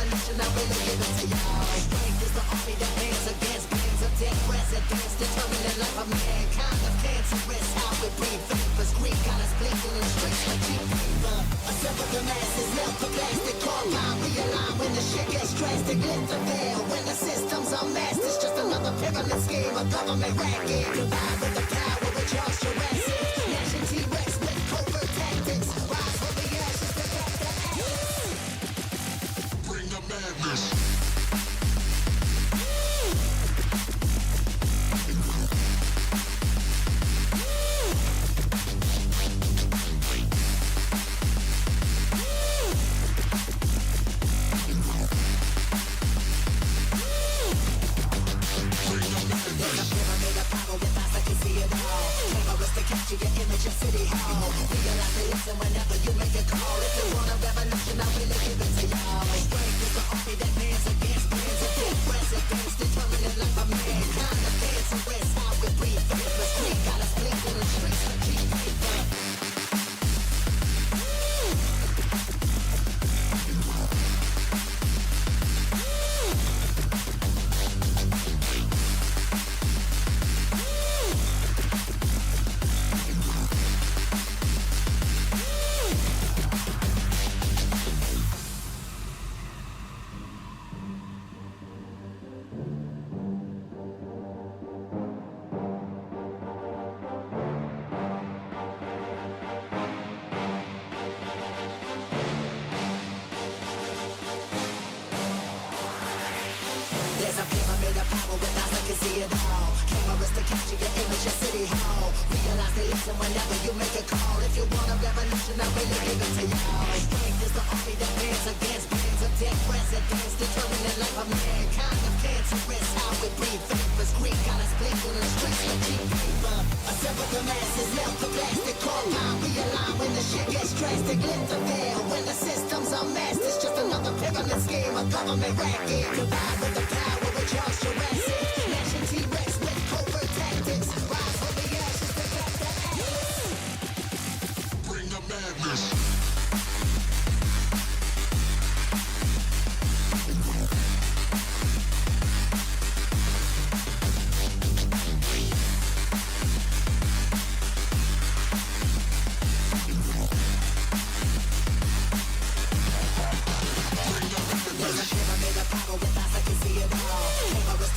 revolution, I really give it to y'all. Strength is the army that hands against billions of dead presidents, determining the life of mankind of cancerous. How we breathe vapors, Greek got us blinking in the streets like cheap paper. Assemble the masses, melt the plastic, core line, realign when the shit gets drastic. Lift the veil when the system's unmasked. It's just another pyramid scheme, a government racket. Combined with the power of Charles Jurassic. Nation T-Rex with covert tactics. Rise from the ashes to back the ashes. Bring the madness. Capture your image of City Hall. Realize they listen whenever you make a call. If you want a revolution, I really give it to y'all. Strength is the army that hands against billions of dead presidents, determining life of mankind. The cancerous, how we breathe vapors. Greek got us blinking in the streets like cheap paper. There's a pyramid of power with eyes that can see it all. Cameras to capture your image of City Hall. Realize they listen whenever you make a call. If you want a revolution, I really give it to y'all. Strength is the army that hands against billions of dead presidents, determining the life of mankind of cancerous. How we breathe vapors. Greek got us blinking in the streets like cheap paper. Assemble the masses, melt the plastic, core line, realign when the shit gets drastic. Lift the veil when the system's unmasked. It's just another pyramid scheme, a government racket. Combined with the power of Charles Jurassic. Nation T-Rex with covert tactics. Rise from the ashes to back the ashes. Bring the madness.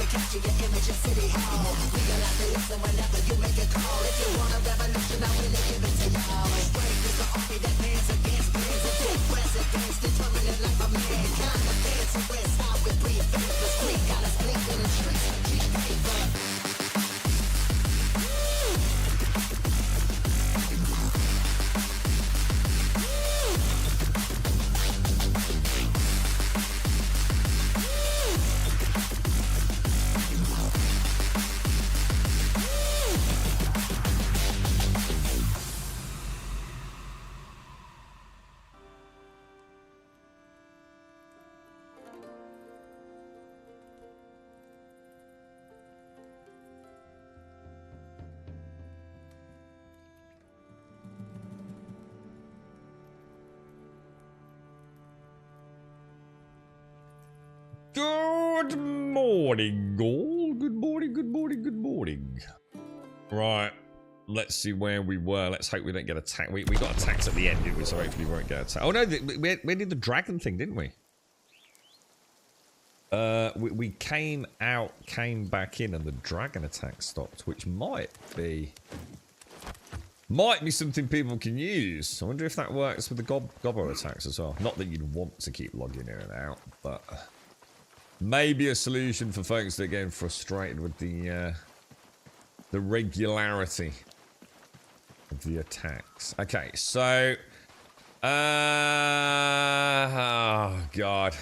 Capture your image of City Hall. Realize they listen whenever you make a call. If you want a revolution, I really give it to y'all. Strength is the army that hands against billions of dead presidents, determining life of mankind. The cancerous, how we breathe vapors. Greek got us blinking in the streets like cheap paper. Good morning, all. Good morning, good morning, good morning. Right, let's see where we were. Let's hope we don't get attacked. We got attacked at the end, didn't we? So hopefully we won't get attacked. Oh no, we did the dragon thing, didn't we? We came out, came back in, and the dragon attack stopped, which might be something people can use. I wonder if that works with the gobbo attacks as well. Not that you'd want to keep logging in and out, but maybe a solution for folks that are getting frustrated with the regularity of the attacks. Okay, so oh god.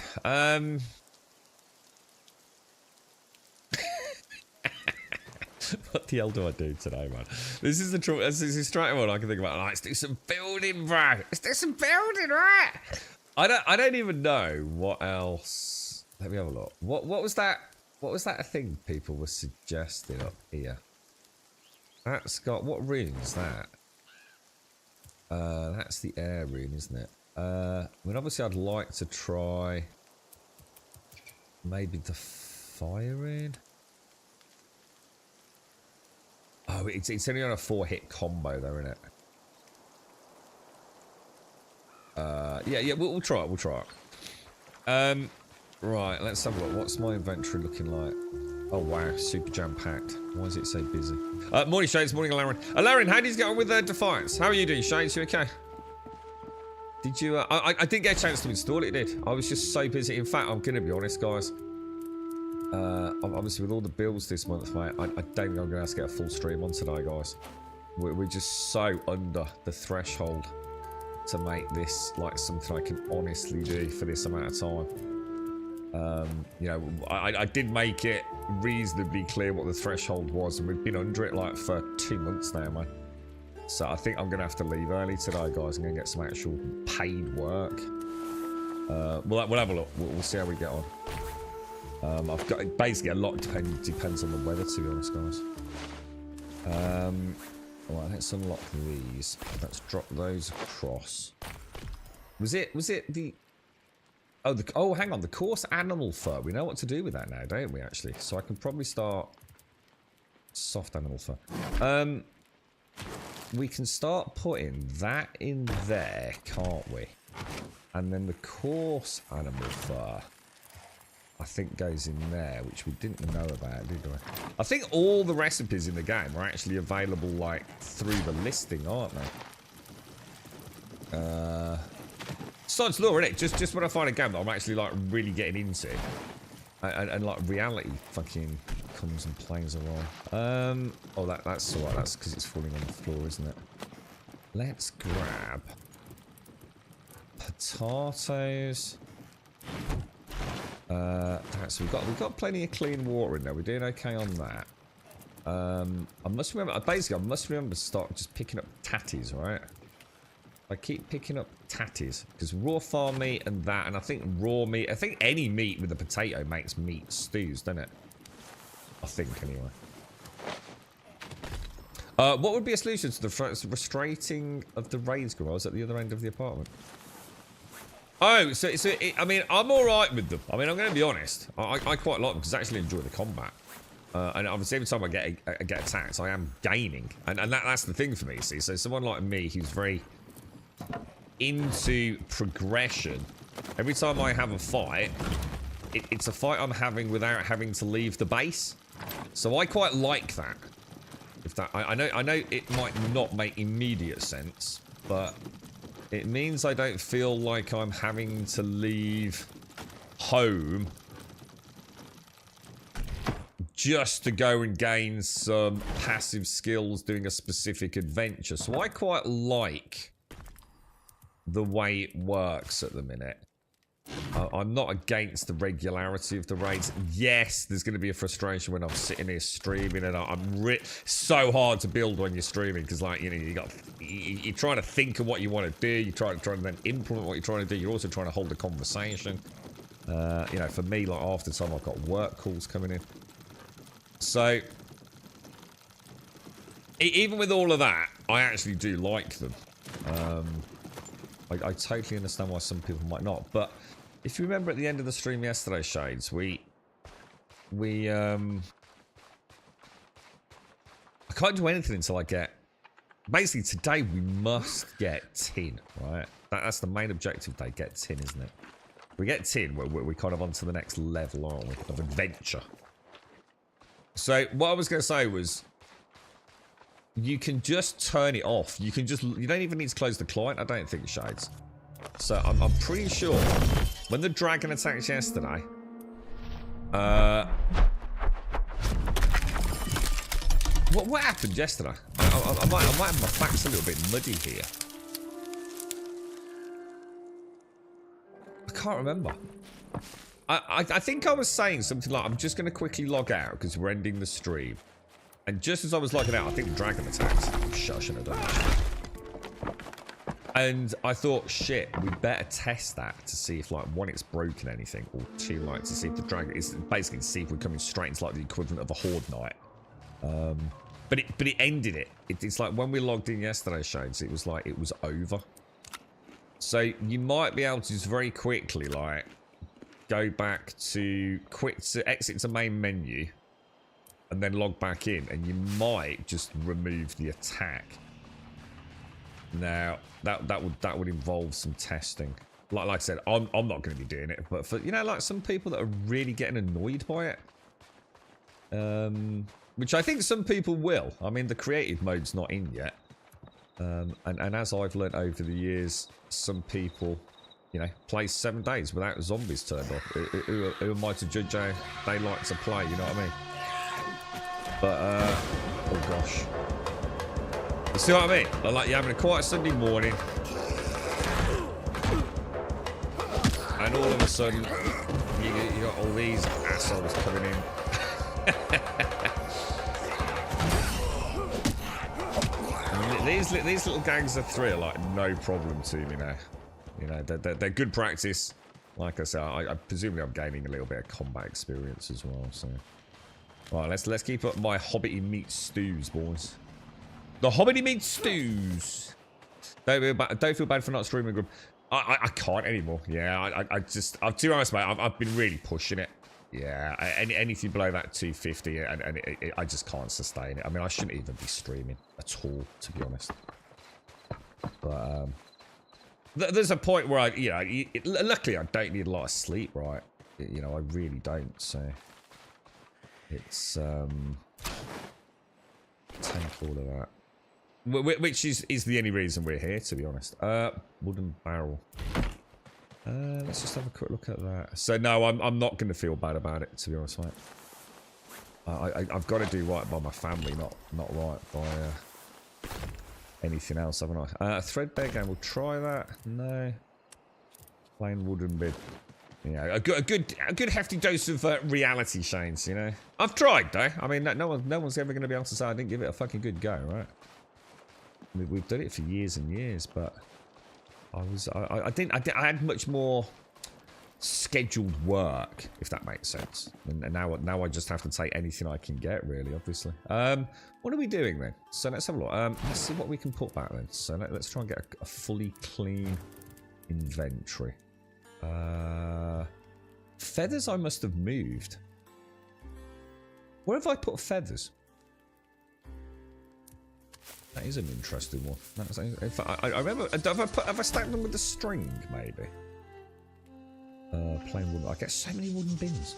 What the hell do I do today, man? This is the trouble. This is straight one I can think about. Like, let's do some building, bro. Let's do some building, right? I don't even know what else. Let me have a look. What was that? What was that thing people were suggesting up here? That's got what rune is that? That's the air rune, isn't it? I mean, obviously, I'd like to try Maybe the firing. Oh, it's only on a 4-hit combo though, isn't it? Yeah, we'll try it. We'll try it. Right, let's have a look. What's my inventory looking like? Oh wow, super jam-packed. Why is it so busy? Morning, Shades. Morning, Laren. Laren, how did you get on with Defiance? How are you doing, Shades? You okay? Did you? I didn't get a chance to install it, did I? Was just so busy. In fact, I'm gonna be honest, guys. Obviously, with all the builds this month, mate, I don't think I'm gonna have to get a full stream on today, guys. We're just so under the threshold to make this like something I can honestly do for this amount of time. You know, I did make it reasonably clear what the threshold was, and we've been under it like for 2 months now, man. So I think I'm gonna have to leave early today, guys. I'm gonna get some actual paid work. We'll have a look. We'll see how we get on. I've got basically a lot depends on the weather, to be honest, guys. Alright, let's unlock these. Let's drop those across. Was it the oh, hang on, the coarse animal fur. We know what to do with that now, don't we, actually? So I can probably start soft animal fur. We can start putting that in there, can't we? And then the coarse animal fur, I think, goes in there, which we didn't know about, did we? I think all the recipes in the game are actually available, like, through the listing, aren't they? Sod's Law, innit? Just when I find a game that I'm actually, like, really getting into, and like, reality fucking comes and plays along. Oh, that's alright. That's because it's falling on the floor, isn't it? Let's grab potatoes. So we've got plenty of clean water in there. We're doing okay on that. I must remember to start just picking up tatties, right? I keep picking up tatties because raw farm meat and that, and I think raw meat. I think any meat with a potato makes meat stews, doesn't it? I think anyway. What would be a solution to the frustrating of the raids garage at the other end of the apartment? Oh, so I mean, I'm all right with them. I mean, I'm going to be honest. I quite like them because I actually enjoy the combat. And obviously, every time I get attacked, I am gaining, and that's the thing for me. See, so someone like me who's very into progression. Every time I have a fight, it's a fight I'm having without having to leave the base. So I quite like that. If that, I know it might not make immediate sense, but it means I don't feel like I'm having to leave home just to go and gain some passive skills doing a specific adventure. So I quite like the way it works at the minute. I'm not against the regularity of the raids. Yes, there's going to be a frustration when I'm sitting here streaming, and I'm so hard to build when you're streaming because, like, you know, you're trying to think of what you want to do. You're trying to then implement what you're trying to do. You're also trying to hold a conversation. You know, for me, like, half the time I've got work calls coming in. So, even with all of that, I actually do like them. I totally understand why some people might not, but if you remember at the end of the stream yesterday, Shades, I can't do anything until I get... Basically, today we must get tin, right? That's the main objective today, get tin, isn't it? We get tin, we're kind of on to the next level, aren't we, of adventure. So, what I was going to say was, you can just turn it off. You don't even need to close the client, I don't think, Shades. So, I'm pretty sure when the dragon attacked yesterday, what happened yesterday? I might have my facts a little bit muddy here. I can't remember. I think I was saying something like, I'm just going to quickly log out because we're ending the stream. And just as I was logging out, I think the dragon attacked. Oh, shit, I shouldn't have done that. And I thought, shit, we better test that to see if, like, one, it's broken anything, or two, like, to see if the dragon is basically to see if we're coming straight into, like, the equivalent of a horde night. But it ended it. It's like when we logged in yesterday, Shades, it was like it was over. So you might be able to just very quickly, like, go back to exit to main menu, and then log back in, and you might just remove the attack. Now that would involve some testing. Like I said, I'm not going to be doing it, but for like some people that are really getting annoyed by it, which I think some people will. I mean, the creative mode's not in yet, and as I've learnt over the years, some people, play 7 days without zombies turned off. Who am I to judge how they like to play? You know what I mean? But oh gosh. You see what I mean? Like you're having a quiet Sunday morning, and all of a sudden, you got all these assholes coming in. And these little gangs of 3 are like no problem to me now. They're good practice. Like I said, I presumably I'm gaining a little bit of combat experience as well. So, right, let's keep up my hobbity meat stews, boys. The hobbity meat stews. Don't feel bad for not streaming group. I can't anymore. Yeah, I'm too honest, mate. I've been really pushing it. Yeah, anything below that 250, and I just can't sustain it. I mean, I shouldn't even be streaming at all, to be honest. But there's a point where luckily I don't need a lot of sleep, right? I really don't. So it's tank all of that. Which is the only reason we're here, to be honest. Wooden barrel. Let's just have a quick look at that. So no, I'm not going to feel bad about it, to be honest, mate. I've got to do right by my family, not right by anything else, haven't I? Threadbare game. We'll try that. No. Plain wooden bed. Yeah, a good hefty dose of reality, Shanes. I've tried though. I mean, no one's ever going to be able to say I didn't give it a fucking good go, right? We've done it for years and years, but I had much more scheduled work, if that makes sense. And now I just have to take anything I can get, really, obviously. What are we doing then? So let's have a look. Let's see what we can put back then. So let's try and get a fully clean inventory. Feathers I must have moved. Where have I put feathers? That is an interesting one. I remember. Have I stacked them with the string? Maybe. Plain wooden. I get so many wooden bins.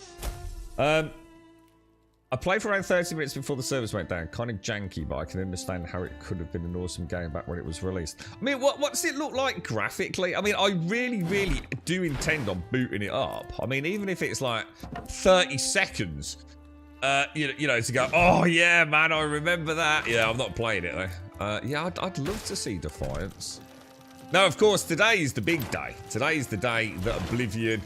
I played for around 30 minutes before the service went down. Kind of janky, but I can understand how it could have been an awesome game back when it was released. I mean, what's it look like graphically? I mean, I really do intend on booting it up. I mean, even if it's like 30 seconds. To go, oh yeah, man, I remember that. Yeah, I'm not playing it though. Yeah, I'd love to see Defiance. Now, of course, today is the big day. Today is the day that Oblivion...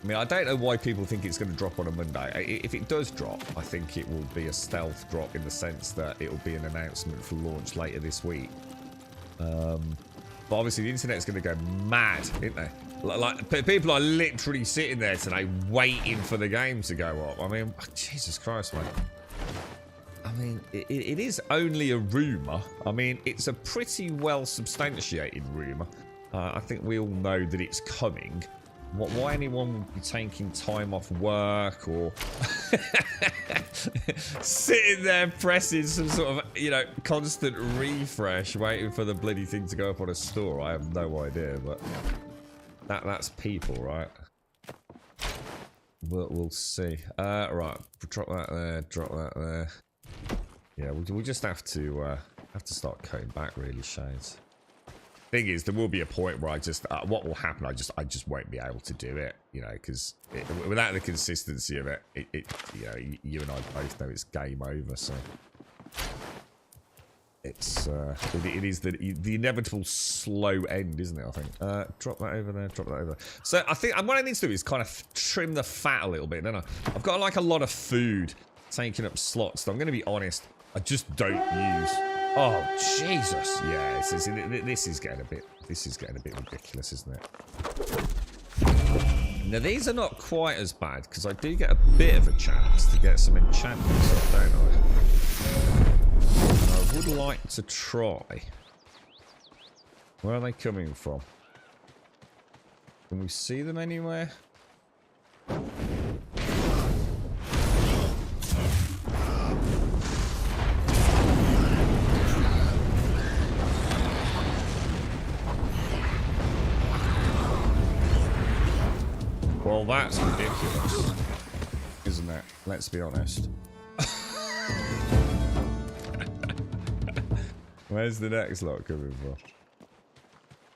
I mean, I don't know why people think it's going to drop on a Monday. If it does drop, I think it will be a stealth drop in the sense that it will be an announcement for launch later this week. But obviously, the internet's going to go mad, isn't they? Like, people are literally sitting there today waiting for the game to go up. I mean, Jesus Christ, mate. I mean, it is only a rumour. I mean, it's a pretty well substantiated rumour. I think we all know that it's coming. Why anyone would be taking time off work or sitting there pressing some sort of, constant refresh, waiting for the bloody thing to go up on a store, I have no idea, but that's people, right? We'll see. Right, drop that there, drop that there. Yeah, we'll just have to start cutting back, really, Shades. Thing is, there will be a point where I just what will happen? I just won't be able to do it, because without the consistency of it, you and I both know it's game over. So it's it is the inevitable slow end, isn't it? I think. Drop that over there. Drop that over. So I think what I need to do is kind of trim the fat a little bit, don't I? I've got like a lot of food taking up slots. So I'm going to be honest. I just don't use. Oh Jesus! Yeah, this is getting a bit ridiculous, isn't it? Now these are not quite as bad because I do get a bit of a chance to get some enchantments up, don't I? I would like to try. Where are they coming from? Can we see them anywhere? Well, that's ridiculous, isn't it? Let's be honest. Where's the next lot coming from?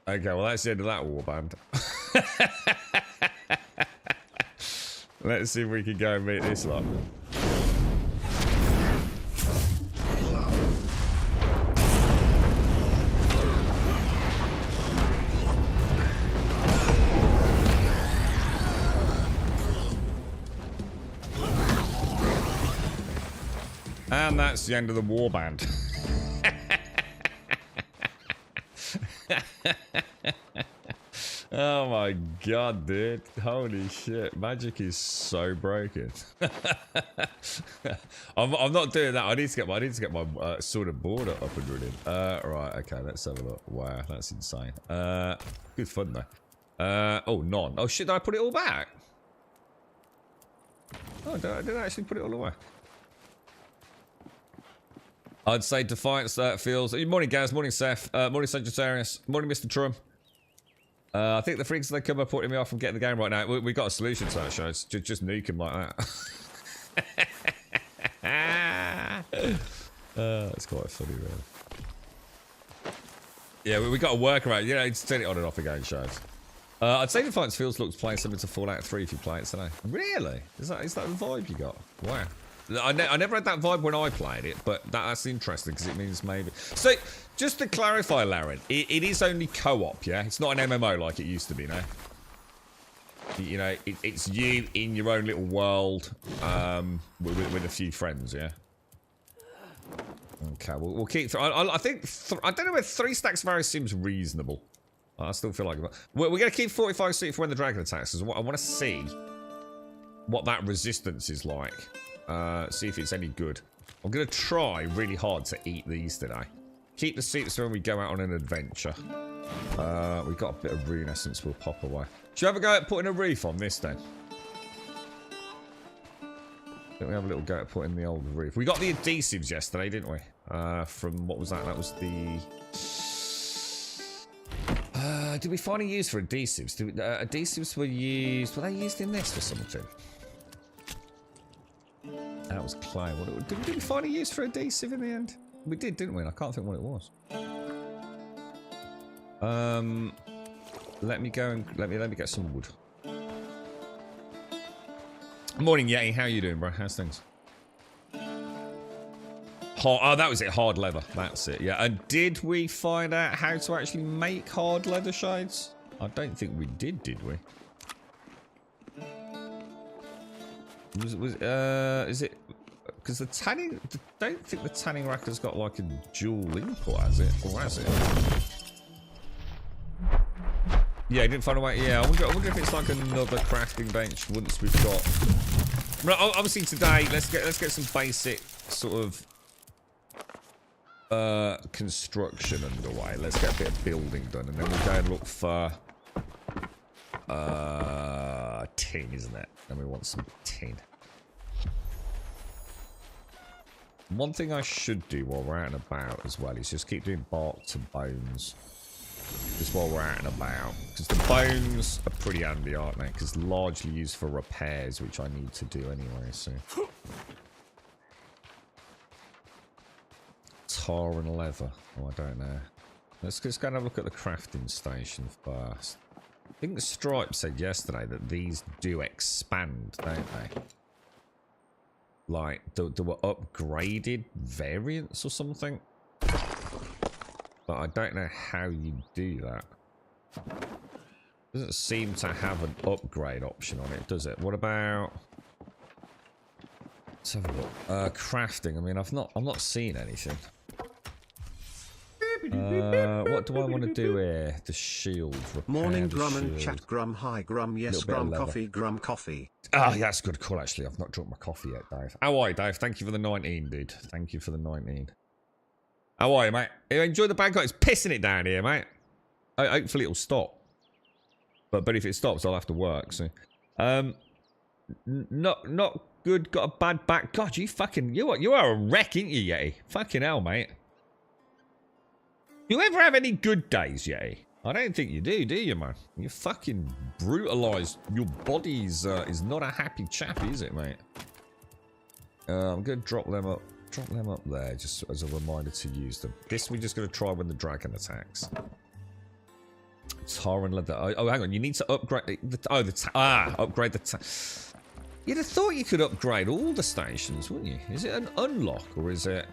Okay, well, that's the end of that warband. Let's see if we can go and meet this lot. And that's the end of the warband. Oh my god, dude. Holy shit. Magic is so broken. I'm not doing that. I need to get my sort of board up and running. Right, okay, let's have a look. Wow, that's insane. Good fun though. Oh, none. Oh shit, did I put it all back? Oh, did I actually put it all away? I'd say Defiance feels... Morning, Gaz. Morning, Seth. Morning, Sagittarius. Morning, Mr. Trum. I think the freaks, they come up putting me off from getting the game right now. We got a solution to that, show. It's just nuke him like that. That's quite funny, really. Yeah, we got a workaround. You know, just turn it on and off again, shows. I'd say Defiance feels looks playing something to Fallout 3 if you play it today. Really? Is that the vibe you got? Wow. I never had that vibe when I played it, but that's interesting because it means maybe... So, just to clarify, Laren, it is only co-op, yeah? It's not an MMO like it used to be, no? You know, it's you in your own little world with a few friends, yeah? Okay, we'll keep... I think... I don't know whether 3 stacks of arrows seems reasonable. I still feel like... We're going to keep 45 seat for when the dragon attacks, because I want to see what that resistance is like. See if it's any good. I'm going to try really hard to eat these today. Keep the seats when we go out on an adventure. We've got a bit of rune essence we'll pop away. Should you have a go at putting a reef on this then? Didn't we have a little go at putting the old reef? We got the adhesives yesterday, didn't we? From, what was that? That was the... did we find a use for adhesives? Adhesives were used... Were they used in this for something? That was clay. Did we find a use for adhesive in the end? We did, didn't we? I can't think what it was. Let me go and let me get some wood. Morning, Yeti. How you doing, bro? How's things? Oh, that was it. Hard leather. That's it. Yeah. And did we find out how to actually make hard leather shades? I don't think we did we? Is it because the tanning? I don't think the tanning rack has got like a dual input, has it? Or has it? Yeah, I didn't find a way. Yeah, I wonder if it's like another crafting bench once we've got. Well, obviously today, let's get some basic sort of construction underway. Let's get a bit of building done, and then we'll go and look for tin, isn't it? And we want some tin. One thing I should do while we're out and about as well is just keep doing bark to bones. Just while we're out and about. Because the bones are pretty handy, aren't they? Because largely used for repairs, which I need to do anyway, so. Tar and leather. Oh, I don't know. Let's just go and have a look at the crafting station first. I think Stripe said yesterday that these do expand, don't they? Like, there were upgraded variants or something. But I don't know how you do that. Doesn't seem to have an upgrade option on it, does it? What about... Let's have a look. Crafting. I mean, I'm not seeing anything. What do I want to do here? The shield. Morning, Grum and chat. Grum, hi, Grum. Yes, Grum coffee. Grum coffee. Ah, yeah, that's a good call, actually. I've not drunk my coffee yet, Dave. How are you, Dave? Thank you for the 19, dude. Thank you for the 19. How are you, mate? You enjoy the Bangkok? It's pissing it down here, mate. Hopefully it'll stop. But if it stops, I'll have to work, so... Not good. Got a bad back. God, you are a wreck, ain't you, Yeti? Fucking hell, mate. You ever have any good days, Yeti? I don't think you do you, man? You fucking brutalized. Your body is not a happy chappy, is it, mate? I'm gonna drop them up there, just as a reminder to use them. This we're just gonna try when the dragon attacks. Tar and leather. Oh, hang on. You need to upgrade upgrade the. You'd have thought you could upgrade all the stations, wouldn't you? Is it an unlock or is it?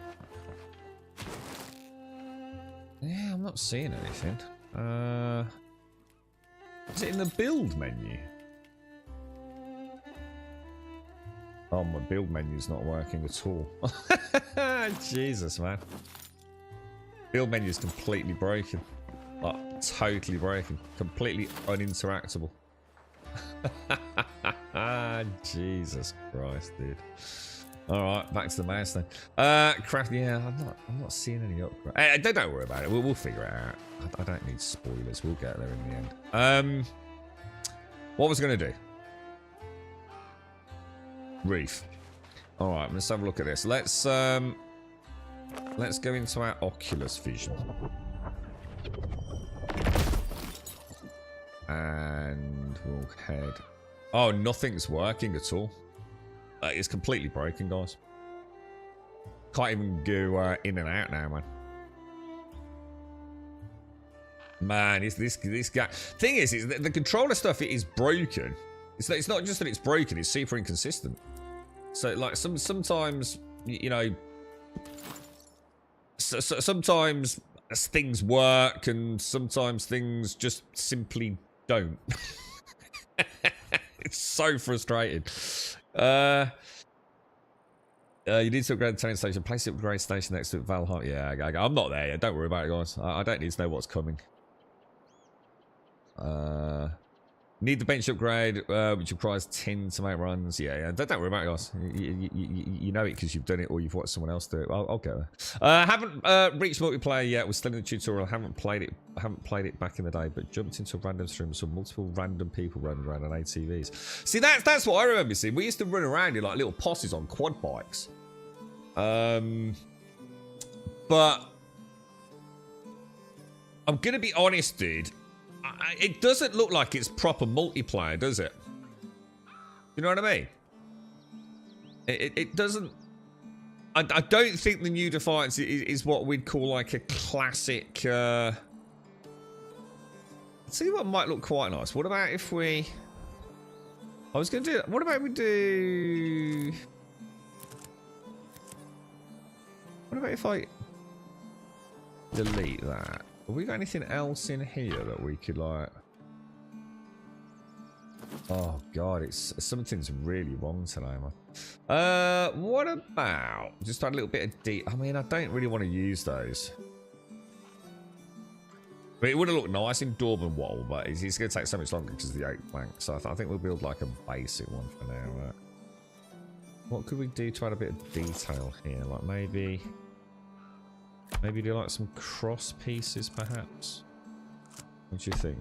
Yeah, I'm not seeing anything. Is it in the build menu? Oh, my build menu's not working at all. Jesus, man. Build menu's completely broken. Like, totally broken. Completely uninteractable. Jesus Christ, dude. Alright, back to the mouse then. Craft, yeah, I'm not seeing any upgrade. Don't worry about it. We'll figure it out. I don't need spoilers. We'll get there in the end. What was I going to do? Reef. Alright, let's have a look at this. Let's go into our Oculus vision. And we'll head... Oh, nothing's working at all. It's completely broken, guys. Can't even go in and out now, man. Man, this guy... Thing is the controller stuff is broken. It's not just that it's broken, it's super inconsistent. So, like, sometimes, you know... sometimes things work, and sometimes things just simply don't. It's so frustrating. You need to upgrade the train station. Place the upgrade station next to Valhalla. Yeah, I'm not there yet. Don't worry about it, guys. I don't need to know what's coming. Need the bench upgrade, which requires 10 to make runs. Yeah. Don't worry about it, guys. You know it because you've done it or you've watched someone else do it. I'll go there. Haven't reached multiplayer yet. We're still in the tutorial. Haven't played it back in the day, but jumped into a random stream, saw multiple random people running around on ATVs. See, that's what I remember seeing. We used to run around in like little posses on quad bikes. But I'm gonna be honest, dude. It doesn't look like it's proper multiplayer, does it? You know what I mean? It doesn't... I don't think the new Defiance is what we'd call like a classic... I'll tell you what might look quite nice. What about if we... I was going to do... What about we do... What about if I delete that? Have we got anything else in here that we could like... Oh god, something's really wrong today, man. What about just a little bit of I mean, I don't really want to use those. But it would have looked nice in Dorban Wall, but it's going to take so much longer because of the 8 blank. So I think we'll build like a basic one for now. Right? What could we do to add a bit of detail here? Like maybe do like some cross pieces, perhaps. What do you think?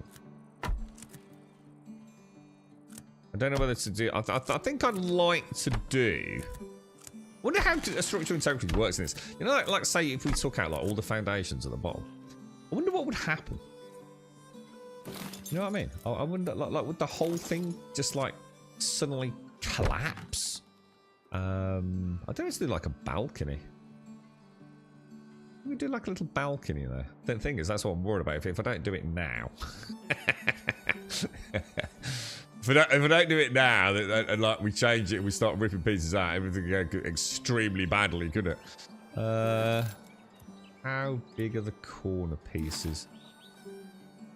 I don't know whether to do. I think I'd like to do. I wonder how a structural integrity works in this. You know, like say if we took out like all the foundations at the bottom. I wonder what would happen. You know what I mean? I wonder, like would the whole thing just like suddenly collapse? I don't know if to do like a balcony. We do like a little balcony there. The thing is, that's what I'm worried about. If I don't do it now, if I don't do it now, and like we change it, and we start ripping pieces out, everything could go extremely badly, couldn't it? How big are the corner pieces?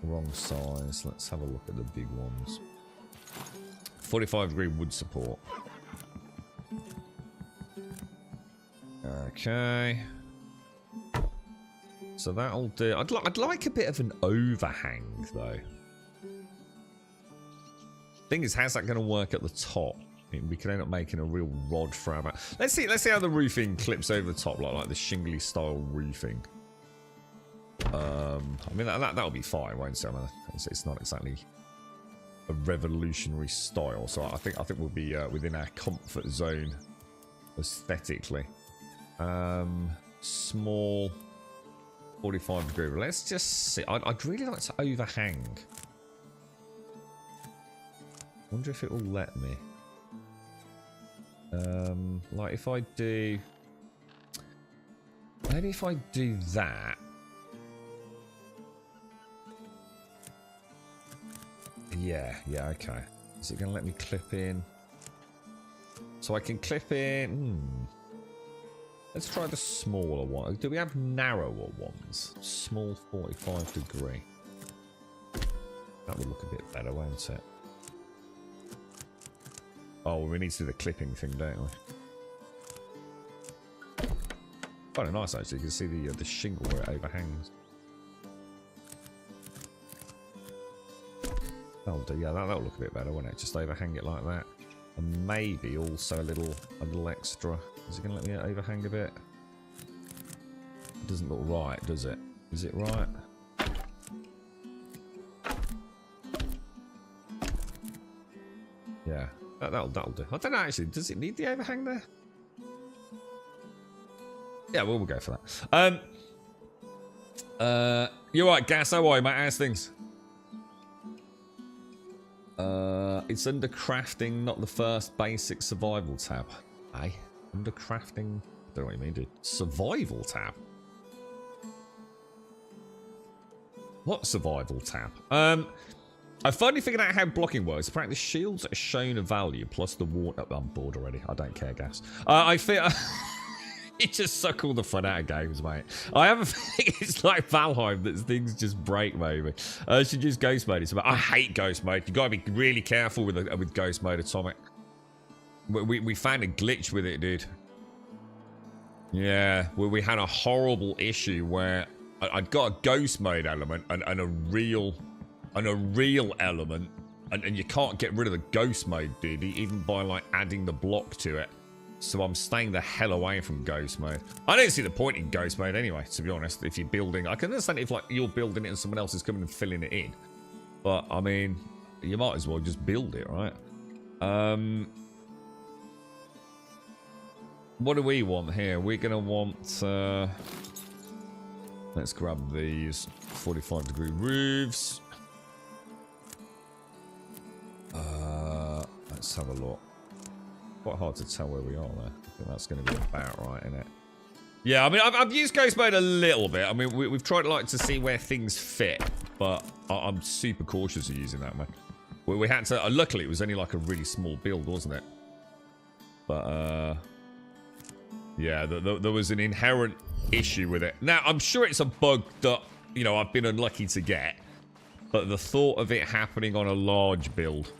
Wrong size. Let's have a look at the big ones. 45-degree wood support. Okay. So that'll do. I'd like a bit of an overhang though. Thing is, how's that going to work at the top? I mean, we could end up making a real rod for our back. Let's see how the roofing clips over the top, like the shingly style roofing. I mean that'll be fine, won't it? It's not exactly a revolutionary style. So I think we'll be within our comfort zone aesthetically. Small 45 degree. Let's just see. I'd really like to overhang. Wonder if it will let me. Like if I do, maybe if I do that. Yeah, okay. Is it going to let me clip in? So I can clip in. Let's try the smaller one. Do we have narrower ones? Small 45 degree. That would look a bit better, won't it? Oh, we need to do the clipping thing, don't we? Quite nice, actually. You can see the shingle where it overhangs. That'll do. Yeah, that'll look a bit better, won't it? Just overhang it like that, and maybe also a little extra. Is it going to let me overhang a bit? It doesn't look right, does it? Is it right? Yeah. That'll do. I don't know, actually. Does it need the overhang there? Yeah, we'll go for that. You're right, Gas. How are you, mate? How's things? It's under crafting, not the first basic survival tab. Eh? Under crafting? I don't know what you mean, dude. Survival tab? What survival tab? I finally figured out how blocking works. Apparently, shields are shown a value plus the water. I'm bored already. I don't care, Gas. I feel it just suck all the fun out of games, mate. I have a feeling it's like Valheim that things just break, maybe. I should use ghost mode. I hate ghost mode. You gotta be really careful with ghost mode, Atomic. We found a glitch with it, dude. Yeah, we had a horrible issue where I'd got a ghost mode element and a real element, and you can't get rid of the ghost mode, dude, even by like adding the block to it. So I'm staying the hell away from ghost mode. I don't see the point in ghost mode anyway, to be honest. If you're building, I can understand if like you're building it and someone else is coming and filling it in, but I mean, you might as well just build it, right? What do we want here? We're gonna want let's grab these 45 degree roofs. Let's have a look. Quite hard to tell where we are there. I think that's going to be about right, isn't it? Yeah, I mean, I've used ghost mode a little bit. I mean, we've tried like to see where things fit, but I'm super cautious of using that, man. We had to. Luckily, it was only like a really small build, wasn't it? But yeah, there was an inherent issue with it. Now, I'm sure it's a bug that I've been unlucky to get, but the thought of it happening on a large build.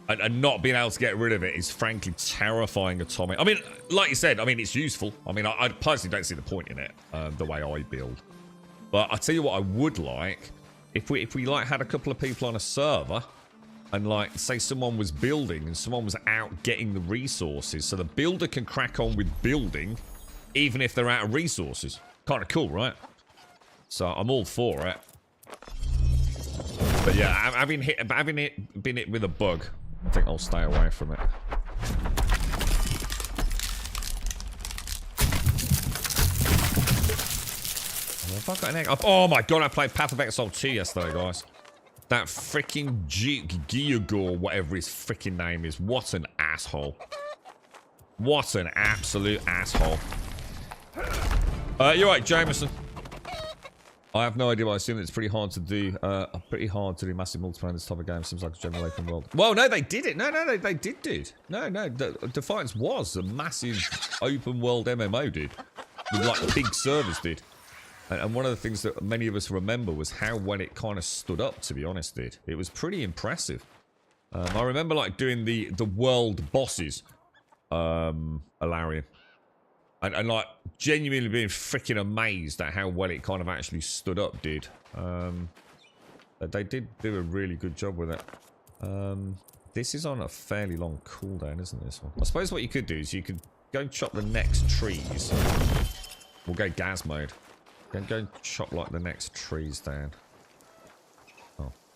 And not being able to get rid of it is frankly terrifying, Atomic. I mean, like you said, I mean, it's useful. I mean, I personally don't see the point in it, the way I build. But I tell you what I would like, if we like had a couple of people on a server, and like, say someone was building and someone was out getting the resources, so the builder can crack on with building, even if they're out of resources. Kind of cool, right? So I'm all for it. But yeah, having been hit with a bug, I think I'll stay away from it. Have I got an egg? Oh my god, I played Path of Exile 2 yesterday, guys. That freaking Giogor, whatever his freaking name is. What an asshole. What an absolute asshole. You're right, Jameson. I have no idea, but I assume it's pretty hard to do. Massive multiplayer in this type of game. Seems like a general open world. Well, no, they did it. No, they did, dude. No, Defiance was a massive open world MMO, dude. With like big servers, dude. And one of the things that many of us remember was how well it kind of stood up, to be honest, dude. It was pretty impressive. I remember like doing the world bosses, Alarian. And like genuinely being freaking amazed at how well it kind of actually stood up, dude. They did do a really good job with it. This is on a fairly long cooldown, isn't this one? I suppose what you could do is you could go and chop the next trees. We'll go gas mode. Go and chop like the next trees down.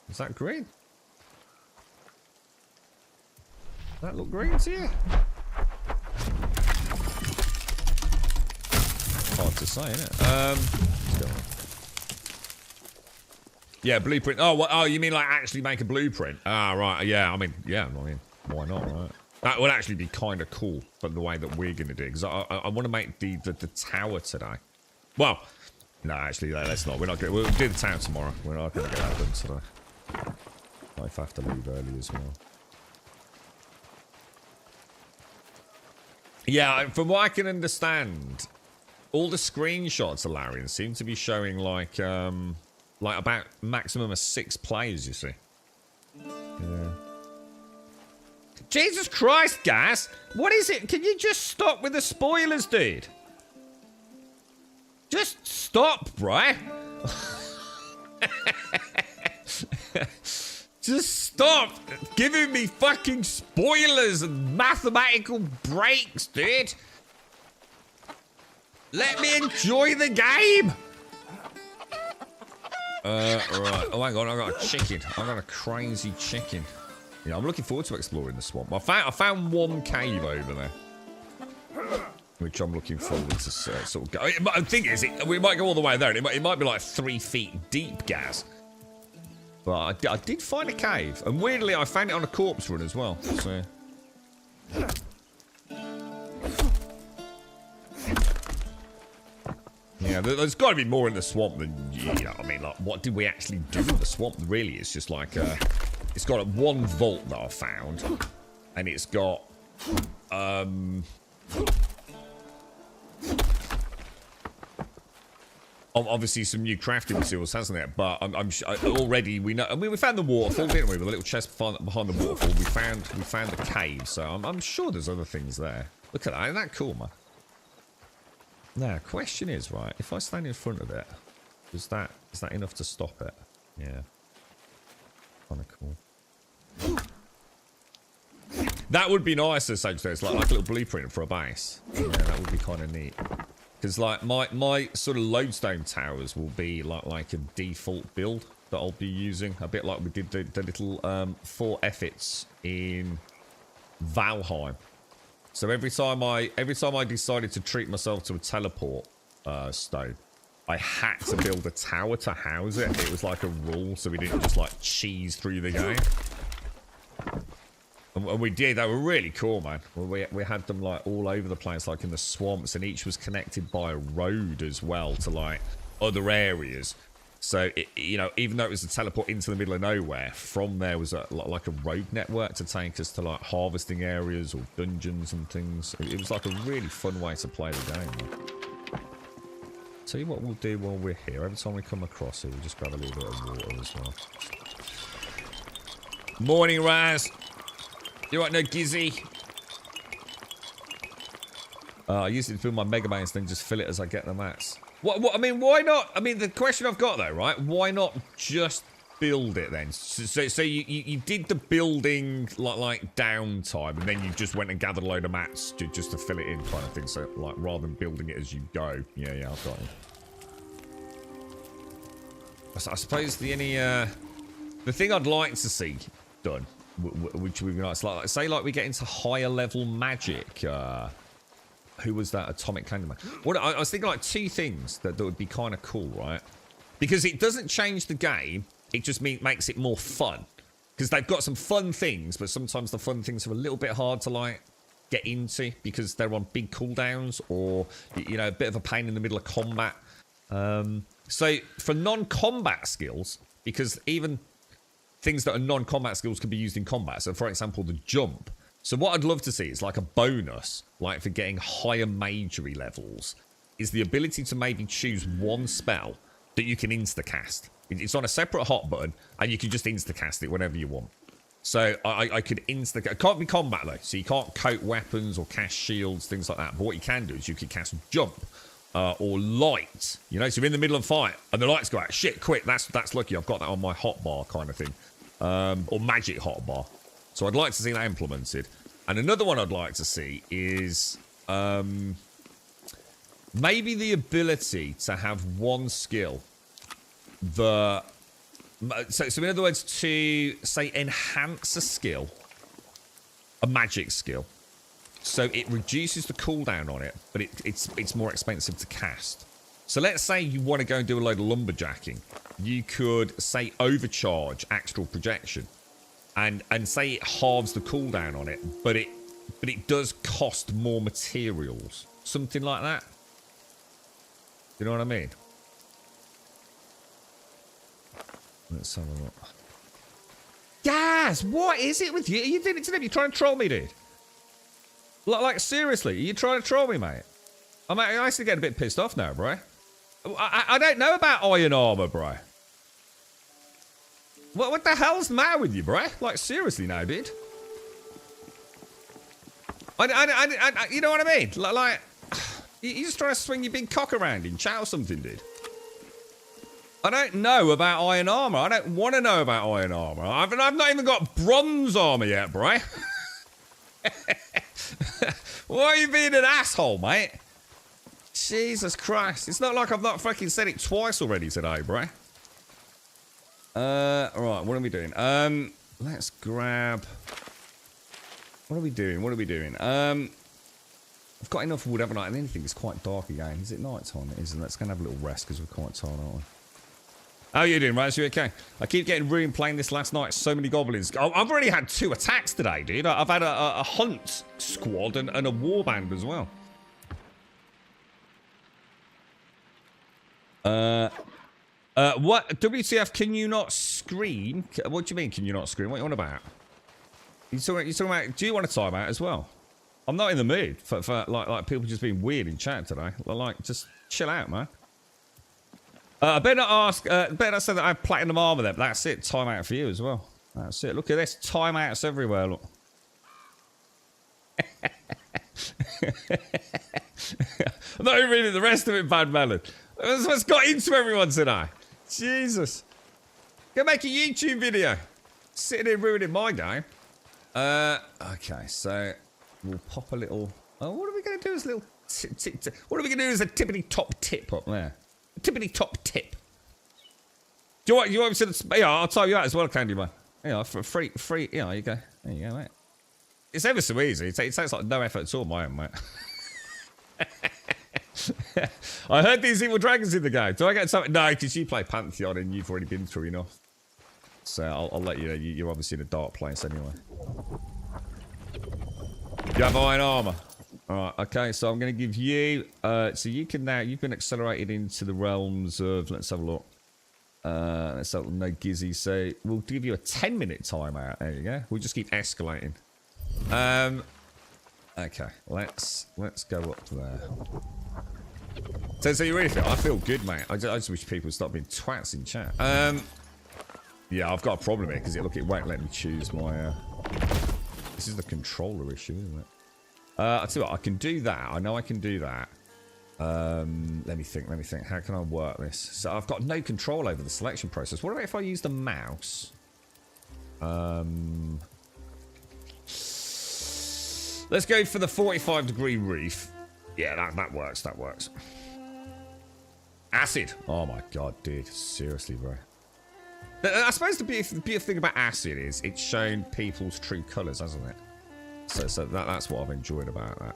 Is that green? Does that look green to you? Hard to say, isn't it? Let's go on. Yeah, blueprint. Oh, what, oh, you mean like actually make a blueprint? Ah, right. Yeah, I mean, why not, right? That would actually be kind of cool, but the way that we're going to do it. Because I want to make the tower today. Well, no, actually, let's not. We're not going to. We'll do the tower tomorrow. We're not going to get that done today. Might have to leave early as well. Yeah, from what I can understand, all the screenshots of Larian seem to be showing like about maximum of 6 players, you see. Yeah. Jesus Christ, Gas! What is it? Can you just stop with the spoilers, dude? Just stop, right? Just stop giving me fucking spoilers and mathematical breaks, dude. Let me enjoy the game. Right. Oh, hang on. I got a chicken. I got a crazy chicken. Yeah, I'm looking forward to exploring the swamp. I found one cave over there, which I'm looking forward to sort of go. But the thing is, we might go all the way there. And it might be like 3 feet deep, Gaz. But I did find a cave, and weirdly, I found it on a corpse run as well. So. Yeah, there's got to be more in the swamp than, you know, I mean, like, what did we actually do in the swamp? Really, it's just like, it's got one vault that I found, and it's got, obviously some new crafting materials, hasn't it? But I'm already, we know, I mean, we found the waterfall, didn't we? With a little chest behind the waterfall, we found the cave, so I'm sure there's other things there. Look at that, isn't that cool, man? Now, question is, right, if I stand in front of it, is that enough to stop it? Yeah. Kind of cool. That would be nice, essentially. It's like a little blueprint for a base. Yeah, that would be kind of neat. Because, like, my sort of lodestone towers will be like a default build that I'll be using. A bit like we did the little 4 efforts in Valheim. So every time I decided to treat myself to a teleport stone, I had to build a tower to house it. It was like a rule, so we didn't just like cheese through the game. And we did. They were really cool, man. We had them like all over the place, like in the swamps, and each was connected by a road as well to like other areas. So, you know, even though it was a teleport into the middle of nowhere, from there was like a road network to take us to like harvesting areas or dungeons and things. It was like a really fun way to play the game. Tell you what we'll do while we're here. Every time we come across it, we'll just grab a little bit of water as well. Morning, Raz. You right, no Gizzy? I use it to fill my Mega Mans, then just fill it as I get the mats. What? I mean, why not? I mean, the question I've got though, right? Why not just build it then? So you did the building like downtime, and then you just went and gathered a load of mats just to fill it in, kind of thing. So like rather than building it as you go. Yeah, I've got it. I suppose the thing I'd like to see done, which would be nice, like say like we get into higher level magic. Who was that? Atomic Candyman. What I was thinking, like 2 things that would be kind of cool, right? Because it doesn't change the game. It just makes it more fun. Because they've got some fun things, but sometimes the fun things are a little bit hard to like get into because they're on big cooldowns or, you know, a bit of a pain in the middle of combat. So for non-combat skills, because even things that are non-combat skills can be used in combat. So for example, the jump. So what I'd love to see is like a bonus, like for getting higher magery levels, is the ability to maybe choose one spell that you can insta-cast. It's on a separate hot button, and you can just insta-cast it whenever you want. So I could insta-cast... It can't be combat, though, so you can't coat weapons or cast shields, things like that. But what you can do is you could cast jump or light. You know, so you're in the middle of a fight, and the lights go out. Shit, quick, that's lucky. I've got that on my hotbar kind of thing. Or magic hotbar. So I'd like to see that implemented. And another one I'd like to see is maybe the ability to have one skill that So in other words, to say enhance a skill, a magic skill, so it reduces the cooldown on it, but it's more expensive to cast. So let's say you want to go and do a load of lumberjacking. You could say overcharge astral projection, and say it halves the cooldown on it, but it does cost more materials, something like that. You know what I mean? Let's have a look. Guys, what is it with you? Are you doing it to them? You trying to troll me, dude? Like seriously, are you trying to troll me, mate? I'm actually getting a bit pissed off now, bro. I don't know about iron armor, bro. What the hell's the matter with you, bro? Like seriously now, dude. You know what I mean? Like, you just trying to swing your big cock around in chat or something, dude. I don't know about iron armor. I don't want to know about iron armor. I've not even got bronze armor yet, bro. Why are you being an asshole, mate? Jesus Christ. It's not like I've not fucking said it twice already today, bro. Right, what are we doing? Let's grab... What are we doing? I've got enough wood, haven't I? And anything is quite dark again. Is it night time? It isn't. Let's go and have a little rest because we're quite tired, aren't we? How are you doing, Raz? You okay? I keep getting ruined playing this last night. So many goblins. I've already had 2 attacks today, dude. I've had a hunt squad and a warband as well. What? WTF, can you not scream? What do you mean, can you not scream? What are you on about? You talking about, do you want a timeout as well? I'm not in the mood for like people just being weird in chat today. Like, just chill out, man. I better not ask, better not say that I have platinum armor then. That's it, timeout for you as well. That's it. Look at this, timeouts everywhere, look. I'm not even reading the rest of it, Bad Melon. That's what's got into everyone today. Jesus. Go make a YouTube video. Sitting here ruining my game. Okay, so we'll pop a little... Oh, what are we going to do as a little... What are we going to do as a tippity top tip up there? A tippity top tip. Do you want me to... Yeah, I'll tell you that as well, Candyman. Yeah, for free... Yeah, there you go. There you go, mate. It's ever so easy. It takes like no effort at all, my own, mate. I heard these evil dragons in the game. Do I get something? No, because you play Pantheon and you've already been through enough. So I'll let you know. You're obviously in a dark place anyway. You have iron armor. Alright, okay, so I'm going to give you... so you can now... You've been accelerated into the realms of... Let's have a look. Let's have a look. No Gizzy. So we'll give you a 10-minute timeout. There you go. We'll just keep escalating. Okay, let's go up to there. So you really feel? I feel good, mate. I just wish people would stop being twats in chat. Yeah, I've got a problem here because it won't let me choose my. This is the controller issue, isn't it? I'll tell you what, I can do that. I know I can do that. Let me think. How can I work this? So I've got no control over the selection process. What about if I use the mouse? Let's go for the 45-degree reef. Yeah, that works. That works. Acid. Oh my god, dude. Seriously, bro. I suppose the beautiful thing about acid is it's shown people's true colours, hasn't it? So that's what I've enjoyed about that.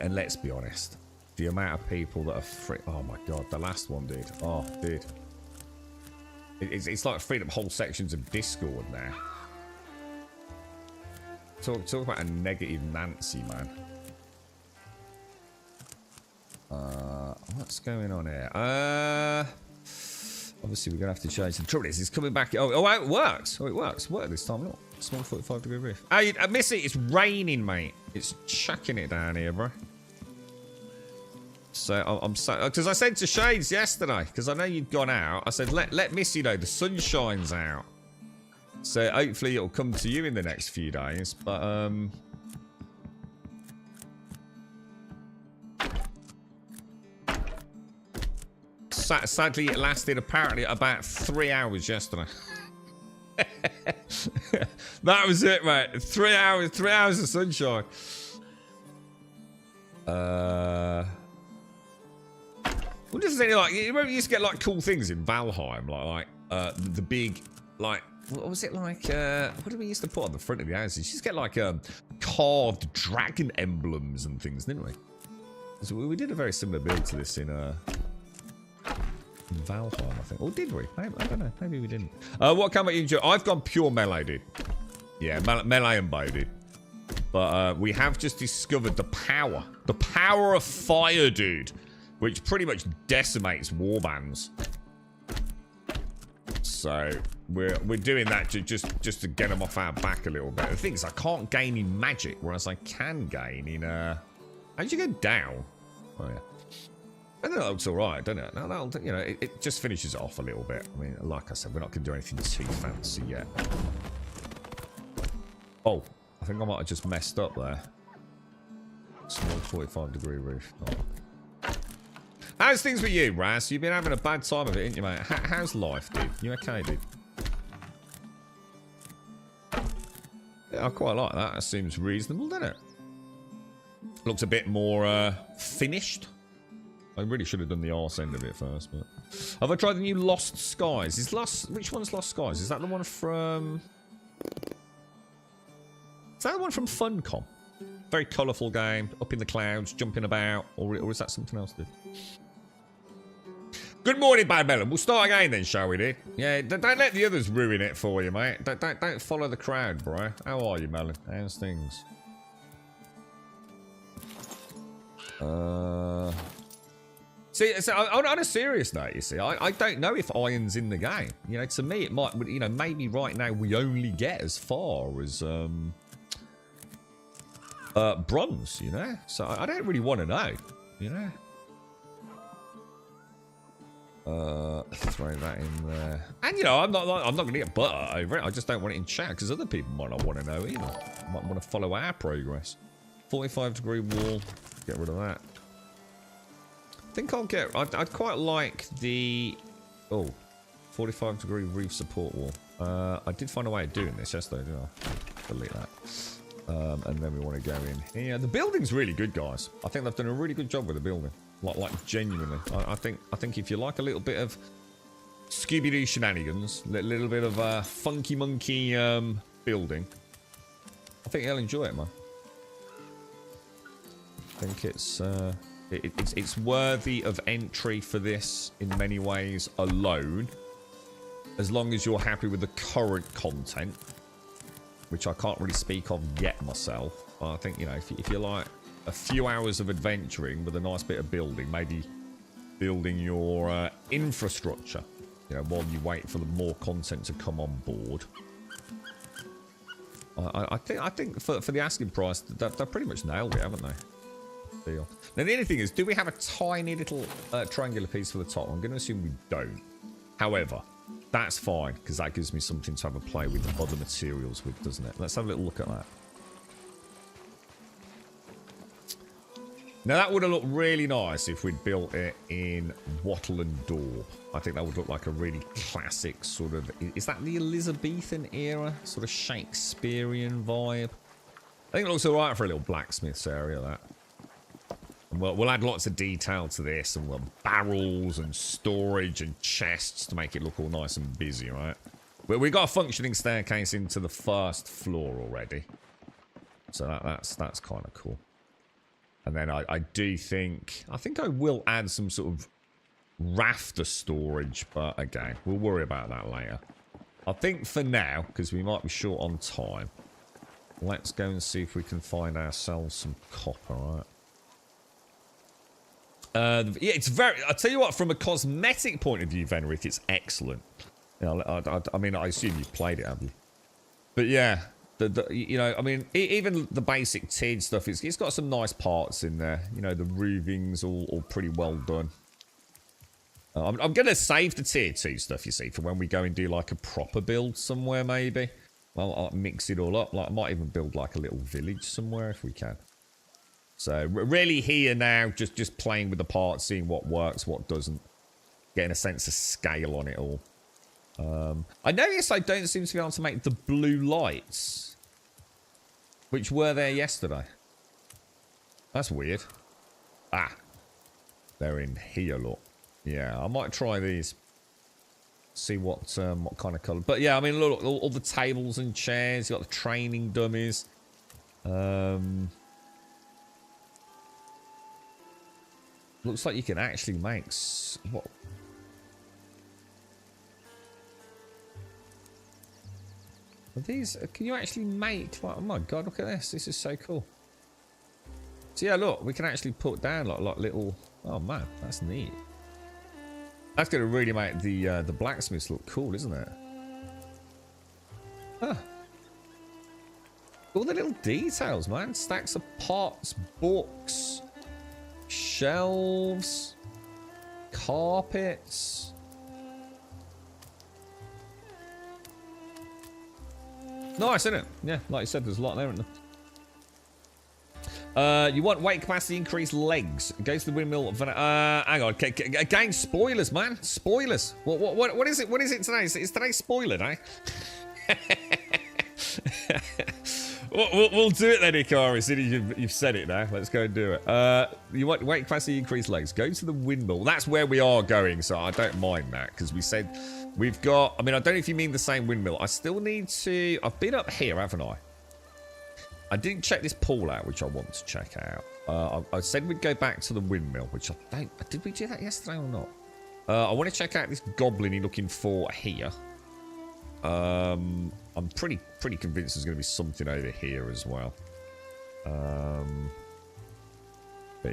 And let's be honest, the amount of people that are free... Oh my god, the last one, dude. Oh, dude. It's like freed up whole sections of Discord now. Talk about a negative Nancy, man. What's going on here? Obviously we're gonna have to change. The trouble is, it's coming back. Oh, it works. Oh, it works. Worked this time. Look, small 45-degree reef. Hey, I miss it. It's raining, mate. It's chucking it down here, bro. So I'm so because I said to Shades yesterday because I know you'd gone out. I said let Missy know the sun shines out. So hopefully it'll come to you in the next few days. But sadly it lasted apparently about 3 hours yesterday. That was it, mate. 3 hours. 3 hours of sunshine. What does it like? You remember you used to get like cool things in Valheim, like the big, like, what was it like? What did we used to put on the front of the houses? You used to get like carved dragon emblems and things, didn't we? So we did a very similar build to this in Valheim, I think. Or did we? I don't know. Maybe we didn't. What combat you enjoy? I've gone pure melee, dude. Yeah, melee and bow, dude. But we have just discovered the power of fire, dude, which pretty much decimates warbands. So we're doing that just to get them off our back a little bit. The thing is, I can't gain in magic, whereas I can gain in how'd you go down? Oh yeah. I think that looks alright, doesn't it? No, you know, it just finishes it off a little bit. I mean, like I said, we're not going to do anything too fancy yet. Oh, I think I might have just messed up there. Small 45-degree roof. Oh. How's things with you, Raz? You've been having a bad time of it, ain't you, mate? How's life, dude? You okay, dude? Yeah, I quite like that. That seems reasonable, doesn't it? Looks a bit more finished. I really should have done the arse end of it first, but... Have I tried the new Lost Skies? Which one's Lost Skies? Is that the one from... Is that the one from Funcom? Very colourful game, up in the clouds, jumping about, or is that something else, dude? Good morning, Bad Melon. We'll start again then, shall we, dude? Yeah, don't let the others ruin it for you, mate. Don't follow the crowd, bro. How are you, Melon? How's things? See, so on a serious note, you see, I don't know if iron's in the game. You know, to me, it might, you know, maybe right now we only get as far as bronze, you know? So I don't really want to know, you know? Throw that in there. And, you know, I'm not going to get butter over it. I just don't want it in chat because other people might not want to know either. Might want to follow our progress. 45-degree wall. Get rid of that. I think I'll get... I'd quite like the... Oh. 45-degree roof support wall. I did find a way of doing this yesterday, didn't I? Delete that. And then we want to go in here. The building's really good, guys. I think they've done a really good job with the building. Like genuinely. I think if you like a little bit of Scooby-Doo shenanigans, a little bit of funky monkey building, I think you'll enjoy it, man. I think it's worthy of entry for this in many ways alone, as long as you're happy with the current content, which I can't really speak of yet myself. But I think, you know, if you like a few hours of adventuring with a nice bit of building, maybe building your infrastructure, you know, while you wait for the more content to come on board. I think for the asking price, they've pretty much nailed it, haven't they? Deal. Now the only thing is, do we have a tiny little triangular piece for the top? I'm going to assume we don't. However, that's fine because that gives me something to have a play with the other materials with, doesn't it? Let's have a little look at that. Now that would have looked really nice if we'd built it in wattle and daub. I think that would look like a really classic sort of... Is that the Elizabethan era? Sort of Shakespearean vibe? I think it looks alright for a little blacksmith's area, that. And we'll add lots of detail to this, and we'll barrels and storage and chests to make it look all nice and busy, right? But we got a functioning staircase into the first floor already. So that's kind of cool. And then I do think... I think I will add some sort of rafter storage, but again, we'll worry about that later. I think for now, because we might be short on time, let's go and see if we can find ourselves some copper, right? Yeah, it's very... I'll tell you what, from a cosmetic point of view, Venric, it's excellent. You know, I mean, I assume you've played it, have you? But yeah... you know, I mean, even the basic tiered stuff, it's got some nice parts in there. You know, the roofing's all pretty well done. I'm going to save the tier 2 stuff, you see, for when we go and do, like, a proper build somewhere, maybe. I'll mix it all up. Like, I might even build, like, a little village somewhere if we can. So, really here now, just playing with the parts, seeing what works, what doesn't. Getting a sense of scale on it all. I notice I don't seem to be able to make the blue lights, which were there yesterday. That's weird. Ah, they're in here, look. Yeah, I might try these. See what kind of colour. But yeah, I mean, look, all the tables and chairs. You got the training dummies. Looks like you can actually make what? Are these? Can you actually make? Like, oh my god, look at this! This is so cool. So yeah, look, we can actually put down like little. Oh man, that's neat. That's going to really make the blacksmiths look cool, isn't it? Huh. All the little details, man. Stacks of pots, books, shelves, carpets. Nice, isn't it? Yeah, like you said, there's a lot there, isn't there? You want weight capacity, increase legs. Goes to the windmill. Hang on. Again, spoilers, man. Spoilers. What is it? What is it today? Is today spoiler day? We'll do it then, Ikari. Since you've said it now, let's go and do it. You want weight capacity, increase legs. Go to the windmill. That's where we are going, so I don't mind that because we said we've got. I mean, I don't know if you mean the same windmill. I still need to. I've been up here, haven't I? I didn't check this pool out, which I want to check out. I said we'd go back to the windmill, which I don't. Did we do that yesterday or not? I want to check out this goblin you're looking for here. I'm pretty convinced there's going to be something over here as well. But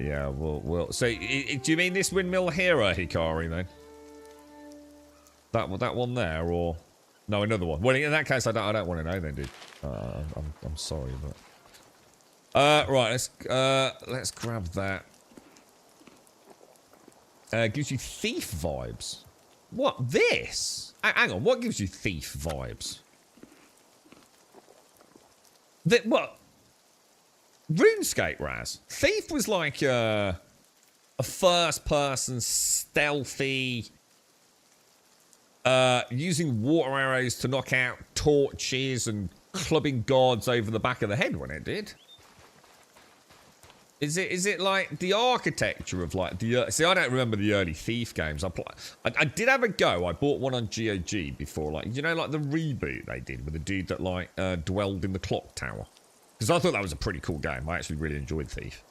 yeah, we'll. So, do you mean this windmill here, Hikari? Then that one there, or no, another one? Well, in that case, I don't want to know then, dude. I'm sorry, but. Right, let's grab that. Gives you thief vibes. What? This? Hang on, what gives you thief vibes? What? RuneScape, Raz. Thief was like a first-person stealthy, using water arrows to knock out torches and clubbing guards over the back of the head when it did. Is it like the architecture of like the... See, I don't remember the early Thief games. I did have a go. I bought one on GOG before. Like, you know, like the reboot they did with the dude that like dwelled in the clock tower. Because I thought that was a pretty cool game. I actually really enjoyed Thief.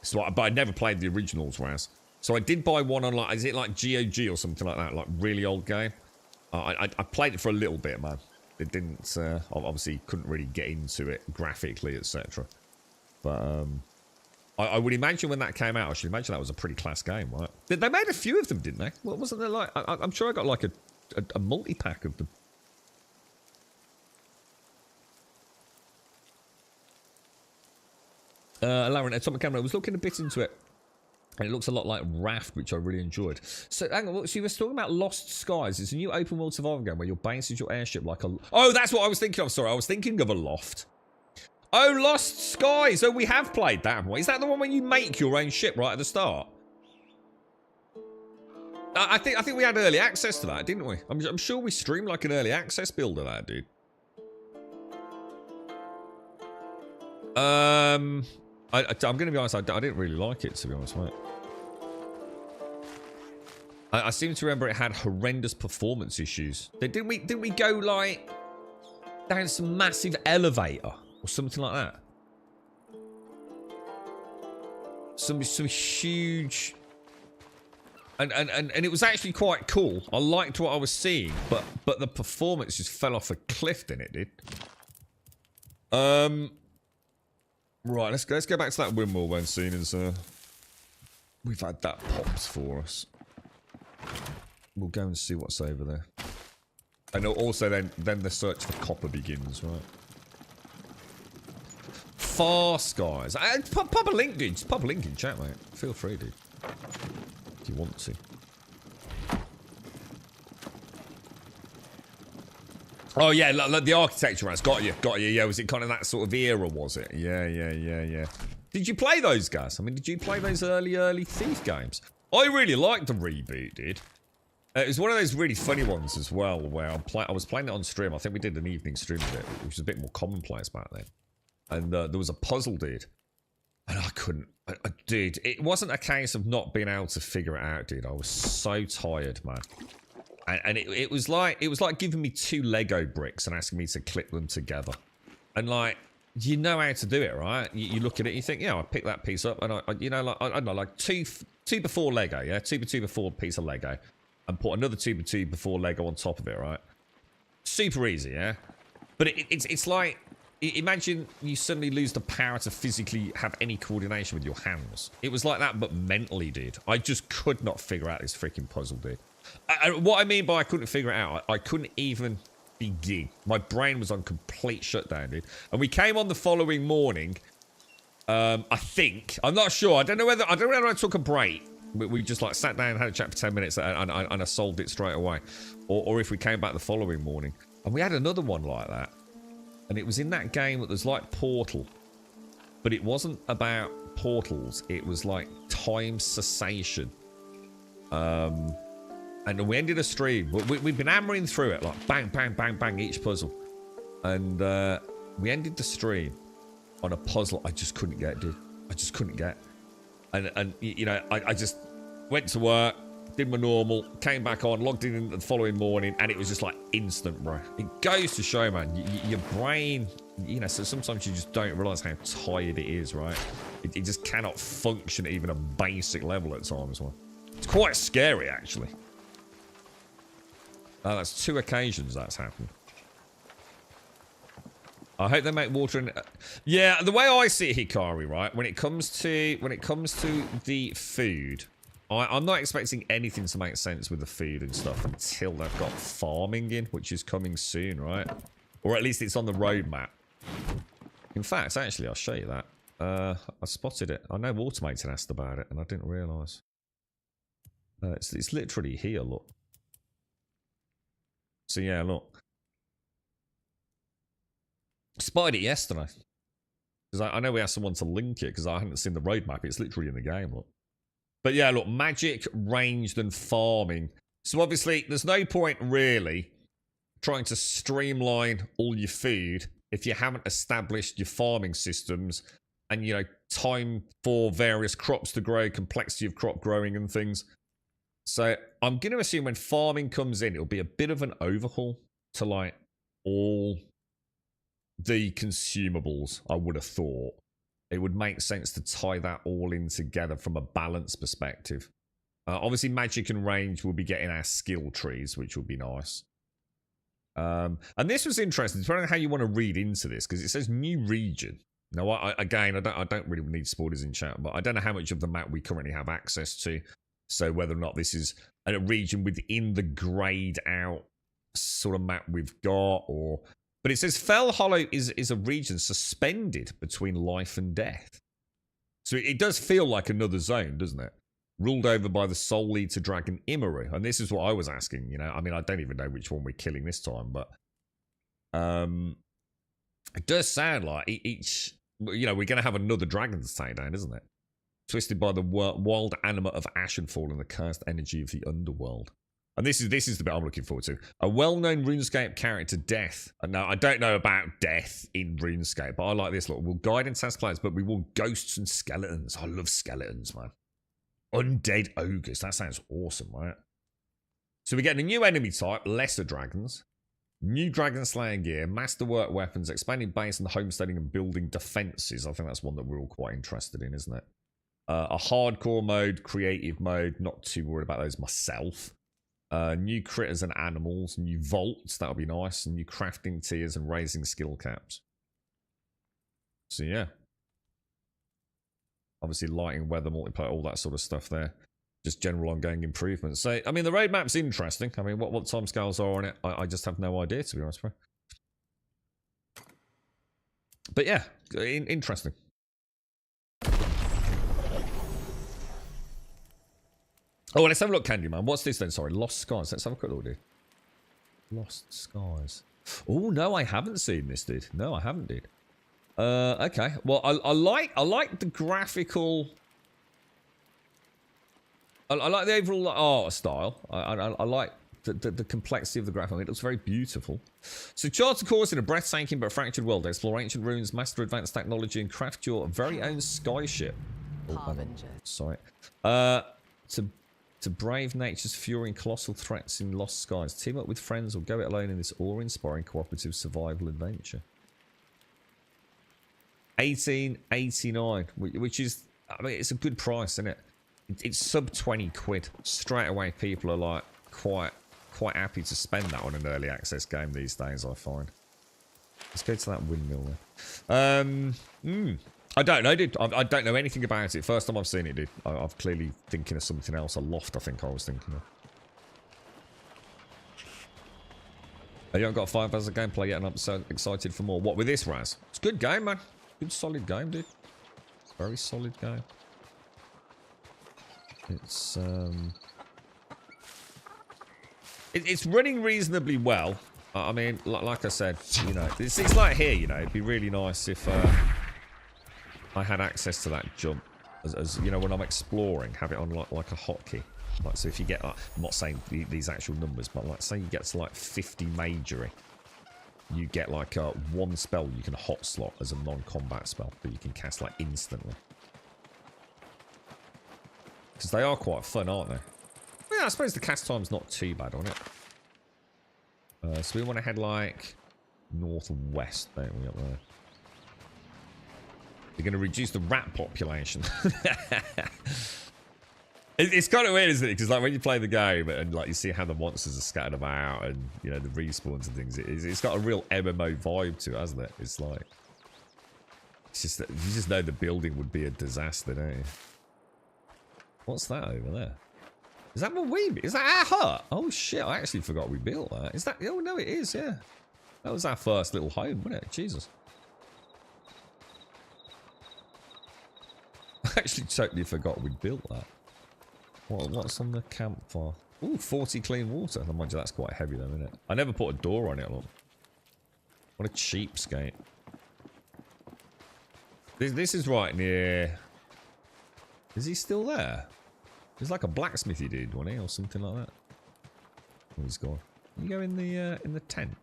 So, but I never played the originals, Raz. So I did buy one on like... Is it like GOG or something like that? Like really old game? I played it for a little bit, man. It didn't... obviously couldn't really get into it graphically, etc. But... I would imagine when that came out, I should imagine that was a pretty class game, right? They made a few of them, didn't they? What wasn't there like? I'm sure I got like a multi-pack of them. Lauren, Atomic Camera, I was looking a bit into it. And it looks a lot like Raft, which I really enjoyed. So, hang on, so you were talking about Lost Skies. It's a new open world survival game where your base is your airship like a... Oh, that's what I was thinking of. Sorry, I was thinking of a loft. Oh, Lost Skies. Oh, we have played that, haven't we? Is that the one where you make your own ship right at the start? I think we had early access to that, didn't we? I'm sure we streamed like an early access build of that, dude. I'm going to be honest. I didn't really like it, to be honest, mate. I seem to remember it had horrendous performance issues. Didn't we go like down some massive elevator? Or something like that. Some huge... And it was actually quite cool. I liked what I was seeing, but the performance just fell off a cliff, didn't it, dude? Right, let's go back to that windmill then, seeing as we've had that pops for us. We'll go and see what's over there. And also then the search for copper begins, right? Far Skies. Pop a link, dude. Just pop a link in chat, mate. Feel free, dude. If you want to. Oh, yeah, like the architecture has got you. Yeah, was it kind of that sort of era, was it? Yeah. Did you play those guys? I mean, did you play those early Thief games? I really liked the reboot, dude. It was one of those really funny ones as well, where I was playing it on stream. I think we did an evening stream of it, which was a bit more commonplace back then. And there was a puzzle, dude. And I couldn't... dude, it wasn't a case of not being able to figure it out, dude. I was so tired, man. And it was like giving me 2 Lego bricks and asking me to clip them together. And like, you know how to do it, right? You look at it, and you think, yeah, I pick that piece up, and I you know, like I don't know, like 2x4 Lego, yeah, 2x2x4 piece of Lego, and put another 2x2x4 Lego on top of it, right? Super easy, yeah. But it's like, imagine you suddenly lose the power to physically have any coordination with your hands. It was like that, but mentally, dude. I just could not figure out this freaking puzzle, dude. What I mean by I couldn't figure it out, I couldn't even begin. My brain was on complete shutdown, dude. And we came on the following morning. I think, I'm not sure. I don't know whether I took a break. We just like sat down, had a chat for 10 minutes, and I solved it straight away, or if we came back the following morning. And we had another one like that, and it was in that game that was like Portal, but it wasn't about portals. It was like time cessation. And we ended a stream. We've been hammering through it, like bang, bang, bang, bang, each puzzle. And we ended the stream on a puzzle I just couldn't get, dude. I just couldn't get. And you know, I just went to work, did my normal, came back on, logged in the following morning, and it was just like instant, bro. It goes to show, man, your brain, you know, so sometimes you just don't realise how tired it is, right? It just cannot function at even a basic level at times, man. It's quite scary, actually. That's 2 occasions that's happened. I hope they make water in. Yeah, the way I see it, Hikari, right? When it comes to the food, I'm not expecting anything to make sense with the food and stuff until they've got farming in, which is coming soon, right? Or at least it's on the roadmap. In fact, actually, I'll show you that. I spotted it. I know Automated asked about it, and I didn't realise. It's literally here. Look. So yeah, look. Spotted it yesterday. Because I know we asked someone to link it because I hadn't seen the roadmap. It's literally in the game, look. But yeah, look, magic, ranged, and farming. So obviously, there's no point really trying to streamline all your food if you haven't established your farming systems and, you know, time for various crops to grow, complexity of crop growing and things. So I'm going to assume when farming comes in, it'll be a bit of an overhaul to like all the consumables, I would have thought. It would make sense to tie that all in together from a balance perspective. Obviously, magic and range will be getting our skill trees, which will be nice. And this was interesting, depending on how you want to read into this, because it says new region. Now, I don't really need spoilers in chat, but I don't know how much of the map we currently have access to. So whether or not this is a region within the grayed out sort of map we've got, or... But it says Fell Hollow is a region suspended between life and death. So it does feel like another zone, doesn't it? Ruled over by the Soul Eater Dragon Imaru. And this is what I was asking, you know. I mean, I don't even know which one we're killing this time, but... it does sound like each... You know, we're going to have another dragon to take down, isn't it? Twisted by the wild anima of Ashenfall and the cursed energy of the underworld. And this is the bit I'm looking forward to. A well-known RuneScape character, Death. Now, I don't know about Death in RuneScape, but I like this. Look, we'll guide and task players, but we will ghosts and skeletons. I love skeletons, man. Undead ogres. That sounds awesome, right? So we're getting a new enemy type, lesser dragons. New Dragon Slayer gear, masterwork weapons, expanding base and homesteading and building defenses. I think that's one that we're all quite interested in, isn't it? A hardcore mode, creative mode. Not too worried about those myself. New critters and animals, new vaults, that'll be nice, and new crafting tiers and raising skill caps. So yeah. Obviously lighting, weather, multiplayer, all that sort of stuff there. Just general ongoing improvements. So, I mean, the roadmap's interesting. I mean, what timescales are on it, I just have no idea, to be honest, bro. But yeah, interesting. Oh, let's have a look, Candyman. What's this then? Sorry, Lost Skies. Let's have a quick look, dude. Lost Skies. Oh no, I haven't seen this, dude. No, I haven't, dude. Okay. Well, I like the graphical. I like the overall art style. I like the complexity of the graphic. It looks very beautiful. So, chart a course in a breathtaking but fractured world. Explore ancient ruins, master advanced technology, and craft your very own skyship. Oh, sorry. To brave nature's fury and colossal threats in lost skies. Team up with friends or go it alone in this awe-inspiring cooperative survival adventure. 18.89, which is, I mean, it's a good price, isn't it? It's sub 20 quid. Straight away, people are like quite happy to spend that on an early access game these days, I find. Let's go to that windmill then. I don't know, dude. I don't know anything about it. First time I've seen it, dude. I'm clearly thinking of something else. A loft, I think I was thinking of. You haven't got 5 hours of gameplay yet, and I'm so excited for more. What, with this, Raz? It's a good game, man. Good, solid game, dude. It's a very solid game. It's, It's running reasonably well. I mean, like I said, you know, it's like here, you know, it'd be really nice if I had access to that jump, as you know, when I'm exploring, have it on like a hotkey. Like, so if you get, like, I'm not saying these actual numbers, but like, say you get to like 50 majory, you get like one spell you can hot slot as a non-combat spell that you can cast like instantly. Because they are quite fun, aren't they? Yeah, I suppose the cast time's not too bad on it. So we want to head like northwest, don't we, up there? They're going to reduce the rat population. It's kind of weird, isn't it? Because like when you play the game and like you see how the monsters are scattered about and, you know, the respawns and things, it's got a real MMO vibe to it, hasn't it? It's like, it's just that you just know the building would be a disaster, don't you? What's that over there? Is that what we... Is that our hut? Oh shit, I actually forgot we built that. Is that... Oh no, it is, yeah. That was our first little home, wasn't it? Jesus. I actually totally forgot we built that. What's on the campfire? Ooh, 40 clean water. Mind you, that's quite heavy though, isn't it? I never put a door on it, look. What a cheapskate. This is right near... Is he still there? He's like a blacksmithy dude, wasn't he? Or something like that. Oh, he's gone. Can you go in the tent?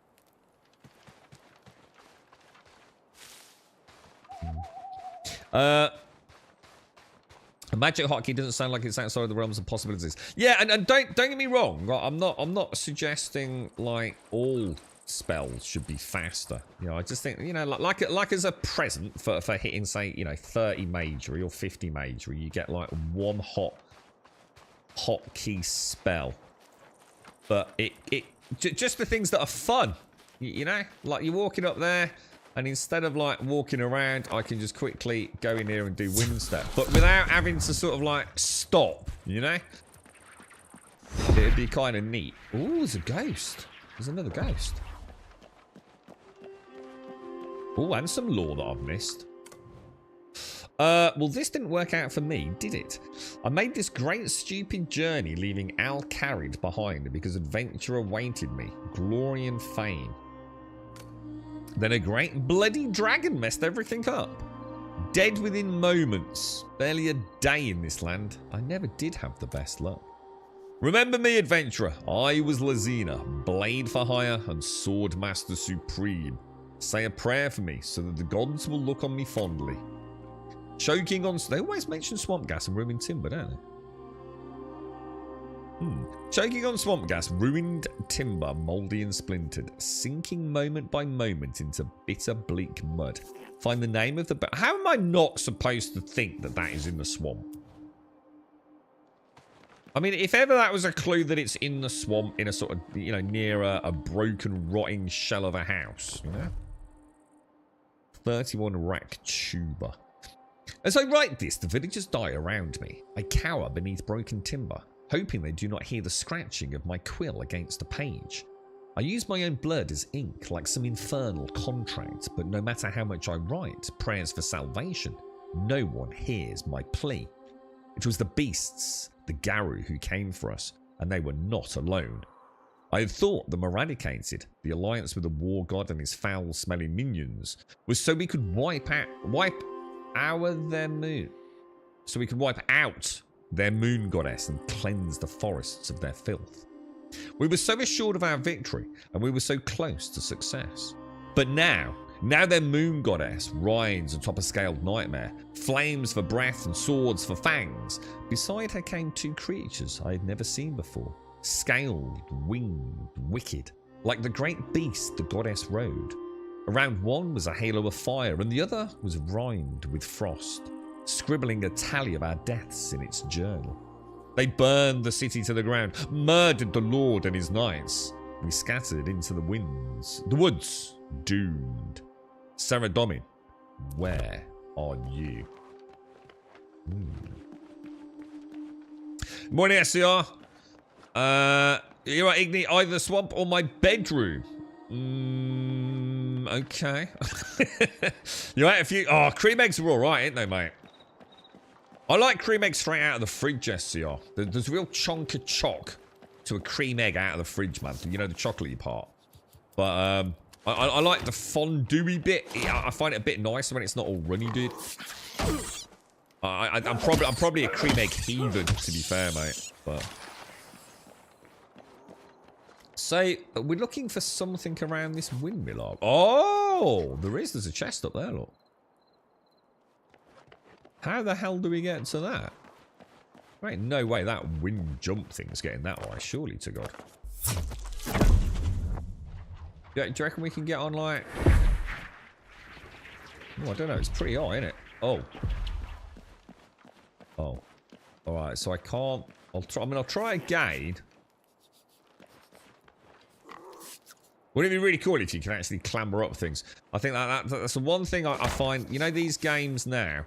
A magic hotkey doesn't sound like it's outside of the realms of possibilities. Yeah, and don't get me wrong. I'm not suggesting like all spells should be faster. You know, I just think, you know, like as a present for hitting, say, you know, 30 magery or 50 magery, you get like one hotkey spell. But just the things that are fun, you know, like you're walking up there. And instead of like walking around, I can just quickly go in here and do wind step. But without having to sort of like stop, you know? It'd be kind of neat. Ooh, there's a ghost. There's another ghost. Oh, and some lore that I've missed. Well, this didn't work out for me, did it? I made this great stupid journey leaving Al carried behind because adventure awaited me. Glory and fame. Then a great bloody dragon messed everything up. Dead within moments. Barely a day in this land. I never did have the best luck. Remember me, adventurer. I was Lazina, blade for hire and sword master supreme. Say a prayer for me so that the gods will look on me fondly. Choking on... They always mention swamp gas and ruined timber, don't they? Choking on swamp gas, ruined timber, mouldy and splintered, sinking moment by moment into bitter, bleak mud. Find the name of the... How am I not supposed to think that that is in the swamp? I mean, if ever that was a clue that it's in the swamp, in a sort of, you know, near a broken, rotting shell of a house, you know? 31 rack tuber. As I write this, the villagers die around me. I cower beneath broken timber, hoping they do not hear the scratching of my quill against a page. I use my own blood as ink, like some infernal contract, but no matter how much I write prayers for salvation, no one hears my plea. It was the beasts, the Garu, who came for us, and they were not alone. I had thought them eradicated. The alliance with the war god and his foul-smelling minions was so we could wipe out their moon. So we could wipe out their moon goddess and cleanse the forests of their filth. We were so assured of our victory, and we were so close to success. But now, Now their moon goddess rides atop a scaled nightmare. Flames for breath and swords for fangs. Beside her came two creatures I had never seen before. Scaled, winged, wicked. Like the great beast the goddess rode. Around one was a halo of fire, and the other was rimed with frost, scribbling a tally of our deaths in its journal. They burned the city to the ground, murdered the Lord and his knights. We scattered into the woods, doomed. Saradomin, where are you? Morning, SCR. You're right, Igni, either the swamp or my bedroom. Okay. You ate a few. Oh, cream eggs are alright, ain't they, mate? I like cream eggs straight out of the fridge, SCR. There's a real chunk of choc to a cream egg out of the fridge, man. You know, the chocolatey part. But I like the fondue bit. I find it a bit nicer when it's not all runny, dude. I'm probably a cream egg heathen, to be fair, mate. But so we're looking for something around this windmill arc. Oh, there's a chest up there, look. How the hell do we get to that? There ain't no way that wind jump thing's getting that high, surely to God. Do you reckon we can get on like... Oh, I don't know, it's pretty high, isn't it? Oh. Oh. Alright, so I can't... I'll try again. Wouldn't it be really cool if you can actually clamber up things? I think that's the one thing I find... You know these games now?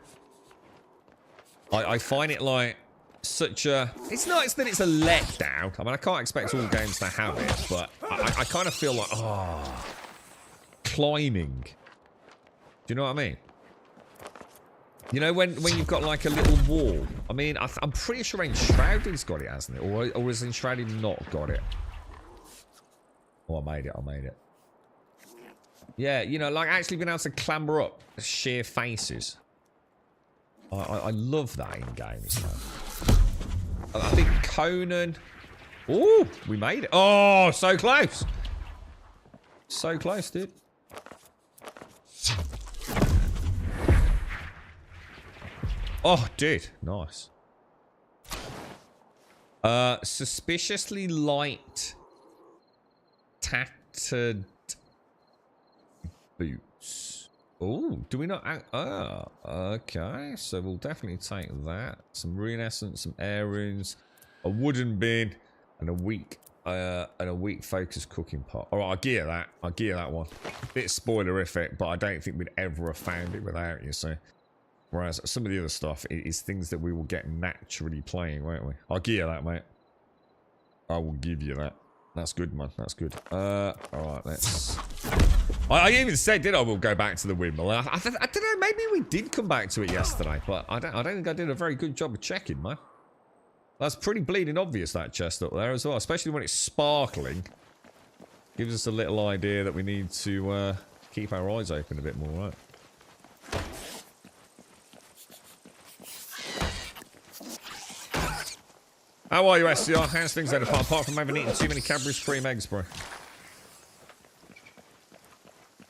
I find it like such a... It's not that it's a letdown. I mean, I can't expect all games to have it, but I kind of feel like, oh, climbing. Do you know what I mean? You know, when you've got like a little wall. I mean, I'm pretty sure Enshrouded's got it, hasn't it? Or has Enshrouded not got it? Oh, I made it. Yeah, you know, like actually being able to clamber up sheer faces. I love that in games, man. I think Conan... Oh, we made it. Oh, so close. So close, dude. Oh, dude. Nice. Suspiciously light tattered boots. Oh, do we not... Ah, okay. So we'll definitely take that. Some rune essence, some air runes, a wooden bin, and a weak focused cooking pot. All right, I'll gear that. I'll gear that one. Bit spoilerific, but I don't think we'd ever have found it without you, so... Whereas some of the other stuff is things that we will get naturally playing, won't we? I'll gear that, mate. I will give you that. That's good, man. That's good. Alright, let's... I even said, did I will go back to the windmill. I don't know, maybe we did come back to it yesterday, but I don't think I did a very good job of checking, man. That's pretty bleeding obvious, that chest up there as well, especially when it's sparkling. Gives us a little idea that we need to keep our eyes open a bit more, right? How are you, SCR? How's things then, apart from having eaten too many Cadbury's cream eggs, bro?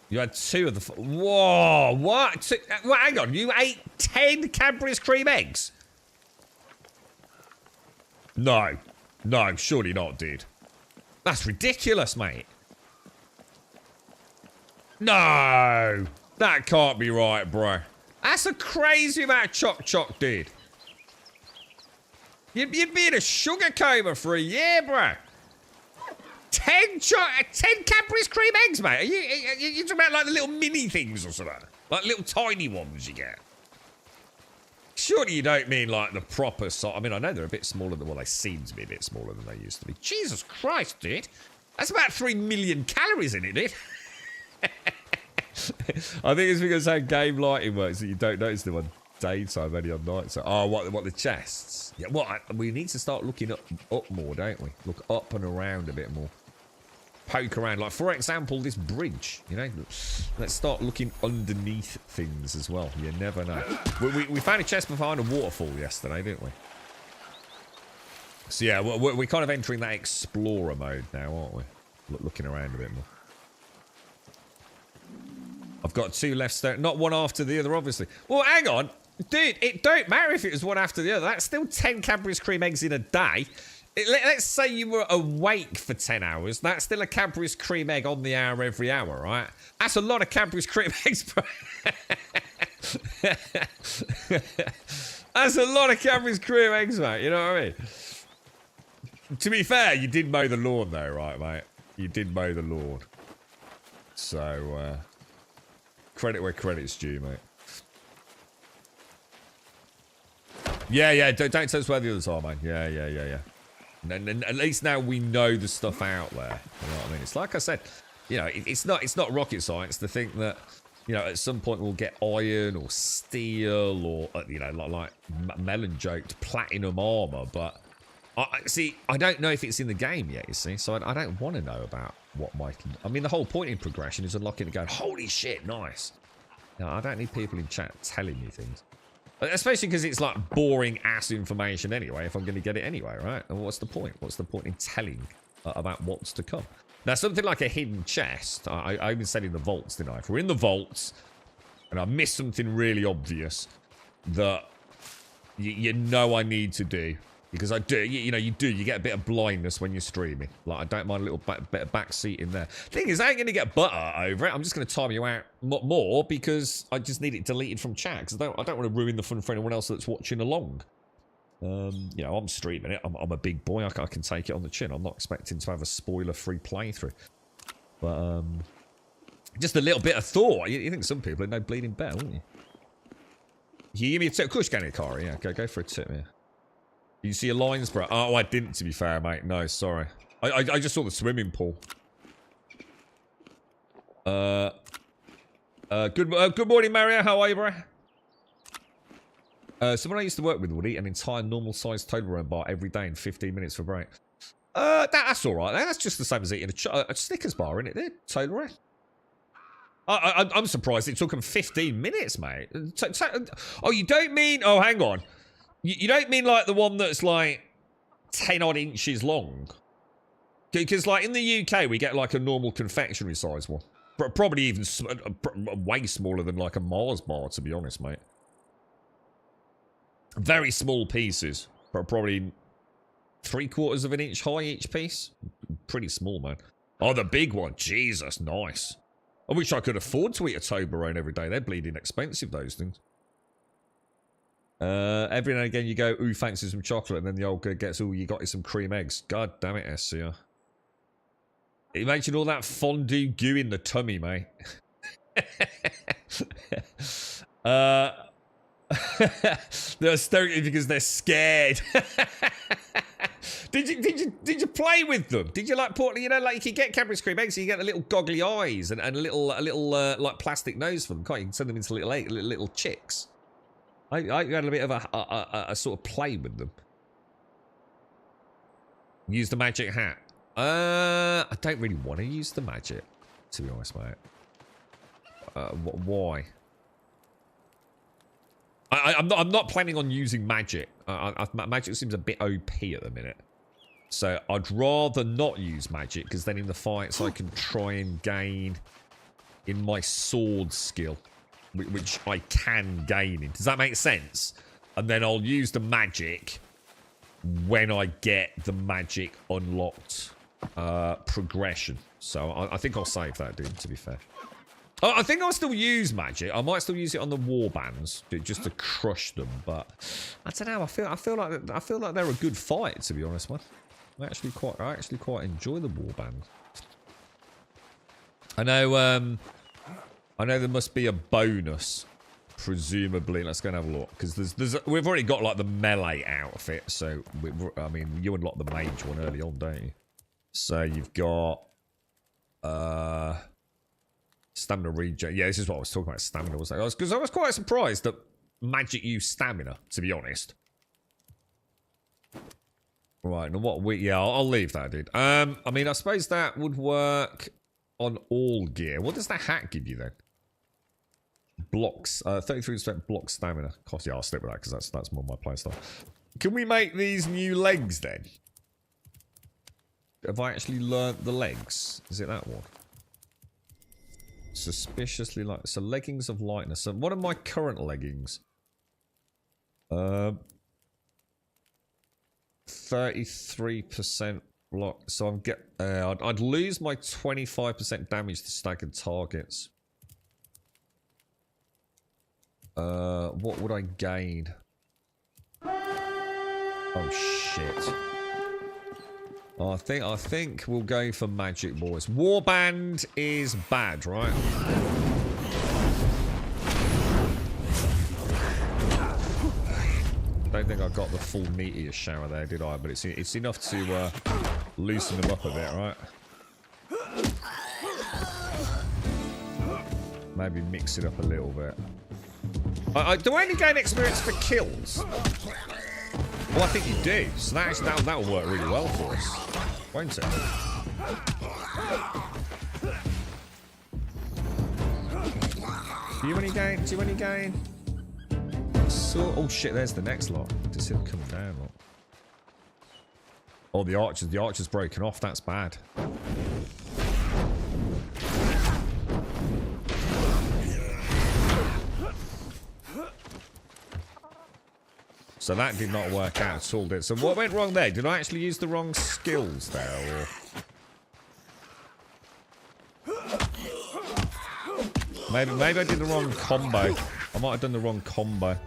You had 2 of the... Whoa, what? Well, hang on, you ate 10 Cadbury's cream eggs? No. No, surely not, dude. That's ridiculous, mate. No! That can't be right, bro. That's a crazy amount of choc, dude. You'd be in a sugar coma for a year, bro. 10 Cadbury's cream eggs, mate. Are you talking about like the little mini things or something? Like little tiny ones you get? Surely you don't mean like the proper size. I mean, I know they're a bit smaller than... Well, they seem to be a bit smaller than they used to be. Jesus Christ, dude. That's about 3 million calories in it, dude. I think it's because how game lighting works that you don't notice them on daytime, only on night. So, oh, what the chests? Yeah, we need to start looking up more, don't we? Look up and around a bit more. Poke around, like for example, this bridge. You know, let's start looking underneath things as well. You never know. We found a chest behind a waterfall yesterday, didn't we? So yeah, we're kind of entering that explorer mode now, aren't we? Looking around a bit more. I've got 2 left stone. Not one after the other, obviously. Well, hang on. Dude, it don't matter if it was one after the other. That's still 10 Cadbury's cream eggs in a day. Let's say you were awake for 10 hours. That's still a Cadbury's cream egg on the hour every hour, right? That's a lot of Cadbury's cream eggs, bro. That's a lot of Cadbury's cream eggs, mate. You know what I mean? To be fair, you did mow the lawn, though, right, mate? You did mow the lawn. So, credit where credit's due, mate. Yeah, don't tell us where the others are, man. Yeah. And at least now we know the stuff out there. You know what I mean? It's like I said, you know, it's not rocket science to think that, you know, at some point we'll get iron or steel or, you know, like Melon joked, platinum armor. But, I don't know if it's in the game yet, you see. So I don't want to know about what I mean, the whole point in progression is unlocking and going, holy shit, nice. No, I don't need people in chat telling me things. Especially because it's like boring ass information anyway, if I'm going to get it anyway, right? And what's the point? What's the point in telling about what's to come? Now, something like a hidden chest, I even said in the vaults, didn't I? If we're in the vaults and I miss something really obvious that you know I need to do, because I do, you get a bit of blindness when you're streaming. Like, I don't mind a little bit of backseat in there. Thing is, I ain't going to get butter over it. I'm just going to time you out more because I just need it deleted from chat. Because I don't want to ruin the fun for anyone else that's watching along. You know, I'm streaming it. I'm a big boy. I can take it on the chin. I'm not expecting to have a spoiler-free playthrough. But, just a little bit of thought. You think some people are no bleeding better, wouldn't you? You give me a tip. Of course you can, Ikari. Yeah, go for a tip, yeah. You see your lines, bro? Oh, I didn't, to be fair, mate. No, sorry. I just saw the swimming pool. Good morning, Mario. How are you, bro? Someone I used to work with would eat an entire normal-sized Toblerone bar every day in 15 minutes for break. That's all right. That's just the same as eating a Snickers bar, isn't it? Toblerone. I'm surprised it took them 15 minutes, mate. Oh, you don't mean... Oh, hang on. You don't mean like the one that's like 10 odd inches long? Because like in the UK we get like a normal confectionery size one. Probably even way smaller than like a Mars bar, to be honest, mate. Very small pieces. Probably 3/4 of an inch high each piece. Pretty small, man. Oh, the big one. Jesus, nice. I wish I could afford to eat a Toblerone every day. They're bleeding expensive, those things. Every now and again you go, ooh, thanks for some chocolate, and then the old girl gets, ooh, you got you some cream eggs. God damn it, SCR. Imagine all that fondue goo in the tummy, mate. They're staring because they're scared. Did you play with them? Did you like put, you know, like you can get Cadbury's cream eggs, so you get the little goggly eyes and a little like plastic nose for them, can't you? You can send them into little chicks. I had a bit of a sort of play with them. Use the magic hat. I don't really want to use the magic, to be honest, mate. Why? I'm not planning on using magic. Magic seems a bit OP at the minute. So I'd rather not use magic, because then in the fights I can try and gain in my sword skill, which I can gain in. Does that make sense? And then I'll use the magic when I get the magic unlocked progression. So I think I'll save that, dude, to be fair. I think I'll still use magic. I might still use it on the warbands just to crush them, but I don't know. I feel like they're a good fight, to be honest, man. I actually quite enjoy the warband. I know there must be a bonus, presumably. Let's go and have a look, because we've already got like the melee outfit, so I mean you unlock the mage one early on, don't you? So you've got stamina regen. Yeah, this is what I was talking about. Stamina, was that? Because I was quite surprised that magic used stamina, to be honest. Right, and I'll leave that, dude. I mean, I suppose that would work on all gear. What does that hat give you then? Blocks, 33% block stamina. Cost, yeah, I'll stick with that because that's more my playstyle. Can we make these new legs then? Have I actually learnt the legs? Is it that one? Suspiciously light. So leggings of lightness. So what are my current leggings? 33% block. So I'm I'd lose my 25% damage to staggered targets. What would I gain? Oh shit. I think we'll go for magic, boys. Warband is bad, right? Don't think I got the full meteor shower there, did I? But it's enough to loosen them up a bit, right? Maybe mix it up a little bit. Do I only gain experience for kills? Well, I think you do. So that'll work really well for us, won't it? Do you any gain? Do you any gain? So, oh shit! There's the next lot. Just see them coming down. Lot. Oh, the archers. The archer's broken off. That's bad. So that did not work out at all, did it? So what went wrong there? Did I actually use the wrong skills there, or... Maybe I did the wrong combo. I might have done the wrong combo.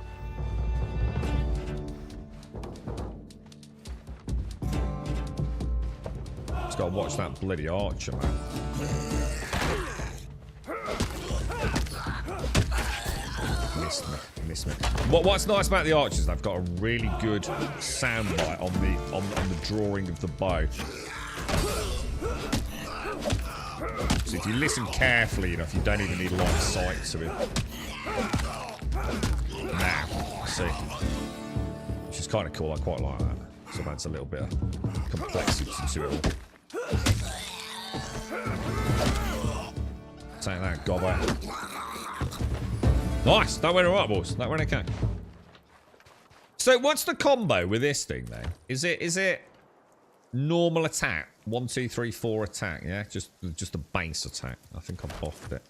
Just gotta watch that bloody archer, man. Missed me. What's nice about the archers? They've got a really good soundbite on the drawing of the bow. So if you listen carefully enough, you don't even need line of sight to it. Now, see, which is kind of cool. I quite like that. So that's a little bit of complexity to it all. Take that, gobber. Nice! That went alright, boys. That went okay. So what's the combo with this thing then? Is it normal attack? 1, 2, 3, 4 attack, yeah? Just a base attack. I think I've buffed it.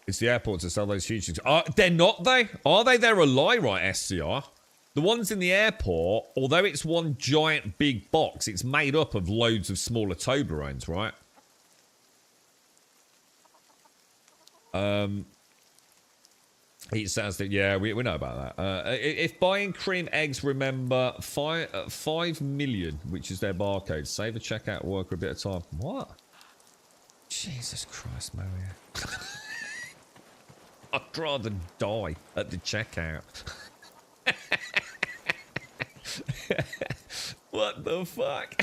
It's the airport to sell those huge things. They're not, though. Are they? They're a lie, right, SCR? The ones in the airport, although it's one giant big box, it's made up of loads of smaller Toblerones, right? It says that, yeah, we know about that. If buying cream eggs, remember 5 million, which is their barcode. Save a checkout work for a bit of time. What? Jesus Christ, Mario. I'd rather die at the checkout. What the fuck?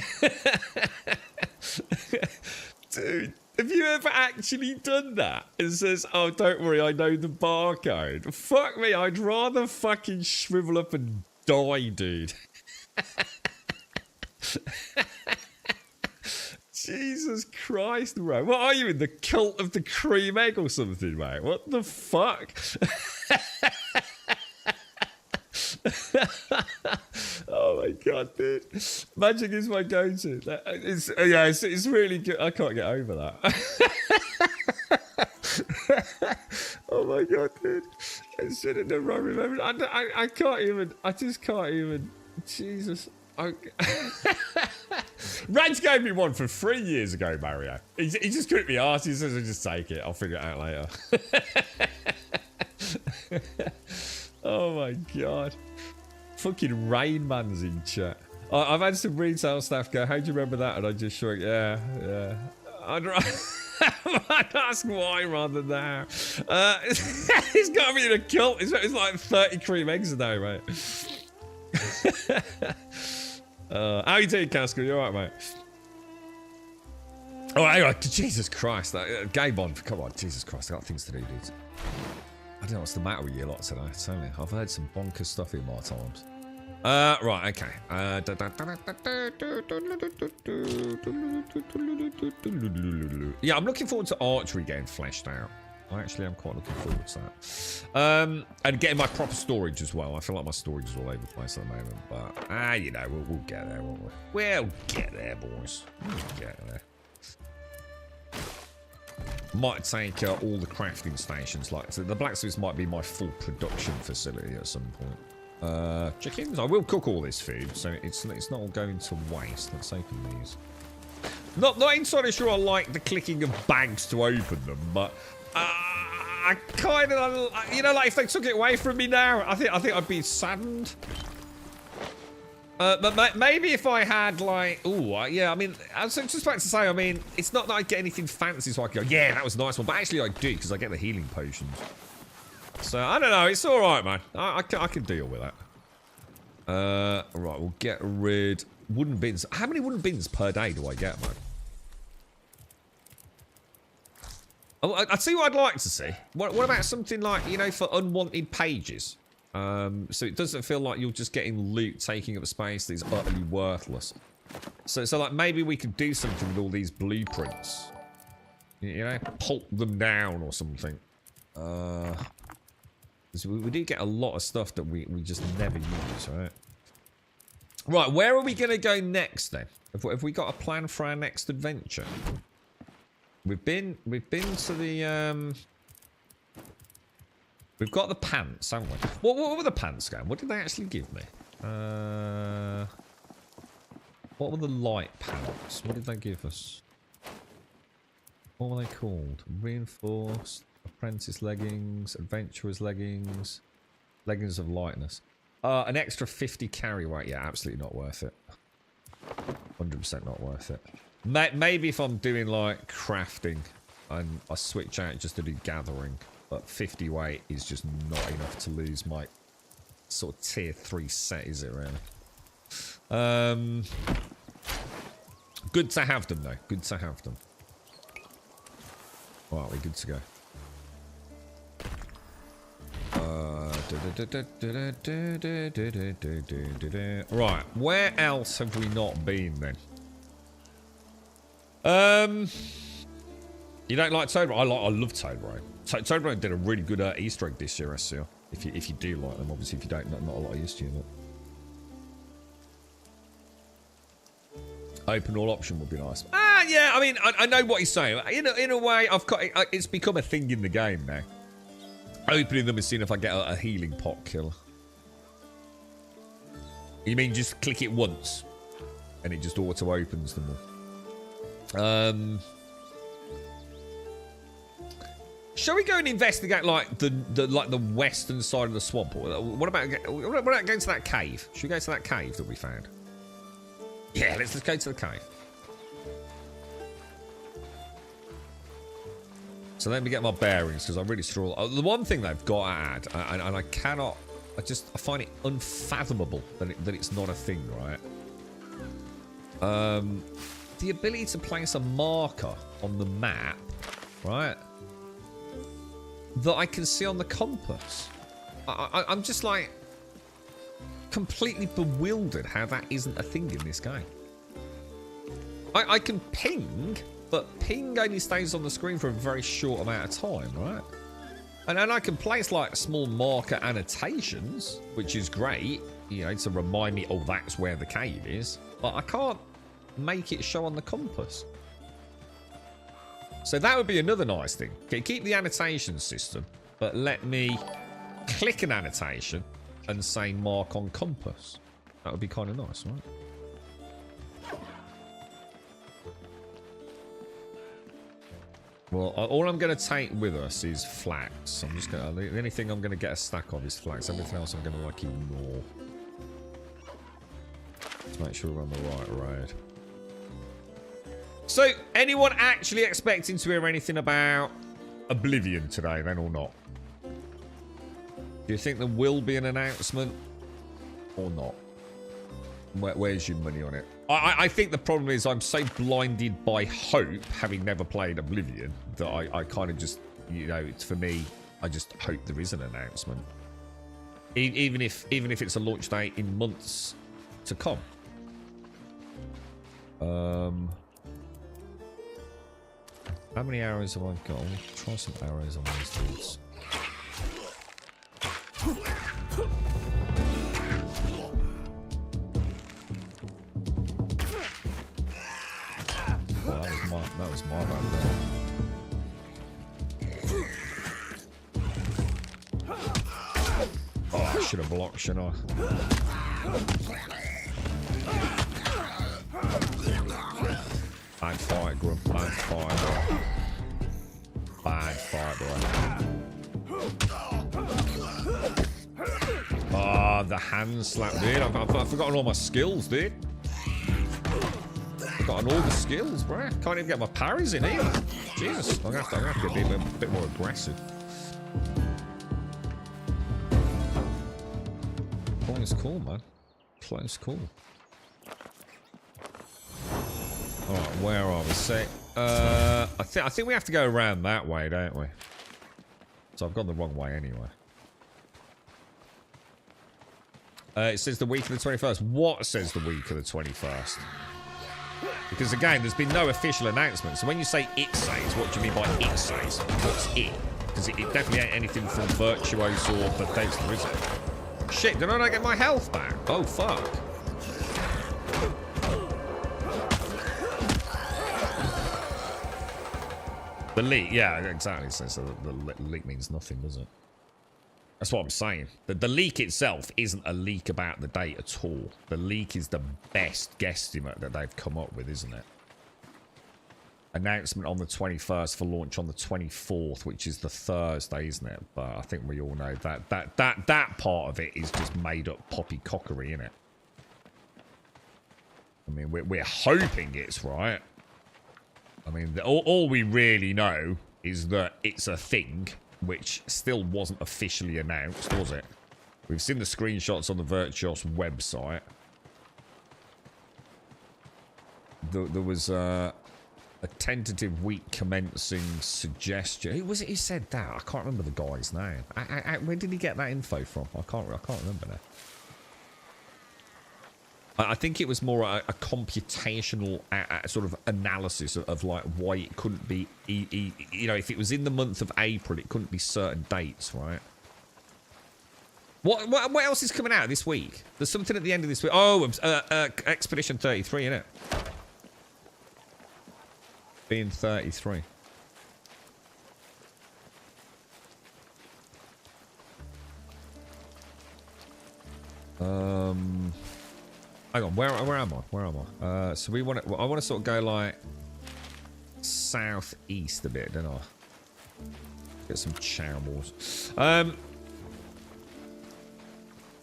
Dude. Have you ever actually done that? It says, oh, don't worry, I know the barcode. Fuck me, I'd rather fucking shrivel up and die, dude. Jesus Christ, bro. What are you in, the cult of the cream egg or something, mate? What the fuck? Oh my god, dude. Magic is my go-to. It's really good. I can't get over that. Oh my god, dude. I shouldn't have remembered. I can't even. I just can't even. Jesus. Raj gave me one for 3 years ago, Mario. He just couldn't be arsed. He says, I'll just take it. I'll figure it out later. Oh my god. Fucking Rain Man's in chat. I've had some retail staff go, how do you remember that? And I just shrugged, yeah. I'd ask why rather than how. He's got me in a cult. It's like 30 cream eggs a day, mate. How you doing, Casco? You alright, mate? Oh, anyway, Jesus Christ. Game on. Come on, Jesus Christ. I got things to do, dude. I don't know what's the matter with you lot today. Tell me. I've heard some bonkers stuff in my times. Right, okay. Yeah, I'm looking forward to archery getting fleshed out. Actually, I'm quite looking forward to that. And getting my proper storage as well. I feel like my storage is all over the place at the moment. But, you know, we'll get there, won't we? We'll get there, boys. We'll get there. Might take all the crafting stations. Like, so the blacksmiths might be my full production facility at some point. Chickens. I will cook all this food, so it's not all going to waste. Let's open these. Not entirely sure I like the clicking of bags to open them, but I kind of, you know, like if they took it away from me now, I think I'd be saddened. But maybe if I had like, yeah, I mean, I was just about to say, I mean, it's not that I get anything fancy so I can go, yeah, that was a nice one, but actually I do because I get the healing potions. So I don't know, it's all right, man. I can deal with that. Right, we'll get rid wooden bins. How many wooden bins per day do I get, man? Oh, I'd see what I'd like to see. What about something like, you know, for unwanted pages? So it doesn't feel like you're just getting loot taking up space that's utterly worthless. So like maybe we could do something with all these blueprints. You know, pulp them down or something. We do get a lot of stuff that we just never use, right? Right, where are we going to go next then? Have we got a plan for our next adventure? We've been to the we've got the pants, haven't we? What were the pants going? What did they actually give me? What were the light pants? What did they give us? What were they called? Reinforced, apprentice leggings, adventurer's leggings, leggings of lightness. An extra 50 carry weight. Yeah, absolutely not worth it. 100% not worth it. Maybe if I'm doing like crafting and I switch out just to do gathering, but 50 weight is just not enough to lose my sort of tier 3 set, is it really? Good to have them though. Good to have them. Right, we're good to go. Right, where else have we not been then? You don't like Toad? I love Toad Road. Toad Road did a really good Easter egg this year, SCR. If you do like them, obviously. If you don't, not a lot used to you. Open all option would be nice. Yeah. I mean, I know what he's saying. In a way, it's become a thing in the game now. Opening them and seeing if I get a healing pot killer. You mean just click it once, and it just auto opens them all. Shall we go and investigate like the western side of the swamp? What about going to that cave? Should we go to that cave that we found? Yeah, let's go to the cave. So let me get my bearings because I really struggle. The one thing they've got to add, and I cannot, I find it unfathomable that it's not a thing, right? The ability to place a marker on the map, right? That I can see on the compass. I'm just like completely bewildered how that isn't a thing in this game. I can ping, but ping only stays on the screen for a very short amount of time, right? And I can place like small marker annotations, which is great, you know, to remind me, oh, that's where the cave is. But I can't make it show on the compass. So that would be another nice thing. Okay, keep the annotation system, but let me click an annotation and say mark on compass. That would be kind of nice, right? Well, all I'm going to take with us is flax. I'm just going to... The only thing I'm going to get a stack of is flax. Everything else I'm going to, like, ignore. Let's make sure we're on the right road. So, anyone actually expecting to hear anything about Oblivion today, then, or not? Do you think there will be an announcement or not? Where's your money on it? I think the problem is I'm so blinded by hope, having never played Oblivion, that I kind of just, you know, it's for me, I just hope there is an announcement. Even if it's a launch date in months to come. How many arrows have I got? I'll try some arrows on these dudes. Well, that was my bad there. Oh, I should have blocked, shouldn't I? Bad fight, Grum. Bad fight. Bad fight, bro. Ah, the hand slap, dude. I've forgotten all my skills, dude. Forgotten all the skills, bro. Can't even get my parries in either. Jesus, I'm gonna have to be a bit more aggressive. Close call, man. Close call. Alright, where are we? So, I think we have to go around that way, don't we? So I've gone the wrong way anyway. It says the week of the 21st. What says the week of the 21st? Because again, there's been no official announcement. So when you say it says, what do you mean by it says? What's it? Because it definitely ain't anything from Virtuos or Bethesda, is it? Shit, did I not get my health back? Oh, fuck. The leak, yeah, exactly. So the leak means nothing, does it? That's what I'm saying. The leak itself isn't a leak about the date at all. The leak is the best guesstimate that they've come up with, isn't it? Announcement on the 21st for launch on the 24th, which is the Thursday, isn't it? But I think we all know that part of it is just made up poppycockery, isn't it? I mean, we're hoping it's right. I mean, all we really know is that it's a thing, which still wasn't officially announced, was it? We've seen the screenshots on the Virtuos website. There was a tentative week commencing suggestion. Who was it who said that? I can't remember the guy's name. Where did he get that info from? I can't remember now. I think it was more a computational sort of analysis of like why it couldn't be, you know, if it was in the month of April, it couldn't be certain dates, right? What else is coming out this week? There's something at the end of this week. Oh, Expedition 33, innit? Being 33. Hang on, where am I? So we want to. I want to sort of go like southeast a bit, don't I? Get some chowballs.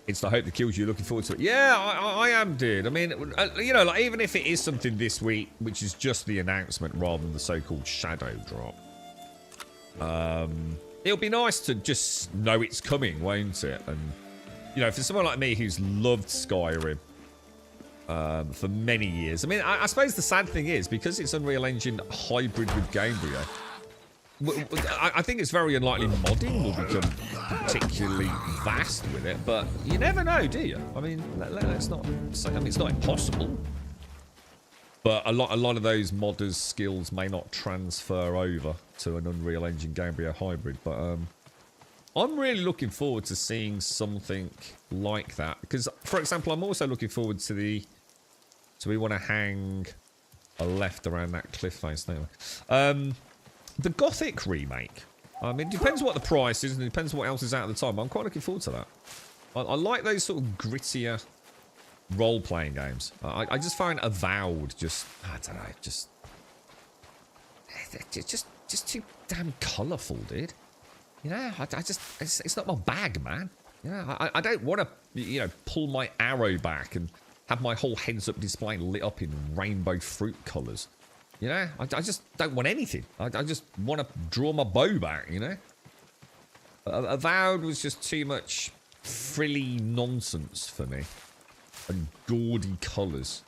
It's the hope that kills you. Looking forward to it. Yeah, I am, dude. I mean, you know, like even if it is something this week, which is just the announcement rather than the so-called shadow drop, it'll be nice to just know it's coming, won't it? And you know, for someone like me who's loved Skyrim for many years, I mean, I suppose the sad thing is because it's Unreal Engine hybrid with Gamebryo, I think it's very unlikely modding will become particularly vast with it, but you never know, do you? I mean, let's not say, I mean, it's not impossible, but a lot of those modders' skills may not transfer over to an Unreal Engine Gamebryo hybrid, but I'm really looking forward to seeing something like that, because, for example, I'm also looking forward to the, so we want to hang a left around that cliff face, don't we? The Gothic remake. I mean, it depends what the price is and it depends what else is out at the time. But I'm quite looking forward to that. I like those sort of grittier role-playing games. I just find Avowed just, I don't know, just too damn colourful, dude. You know, I just, it's not my bag, man. You know, I don't want to, you know, pull my arrow back and have my whole heads-up display lit up in rainbow fruit colours. You know, I just don't want anything. I just want to draw my bow back, you know? Avowed was just too much frilly nonsense for me. And gaudy colours.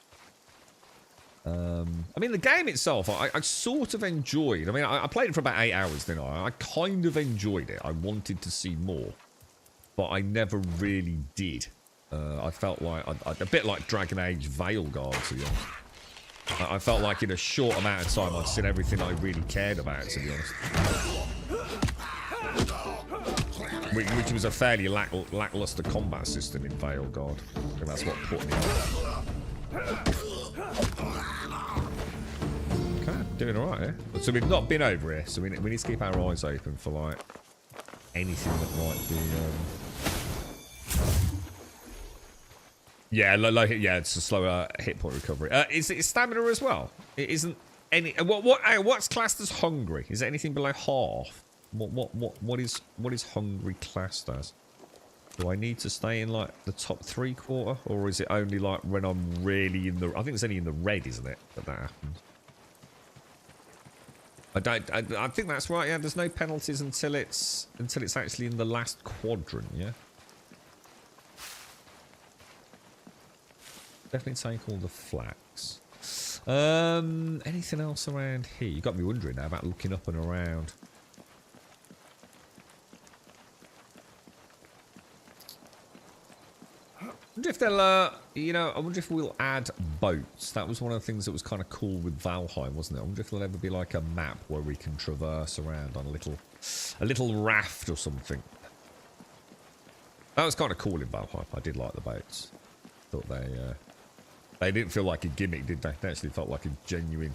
I mean, the game itself, I sort of enjoyed. I mean, I played it for about 8 hours, didn't I? I kind of enjoyed it. I wanted to see more. But I never really did. I felt like, a bit like Dragon Age Veilguard, to be honest. I felt like in a short amount of time I'd seen everything I really cared about, to be honest. Which was a fairly lackluster combat system in Veilguard. I think that's what put me off. Okay, doing alright here. So we've not been over here, so we need to keep our eyes open for like anything that might be Yeah, yeah, it's a slower hit point recovery. Is it stamina as well? It isn't any. What's classed as hungry? Is it anything below half? What is hungry classed as? Do I need to stay in like the top 3/4, or is it only like when I'm really in the? I think it's only in the red, isn't it, that happens? I think that's right. Yeah, there's no penalties until it's actually in the last quadrant. Yeah. Definitely take all the flax. Anything else around here? You got me wondering now about looking up and around. I wonder if they'll, you know, I wonder if we'll add boats. That was one of the things that was kind of cool with Valheim, wasn't it? I wonder if there'll ever be like a map where we can traverse around on a little raft or something. That was kind of cool in Valheim. I did like the boats. Thought they didn't feel like a gimmick, did they? They actually felt like a genuine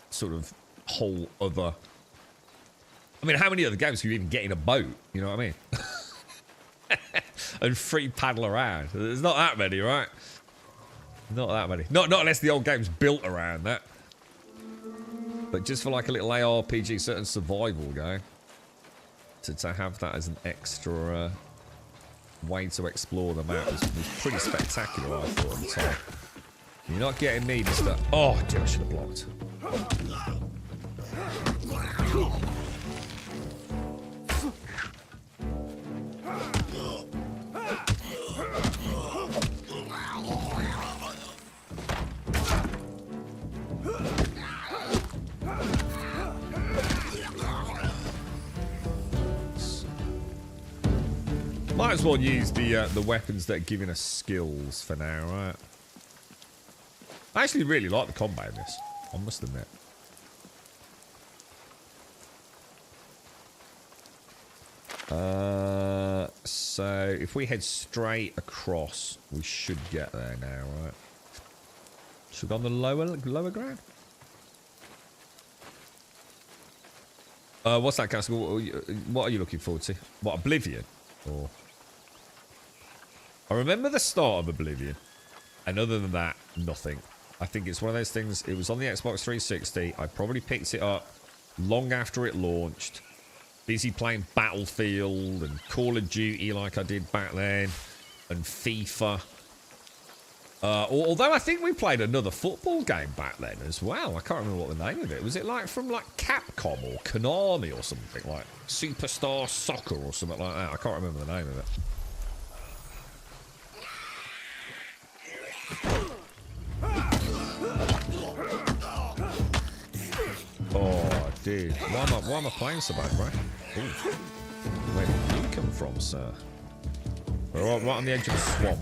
sort of whole other... I mean, how many other games can you even get in a boat? You know what I mean? And free paddle around. There's not that many, right? Not that many. Not unless the old game's built around that. But just for like a little ARPG, certain survival game, to have that as an extra way to explore the map was pretty spectacular, I thought, at the time. You're not getting me, Mr. Oh, dear, I should have blocked. Might as well use the weapons that are giving us skills for now, right? I actually really like the combat in this, I must admit. So if we head straight across, we should get there now, right? Should we go on the lower ground? What's that, Castle? What are you looking forward to? What, Oblivion? Or... I remember the start of Oblivion, and other than that, nothing. I think it's one of those things, it was on the Xbox 360, I probably picked it up long after it launched, busy playing Battlefield and Call of Duty like I did back then, and FIFA. Although I think we played another football game back then as well. I can't remember what the name of it. Was it like from like Capcom or Konami or something, like Superstar Soccer or something like that? I can't remember the name of it. Oh, dude. Why am I playing so bad, bro? Ooh. Where did you come from, sir? We're right on the edge of the swamp.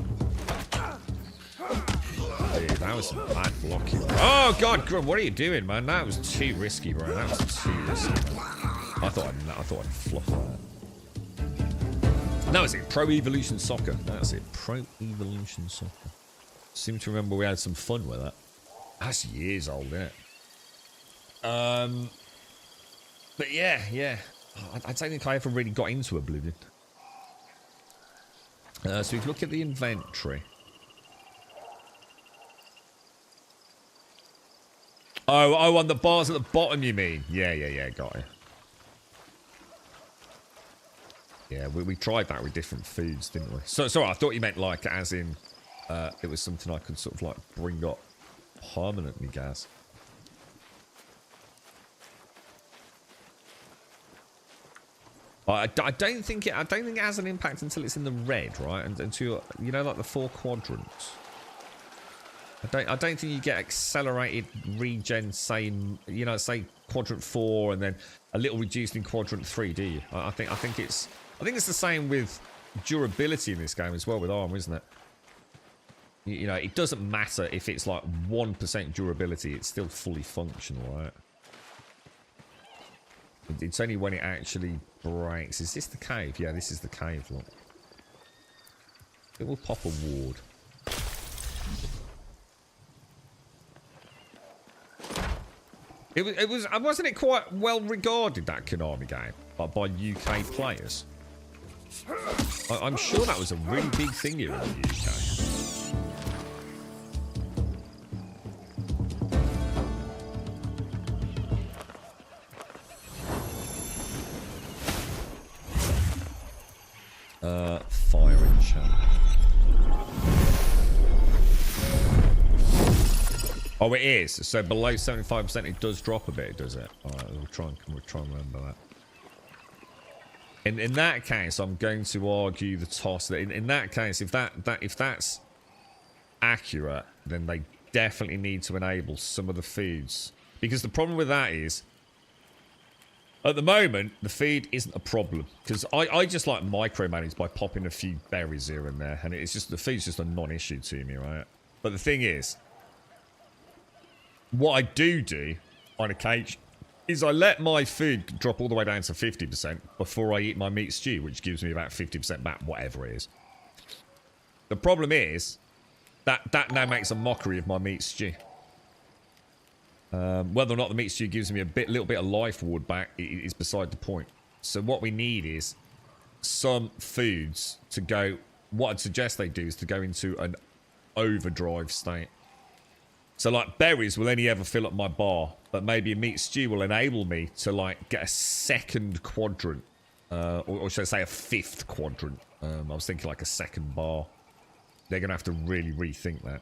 Dude, that was some bad blocking. Oh, God, what are you doing, man? That was too risky, bro. That was too risky, man. I thought I'd fluff that. That was it. Pro Evolution Soccer. That's it. Pro Evolution Soccer. Seem to remember we had some fun with that. That's years old, isn't it? But yeah. I don't think I ever really got into Oblivion. So if you look at the inventory. Oh, on the bars at the bottom, you mean? Yeah, got it. Yeah, we tried that with different foods, didn't we? So, sorry, I thought you meant like as in, it was something I could sort of like bring up permanently, Gaz. I don't think it has an impact until it's in the red, right? And until, you know, like the 4 quadrants. I don't think you get accelerated regen, say quadrant 4 and then a little reduced in quadrant 3, do you? I think it's the same with durability in this game as well with armor, isn't it? You know, it doesn't matter if it's like 1% durability, it's still fully functional, right? It's only when it actually breaks. Is this the cave? Yeah, this is the cave, look. It will pop a ward. Wasn't it quite well regarded, that Konami game, by UK players? I'm sure that was a really big thing here in the UK. Fire enchant. Oh, it is. So below 75%, it does drop a bit, does it? All right, we'll try and remember that. In that case, I'm going to argue the toss. That in that case, if that's accurate, then they definitely need to enable some of the foods, because the problem with that is, at the moment, the feed isn't a problem, because I just like micromanage by popping a few berries here and there, and it's just the feed's just a non-issue to me, right? But the thing is, what I do on occasion is I let my food drop all the way down to 50% before I eat my meat stew, which gives me about 50% back, whatever it is. The problem is that now makes a mockery of my meat stew. Whether or not the meat stew gives me a little bit of life ward back is beside the point. So what we need is some foods to go. What I'd suggest they do is to go into an overdrive state. So like berries will only ever fill up my bar, but maybe a meat stew will enable me to like get a second quadrant, or should I say a fifth quadrant. I was thinking like a second bar. They're gonna have to really rethink that.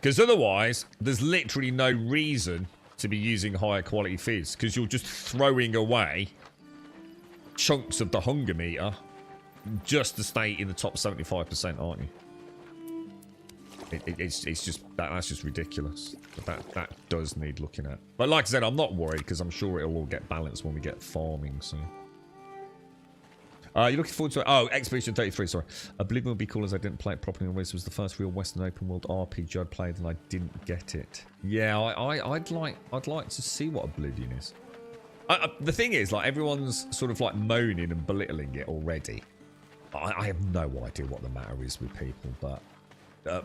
Because otherwise, there's literally no reason to be using higher quality feeds, because you're just throwing away chunks of the hunger meter just to stay in the top 75%, aren't you? It's just that's just ridiculous. But that does need looking at. But like I said, I'm not worried, because I'm sure it'll all get balanced when we get farming. So. You're looking forward to it? Oh, Expedition 33, sorry. Oblivion would be cool as I didn't play it properly. This was the first real Western open world RPG I played and I didn't get it. Yeah, I'd like to see what Oblivion is. The thing is, like, everyone's sort of like moaning and belittling it already. I have no idea what the matter is with people, but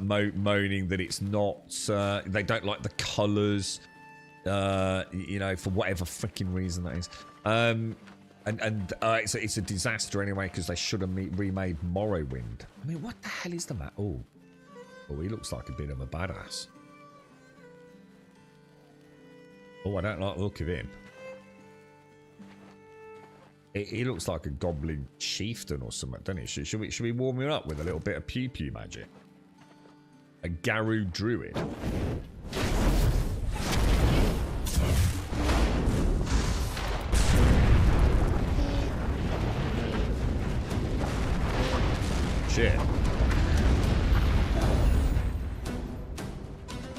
moaning that it's not, they don't like the colours, you know, for whatever freaking reason that is. And it's a disaster anyway, because they should have remade Morrowind. I mean, what the hell is the matter? Oh, he looks like a bit of a badass. Oh, I don't like the look of him. He looks like a goblin chieftain or something, doesn't he? Should we warm him up with a little bit of pew-pew magic? A Garou druid. Shit.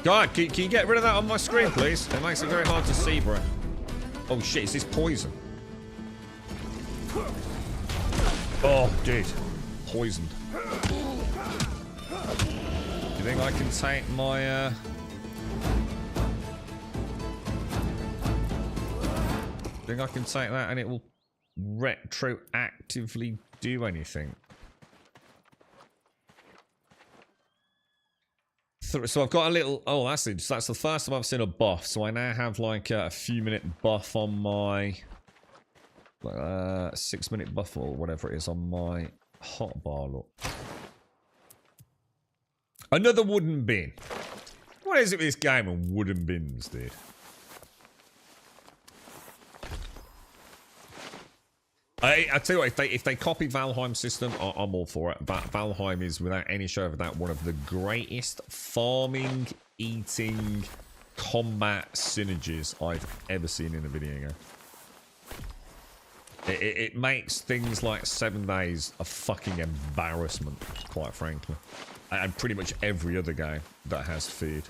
God, can you get rid of that on my screen, please? It makes it very hard to see, bro. Oh shit, is this poison? Oh, dude. Poisoned. Do you think I can take my, think I can take that and it will retroactively do anything? So I've got a little... Oh, that's it. So that's the first time I've seen a buff. So I now have like a few minute buff on my... 6 minute buff or whatever it is on my hotbar, look. Another wooden bin. What is it with this game and wooden bins, dude? I tell you what, if they copy Valheim's system, I'm all for it. Valheim is, without any show of a doubt, one of the greatest farming, eating, combat synergies I've ever seen in a video game. It makes things like 7 days a fucking embarrassment, quite frankly. And pretty much every other game that has food.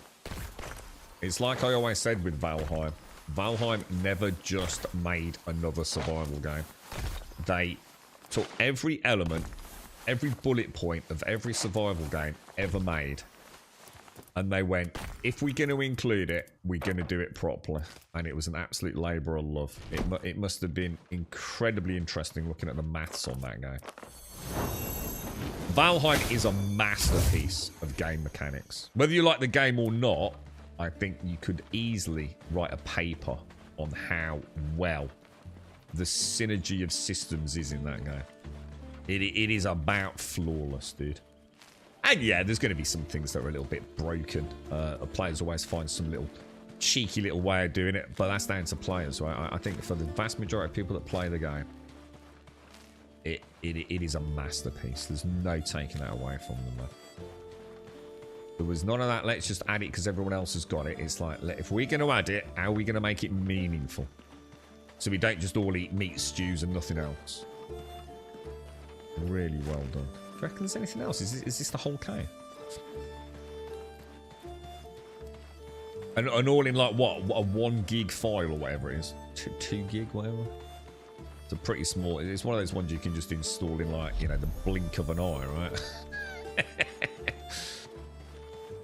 It's like I always said with Valheim. Valheim never just made another survival game. They took every element, every bullet point of every survival game ever made, and they went, if we're going to include it, we're going to do it properly. And it was an absolute labour of love. It must have been incredibly interesting looking at the maths on that game. Valheim is a masterpiece of game mechanics. Whether you like the game or not, I think you could easily write a paper on how well the synergy of systems is in that game. It is about flawless, dude. And yeah, there's going to be some things that are a little bit broken. Players always find some little cheeky little way of doing it, but that's down to players, right? I think for the vast majority of people that play the game, It is a masterpiece. There's no taking that away from them, man. There was none of that, let's just add it because everyone else has got it. It's like, if we're going to add it, how are we going to make it meaningful? So we don't just all eat meat stews and nothing else. Really well done. Do you reckon there's anything else? Is this the whole cave? And all in like, what? A 1 gig file or whatever it is? 2 gig, whatever? It's a pretty small... It's one of those ones you can just install in like, you know, the blink of an eye, right?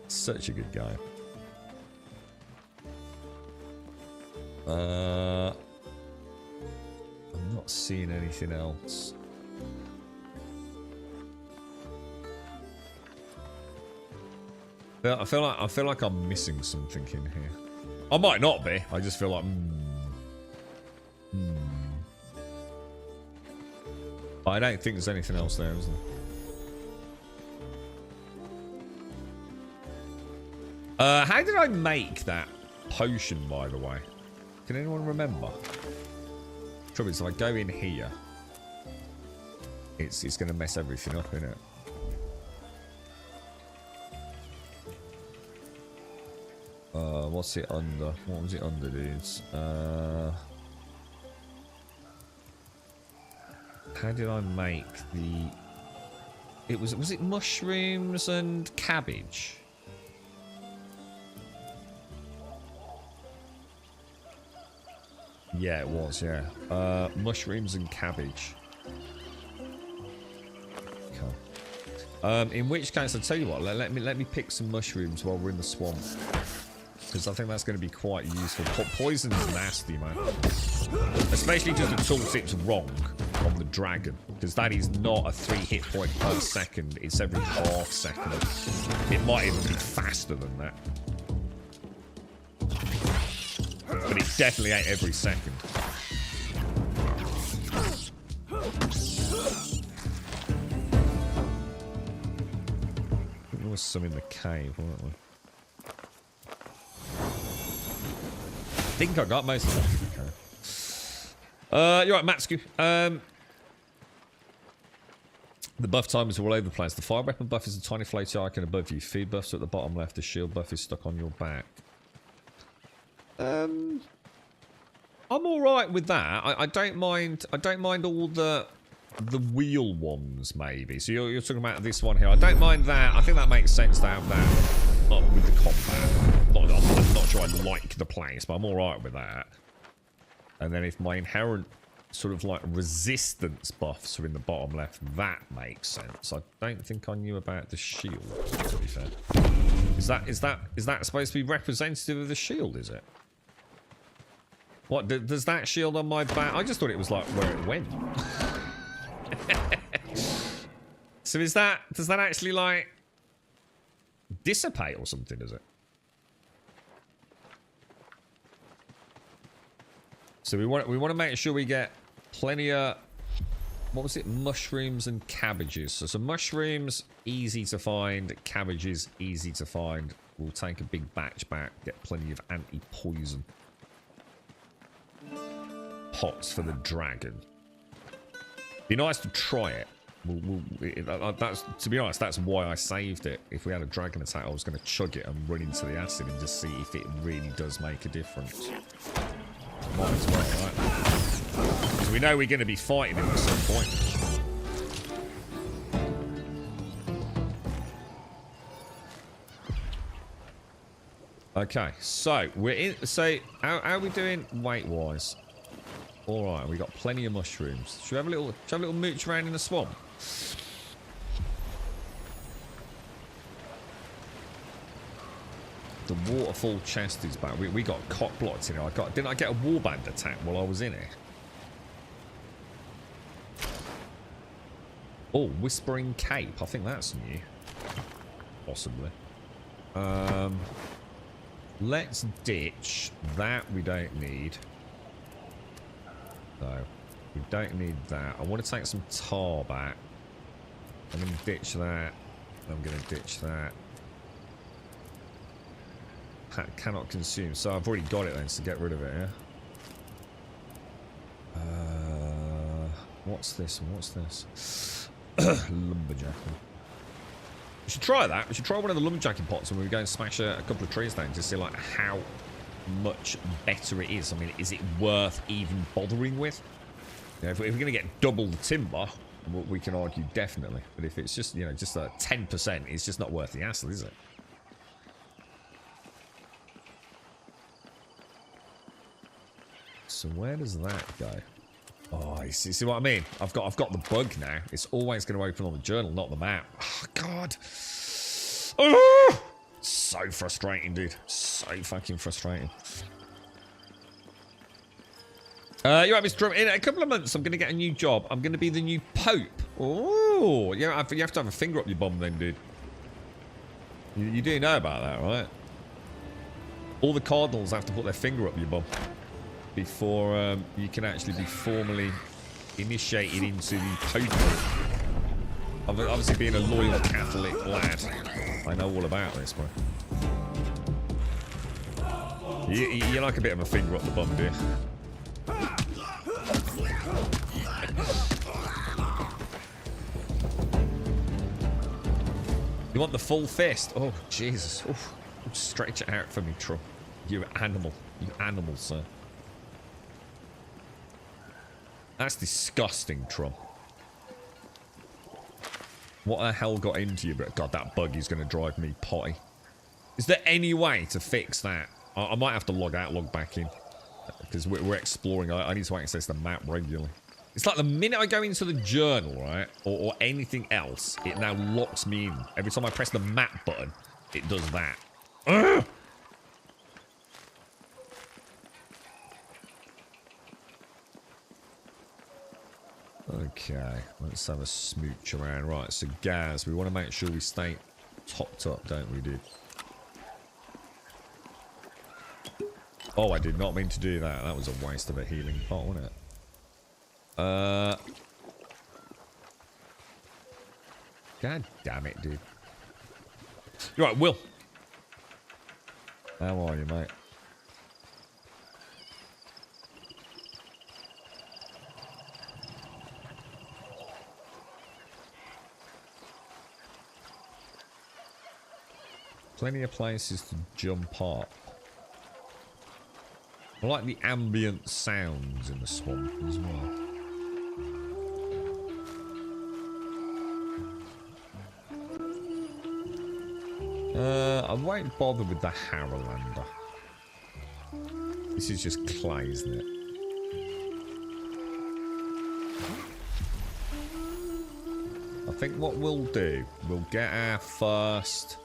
Such a good game. I'm not seeing anything else. I feel like I'm missing something in here. I might not be. I just feel like But I don't think there's anything else there, is there? How did I make that potion, by the way? Can anyone remember? Trouble is, if I go in here, it's going to mess everything up, innit? What's it under? What was it under, dudes? How did I make the... Was it mushrooms and cabbage? Yeah, it was, yeah. Mushrooms and cabbage. Okay. In which case, I'll tell you what, let me pick some mushrooms while we're in the swamp. Because I think that's going to be quite useful. Poison's nasty, man. Especially just the tooltip's wrong on the dragon. Because that is not a 3 hit point per second. It's every half second. It might even be faster than that. But it definitely ain't every second. There was some in the cave, weren't there? I think I got most of them. Okay. You're right, Matsku. The buff timers are all over the place. The fire weapon buff is a tiny floaty icon above you. Feed buffs are at the bottom left. The shield buff is stuck on your back. I'm all right with that. I don't mind. I don't mind all the wheel ones, maybe. So you're talking about this one here. I don't mind that. I think that makes sense to have that up with the combat. I'm not sure I like the place, but I'm all right with that. And then if my inherent sort of like resistance buffs are in the bottom left, that makes sense. I don't think I knew about the shield, to be fair. Is that supposed to be representative of the shield, is it? What, does that shield on my back? I just thought it was like where it went. So does that actually like dissipate or something, is it? So we want to make sure we get plenty of, what was it, mushrooms and cabbages. So some mushrooms, easy to find. Cabbages, easy to find. We'll take a big batch back, get plenty of anti-poison pots for the dragon. Be nice to try it. That's, to be honest, that's why I saved it. If we had a dragon attack, I was going to chug it and run into the acid and just see if it really does make a difference. Might as well, right? So we know we're going to be fighting him at some point. Okay, so we're in. So how are we doing weight-wise? All right, we got plenty of mushrooms. Should we have a little mooch around in the swamp? The waterfall chest is back. We got cock blocked in here. Didn't I get a warband attack while I was in here? Oh, Whispering Cape. I think that's new. Possibly. Let's ditch that. We don't need. No, we don't need that. I want to take some tar back. I'm going to ditch that. I'm going to ditch that. Cannot consume. So I've already got it then, so get rid of it, yeah? What's this and what's this? Lumberjacking. We should try that. We should try one of the lumberjacking pots when we go and smash a couple of trees down to see like how much better it is. I mean, is it worth even bothering with? You know, if we're going to get double the timber, we can argue definitely. But if it's just, you know, just 10%, it's just not worth the hassle, is it? So where does that go? Oh, you see what I mean? I've got the bug now. It's always going to open on the journal, not the map. Oh, God. Oh! So frustrating, dude. So fucking frustrating. You're right, Mr. Drum. In a couple of months, I'm going to get a new job. I'm going to be the new Pope. Oh, yeah. You have to have a finger up your bum then, dude. You do know about that, right? All the cardinals have to put their finger up your bum before you can actually be formally initiated into the Pope. Obviously, being a loyal Catholic lad, I know all about this, bro. You like a bit of a finger up the bum, do you? You want the full fist? Oh, Jesus. Oof. Stretch it out for me, Trump. You animal. You animal, sir. That's disgusting, Trump. What the hell got into you? But God, that buggy's going to drive me potty. Is there any way to fix that? I might have to log out, log back in. Because we're exploring. I need to access the map regularly. It's like the minute I go into the journal, right? Or anything else, it now locks me in. Every time I press the map button, it does that. Ugh! Okay, let's have a smooch around. Right, so Gaz, we want to make sure we stay topped up, don't we, dude? Oh, I did not mean to do that. That was a waste of a healing pot, wasn't it? God damn it, dude. You're right, Will. How are you, mate? Plenty of places to jump up. I like the ambient sounds in the swamp as well. I won't bother with the Harrowlander. This is just clay, isn't it? I think what we'll do, we'll get our first...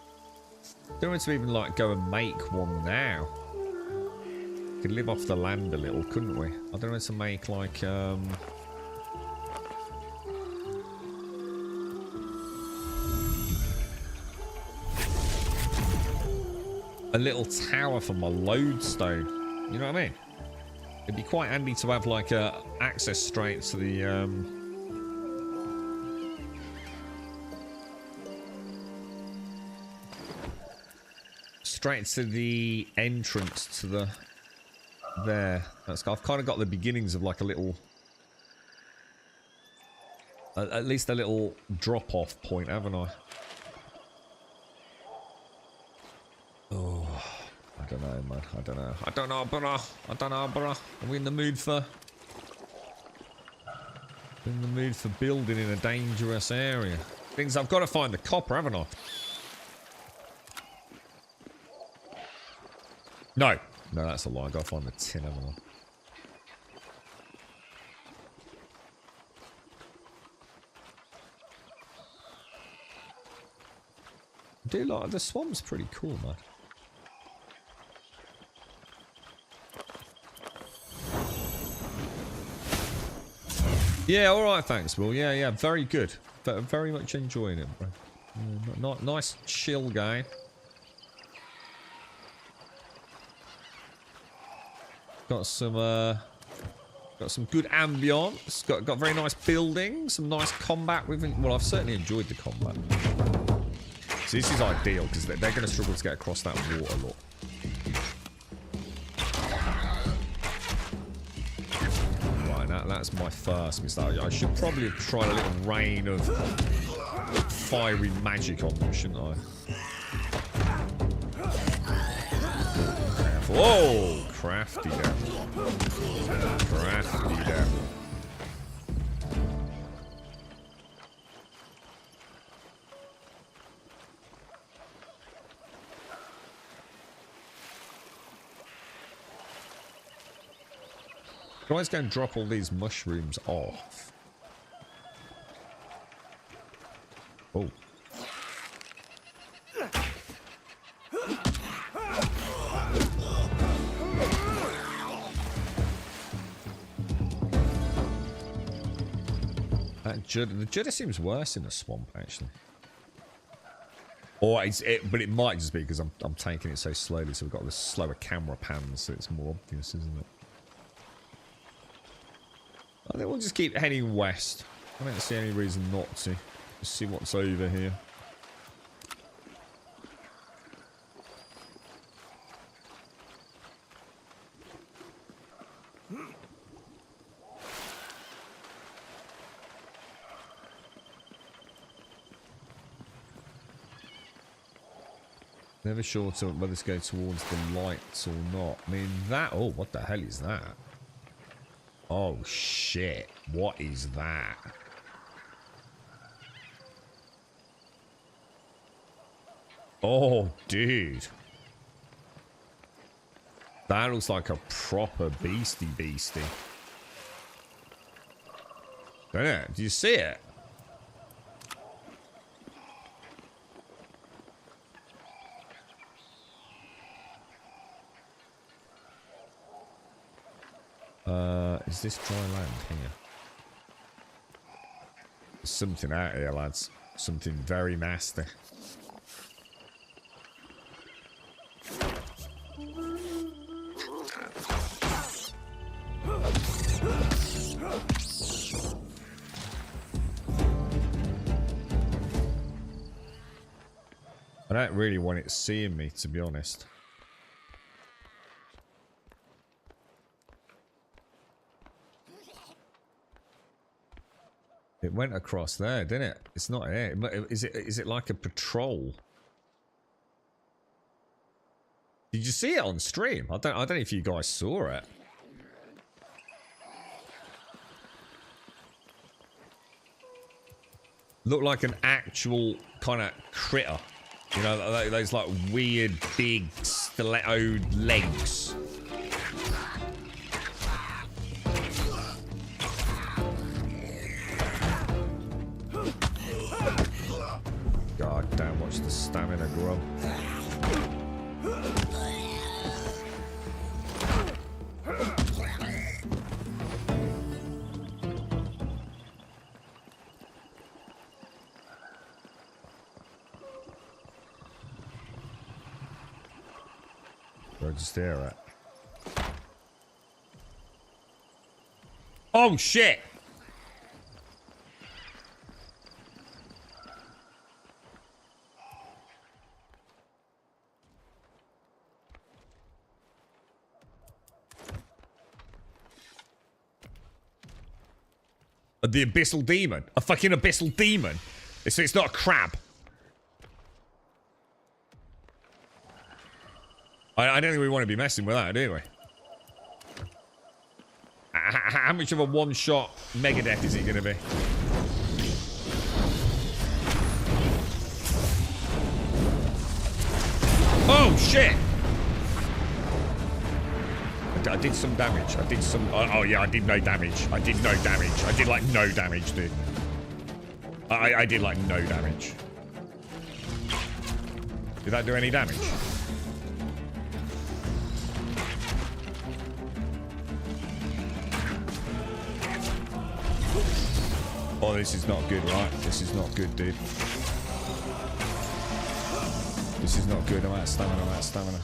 Don't want to even like go and make one now. Could live off the land a little, couldn't we? I don't know to make like a little tower for my lodestone. You know what I mean? It'd be quite handy to have like a access straight to the straight to the entrance to the there. That's, I've kind of got the beginnings of like a little at least a little drop-off point, haven't I? Oh, I don't know, man. I don't know. I don't know, brother. I don't know, brother. Are we in the mood for building in a dangerous area? Things I've got to find the copper, haven't I? No. No, that's a lie. I've got to find the tin, haven't I? I do like the swamp's pretty cool, man. Yeah, alright, thanks, Will. Yeah, very good. Very much enjoying it, bro. Yeah, nice, chill game. Got some good ambience. Got very nice buildings. Some nice combat. Well, I've certainly enjoyed the combat. So this is ideal because they're going to struggle to get across that water a lot. Right, that's my first mistake. I should probably have tried a little rain of fiery magic on them, shouldn't I? Whoa! Crafty devil. Crafty devil. Can I just go and drop all these mushrooms off? Oh. The Judder seems worse in the swamp, actually. Or but it might just be because I'm taking it so slowly, so we've got this slower camera pan, so it's more obvious, isn't it? I think we'll just keep heading west. I don't see any reason not to. Just see what's over here. Never sure whether this go towards the lights or not. I mean, that... Oh, what the hell is that? Oh, shit. What is that? Oh, dude. That looks like a proper beastie. Don't it? Do you see it? Is this dry land here? There's something out here, lads. Something very nasty. I don't really want it seeing me, to be honest. It went across there, didn't it? It's not here. Is it like a patrol? Did you see it on stream? I don't know if you guys saw it. Looked like an actual kind of critter. You know, those like weird big stiletto legs. God damn, watch the stamina grow. Where'd you stare at? Oh shit! The abyssal demon. A fucking abyssal demon. It's not a crab. I don't think we want to be messing with that, do we? How much of a one-shot Megadeth is he going to be? Oh, shit! I did some damage. I did some... Oh, yeah, I did no damage. I did no damage. I did, like, no damage, dude. I did, like, no damage. Did that do any damage? Oh, this is not good, right? This is not good, dude. This is not good. I'm out of stamina. I'm out of stamina.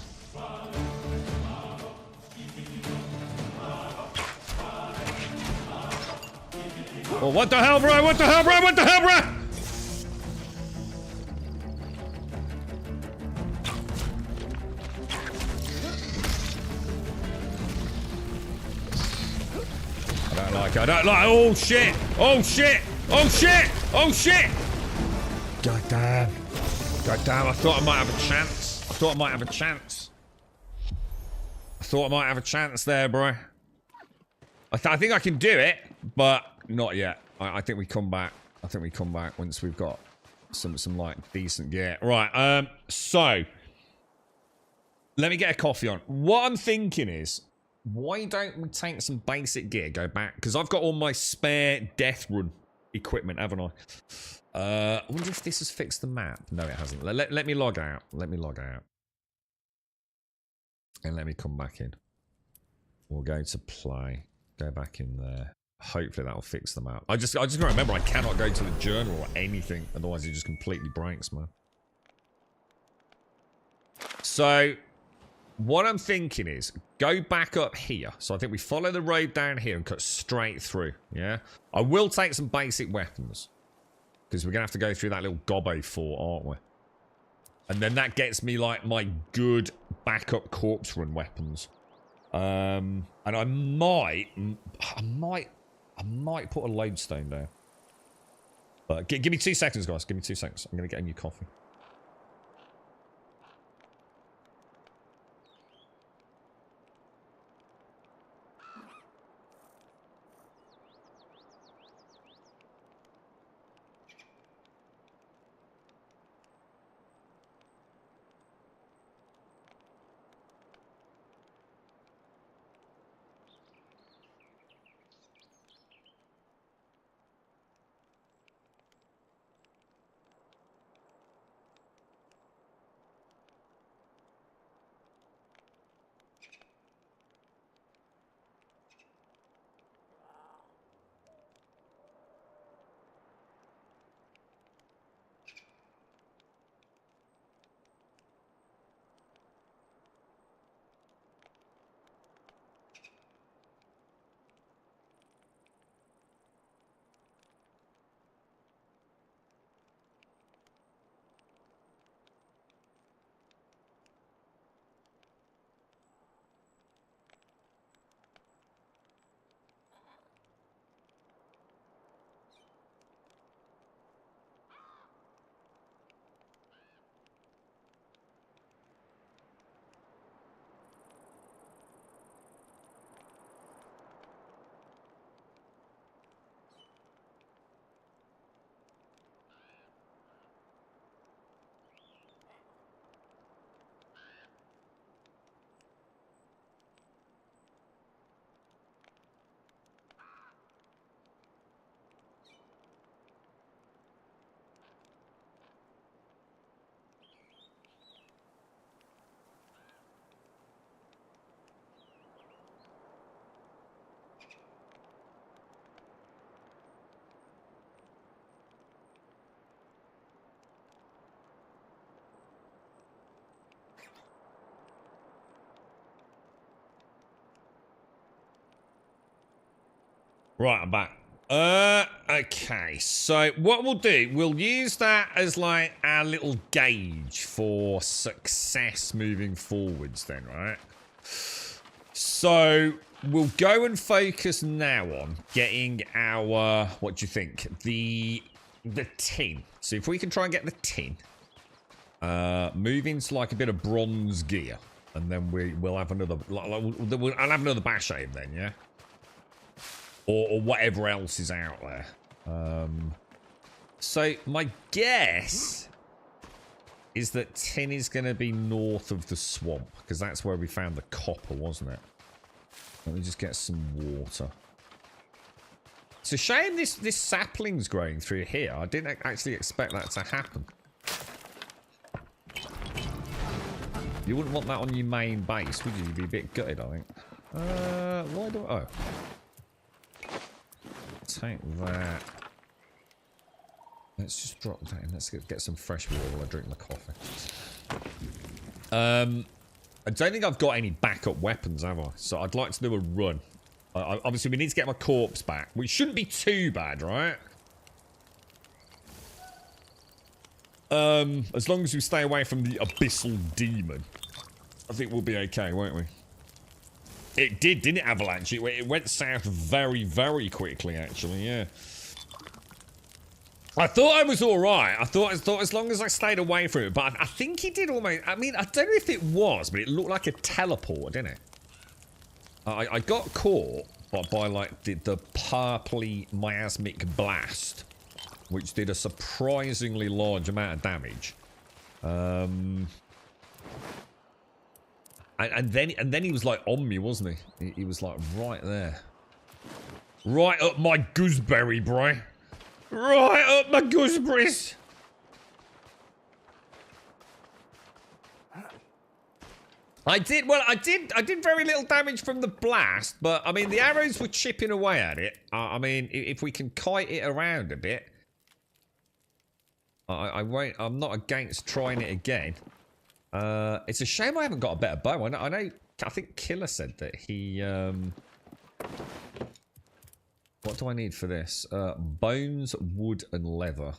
Oh, what the hell, bro? What the hell, bro? What the hell, bro? I don't like Right, okay, I don't like. Oh shit! Oh shit! Oh shit! Oh shit! God damn! God damn! I thought I might have a chance. I thought I might have a chance. I thought I might have a chance there, bro. I think I can do it, but not yet. I think we come back. I think we come back once we've got some like decent gear. Right. So let me get a coffee on. What I'm thinking is, why don't we take some basic gear, go back? Because I've got all my spare death run equipment, haven't I? I wonder if this has fixed the map. No, it hasn't. Let me log out. Let me log out. And let me come back in. We'll go to play. Go back in there. Hopefully that'll fix the map. I just gotta remember I cannot go to the journal or anything. Otherwise it just completely breaks, man. So what I'm thinking is go back up here. So I think we follow the road down here and cut straight through. Yeah. I will take some basic weapons. Because we're gonna have to go through that little gobbo fort, aren't we? And then that gets me like my good backup corpse run weapons. And I might put a lodestone there. But give me 2 seconds, guys. Give me 2 seconds. I'm gonna get a new coffee. Right, I'm back. Okay, so what we'll do, we'll use that as like our little gauge for success moving forwards then, right? So we'll go and focus now on getting our, what do you think? The tin. So if we can try and get the tin, move into like a bit of bronze gear, and then we'll have another, I'll have another bash aim then, yeah? Or whatever else is out there. So my guess is that tin is going to be north of the swamp, because that's where we found the copper, wasn't it? Let me just get some water. It's a shame this sapling's growing through here. I didn't actually expect that to happen. You wouldn't want that on your main base, would you? You'd be a bit gutted, I think. Why do I... Oh. Take that. Let's just drop that in. Let's get some fresh water while I drink my coffee. I don't think I've got any backup weapons, have I? So I'd like to do a run. Obviously, we need to get my corpse back, which shouldn't be too bad, right? As long as we stay away from the abyssal demon, I think we'll be okay, won't we? It did, didn't it, Avalanche? It went south very, very quickly, actually, yeah. I thought I was alright. I thought as long as I stayed away from it, but I think he did almost... I mean, I don't know if it was, but it looked like a teleport, didn't it? I got caught by like, the purpley miasmic blast, which did a surprisingly large amount of damage. And then he was like on me, wasn't he? He was like right there. Right up my gooseberry, bro. Right up my gooseberries. I did very little damage from the blast, but I mean the arrows were chipping away at it. I mean, if we can kite it around a bit, I'm not against trying it again. It's a shame I haven't got a better bow. I think Killer said that he what do I need for this? Bones, wood, and leather.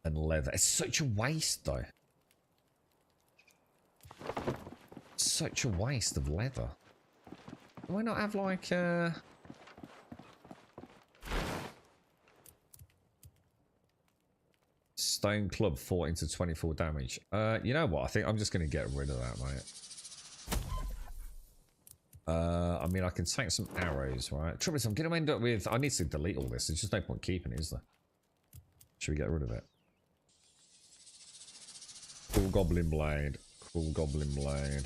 It's such a waste, though. Such a waste of leather. Why not have, like, stone club 14 to 24 damage. You know what? I think I'm just going to get rid of that, mate. I mean, I can take some arrows, right? Trouble is, I'm going to end up with... I need to delete all this. There's just no point keeping it, is there? Should we get rid of it? Cool goblin blade. Cool goblin blade.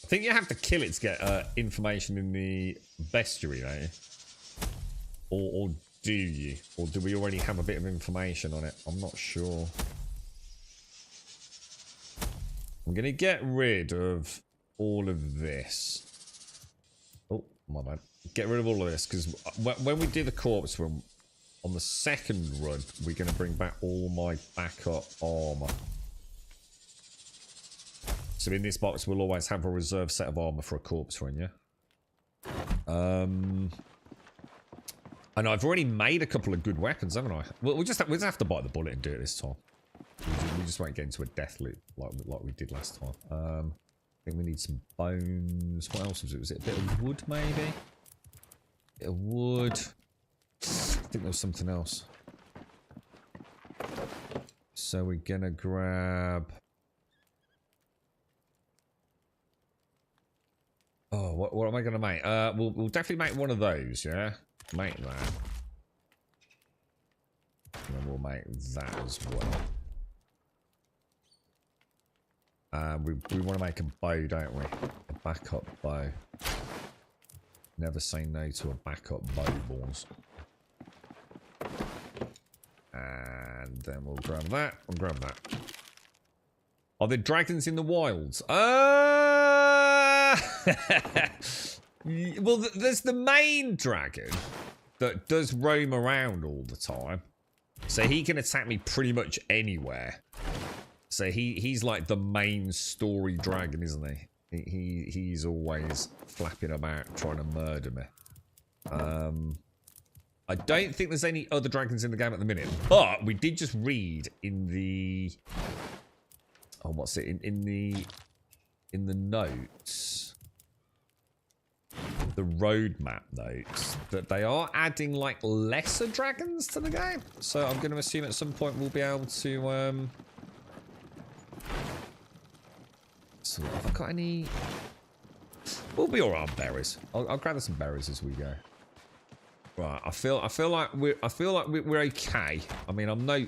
I think you have to kill it to get information in the bestiary, don't you? Or do you? Or do we already have a bit of information on it? I'm not sure. I'm going to get rid of all of this. Oh, my bad. Get rid of all of this, because when we do the corpse run, on the second run, we're going to bring back all my backup armor. So in this box, we'll always have a reserve set of armor for a corpse run, yeah? And I've already made a couple of good weapons, haven't I? We'll just have to bite the bullet and do it this time. We just won't get into a death loop like we did last time. I think we need some bones. What else was it? Was it a bit of wood, maybe? A bit of wood. I think there was something else. So we're gonna grab... Oh, what am I gonna make? We'll definitely make one of those, yeah? Make that. And then we'll make that as well. We want to make a bow, don't we? A backup bow. Never say no to a backup bow, boys. And then we'll grab that. We'll grab that. Are there dragons in the wilds? Well, there's the main dragon that does roam around all the time. So he can attack me pretty much anywhere. So he's like the main story dragon, isn't he? He's always flapping about trying to murder me. I don't think there's any other dragons in the game at the minute, but we did just read in the... Oh, what's it? In the notes, the roadmap notes, that they are adding like lesser dragons to the game. So I'm going to assume at some point we'll be able to... So have I got any... We'll be alright on berries. I'll grab some berries as we go. Right, I feel like we're okay. I mean, I'm no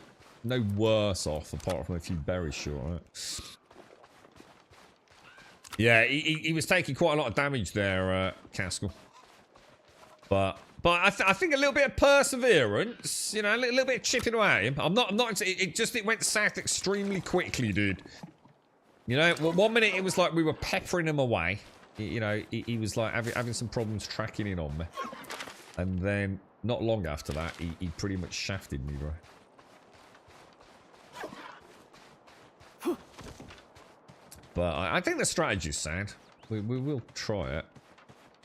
worse off apart from a few berries short, right? Yeah, he was taking quite a lot of damage there, Caskell. But I think a little bit of perseverance, you know, a little bit of chipping away at him. I'm not. It went south extremely quickly, dude. You know, well, 1 minute it was like we were peppering him away. You know, he was like having some problems tracking in on me. And then, not long after that, he pretty much shafted me, bro. But I think the strategy's sound. We will try it.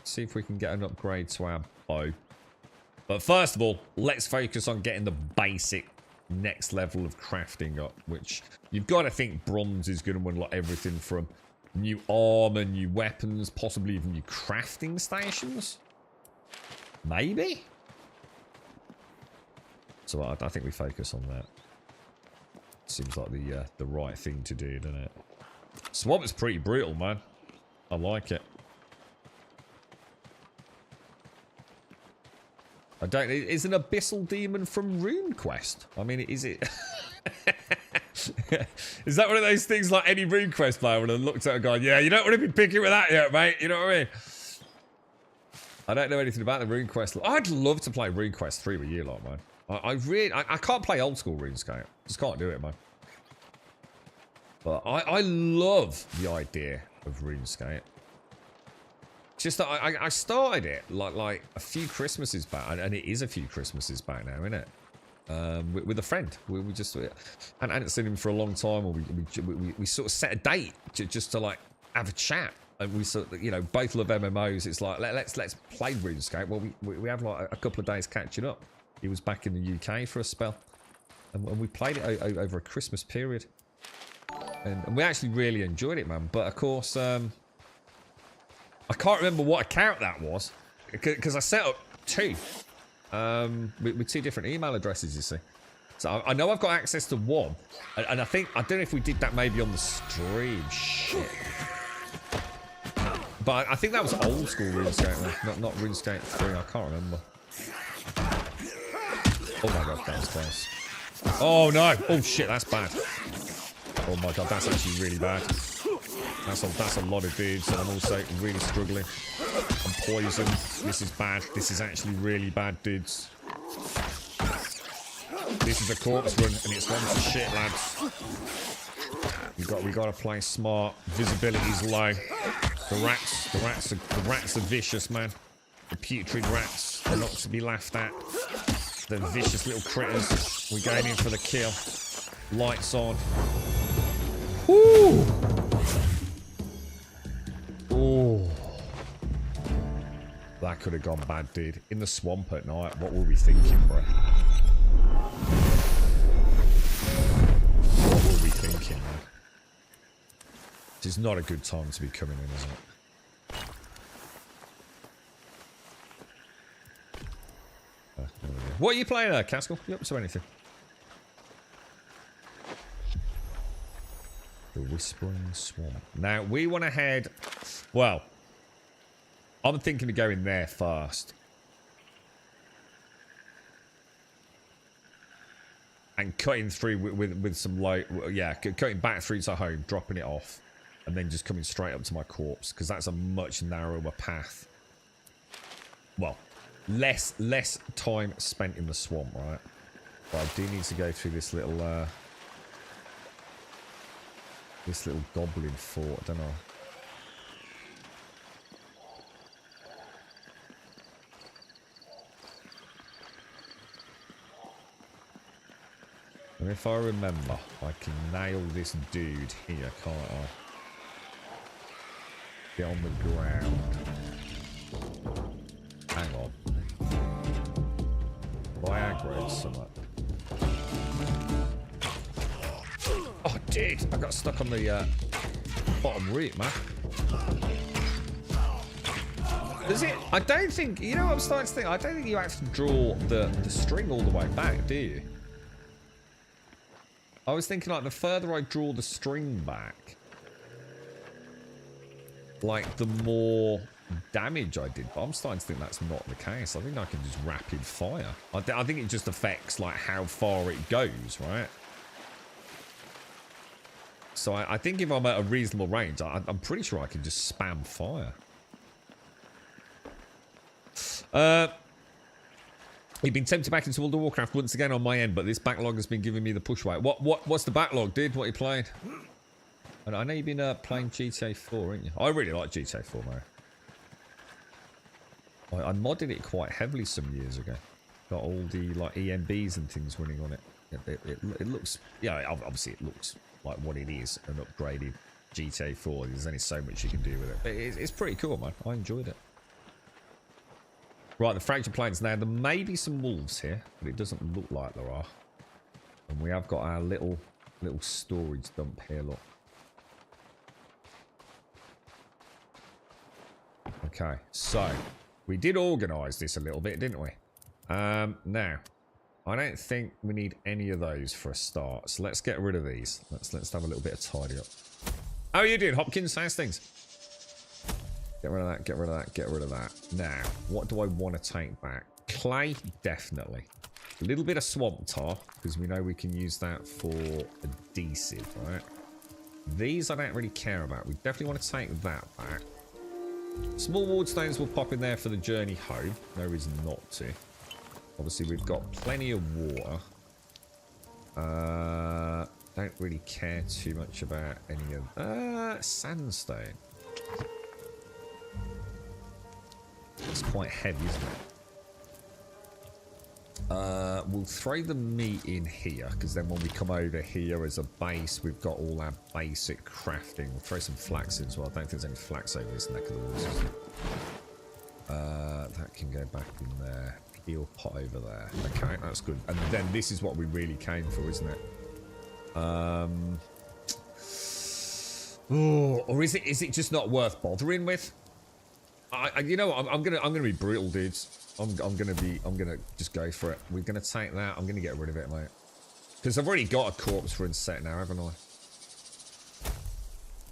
See if we can get an upgrade to our bow. But first of all, let's focus on getting the basic next level of crafting up, which you've got to think bronze is going to unlock everything from new armor, new weapons, possibly even new crafting stations. Maybe. So I think we focus on that. Seems like the right thing to do, doesn't it? Swamp is pretty brutal, man. I like it. I don't. Is an abyssal demon from RuneQuest? I mean, is it? Is that one of those things like any RuneQuest player would have looked at and gone, yeah, you don't want to be picking with that yet, mate. You know what I mean? I don't know anything about the RuneQuest. I'd love to play RuneQuest 3 with you lot, man. I can't play old school RuneScape. Just can't do it, man. But I love the idea of RuneScape. Just that I started it like a few Christmases back, and it is a few Christmases back now, isn't it? With a friend. We just I hadn't seen him for a long time, or we sort of set a date just to like have a chat. And we sort of, you know, both love MMOs. It's like let's play RuneScape. Well, we have like a couple of days catching up. He was back in the UK for a spell, and we played it over a Christmas period, and we actually really enjoyed it, man. But of course, I can't remember what account that was because I set up two with two different email addresses, you see. So I know I've got access to one, and I don't know if we did that maybe on the stream. Shit. But I think that was old school RuneScape, not RuneScape 3. I can't remember. Oh my god, that was close. Oh no! Oh shit, that's bad. Oh my god, that's actually really bad. That's a lot of dudes, and I'm also really struggling. I'm poisoned. This is bad. This is actually really bad, dudes. This is a corpse run, and it's gone to shit, lads. We got to play smart. Visibility's low. The rats are vicious, man. The putrid rats are not to be laughed at. The vicious little critters. We're going in for the kill. Lights on. Woo! Oh. That could have gone bad, dude. In the swamp at night, what were we thinking, bro? What were we thinking, man? This is not a good time to be coming in, is it? What are you playing, Caskell? You up to anything? The Whispering Swamp. Now, we want to head... Well, I'm thinking of going there first. And cutting through with some low... Yeah, cutting back through to home, dropping it off. And then just coming straight up to my corpse. Because that's a much narrower path. Well... Less time spent in the swamp, right? But I do need to go through this little goblin fort, don't I? And if I remember, I can nail this dude here, can't I? Get on the ground. Hang on. Viagra somewhat. Oh, dude, I got stuck on the bottom root, man. Does it? I don't think. You know what I'm starting to think? I don't think you actually draw the string all the way back, do you? I was thinking like the further I draw the string back, like the more damage I did, but I'm starting to think that's not the case. I think I can just rapid fire. I think it just affects like how far it goes, right? So I think if I'm at a reasonable range, I'm pretty sure I can just spam fire. You've been tempted back into World of Warcraft once again on my end, but this backlog has been giving me the push weight. What's the backlog, dude? What are you playing? And I know you've been playing GTA 4, ain't you? I really like GTA 4, man. I modded it quite heavily some years ago. Got all the like EMBs and things running on it. It looks, yeah, obviously it looks like what it is, an upgraded GTA 4. There's only so much you can do with it. But it's pretty cool, man. I enjoyed it. Right, the fractured plains now. There may be some wolves here, but it doesn't look like there are. And we have got our little storage dump here, look. Okay, so we did organise this a little bit, didn't we? Now, I don't think we need any of those for a start, so let's get rid of these. Let's have a little bit of tidy up. How are you doing, Hopkins? How's things? Get rid of that, get rid of that, get rid of that. Now, what do I want to take back? Clay, definitely. A little bit of swamp tar, because we know we can use that for adhesive, right? These I don't really care about. We definitely want to take that back. Small ward stones will pop in there for the journey home. No reason not to. Obviously, we've got plenty of water. Don't really care too much about any of... sandstone. It's quite heavy, isn't it? We'll throw the meat in here, because then when we come over here as a base, we've got all our basic crafting. We'll throw some flax in as well. I don't think there's any flax over this neck of the woods. That can go back in there. Heal pot over there. Okay, that's good. And then this is what we really came for, isn't it? Or is it just not worth bothering with? You know what? I'm gonna be brutal, dudes. I'm gonna just go for it. We're gonna take that. I'm gonna get rid of it, mate. Because I've already got a corpse run set now, haven't I?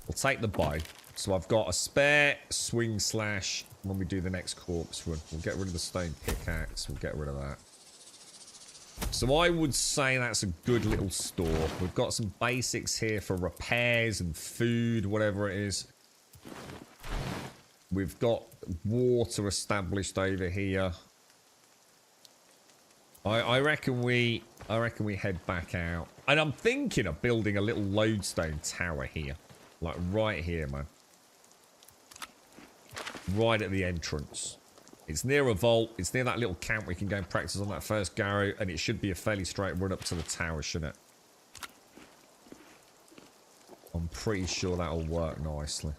We'll take the bow. So I've got a spare swing slash when we do the next corpse run. We'll get rid of the stone pickaxe. We'll get rid of that. So I would say that's a good little store. We've got some basics here for repairs and food, whatever it is. We've got water established over here. I reckon we head back out. And I'm thinking of building a little lodestone tower here. Like right here, man. Right at the entrance. It's near a vault. It's near that little camp we can go and practice on that first Garrow. And it should be a fairly straight run up to the tower, shouldn't it? I'm pretty sure that'll work nicely.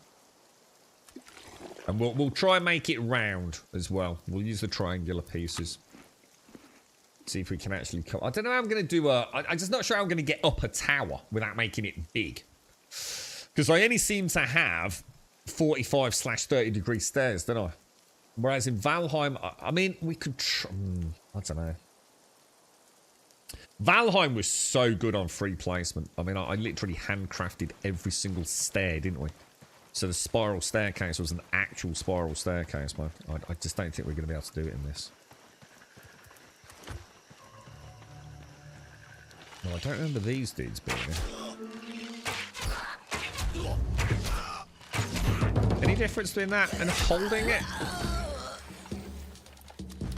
And we'll try and make it round as well. We'll use the triangular pieces. See if we can actually come... I don't know how I'm going to do a... I'm just not sure how I'm going to get up a tower without making it big. Because I only seem to have 45/30 degree stairs, don't I? Whereas in Valheim... I mean, we could... I don't know. Valheim was so good on free placement. I mean, I literally handcrafted every single stair, didn't we? So the spiral staircase was an actual spiral staircase, man. I just don't think we're going to be able to do it in this. No, I don't remember these dudes being here. Any difference between that and holding it?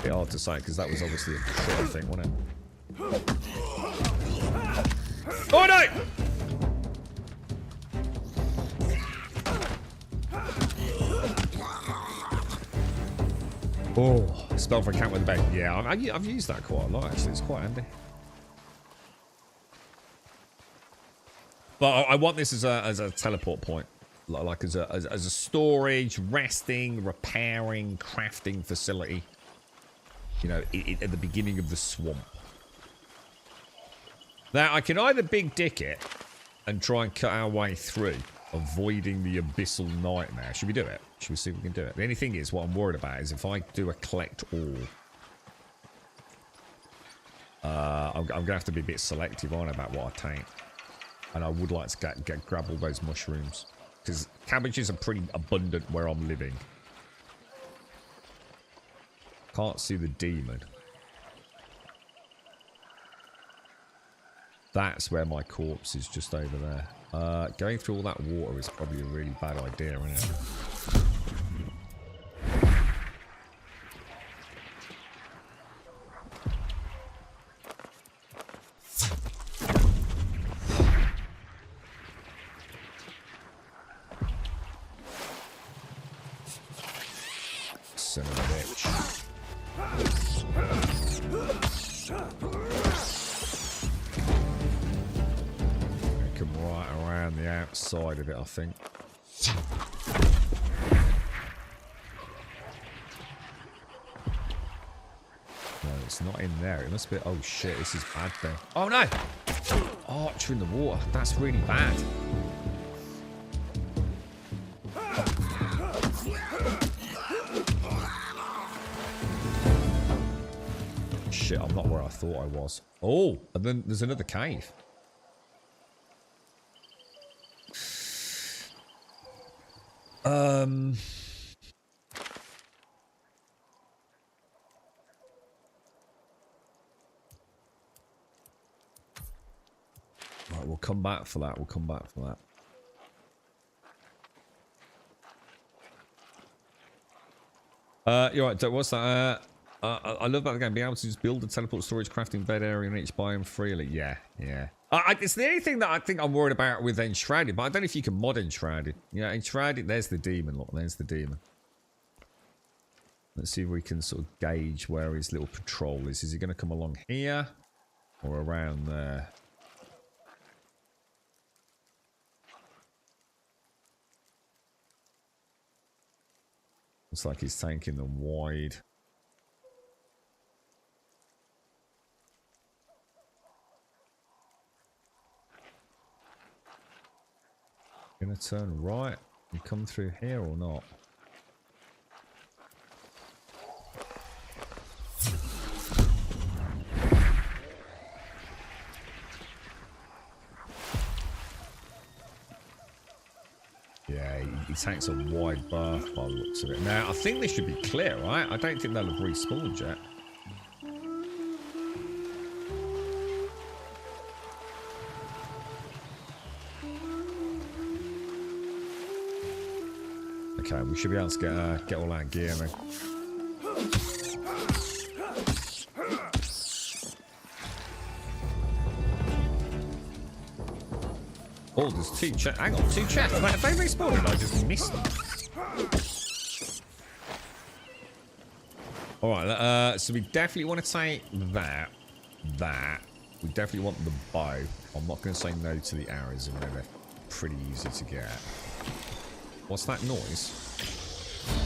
Bit hard to say, because that was obviously a short thing, wasn't it? Oh no! Oh, spell for a cat with a bag. Yeah, I've used that quite a lot, actually. It's quite handy. But I want this as a teleport point. Like as a storage, resting, repairing, crafting facility. You know, at the beginning of the swamp. Now, I can either big dick it and try and cut our way through, avoiding the abyssal nightmare. Should we do it? Should we see if we can do it? The only thing is, what I'm worried about is if I do a collect all. I'm going to have to be a bit selective on about what I take. And I would like to grab all those mushrooms. Because cabbages are pretty abundant where I'm living. Can't see the demon. That's where my corpse is, just over there. Going through all that water is probably a really bad idea, isn't it? Son of a bitch. Come right around the outside of it, I think. No, it's not in there. It must be... Oh, shit. This is bad then. Oh, no! Archer in the water. That's really bad. Shit, I'm not where I thought I was. Oh, and then there's another cave. Right, we'll come back for that. We'll come back for that. You're right, Doc, what's that? I love about the game, being able to just build a teleport storage crafting bed area in each biome freely. Yeah, yeah. It's the only thing that I think I'm worried about with Enshrouded, but I don't know if you can mod Enshrouded. Yeah, Enshrouded, there's the demon. Look, there's the demon. Let's see if we can sort of gauge where his little patrol is. Is he going to come along here or around there? Looks like he's taking them wide. Gonna turn right and come through here or not? Yeah, he takes a wide berth by the looks of it. Now, I think this should be clear, right? I don't think they'll have respawned yet. Okay, we should be able to get all our gear then. Oh, there's two chests. Hang on, two chests. Have they respawned? I just missed them. Alright, so we definitely want to take that. We definitely want the bow. I'm not going to say no to the arrows, even though they're pretty easy to get. What's that noise?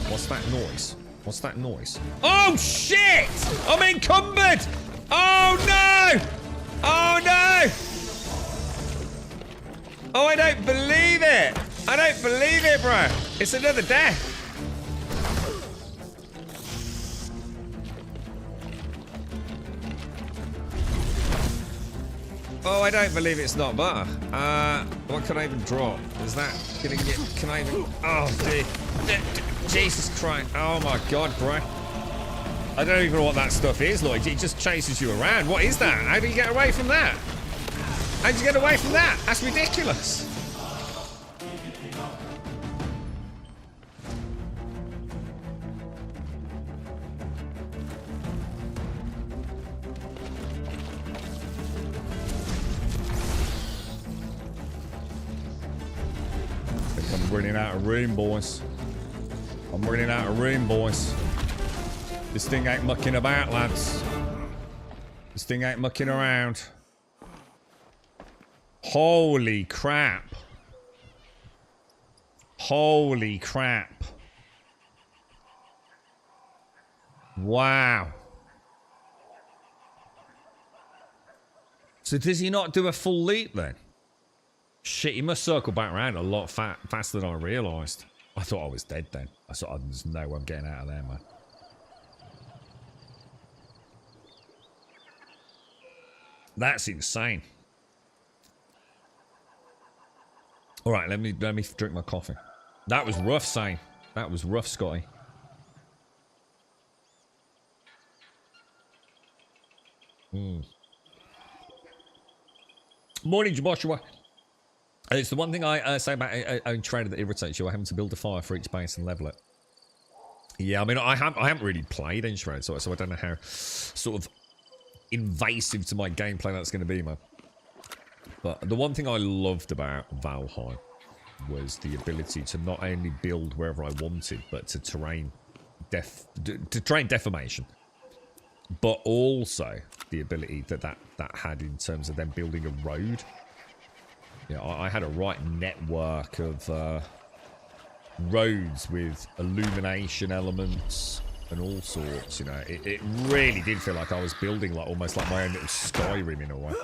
What's that noise? What's that noise? Oh, shit! I'm encumbered! Oh, no! Oh, no! Oh, I don't believe it! I don't believe it, bro! It's another death! Oh, I don't believe it's not butter. What can I even drop? Is that gonna get... Can I even... Oh, dude. Jesus Christ. Oh, my God, bro. I don't even know what that stuff is, Lloyd. It just chases you around. What is that? How do you get away from that? How'd you get away from that? That's ridiculous. I think I'm running out of room, boys. I'm running out of room, boys. This thing ain't mucking about, lads. This thing ain't mucking around. Holy crap. Holy crap. Wow. So does he not do a full leap then? Shit, he must circle back around a lot faster than I realised. I thought I was dead then. I thought there's no way I'm getting out of there, man. That's insane. All right, let me drink my coffee. That was rough, Sane. That was rough, Scotty. Morning, Joshua. It's the one thing I say about a trader that irritates you. I having to build a fire for each base and level it. Yeah, I mean, I haven't really played Enshrouded, so I don't know how sort of invasive to my gameplay that's going to be, man. But the one thing I loved about Valheim was the ability to not only build wherever I wanted, but to terrain deformation. But also the ability that had in terms of them building a road. Yeah, I had a right network of roads with illumination elements and all sorts, you know. It really did feel like I was building like almost like my own little Skyrim in a way.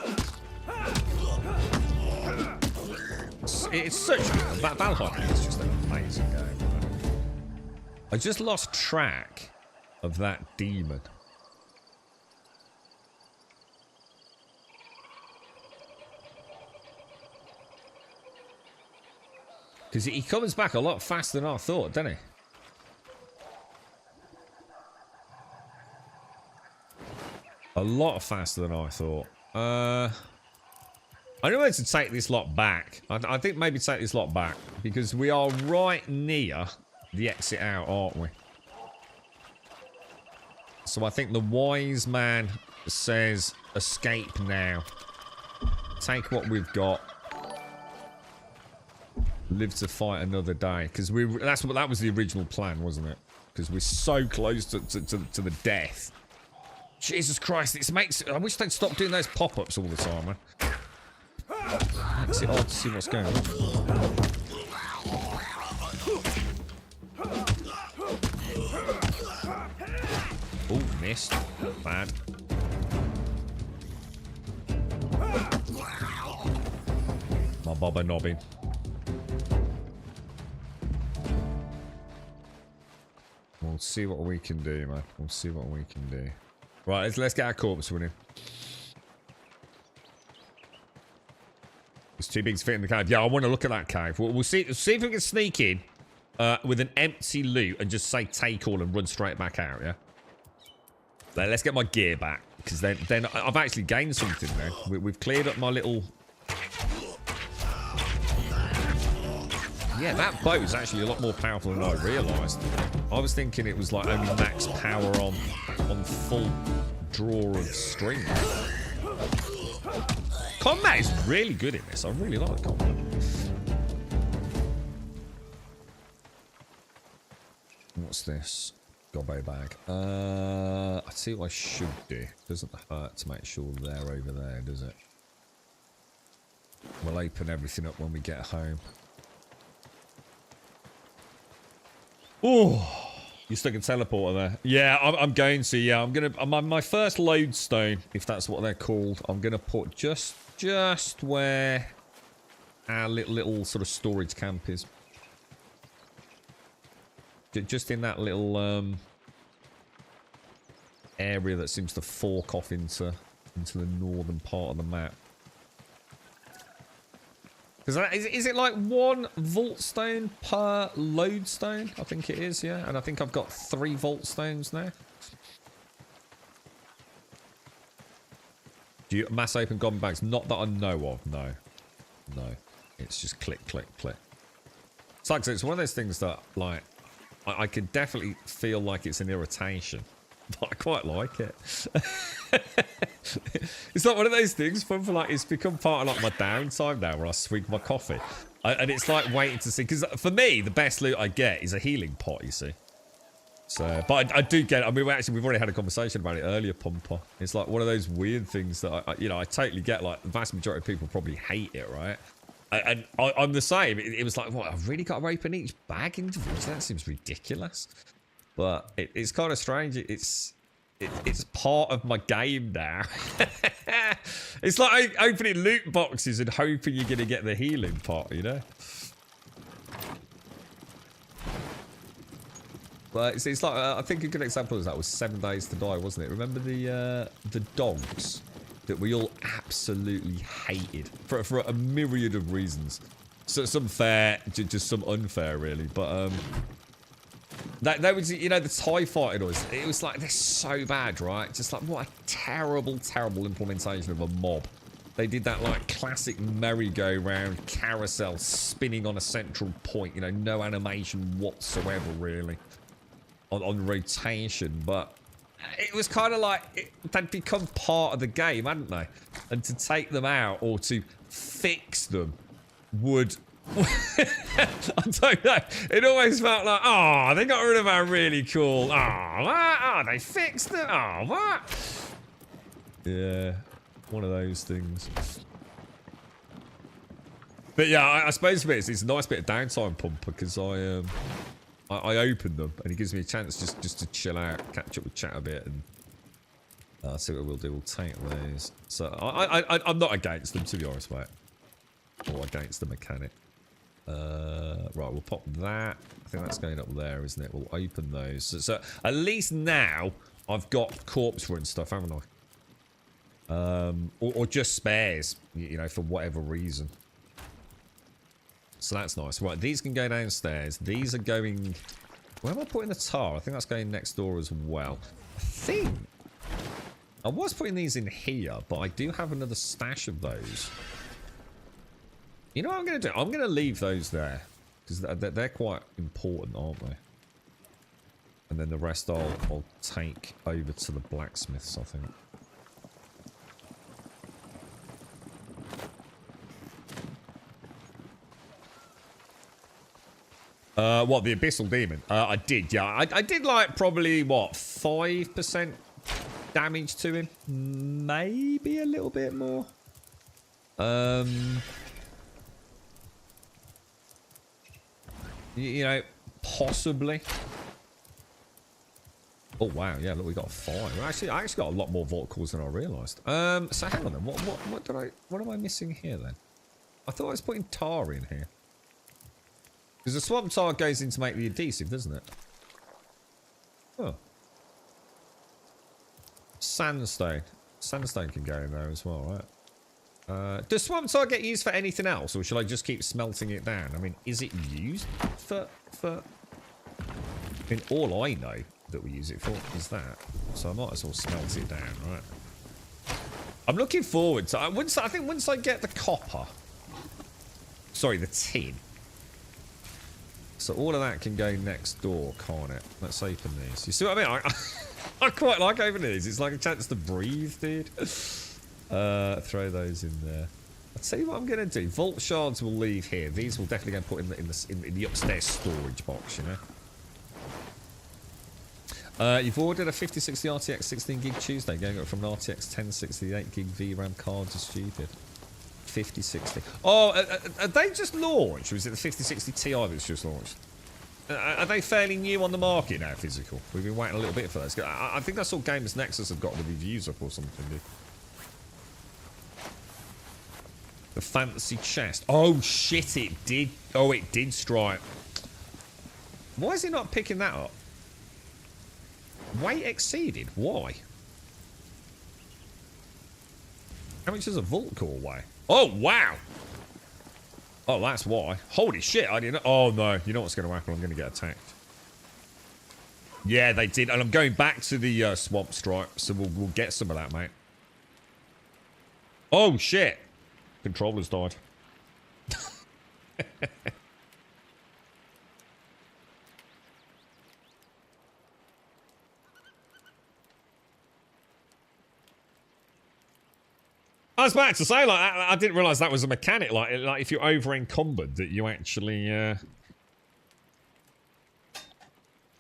It's such Valheim is just an amazing game. I just lost track of that demon. Because he comes back a lot faster than I thought, doesn't he? A lot faster than I thought. I don't know to take this lot back. I think maybe take this lot back. Because we are right near the exit out, aren't we? So I think the wise man says escape now. Take what we've got. Live to fight another day. Because that was the original plan, wasn't it? Because we're so close to the death. Jesus Christ, I wish they'd stop doing those pop-ups all the time, man. Makes it hard to see what's going on. Oh, missed. Bad. My bobber knobbing. We'll see what we can do, man. We'll see what we can do. Right, let's get our corpse running. It's too big to fit in the cave. Yeah, I want to look at that cave. We'll see if we can sneak in with an empty loot and just say take all and run straight back out, yeah? Let's get my gear back. Because then I've actually gained something now. We've cleared up my little... Yeah, that bow is actually a lot more powerful than I realised. I was thinking it was like only max power on full draw of string. Combat is really good in this. I really like combat. What's this? Gobbo bag. I see what I should do. Doesn't hurt to make sure they're over there, does it? We'll open everything up when we get home. Oh, you stuck a teleporter there. Yeah, I'm going to. Yeah, I'm gonna. My first lodestone, if that's what they're called, I'm gonna put just where our little sort of storage camp is. Just in that little area that seems to fork off into the northern part of the map. Because is it like 1 vault stone per lodestone? I think it is, yeah. And I think I've got 3 vault stones now. Do you mass open goblin bags? Not that I know of, no. No. It's just click, click, click. It's like, it's one of those things that, like, I could definitely feel like it's an irritation. But I quite like it. It's like one of those things, for like, it's become part of like my downtime now where I swig my coffee. And it's like waiting to see, because for me, the best loot I get is a healing pot, you see. So, but I do get, I mean, we've already had a conversation about it earlier, Pumper. It's like one of those weird things that, I totally get, like, the vast majority of people probably hate it, right? And I'm the same. It was like, what, I've really got to open each bag individually? That seems ridiculous. But it's kind of strange. It's part of my game now. It's like opening loot boxes and hoping you're going to get the healing pot, you know? But it's like, I think a good example of that was 7 Days to Die, wasn't it? Remember the dogs that we all absolutely hated for a myriad of reasons. So some fair, just some unfair, really. But that was, you know, the TIE fighter noise. It was like, they're so bad, right? Just like, what a terrible, terrible implementation of a mob. They did that, like, classic merry-go-round carousel spinning on a central point. You know, no animation whatsoever, really, on rotation. But it was kind of like, they'd become part of the game, hadn't they? And to take them out or to fix them would... I don't know. It always felt like, oh, they got rid of our really cool. Oh, they fixed it. Oh, what? Yeah, one of those things. But yeah, I suppose it's a nice bit of downtime, Pumper, because I open them and it gives me a chance just to chill out, catch up with chat a bit, and See what we'll do. We'll take these. So I'm not against them, to be honest, mate. Or against the mechanic. Right, we'll pop that. I think that's going up there, isn't it? We'll open those. So at least now I've got corpse run stuff, haven't I? Or just spares, you know, for whatever reason. So that's nice. Right, these can go downstairs. These are going... Where am I putting the tar? I think that's going next door as well. I think... I was putting these in here, but I do have another stash of those. You know what I'm going to do? I'm going to leave those there. Because they're quite important, aren't they? And then the rest I'll take over to the blacksmiths, I think. What, the Abyssal Demon? I did, yeah. I did, like, probably, what, 5% damage to him? Maybe a little bit more. You know, possibly. Oh, wow, yeah, look, we got 5. I actually got a lot more vault cores than I realised. So hang on then, what am I missing here then? I thought I was putting tar in here. Because the swamp tar goes in to make the adhesive, doesn't it? Oh. Sandstone. Sandstone can go in there as well, right? Does swamp tar get used for anything else, or shall I just keep smelting it down? I mean, is it used for... I mean, all I know that we use it for is that. So I might as well smelt it down, right? I'm looking forward to... I think once I get the copper... Sorry, the tin... So all of that can go next door, can't it? Let's open these. You see what I mean? I quite like opening these. It's like a chance to breathe, dude. Throw those in there. I'll tell you what I'm going to do. Vault shards will leave here. These will definitely go put in the upstairs storage box, you know. You've ordered a 5060 RTX 16 gig Tuesday, going up from an RTX 1060 8 gig VRAM card to stupid. 5060. Oh, are they just launched? Or is it the 5060 Ti that's just launched? Are they fairly new on the market now, physical? We've been waiting a little bit for those. I think that's all Gamers Nexus have got the reviews up or something, dude. The fancy chest. Oh, shit, it did. Oh, it did strike. Why is he not picking that up? Weight exceeded. Why? How much does a vault core weigh? Oh, wow. Oh, that's why. Holy shit, I didn't know. Oh, no. You know what's going to happen? I'm going to get attacked. Yeah, they did. And I'm going back to the swamp stripe, so we'll get some of that, mate. Oh, shit. Controller's died. I was about to say, like, I didn't realise that was a mechanic. Like if you're over encumbered, that you actually,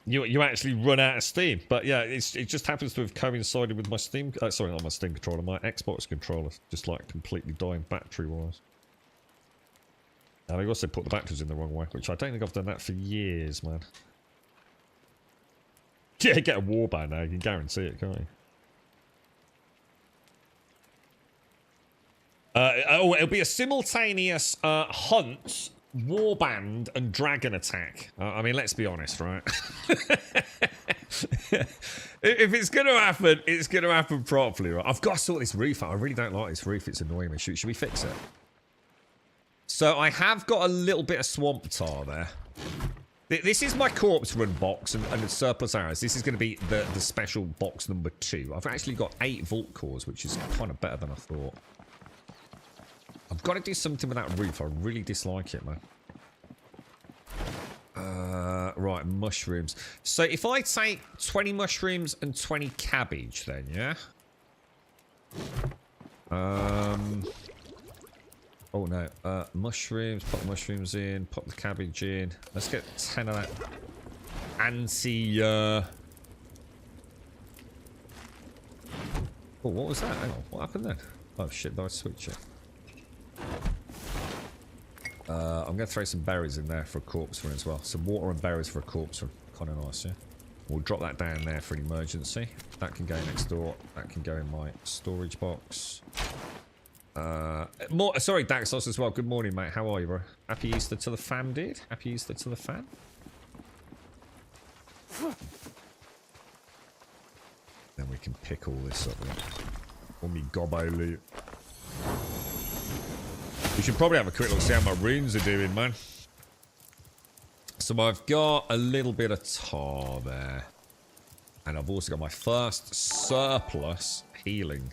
you actually run out of steam. But yeah, it just happens to have coincided with my Steam. Sorry, not my Steam controller, my Xbox controller, just like completely dying battery-wise. And I also put the batteries in the wrong way, which I don't think I've done that for years, man. Yeah, get a warband now. You can guarantee it, can't you? Oh, it'll be a simultaneous hunt, warband, and dragon attack. I mean, let's be honest, right? If it's going to happen, it's going to happen properly, right? I've got to sort this roof out. I really don't like this roof. It's annoying me. Should we fix it? So I have got a little bit of swamp tar there. This is my corpse run box and the surplus arrows. This is going to be the special box number 2. I've actually got 8 vault cores, which is kind of better than I thought. I've got to do something with that roof. I really dislike it, man. Right, mushrooms. So if I take 20 mushrooms and 20 cabbage, then, yeah? Oh, no. Mushrooms. Pop the mushrooms in. Pop the cabbage in. Let's get 10 of that anti... Oh, what was that? Hang on. What happened then? Oh, shit. Did I switch it? I'm going to throw some berries in there for a corpse run as well. Some water and berries for a corpse run. Kind of nice, yeah? We'll drop that down there for an emergency. That can go next door. That can go in my storage box. Sorry, Daxos as well. Good morning, mate. How are you, bro? Happy Easter to the fam, dude. Happy Easter to the fam. Then we can pick all this up. All me gobbo loot. We should probably have a quick look, see how my runes are doing, man. So I've got a little bit of tar there. And I've also got my first surplus healing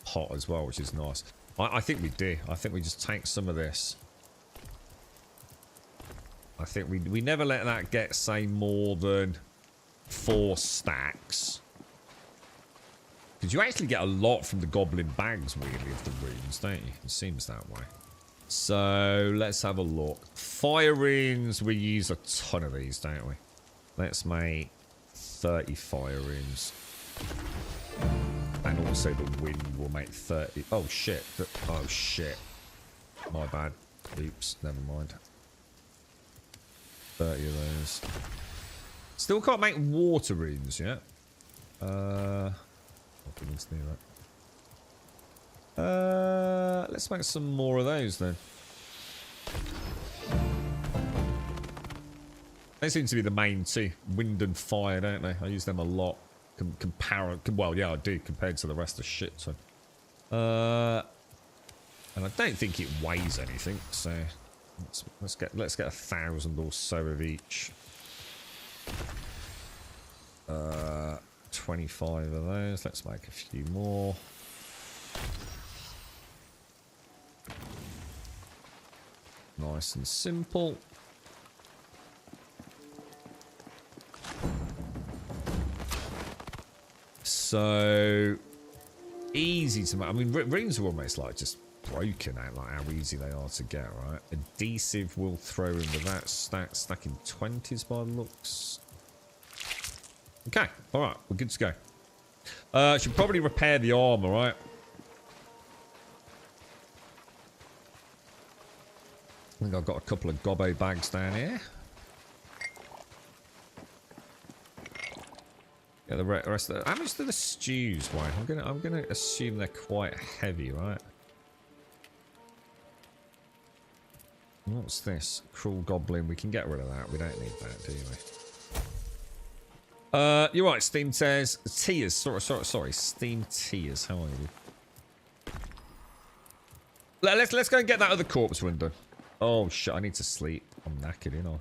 pot as well, which is nice. I think we do. I think we just take some of this. I think we never let that get, say, more than 4 stacks. Because you actually get a lot from the goblin bags, weirdly, of the runes, don't you? It seems that way. So, let's have a look. Fire runes, we use a ton of these, don't we? Let's make 30 fire runes. And also the wind will make 30. Oh, shit. Oh, shit. My bad. Oops, never mind. 30 of those. Still can't make water runes yet. Let's make some more of those then. They seem to be the main two. Wind and fire, don't they? I use them a lot. Well, yeah, I do compared to the rest of shit. So, and I don't think it weighs anything. So, let's get 1,000 or so of each. 25 of those. Let's make a few more. Nice and simple. So easy to make. I mean, runes are almost like just broken out, like how easy they are to get, right? Adhesive will throw into that stack in 20s by the looks. Okay, alright, we're good to go. Should probably repair the armor, right? I think I've got a couple of gobbo bags down here. Yeah, the rest of the, how much do the stews weigh? I'm gonna assume they're quite heavy, right? What's this? Cruel goblin. We can get rid of that. We don't need that, do we? You're right, Steam says Tears. Sorry, Steam Tears. How are you? Let's go and get that other corpse window. Oh shit, I need to sleep. I'm knackered, you know.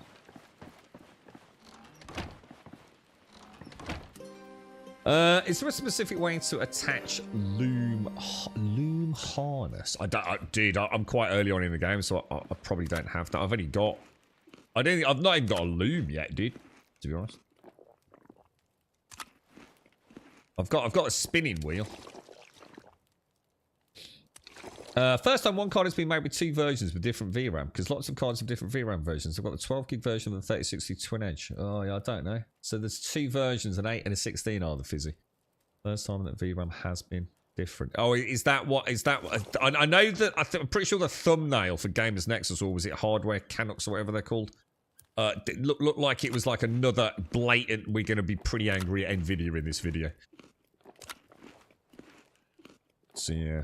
Is there a specific way to attach loom harness? Dude, I'm quite early on in the game, so I probably don't have that. I've only got, I've not even got a loom yet, dude. To be honest, I've got a spinning wheel. First time one card has been made with 2 versions with different VRAM, because lots of cards have different VRAM versions. I've got the 12 gig version and the 3060 Twin Edge. Oh yeah, I don't know. So there's 2 versions, an 8 and a 16 are the fizzy. First time that VRAM has been different. Oh, is that what? I know that, I'm pretty sure the thumbnail for Gamers Nexus, or was it Hardware Canucks or whatever they're called, looked like it was like another blatant, we're going to be pretty angry at Nvidia in this video. So yeah.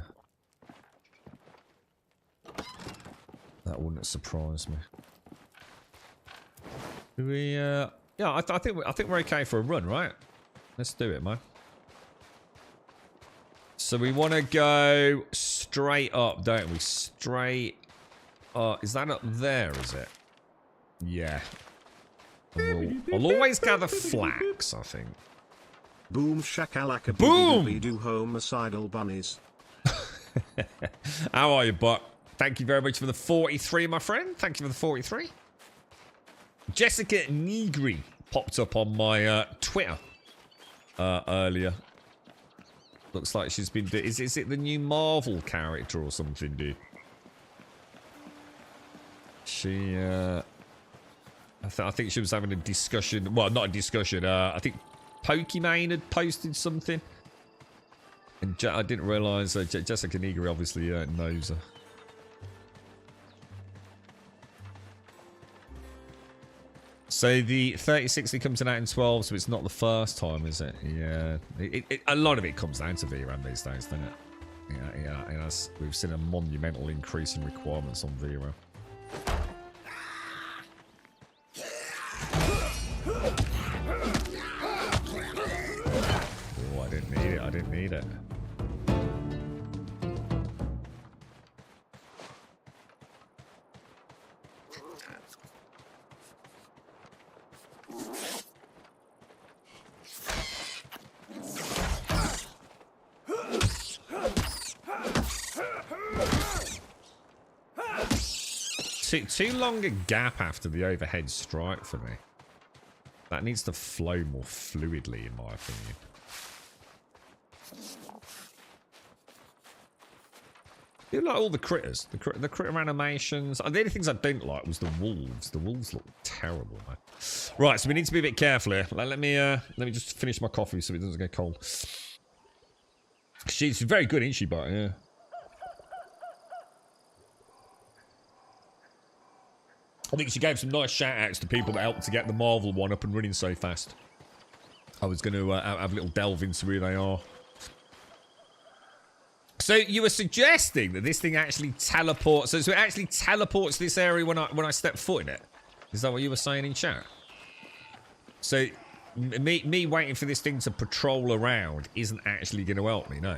That wouldn't surprise me. Do we, yeah, I think we're okay for a run, right? Let's do it, man. So we want to go straight up, don't we? Straight up. Is that up there, is it? Yeah. I'll always gather flax, I think. Boom shakalaka boom! Do homicidal bunnies. How are you, Buck? Thank you very much for the 43, my friend. Thank you for the 43. Jessica Negri popped up on my Twitter earlier. Looks like she's been... Is it the new Marvel character or something, dude? She... I think she was having a discussion... Well, not a discussion. I think Pokimane had posted something. And I didn't realise... Jessica Negri obviously knows her. So the 3060 comes in out in 12, so it's not the first time, is it? Yeah. A lot of it comes down to VRAM these days, doesn't it? Yeah. We've seen a monumental increase in requirements on VRAM. Oh, I didn't need it. I didn't need it. Too long a gap after the overhead strike for me. That needs to flow more fluidly, in my opinion. You like all the critters, the critter animations. The only things I don't like was the wolves. The wolves look terrible, man. Right, so we need to be a bit careful here. Let me just finish my coffee so it doesn't get cold. She's very good, isn't she, but yeah. I think she gave some nice shout-outs to people that helped to get the Marvel one up and running so fast. I was going to have a little delve into who they are. So you were suggesting that this thing actually teleports... So it actually teleports this area when I step foot in it? Is that what you were saying in chat? So me waiting for this thing to patrol around isn't actually going to help me, no?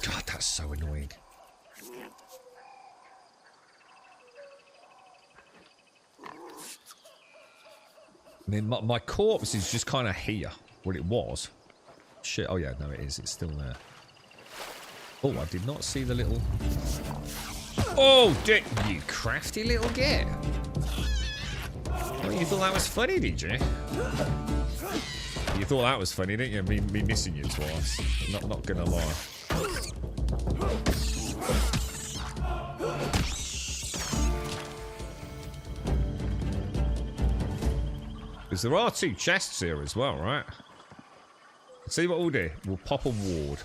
God, that's so annoying. I mean, my corpse is just kind of here. What it was. Shit. Oh, yeah. No, it is. It's still there. Oh, I did not see the little... Oh, you crafty little git. Oh, you thought that was funny, did you? You thought that was funny, didn't you? Me missing you twice. Not gonna lie. Because there are 2 chests here as well, right? See what we'll do? We'll pop a ward.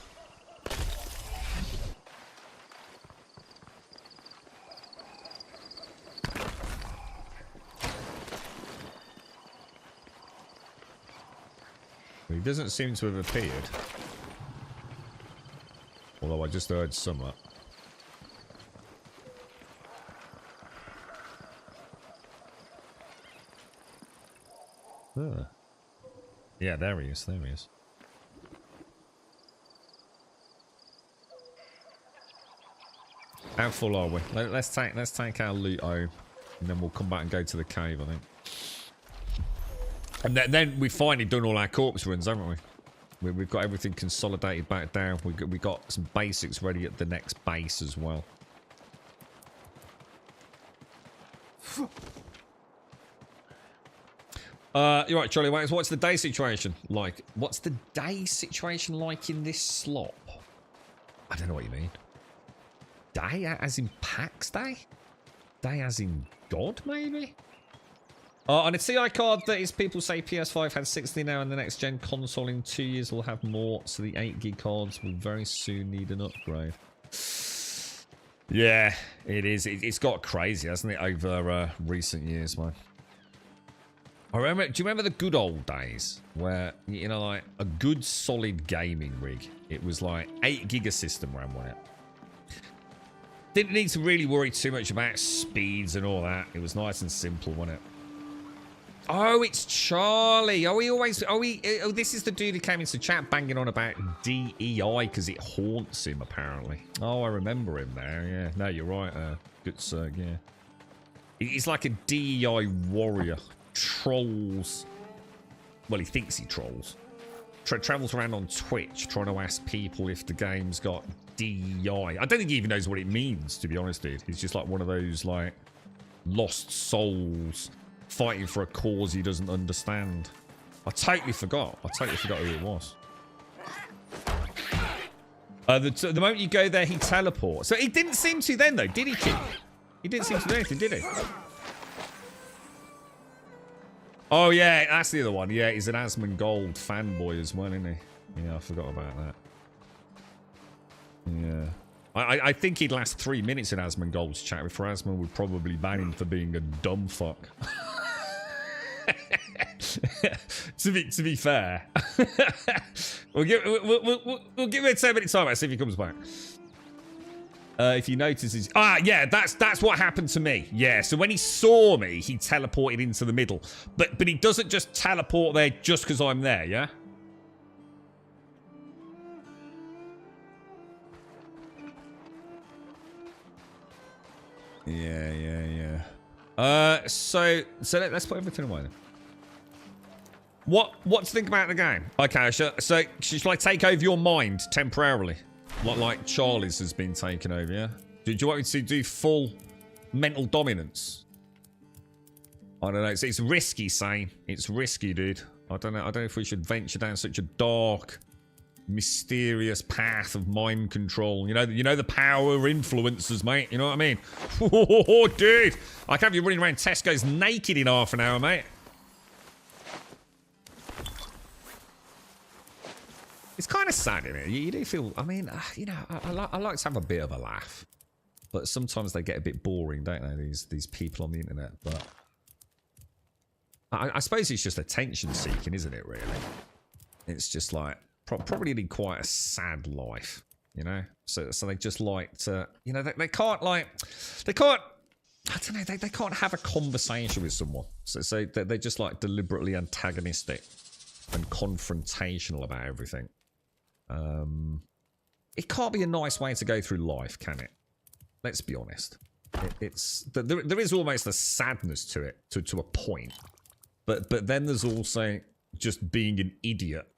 He doesn't seem to have appeared. Although I just heard some up. Yeah, there he is. There he is. How full are we? Let's take our loot home, and then we'll come back and go to the cave, I think. And then we've finally done all our corpse runs, haven't we? We've got everything consolidated back down. We got some basics ready at the next base as well. You're right, Charlie Wax. What's the day situation like? What's the day situation like in this slop? I don't know what you mean. Day as in PAX Day? Day as in God, maybe? On a TI card, that is, people say PS5 has 60 now, and the next gen console in 2 years will have more, so the 8 gig cards will very soon need an upgrade. Yeah, it is. It's got crazy, hasn't it, over recent years, man. Do you remember the good old days where, you know, like a good solid gaming rig, it was like 8 gig of system RAM on it. Didn't need to really worry too much about speeds and all that. It was nice and simple, wasn't it? Oh, it's Charlie. Oh, this is the dude who came into chat banging on about DEI because it haunts him, apparently. Oh, I remember him there, yeah. No, you're right, good sir, yeah. He's like a DEI warrior. Trolls. Well, he thinks he trolls. Travels around on Twitch trying to ask people if the game's got DEI. I don't think he even knows what it means, to be honest, dude. He's just like one of those, like, lost souls fighting for a cause he doesn't understand. I totally forgot. Who it was. The moment you go there, he teleports. So he didn't seem to then, though, did he, Kid? He didn't seem to do anything, did he? Oh, yeah, that's the other one. Yeah, he's an Asmongold fanboy as well, isn't he? Yeah, I forgot about that. Yeah. I think he'd last 3 minutes in Asmongold's chat before Asmon would probably ban him for being a dumb fuck. to be fair, we'll give him a 10-minute time. Let's see if he comes back. If you notice, yeah, that's what happened to me. Yeah, so when he saw me, he teleported into the middle. But he doesn't just teleport there just because I'm there. Yeah. Yeah. So let's put everything away then. What to think about the game? Okay, so should I take over your mind temporarily? Like Charlie's has been taken over, yeah? Do you want me to do full mental dominance? I don't know. It's risky, Sane. It's risky, dude. I don't know if we should venture down such a dark, mysterious path of mind control. You know the power of influencers, mate. You know what I mean? Oh, dude. I can't have you running around Tesco's naked in half an hour, mate. It's kind of sad, isn't it? You do feel... I mean, I like to have a bit of a laugh. But sometimes they get a bit boring, don't they? These people on the internet. But I suppose it's just attention seeking, isn't it, really? It's just like... Probably lead quite a sad life, you know? So they just like to... You know, they can't, like... They can't... I don't know. They can't have a conversation with someone. So they're just, like, deliberately antagonistic and confrontational about everything. It can't be a nice way to go through life, can it? Let's be honest. There is almost a sadness to it, to a point. But then there's also just being an idiot.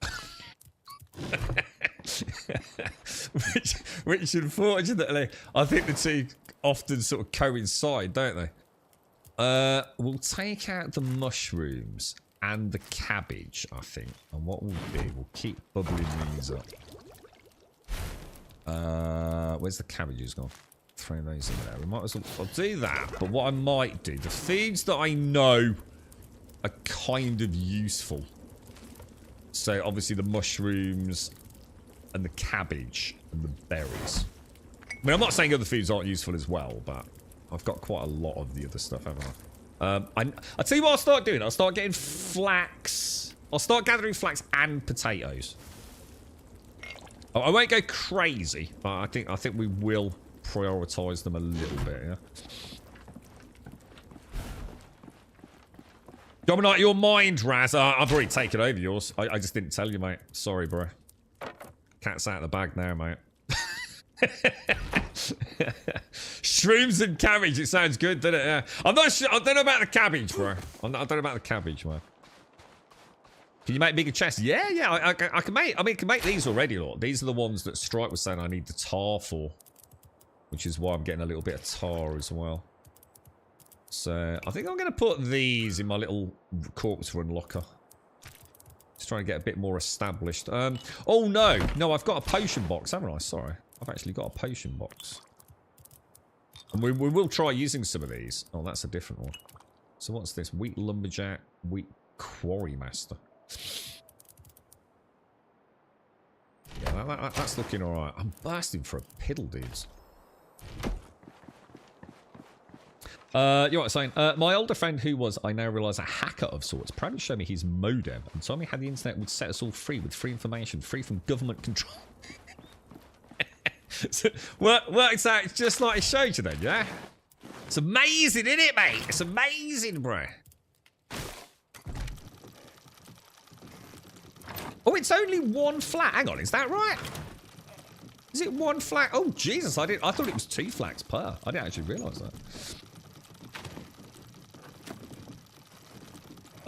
which unfortunately, I think the two often sort of coincide, don't they? We'll take out the mushrooms and the cabbage, I think. And what we'll do, we'll keep bubbling these up. Where's the cabbages gone? Throw those in there. We might as well... I'll do that. But what I might do, the foods that I know are kind of useful. So, obviously, the mushrooms and the cabbage and the berries. I mean, I'm not saying other foods aren't useful as well, but I've got quite a lot of the other stuff, haven't I? I'll tell you what I'll start doing. I'll start getting flax. I'll start gathering flax and potatoes. I won't go crazy, but I think we will prioritise them a little bit, yeah? Dominate your mind, Raz. I've already taken over yours. I just didn't tell you, mate. Sorry, bro. Cat's out of the bag now, mate. Shrooms and cabbage. It sounds good, doesn't it? Yeah. I'm not sure. I don't know about the cabbage, bro. I don't know about the cabbage, man. Can you make bigger chests? Yeah. I can make. I mean, I can make these already. Look, these are the ones that Strike was saying I need the tar for, which is why I'm getting a little bit of tar as well. So I think I'm going to put these in my little corpse run locker. Just trying to get a bit more established. Oh no, I've got a potion box, haven't I? Sorry, I've actually got a potion box, and we will try using some of these. Oh, that's a different one. So what's this? Wheat lumberjack, wheat quarry master. Yeah, that's looking all right. I'm bursting for a piddle, dudes. You know what I'm saying? My older friend, who was, I now realise, a hacker of sorts, proudly showed me his modem and told me how the internet would set us all free with free information, free from government control. So, works out just like it showed you then, yeah? It's amazing, isn't it, mate? It's amazing, bro. Oh, it's only one flat. Hang on, is that right? Is it one flat? Oh, Jesus, I thought it was 2 flats per. I didn't actually realise that.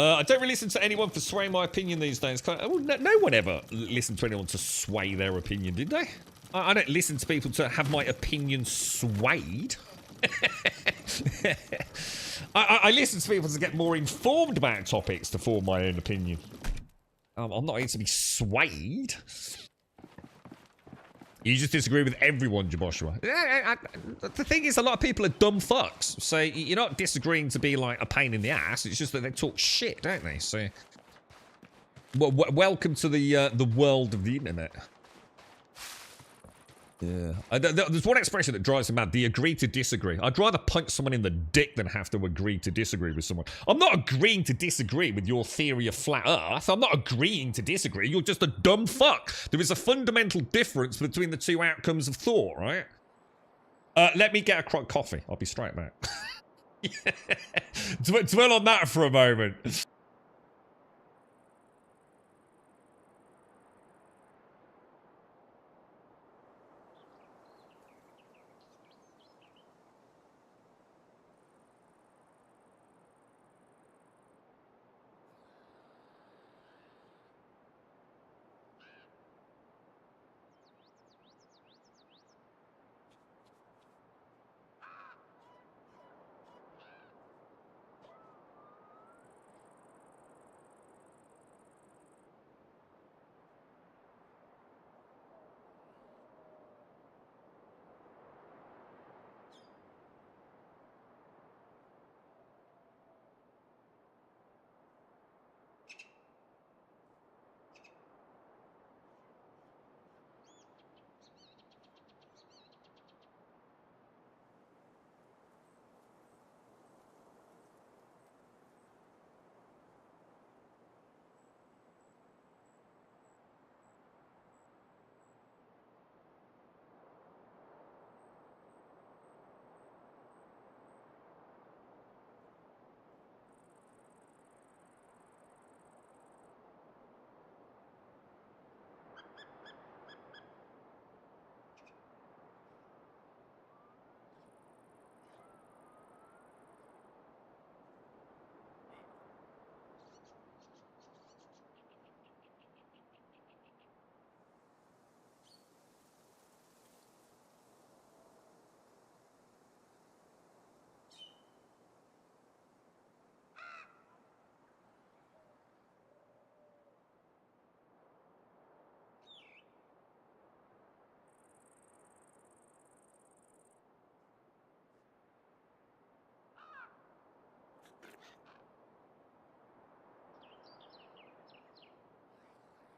I don't really listen to anyone for swaying my opinion these days. No one ever listened to anyone to sway their opinion, did they? I don't listen to people to have my opinion swayed. I listen to people to get more informed about topics to form my own opinion. I'm not here to be swayed. You just disagree with everyone, Joshua. The thing is, a lot of people are dumb fucks. So you're not disagreeing to be like a pain in the ass. It's just that they talk shit, don't they? So, well, welcome to the world of the internet. Yeah. There's one expression that drives me mad. The agree to disagree. I'd rather punch someone in the dick than have to agree to disagree with someone. I'm not agreeing to disagree with your theory of flat earth. I'm not agreeing to disagree. You're just a dumb fuck. There is a fundamental difference between the two outcomes of thought, right? Let me get a coffee. I'll be straight back. Yeah. Dwell on that for a moment.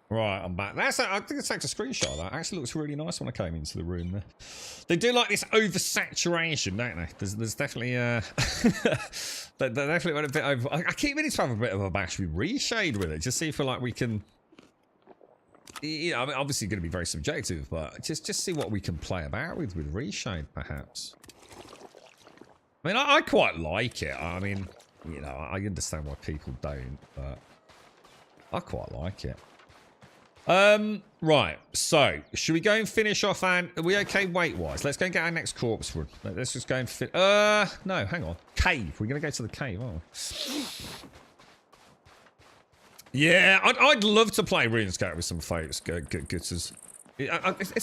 Right, I'm back. I think I took a screenshot of that. It actually looks really nice when I came into the room there. They do like this oversaturation, don't they? There's definitely they definitely went a bit over. I keep meaning to have a bit of a bash with reshade with it, just see if like we can. You know, I mean, obviously going to be very subjective, but just see what we can play about with reshade, perhaps. I mean, I quite like it. I mean, you know, I understand why people don't, but I quite like it. Right, so should we go and finish off, and are we okay weight wise? Let's go and get our next corpse run. Let's just go and fit. No, hang on. Cave. We're gonna go to the cave, aren't we? Yeah, I'd love to play Runescape with some folks. Gooters. Is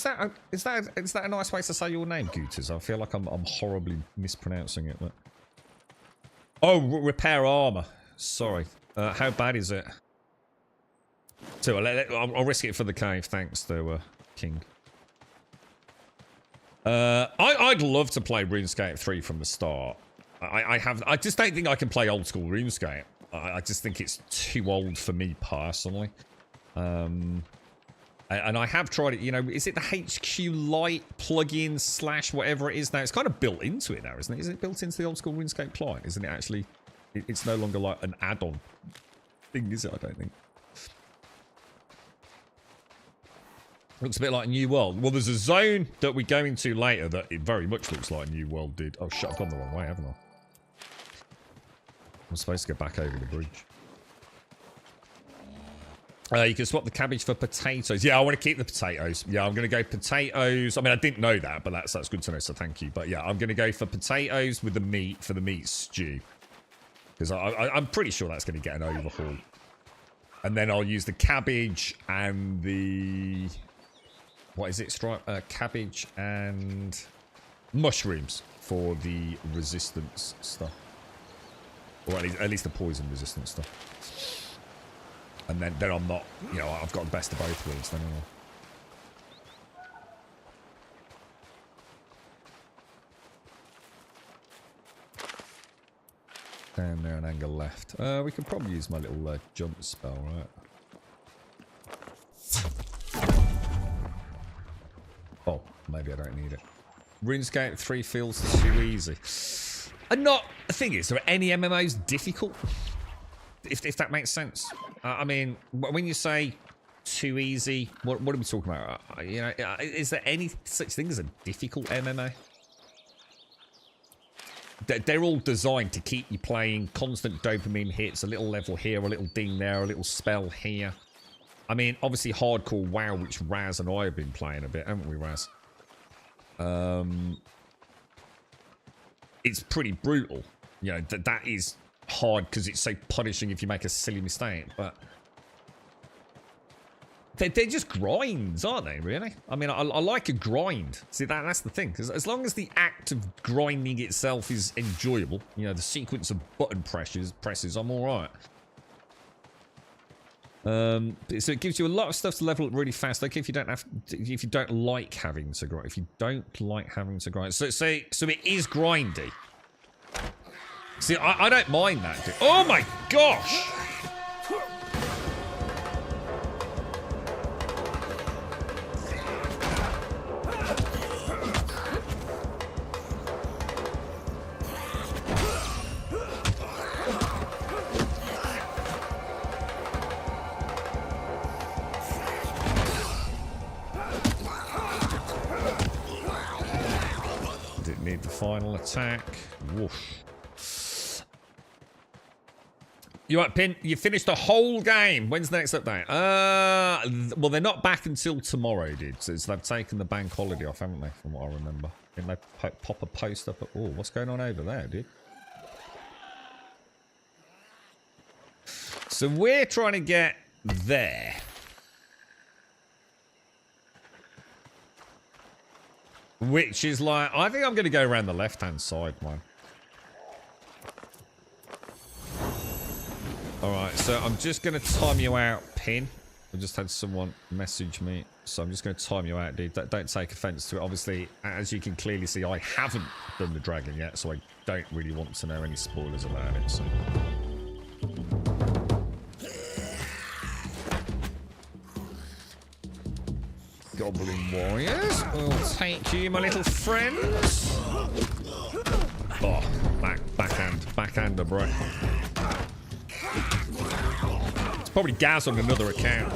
that a nice way to say your name, Gooters? I feel like I'm horribly mispronouncing it. But... Oh, repair armor. Sorry. How bad is it? So I'll risk it for the cave, thanks to King. I'd love to play RuneScape 3 from the start. I just don't think I can play old school RuneScape. I just think it's too old for me personally. And I have tried it, you know, is it the HQ Lite plugin / whatever it is now? It's kind of built into it now, isn't it? Isn't it built into the old school RuneScape client? Isn't it actually? It's no longer like an add-on thing, is it? I don't think. Looks a bit like New World. Well, there's a zone that we go into later that it very much looks like New World did. Oh shit, I've gone the wrong way, haven't I? I'm supposed to go back over the bridge. You can swap the cabbage for potatoes. Yeah, I want to keep the potatoes. Yeah, I'm going to go potatoes. I mean, I didn't know that, but that's good to know, so thank you. But yeah, I'm going to go for potatoes with the meat for the meat stew. Because I'm pretty sure that's going to get an overhaul. And then I'll use the cabbage and the... What is it? Cabbage and mushrooms for the resistance stuff. Or at least the poison resistance stuff. And then I'm not, you know, I've got the best of both worlds then. Down there and angle left. We can probably use my little jump spell, right? Oh, maybe maybe I don't need it. RuneScape 3 feels too easy. And not... The thing is, are any MMOs difficult? If that makes sense. I mean, when you say too easy, what are we talking about? You know, is there any such thing as a difficult MMO? They're all designed to keep you playing, constant dopamine hits, a little level here, a little ding there, a little spell here. I mean, obviously hardcore WoW, which Raz and I have been playing a bit, haven't we, Raz? It's pretty brutal. You know, that is hard because it's so punishing if you make a silly mistake, but they're just grinds, aren't they, really? I mean, I like a grind. See, that's the thing. Because as long as the act of grinding itself is enjoyable, you know, the sequence of button presses, I'm all right. So it gives you a lot of stuff to level up really fast. Okay, if you don't like having to grind, so it is grindy. See, I don't mind that. Dude. Oh my gosh! Need the final attack. Woof. You right, Pin? You finished the whole game. When's the next update? Well, they're not back until tomorrow, dude. So they've taken the bank holiday off, haven't they? From what I remember. Didn't they pop a post up? Oh, what's going on over there, dude? So we're trying to get there. Which is like, I think I'm going to go around the left-hand side, man. Alright, so I'm just going to time you out, Pin. I just had someone message me, so I'm just going to time you out, dude. Don't take offense to it. Obviously, as you can clearly see, I haven't done the dragon yet, so I don't really want to know any spoilers about it, so... Goblin warriors, we'll take you, my little friends. Oh, backhander, bro. It's probably Gaz on another account.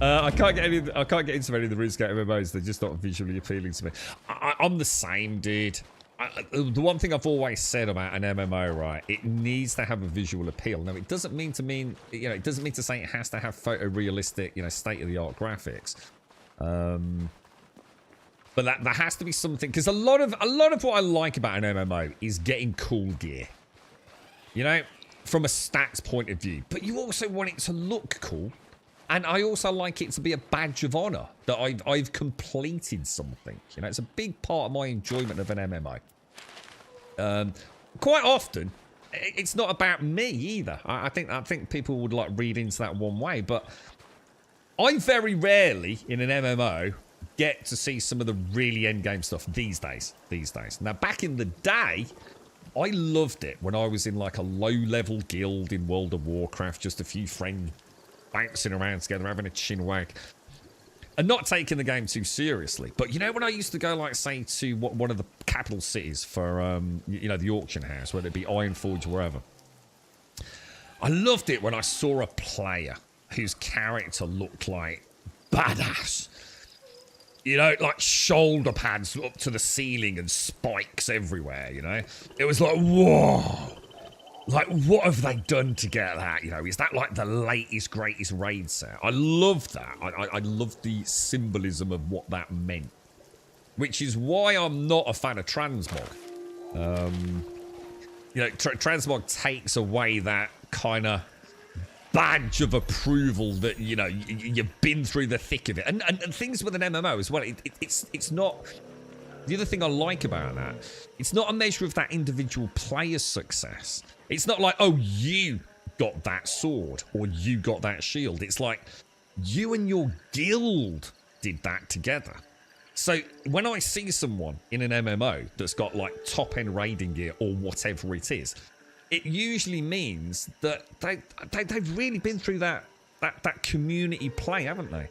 I can't get into any of the RuneScape MMOs. They're just not visually appealing to me. I'm the same, dude. The one thing I've always said about an MMO, right, it needs to have a visual appeal. Now, it doesn't mean it doesn't mean to say it has to have photorealistic, you know, state-of-the-art graphics. But there has to be something, because a lot of what I like about an MMO is getting cool gear. You know, from a stats point of view. But you also want it to look cool. And I also like it to be a badge of honor that I've completed something. You know, it's a big part of my enjoyment of an MMO. Quite often, it's not about me either. I think people would like read into that one way, but I very rarely in an MMO get to see some of the really endgame stuff these days. Now, back in the day, I loved it when I was in like a low-level guild in World of Warcraft, just a few friends bouncing around together, having a chinwag, and not taking the game too seriously. But you know, when I used to go, like, say, to one of the capital cities for, you know, the auction house, whether it be Ironforge or wherever, I loved it when I saw a player whose character looked like badass. You know, like shoulder pads up to the ceiling and spikes everywhere, you know? It was like, whoa! Like, what have they done to get that? You know, is that like the latest, greatest raid set? I love that. I love the symbolism of what that meant. Which is why I'm not a fan of transmog. You know, transmog takes away that kind of badge of approval that, you know, you've been through the thick of it. And things with an MMO as well, it's not... The other thing I like about that, it's not a measure of that individual player's success. It's not like, oh, you got that sword or you got that shield. It's like you and your guild did that together. So when I see someone in an MMO that's got like top-end raiding gear or whatever it is, it usually means that they've really been through that community play, haven't they?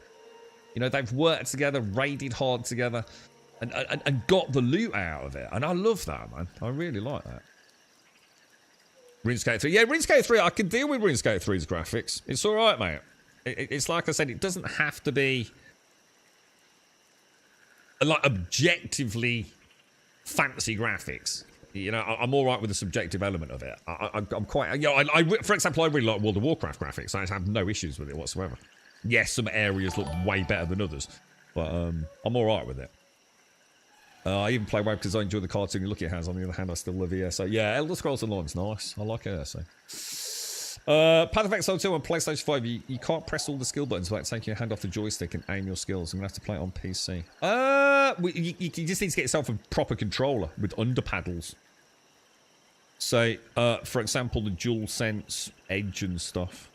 You know, they've worked together, raided hard together, and got the loot out of it. And I love that, man. I really like that. RuneScape 3. Yeah, RuneScape 3, I can deal with RuneScape 3's graphics. It's alright, mate. It's like I said, it doesn't have to be like objectively fancy graphics. You know, I'm all right with the subjective element of it. I'm quite, you know, for example, I really like World of Warcraft graphics. I have no issues with it whatsoever. Yes, some areas look way better than others, but I'm all right with it. I even play WoW because I enjoy the cartoon look it has. On the other hand, I still love ESO. Yeah, Elder Scrolls Online's nice. I like ESO. Path of Exile 2 on PlayStation 5, you can't press all the skill buttons without taking your hand off the joystick and aim your skills. I'm going to have to play it on PC. You just need to get yourself a proper controller with under paddles. So, for example, the DualSense Edge and stuff.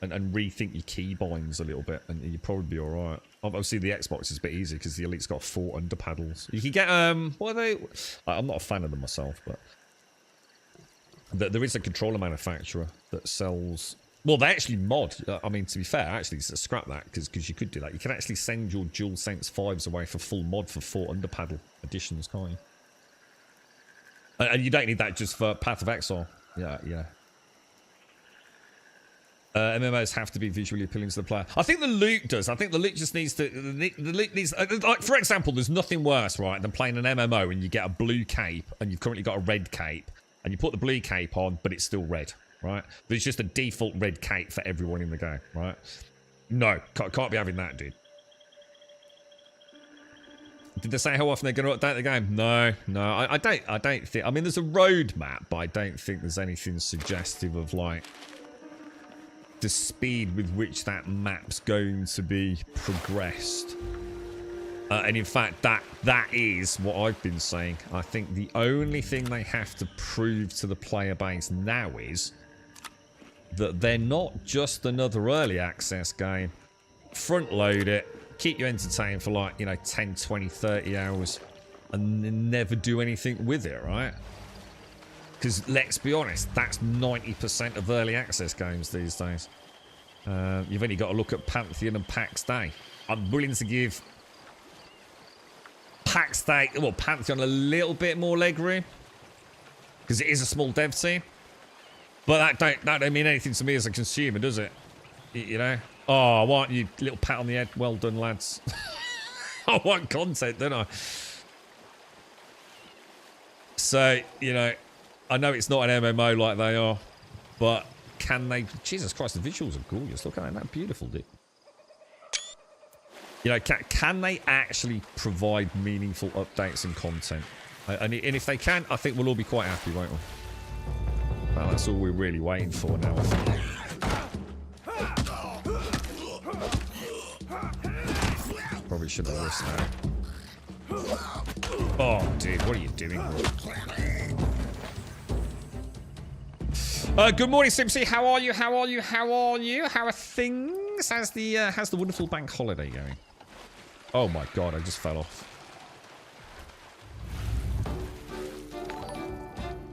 And rethink your keybinds a little bit, and you'll probably be alright. Obviously, the Xbox is a bit easier because the Elite's got 4 under paddles. You can get, what are they? I'm not a fan of them myself, but there is a controller manufacturer that sells. Well, they actually mod. I mean, to be fair, actually, scrap that because you could do that. You can actually send your DualSense 5s away for full mod for 4 under paddle editions, can't you? And you don't need that just for Path of Exile. Yeah, yeah. MMOs have to be visually appealing to the player. I think the loot does. I think the loot just needs to. The loot needs. Like, for example, there's nothing worse, right, than playing an MMO and you get a blue cape and you've currently got a red cape and you put the blue cape on, but it's still red, right? But it's just a default red cape for everyone in the game, right? No, can't be having that, dude. Did they say how often they're going to update the game? No, I don't think. I mean, there's a roadmap, but I don't think there's anything suggestive of like the speed with which that map's going to be progressed. And in fact, that is what I've been saying. I think the only thing they have to prove to the player base now is that they're not just another early access game. Front load it, keep you entertained for like, you know, 10, 20, 30 hours and then never do anything with it, right? Because let's be honest, that's 90% of early access games these days. You've only got to look at Pantheon and PAX Day. I'm willing to give PAX Day, well, Pantheon a little bit more leg room because it is a small dev team. But that don't mean anything to me as a consumer, does it? You know? Oh, I want you, little pat on the head. Well done, lads. I want content, don't I? So, you know, I know it's not an MMO like they are, but can they... Jesus Christ, the visuals are gorgeous. Look at that. Isn't that beautiful, dude? You know, can they actually provide meaningful updates and content? And if they can, I think we'll all be quite happy, won't we? Well, that's all we're really waiting for now, I think. Probably should have risked that. Oh, dude, what are you doing? Good morning, Simpsy. How are you? How are you? How are you? How are things? How's the wonderful bank holiday going? Oh my god, I just fell off.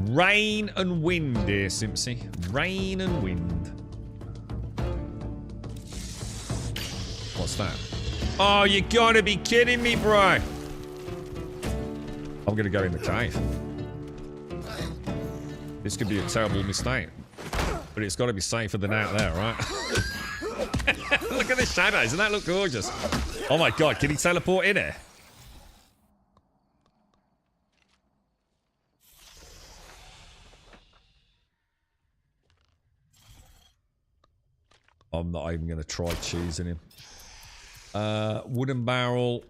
Rain and wind, dear Simpsy. Rain and wind. What's that? Oh, you gotta be kidding me, bro. I'm gonna go in the cave. This could be a terrible mistake. But it's gotta be safer than out there, right? Look at the shadows. Doesn't that look gorgeous? Oh my god, can he teleport in here? I'm not even gonna try choosing him. Wooden barrel,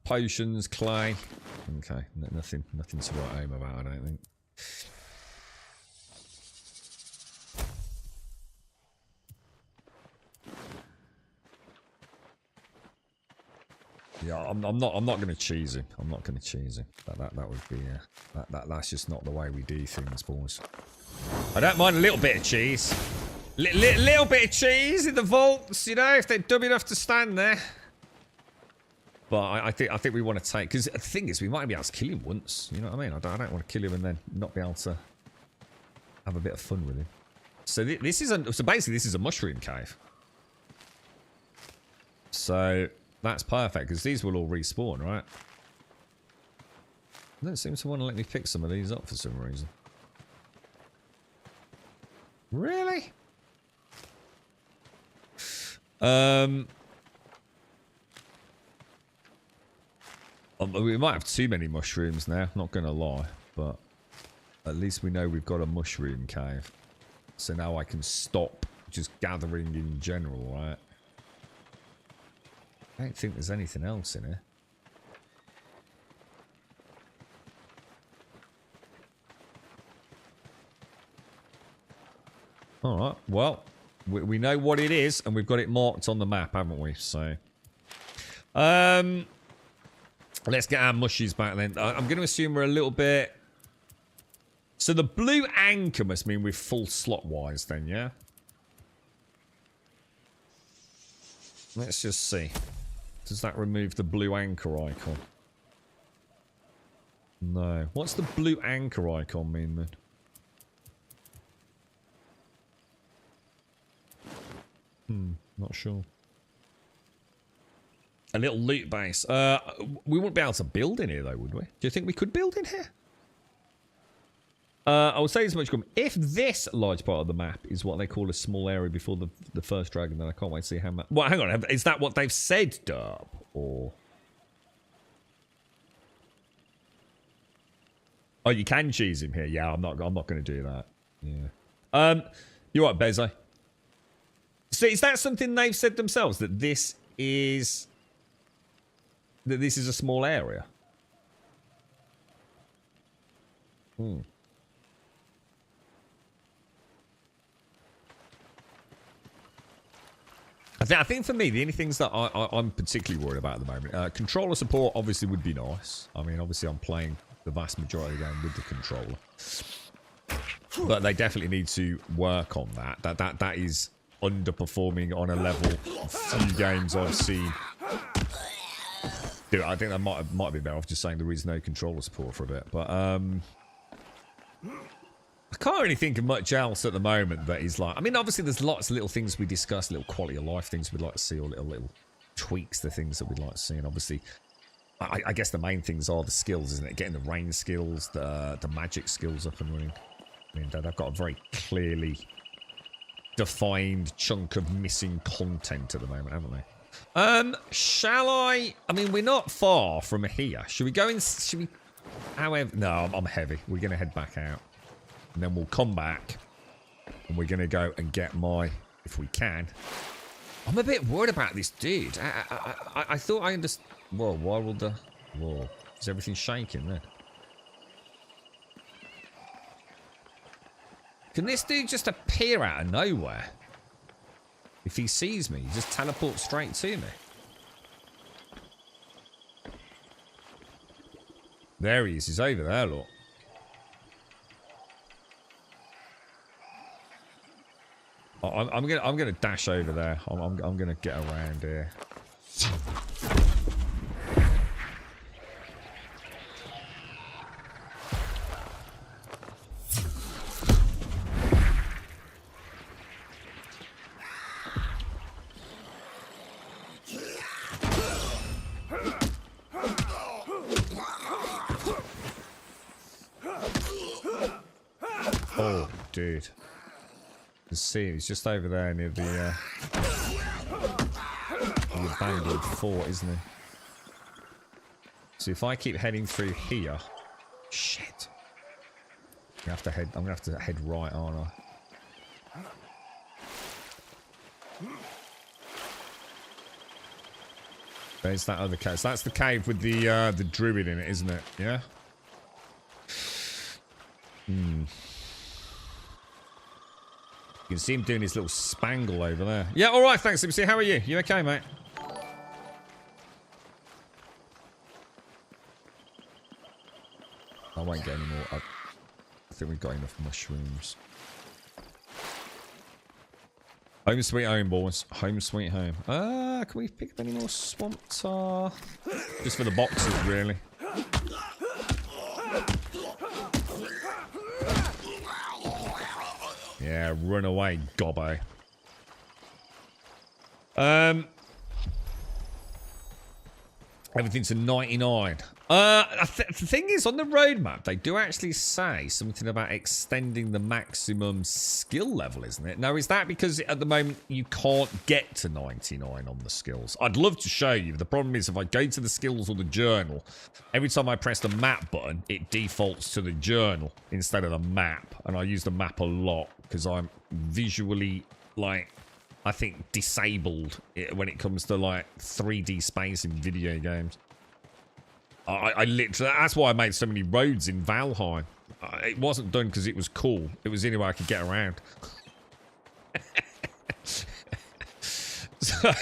potions, clay. Okay, nothing to write home about, I don't think. Yeah, I'm not gonna cheese him. I'm not gonna cheese him. That would be that's just not the way we do things, boys. I don't mind a little bit of cheese. Little bit of cheese in the vaults, you know, if they're dumb enough to stand there. But I think we want to take, because the thing is, we might be able to kill him once. You know what I mean? I don't want to kill him and then not be able to have a bit of fun with him. So basically this is a mushroom cave. So That's perfect, because these will all respawn, right? They don't seem to want to let me pick some of these up for some reason. Really? We might have too many mushrooms now, not gonna lie, but at least we know we've got a mushroom cave. So now I can stop just gathering in general, right? I don't think there's anything else in here. Alright, well, we know what it is, and we've got it marked on the map, haven't we? So, let's get our mushies back then. I'm going to assume we're a little bit... So the blue anchor must mean we're full slot-wise then, yeah? Let's just see. Does that remove the blue anchor icon? No. What's the blue anchor icon mean then? Not sure. A little loot base. We wouldn't be able to build in here though, would we? Do you think we could build in here? I will say this much. If this large part of the map is what they call a small area before the first dragon, then I can't wait to see how much... Well, hang on. Is that what they've said, Derp? Or... Oh, you can cheese him here. Yeah, I'm not going to do that. Yeah. You're right, Bezo. So is that something they've said themselves, that this is a small area? I think for me, the only things that I'm particularly worried about at the moment, controller support obviously would be nice. I mean, obviously I'm playing the vast majority of the game with the controller, but they definitely need to work on that. That is underperforming on a level few games I've seen. Dude, I think that might be better off just saying there is no controller support for a bit, but I can't really think of much else at the moment that is like... I mean, obviously there's lots of little things we discuss, little quality of life things we'd like to see, or little tweaks to things that we'd like to see. And obviously, I guess the main things are the skills, isn't it? Getting the rain skills, the magic skills up and running. I mean, they've got a very clearly defined chunk of missing content at the moment, haven't they? Shall I... I mean, we're not far from here. Should we go in... Should we... However... No, I'm heavy. We're going to head back out. And then we'll come back, and we're going to go and get my, if we can. I'm a bit worried about this dude. I thought I understood. Whoa, why will the... Whoa, is everything shaking then? Can this dude just appear out of nowhere? If he sees me, he just teleports straight to me. There he is. He's over there, look. I'm gonna dash over there. I'm gonna get around here. Oh, dude. See, he's just over there near the abandoned fort, isn't he? So if I keep heading through here, shit. I'm gonna have to head right, aren't I? There's that other cave. So that's the cave with the druid in it, isn't it? Yeah. You can see him doing his little spangle over there. Yeah, all right, thanks, MC. How are you? You okay, mate? I won't get any more. I think we've got enough mushrooms. Home sweet home, boys. Home sweet home. Can we pick up any more swamp tar? Just for the boxes, really. Yeah, run away, gobbo. Everything's a 99. The thing is, on the roadmap, they do actually say something about extending the maximum skill level, isn't it? Now, is that because at the moment you can't get to 99 on the skills? I'd love to show you. The problem is if I go to the skills or the journal, every time I press the map button, it defaults to the journal instead of the map. And I use the map a lot because I'm visually, like, I think disabled when it comes to like 3D space in video games. I literally, that's why I made so many roads in Valheim. It wasn't done because it was cool. It was the only way I could get around. So,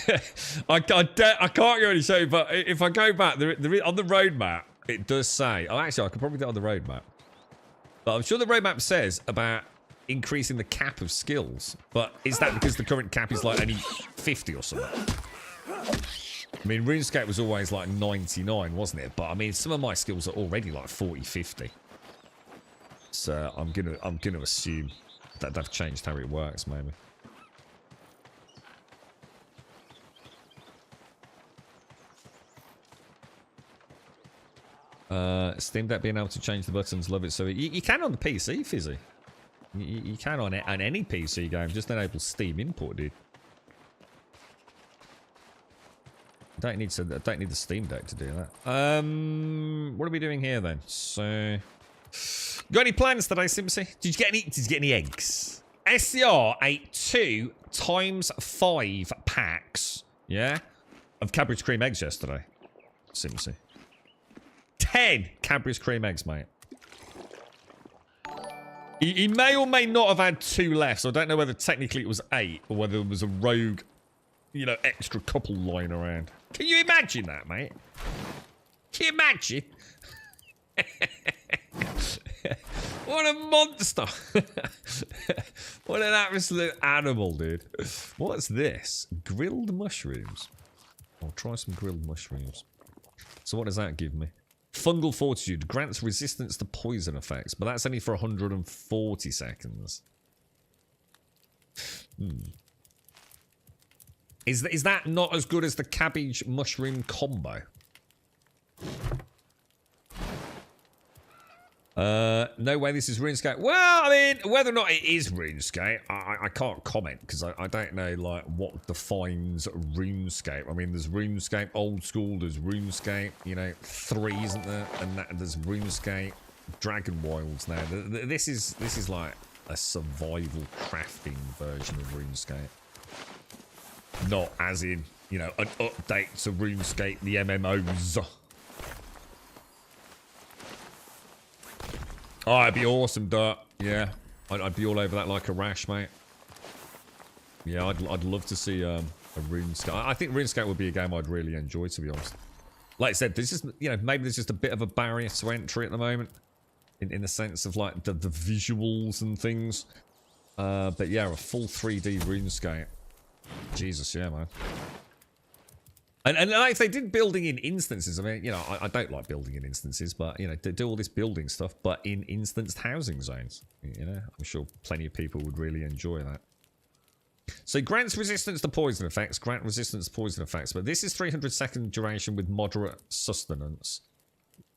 I can't really show you, but if I go back, on the roadmap, it does say, oh, actually, I could probably do it on the roadmap. But I'm sure the roadmap says about increasing the cap of skills, but is that because the current cap is like only 50 or something? I mean, Runescape was always like 99, wasn't it? But I mean, some of my skills are already like 40, 50. So I'm gonna assume that they've changed how it works, maybe. Steam Deck being able to change the buttons, love it. So you can on the PC, Fizzy. You can on any PC game, just enable Steam import, dude. Don't need the Steam Deck to do that. What are we doing here then? So, got any plans today, Simpsy? Did you get any eggs? SCR ate 2 times 5 packs, yeah, of Cadbury's cream eggs yesterday. Simpsy. 10 Cadbury's cream eggs, mate. He may or may not have had 2 left, so I don't know whether technically it was 8 or whether it was a rogue, you know, extra couple lying around. Can you imagine that, mate? Can you imagine? What a monster. What an absolute animal, dude. What's this? Grilled mushrooms. I'll try some grilled mushrooms. So what does that give me? Fungal Fortitude grants resistance to poison effects, but that's only for 140 seconds. Is that not as good as the cabbage mushroom combo? No way this is RuneScape. Well, I mean, whether or not it is RuneScape, I can't comment because I don't know like what defines RuneScape. I mean, there's RuneScape old school, there's RuneScape, you know, 3, isn't there? And there's RuneScape Dragonwilds now. This is like a survival crafting version of RuneScape. Not as in, you know, an update to RuneScape, the MMOs. Oh, it'd be awesome, Dirt. Yeah, I'd be all over that like a rash, mate. Yeah, I'd love to see a RuneScape. I think RuneScape would be a game I'd really enjoy, to be honest. Like I said, this is, you know, maybe there's just a bit of a barrier to entry at the moment, in the sense of like the visuals and things. But yeah, a full 3D RuneScape. Jesus, yeah, man. And like if they did building in instances, I mean, you know, I don't like building in instances, but, you know, they do all this building stuff, but in instanced housing zones. You know, I'm sure plenty of people would really enjoy that. So grants resistance to poison effects, grant resistance to poison effects, but this is 300-second duration with moderate sustenance.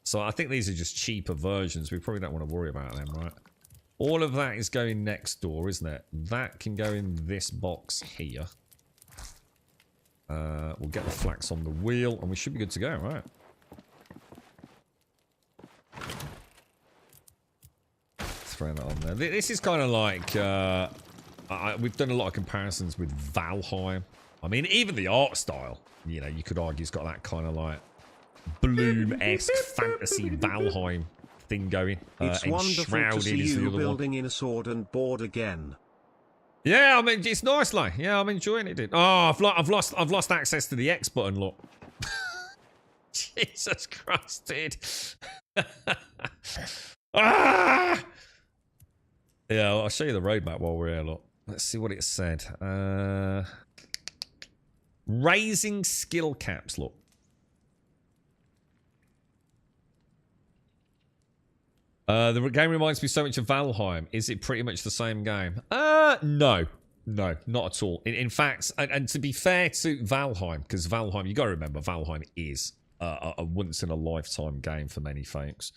So I think these are just cheaper versions. We probably don't want to worry about them, right? All of that is going next door, isn't it? That can go in this box here. We'll get the flax on the wheel, and we should be good to go, right? Throw that on there. This is kind of like... we've done a lot of comparisons with Valheim. I mean, even the art style, you know, you could argue it's got that kind of like Bloom-esque fantasy Valheim thing going. It's wonderful to see you building in a sword and board again. Yeah, I mean, it's nice, like. Yeah, I'm enjoying it, dude. Oh, I've lost access to the X button, look. Jesus Christ, dude. Ah! Yeah, I'll show you the roadmap while we're here, look. Let's see what it said. Raising skill caps, look. The game reminds me so much of Valheim. Is it pretty much the same game? No. No, not at all. In fact, and to be fair to Valheim, because Valheim, you got to remember, Valheim is a once-in-a-lifetime game for many folks.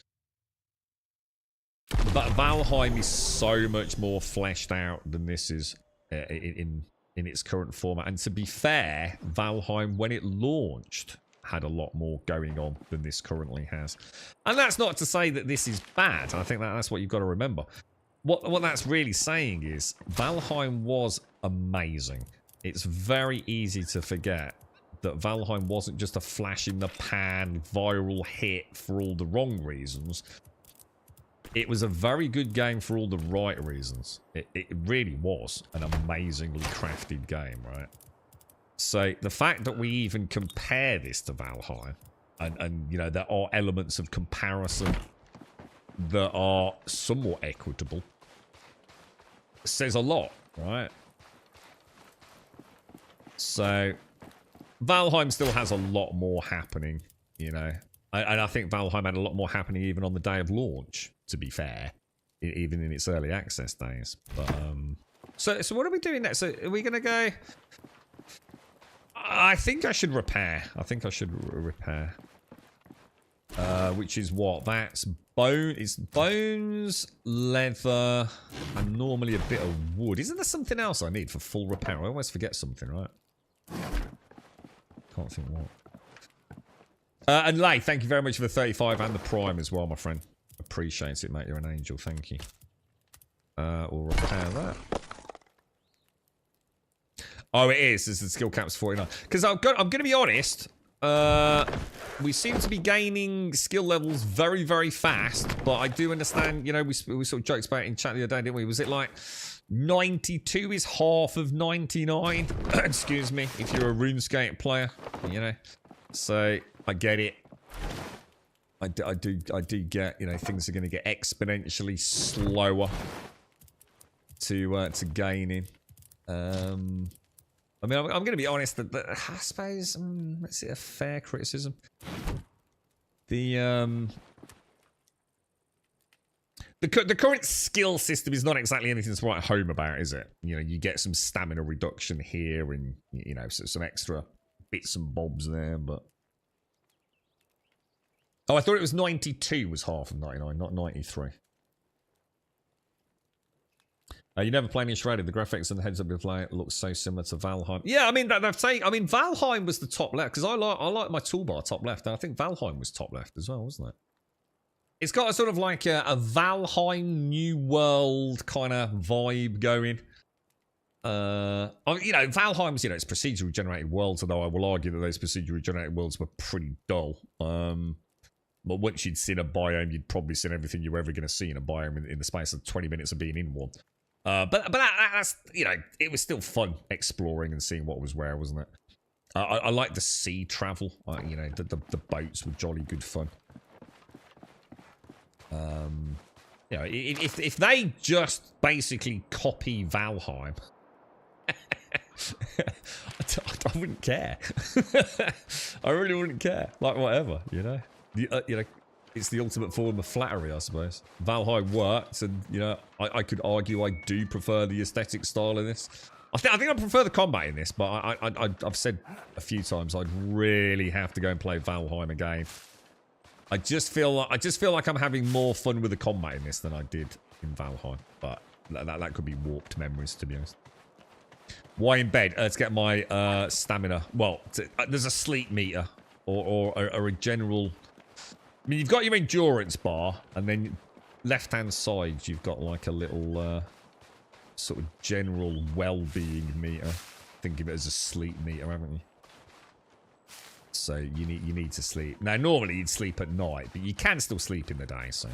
But Valheim is so much more fleshed out than this is in its current format. And to be fair, Valheim, when it launched, had a lot more going on than this currently has. And that's not to say that this is bad. I think that's what you've got to remember. What that's really saying is Valheim was amazing. It's very easy to forget that Valheim wasn't just a flash-in-the-pan viral hit for all the wrong reasons. It was a very good game for all the right reasons. It really was an amazingly crafted game, right? So the fact that we even compare this to Valheim, and you know, there are elements of comparison that are somewhat equitable, says a lot, right? So Valheim still has a lot more happening, you know. And I think Valheim had a lot more happening even on the day of launch, to be fair, even in its early access days. But so what are we doing next? So are we gonna go? I think I should repair. I think I should repair. Which is what? That's bone. It's bones, leather, and normally a bit of wood. Isn't there something else I need for full repair? I always forget something, right? Can't think what. And Lay, thank you very much for the 35 and the Prime as well, my friend. Appreciate it, mate. You're an angel. Thank you. We'll repair that. Oh, it is. This is the skill cap's 49. Because I'm going to be honest. We seem to be gaining skill levels very, very fast. But I do understand, you know, we sort of joked about it in chat the other day, didn't we? Was it like 92 is half of 99? Excuse me. If you're a RuneScape player, you know. So I get it. I do get, you know, things are going to get exponentially slower to gaining. I mean, I'm going to be honest that I suppose let's see, a fair criticism. The current skill system is not exactly anything to write home about, is it? You know, you get some stamina reduction here, and you know, some extra bits and bobs there, but. Oh, I thought it was 92 was half of 99, not 93. You never played in Shrouded. The graphics and the heads-up display looks so similar to Valheim. Yeah, I mean, they're saying. I mean, Valheim was the top left because I like my toolbar top left, and I think Valheim was top left as well, wasn't it? It's got a sort of like a Valheim New World kind of vibe going. You know, Valheim's, you know, it's procedurally generated worlds, although I will argue that those procedurally generated worlds were pretty dull. But once you'd seen a biome, you'd probably seen everything you were ever going to see in a biome in the space of 20 minutes of being in one. But that's, you know, it was still fun exploring and seeing what was where, wasn't it? I like the sea travel. You know, the boats were jolly good fun. You know, if they just basically copy Valheim, I wouldn't care. I really wouldn't care. Like, whatever, you know. You know, it's the ultimate form of flattery, I suppose. Valheim worked, and you know, I could argue I do prefer the aesthetic style in this. I think I prefer the combat in this, but I've said a few times I'd really have to go and play Valheim again. I just feel like I'm having more fun with the combat in this than I did in Valheim, but that could be warped memories, to be honest. Why in bed? To get my stamina. Well, there's a sleep meter or a general. I mean, you've got your endurance bar, and then left-hand side, you've got like a little sort of general well-being meter. Think of it as a sleep meter, haven't you? So you need to sleep. Now, normally you'd sleep at night, but you can still sleep in the day. So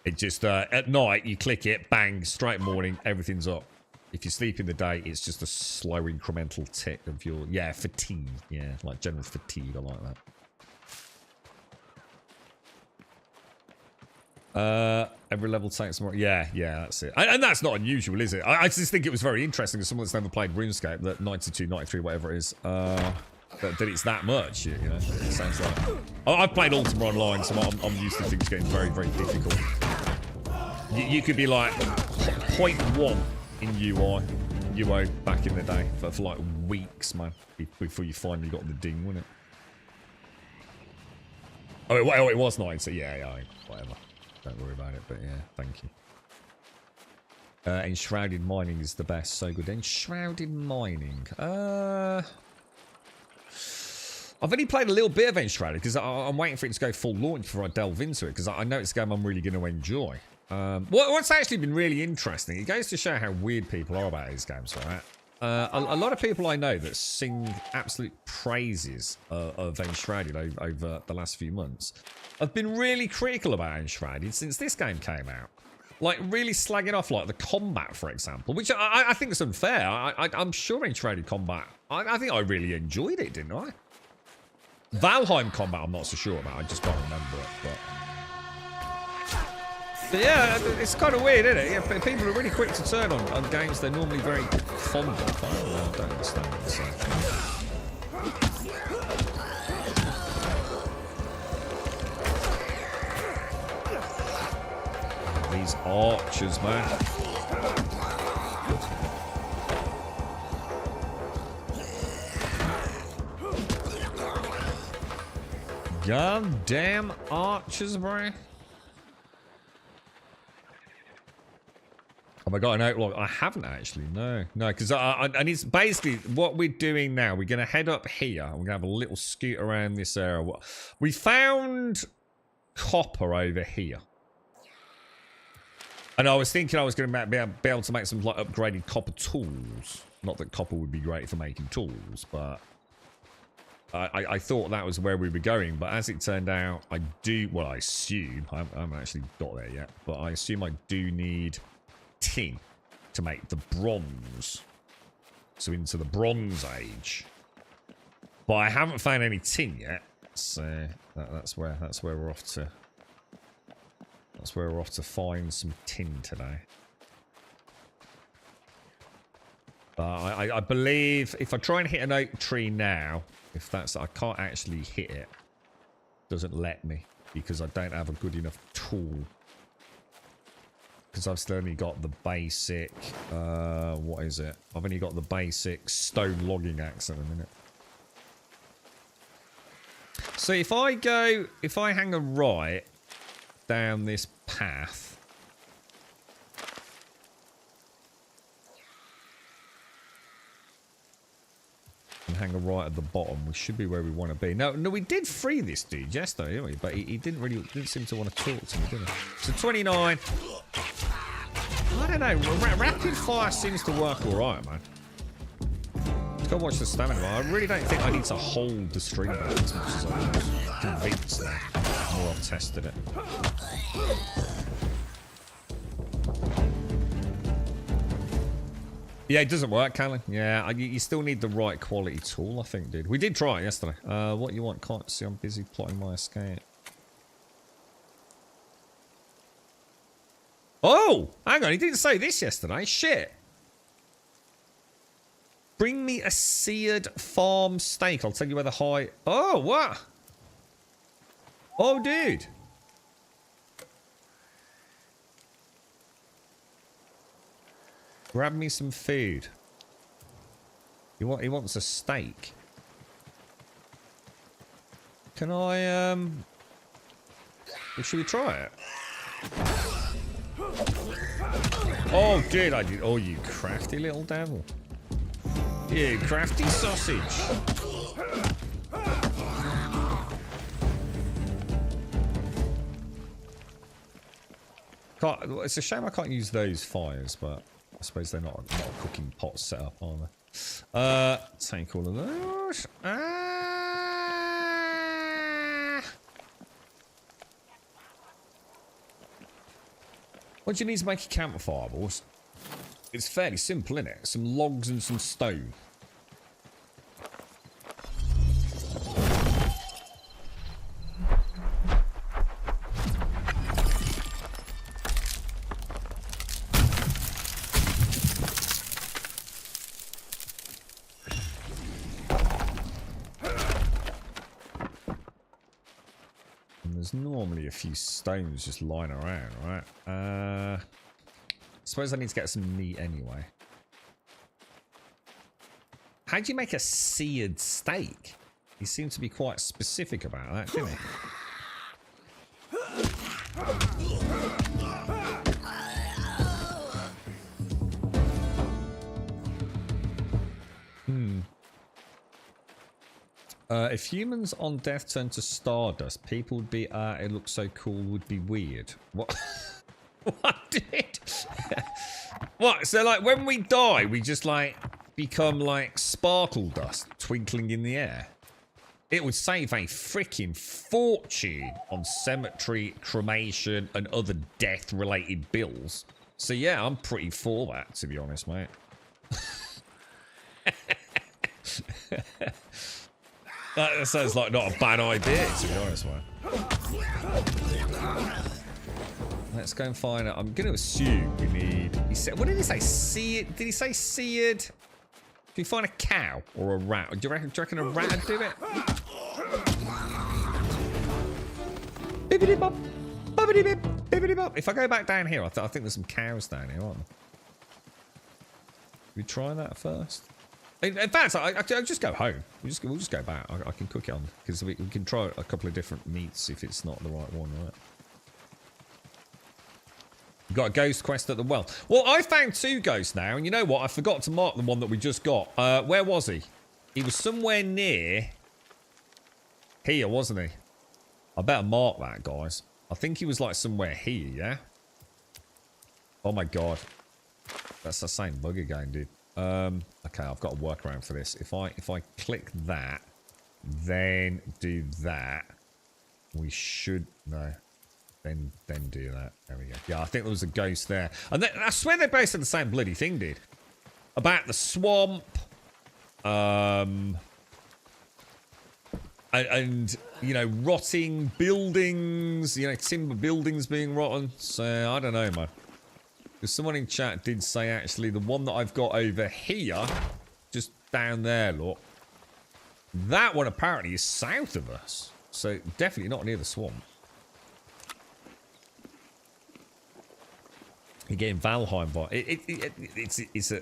it just at night you click it, bang, straight morning, everything's up. If you sleep in the day, it's just a slow incremental tick of your, yeah, fatigue. Yeah, like general fatigue. I like that. Every level takes more. Yeah, that's it. And that's not unusual, is it? I just think it was very interesting as someone that's never played RuneScape, that 92, 93, whatever it is, that it's that much, you know? It sounds like... I've played Ultima Online, so I'm used to things getting very, very difficult. You could be like 0.1 in UI, UO back in the day for like weeks, man, before you finally got the ding, wasn't it? Oh, it was 90. Yeah, whatever. Don't worry about it, but yeah, thank you. Enshrouded Mining is the best. So good. Enshrouded Mining. I've only played a little bit of Enshrouded because I'm waiting for it to go full launch before I delve into it because I know it's a game I'm really going to enjoy. What's actually been really interesting, it goes to show how weird people are about these games, right? A lot of people I know that sing absolute praises of Enshrouded over the last few months have been really critical about Enshrouded since this game came out. Like, really slagging off, like, the combat, for example, which I think is unfair. I'm sure Enshrouded combat, I think I really enjoyed it, didn't I? Valheim combat, I'm not so sure about. I just can't remember it, but yeah, it's kind of weird, isn't it? Yeah, people are really quick to turn on games they're normally very fond of. I don't understand it, so. These archers, man. Goddamn archers, bro. Have I got an outlook? I haven't actually, no, because and it's basically what we're doing now. We're going to head up here. We're going to have a little scoot around this area. We found copper over here. And I was thinking I was going to be able to make some like upgraded copper tools. Not that copper would be great for making tools, but I thought that was where we were going. But as it turned out, I assume, I haven't actually got there yet, but I assume I do need tin to make the bronze. So into the Bronze Age. But I haven't found any tin yet. So that's where we're off to. That's where we're off to find some tin today. I believe if I try and hit an oak tree now, if that's, I can't actually hit it. Doesn't let me because I don't have a good enough tool. Because I've still only got the basic, what is it? I've only got the basic stone logging axe at the minute. So if I hang a right down this path, and hang a right at the bottom, we should be where we want to be. No, we did free this dude yesterday, didn't we? But he didn't seem to want to talk to me, did he? So 29. I don't know. Rapid fire seems to work all right, man. Just gotta watch the stamina. I really don't think I need to hold the string back as much as I'm convinced now. The more I've tested it. Yeah, it doesn't work, Callan. Yeah, you still need the right quality tool, I think, dude. We did try it yesterday. What you want? Can't see. I'm busy plotting my escape. Oh! Hang on, he didn't say this yesterday. Shit. Bring me a seared farm steak. I'll tell you where the high... Oh, what? Oh, dude. Grab me some food. He wants a steak. Can I, should we try it? Oh, dude, I did. Oh, you crafty little devil. You crafty sausage. It's a shame I can't use those fires, but I suppose they're not a cooking pot set up, are they? Take all of those. What do you need to make a campfire, boss? It's fairly simple, isn't it? Some logs and some stone. There's normally a few stones just lying around, right? I suppose I need to get some meat anyway. How do you make a seared steak? He seemed to be quite specific about that, didn't he? If humans on death turn to stardust, people would be, it looks so cool, would be weird. What? What, dude? What? So, like, when we die, we just, like, become, like, sparkle dust twinkling in the air? It would save a freaking fortune on cemetery, cremation, and other death-related bills. So, yeah, I'm pretty for that, to be honest, mate. That sounds like not a bad idea, to be honest, mate. Let's go and find out. I'm going to assume we need... He said, what did he say? Seared? Did he say seared? Can you find a cow or a rat? Do you reckon a rat would do it? Bibbidi bop, bobbidi bip, bibbidi bop. If I go back down here, I think there's some cows down here, aren't there? We try that first. In fact, I'll just go home. We'll just go back. I can cook it on because we can try a couple of different meats if it's not the right one, right? You've got a ghost quest at the well. Well, I found 2 ghosts now, and you know what? I forgot to mark the one that we just got. Where was he? He was somewhere near here, wasn't he? I better mark that, guys. I think he was like somewhere here, yeah? Oh my god. That's the same bug again, dude. Okay, I've got a workaround for this. If I click that, then do that, we should... No. Then do that. There we go. Yeah, I think there was a ghost there. And I swear they both said the same bloody thing, dude. About the swamp. And you know, rotting buildings. You know, timber buildings being rotten. So, I don't know, man. Because someone in chat did say, actually, the one that I've got over here, just down there, look. That one apparently is south of us. So, definitely not near the swamp. You're getting Valheim vibe. It's a...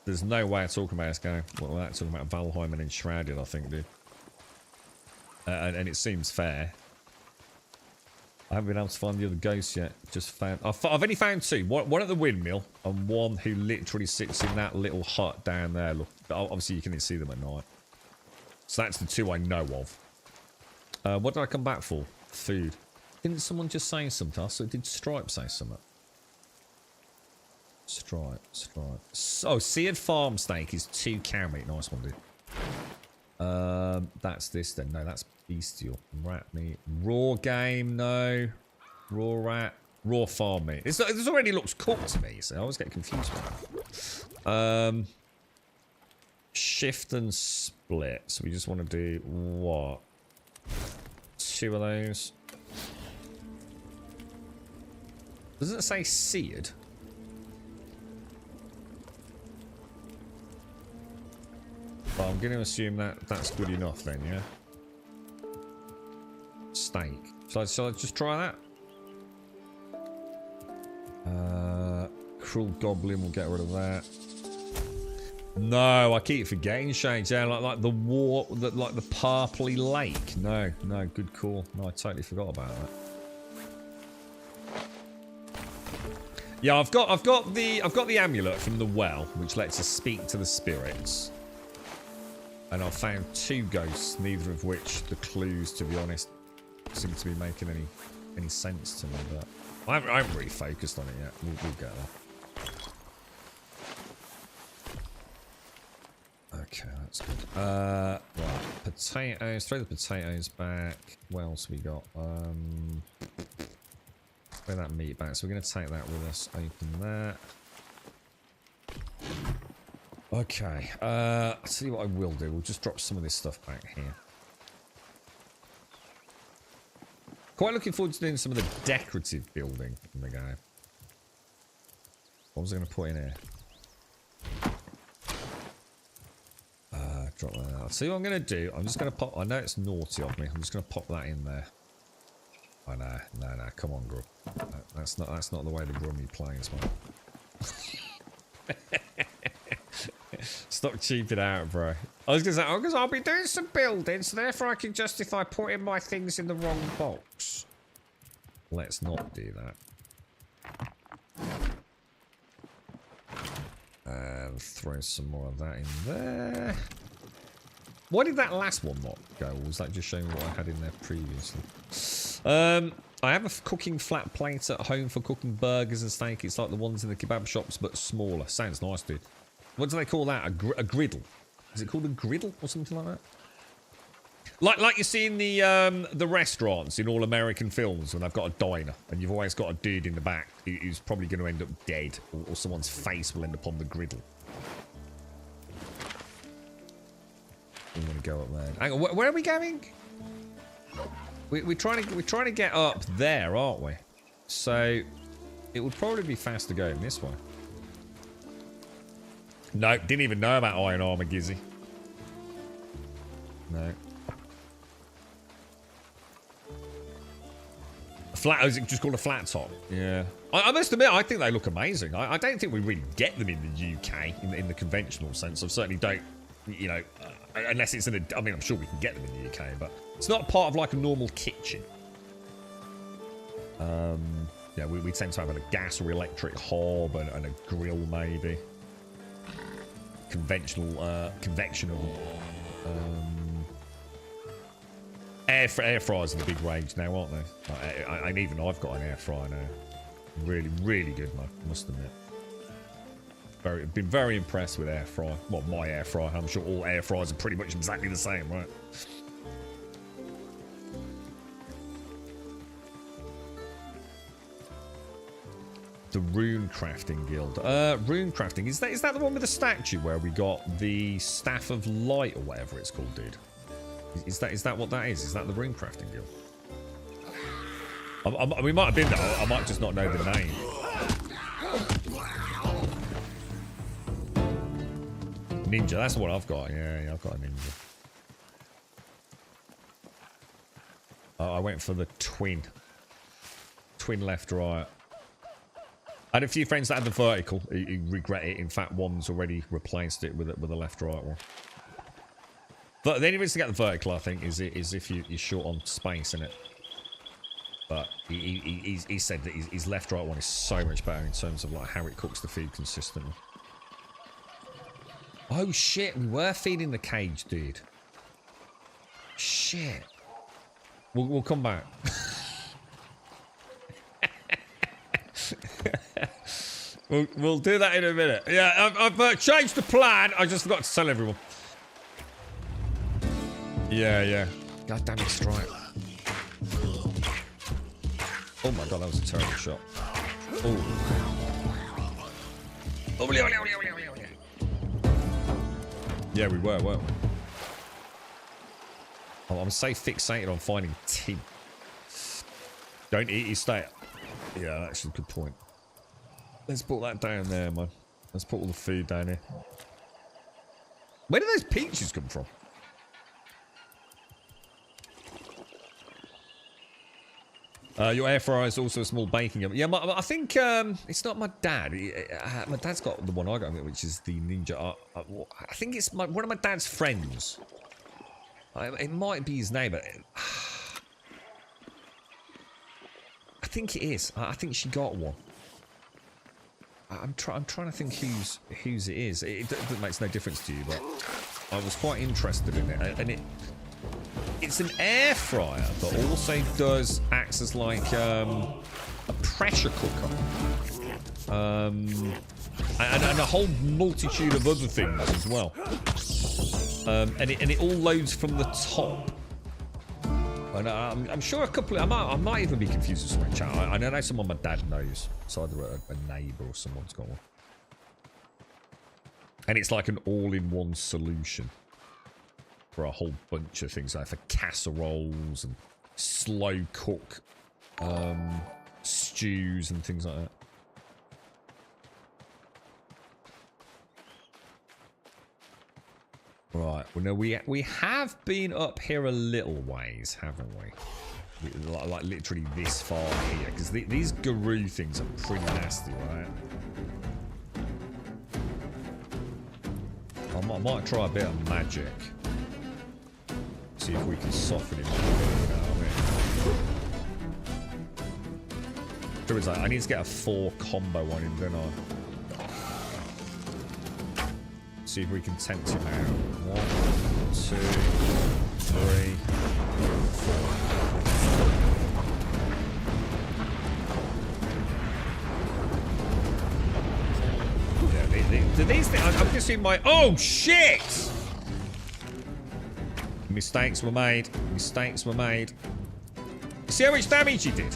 There's no way of talking about this game without talking about Valheim and Enshrouded, I think, dude. And it seems fair. I haven't been able to find the other ghosts yet. Just found... I've only found 2. One at the windmill and one who literally sits in that little hut down there. Look, obviously, you can see them at night. So that's the 2 I know of. What did I come back for? Food. Didn't someone just say something else? So did Stripe say something? Stripe. Oh, seared farm steak is 2 cow meat. Nice one, dude. That's this then. No, that's bestial. Rat meat. Raw game, no. Raw rat. Raw farm meat. This already looks cooked to me, so I always get confused with that. Shift and split. So we just want to do what? 2 of those. Doesn't it say seared? Well, I'm going to assume that that's good enough then, yeah? Steak. Shall I just try that? Cruel Goblin, we'll get rid of that. No, I keep forgetting shades. Yeah, like the like the Purpley Lake. No, good call. No, I totally forgot about that. Yeah, I've got the amulet from the well, which lets us speak to the spirits. And I've found 2 ghosts, neither of which the clues, to be honest, seem to be making any sense to me. But I haven't really focused on it yet. We'll get there. Okay, that's good. Right, potatoes. Throw the potatoes back. What else we got? Throw that meat back. So we're going to take that with us. Open that. Okay, I'll tell you what I will do. We'll just drop some of this stuff back here. Quite looking forward to doing some of the decorative building in the game. What was I going to put in here? Drop that out. I'll see what I'm going to do. I'm just going to pop... I know it's naughty of me. I'm just going to pop that in there. Oh, no. Come on, Grub. No, that's not the way the Grummy plays, man. Stop cheaping out, bro. I was gonna say, oh, because I'll be doing some building, so therefore I can justify putting my things in the wrong box. Let's not do that. And throw some more of that in there. Why did that last one not go? Or was that just showing what I had in there previously? I have a cooking flat plate at home for cooking burgers and steak. It's like the ones in the kebab shops, but smaller. Sounds nice, dude. What do they call that? A griddle? Is it called a griddle or something like that? Like you see in the restaurants in all American films when they've got a diner and you've always got a dude in the back who's probably going to end up dead, or someone's face will end up on the griddle. I'm going to go up there. Hang on, where are we going? We're trying to get up there, aren't we? So it would probably be faster going this way. No, didn't even know about iron armor, Gizzy. No. Flat, is it just called a flat top? Yeah. I must admit, I think they look amazing. I don't think we really get them in the UK in the conventional sense. I certainly don't, you know, unless it's in a, I mean, I'm sure we can get them in the UK, but it's not part of like a normal kitchen. Yeah, we tend to have a gas or electric hob and a grill maybe. Conventional, convectional. Air fryers are the big rage now, aren't they? And even I've got an air fryer now. Really, really good, man. Must admit. Been very impressed with air fryer. Well, my air fryer. I'm sure all air fryers are pretty much exactly the same, right? The Rune Crafting Guild. Rune Crafting. Is that the one with the statue where we got the Staff of Light or whatever it's called, dude? Is that what that is? Is that the Rune Crafting Guild? We might have been there. I might just not know the name. Ninja, that's what I've got. Yeah, I've got a ninja. I went for the twin. Twin left, right. I had a few friends that had the vertical who regret it. In fact, one's already replaced it with a left, right one. But the only reason to get the vertical, I think, is if you're short on space in it. But he said that his left, right one is so much better in terms of like how it cooks the food consistently. Oh shit, we were feeding the cage, dude. Shit. We'll come back. We'll do that in a minute. Yeah, I've changed the plan. I just forgot to tell everyone. Yeah. God damn it, strike. Oh my god, that was a terrible shot. Yeah, we were, weren't we? Oh, I'm so fixated on finding tin. Don't eat your steak. Yeah, that's a good point. Let's put that down there, man. Let's put all the food down here. Where did those peaches come from? Your air fryer is also a small baking oven. Yeah, I think it's not my dad. My dad's got the one I got, which is the Ninja. I think it's one of my dad's friends. It might be his name, but I think it is. I think she got one. I'm trying to think whose it is. It makes no difference to you, but I was quite interested in it, and it's an air fryer, but also acts as like a pressure cooker, and a whole multitude of other things as well. And it all loads from the top. And I'm sure a couple. I might even be confused with someone in chat. I know someone my dad knows. It's either a neighbour or someone's got one. And it's like an all-in-one solution for a whole bunch of things, like for casseroles and slow cook stews and things like that. Right, well, no, we have been up here a little ways, haven't we? Like literally this far here, because these guru things are pretty nasty, right? I I might try a bit of magic. See if we can soften him a bit, you know what I mean? True is, I need to get a 4 combo on him, don't I? See if we can tempt him out. 1, 2, 3, 4. Yeah, these things, I'm just in my... Oh, shit! Mistakes were made. Mistakes were made. See how much damage he did?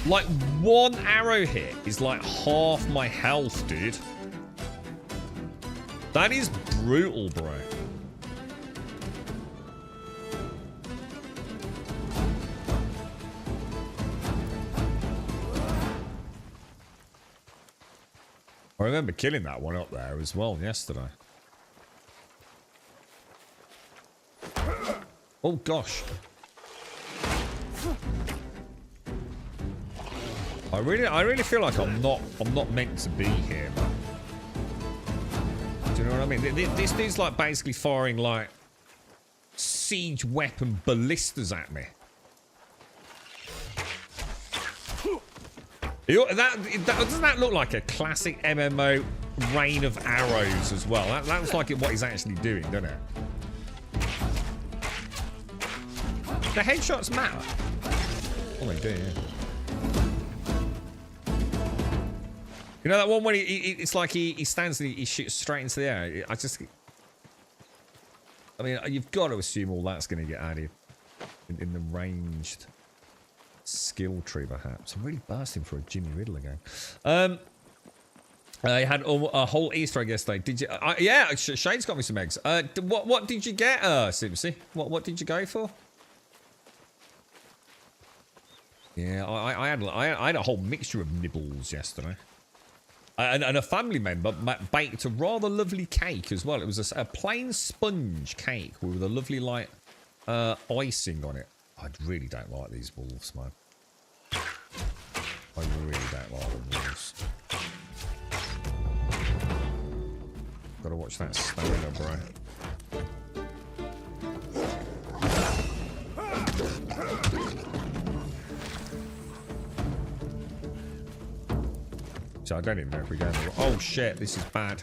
Like, 1 arrow hit is like half my health, dude. That is brutal, bro. I remember killing that one up there as well yesterday. Oh gosh. I really feel like I'm not meant to be here, man. Do you know what I mean? This dude's like basically firing like siege weapon ballistas at me. Doesn't that look like a classic MMO rain of arrows as well? That looks like what he's actually doing, doesn't it? The headshots matter. Oh, they do, yeah. You know that one when it's like he stands and he shoots straight into the air? I mean, you've got to assume all that's going to get added in the ranged skill tree, perhaps. I'm really bursting for a Jimmy Riddle again. I had a whole Easter egg yesterday. Did you? Yeah, Shane's got me some eggs. What did you get, Simpsy? What did you go for? Yeah, I had a whole mixture of nibbles yesterday. And a family member baked a rather lovely cake as well. It was a plain sponge cake with a lovely, like, icing on it. I really don't like these wolves, man. I really don't like the wolves. Gotta watch that stamina, bro. So I don't even know if we're going to... Oh shit, this is bad.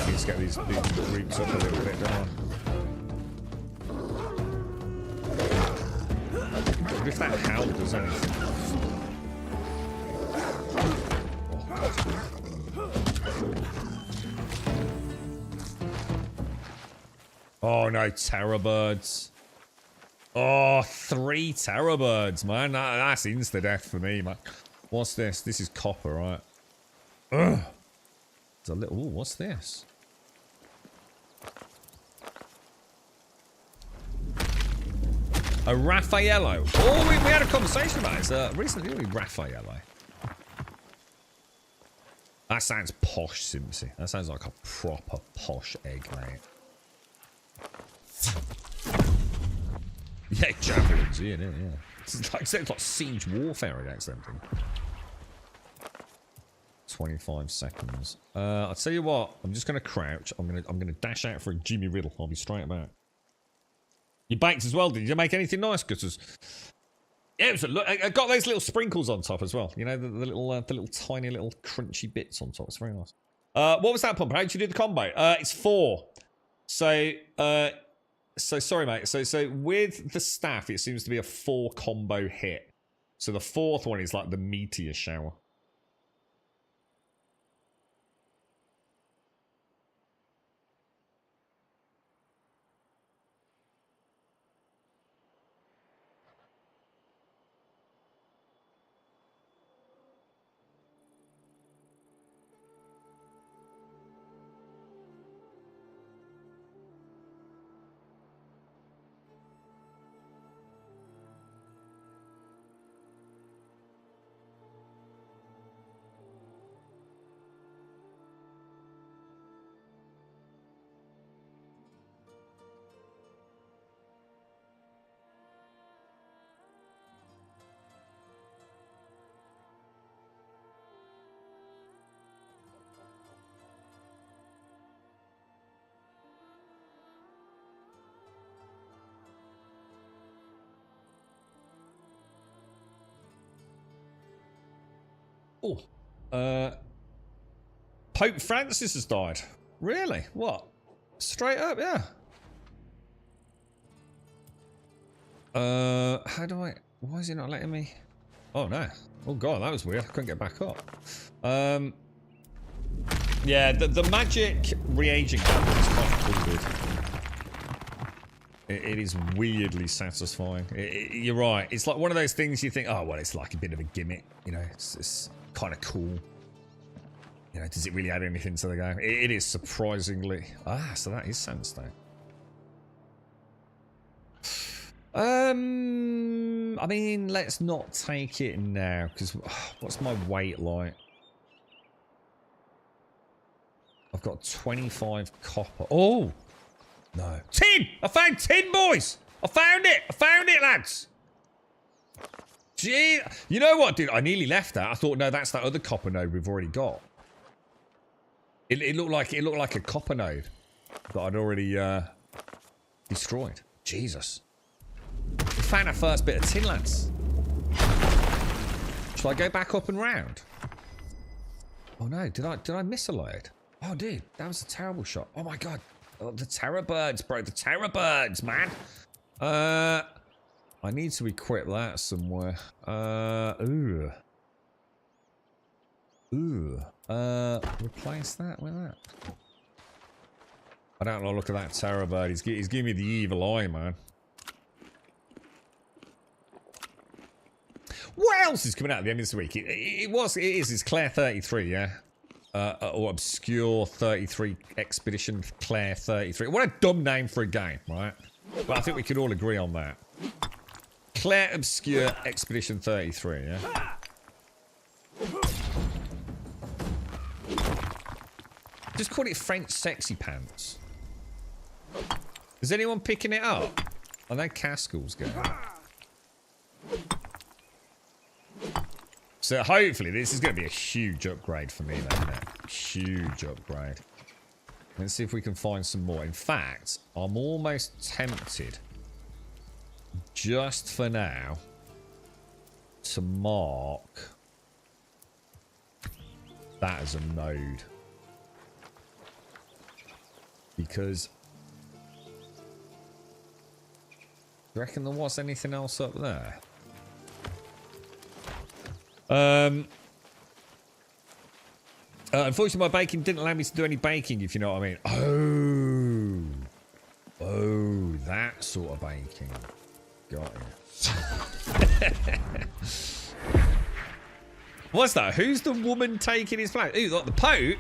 Let's get these groups up a little bit, don't I? What if that help does anything? Oh god. Oh no, terror birds. Oh, 3 terror birds, man. That's insta-death for me, man. What's this? This is copper, right? Ugh. It's a little... Ooh, what's this? A Raffaello. Oh, we had a conversation about this recently, didn't we? Raffaello. That sounds posh, Simpsy. That sounds like a proper posh egg, mate. Yeah, javelins, yeah. It's like siege warfare against them thing. 25 seconds. I'll tell you what. I'm just gonna crouch. I'm gonna dash out for a Jimmy Riddle. I'll be straight back. You baked as well, did you? Make anything nice? Because yeah, it was I got those little sprinkles on top as well. You know, the little tiny little crunchy bits on top. It's very nice. What was that pump? How did you do the combo? It's 4. So sorry, mate. So with the staff, it seems to be a 4 combo hit. So the 4th one is like the meteor shower. Oh. Pope Francis has died. Really? What? Straight up, yeah. How do I... Why is he not letting me... Oh, no. Oh, God, that was weird. I couldn't get back up. Yeah, the magic reagent gun is quite cool, dude. It is weirdly satisfying. You're right. It's like one of those things you think, oh, well, it's like a bit of a gimmick. You know, it's kind of cool. You know, does it really add anything to the game? It is surprisingly... Ah, so that is sandstone. I mean, let's not take it now, because what's my weight like? I've got 25 copper. Oh! No. Tin! I found tin, boys! I found it! I found it, lads! Gee, you know what, dude? I nearly left that. I thought, no, that's that other copper node we've already got. It looked like a copper node that I'd already destroyed. Jesus. We found our first bit of tin, lads. Shall I go back up and round? Oh no, did I miss a load? Oh dude, that was a terrible shot. Oh my god. Oh, the terror birds, bro. The terror birds, man. I need to equip that somewhere. Replace that with that. I don't know. Look at that terror bird. He's giving me the evil eye, man. What else is coming out at the end of this week? It is. It's Claire 33, yeah. Or Obscure 33 Expedition Claire 33. What a dumb name for a game, right? But I think we could all agree on that. Claire Obscure Expedition 33, yeah? Just call it French Sexy Pants. Is anyone picking it up? I know Caskell's going. So hopefully this is going to be a huge upgrade for me then, isn't it? Huge upgrade. Let's see if we can find some more. In fact, I'm almost tempted, just for now, to mark that as a node. Because... do you reckon there was anything else up there? Unfortunately, my baking didn't allow me to do any baking, if you know what I mean. Oh, that sort of baking. Got it. What's that? Who's the woman taking his place? Ooh, like the Pope?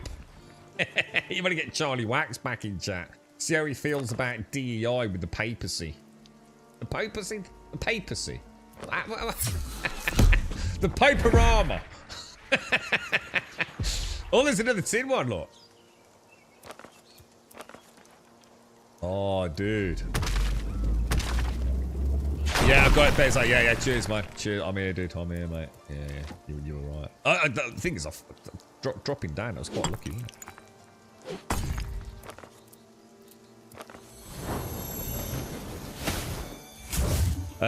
You want to get Charlie Wax back in chat. See how he feels about DEI with the papacy. The papacy? The papacy. The Poperama. Oh, there's another tin one, look. Oh, dude. Yeah, I've got it. It's like, yeah, cheers, mate. Cheers. I'm here, dude. I'm here, mate. Yeah. You were right. The thing is, dropping down, I was quite lucky, wasn't it?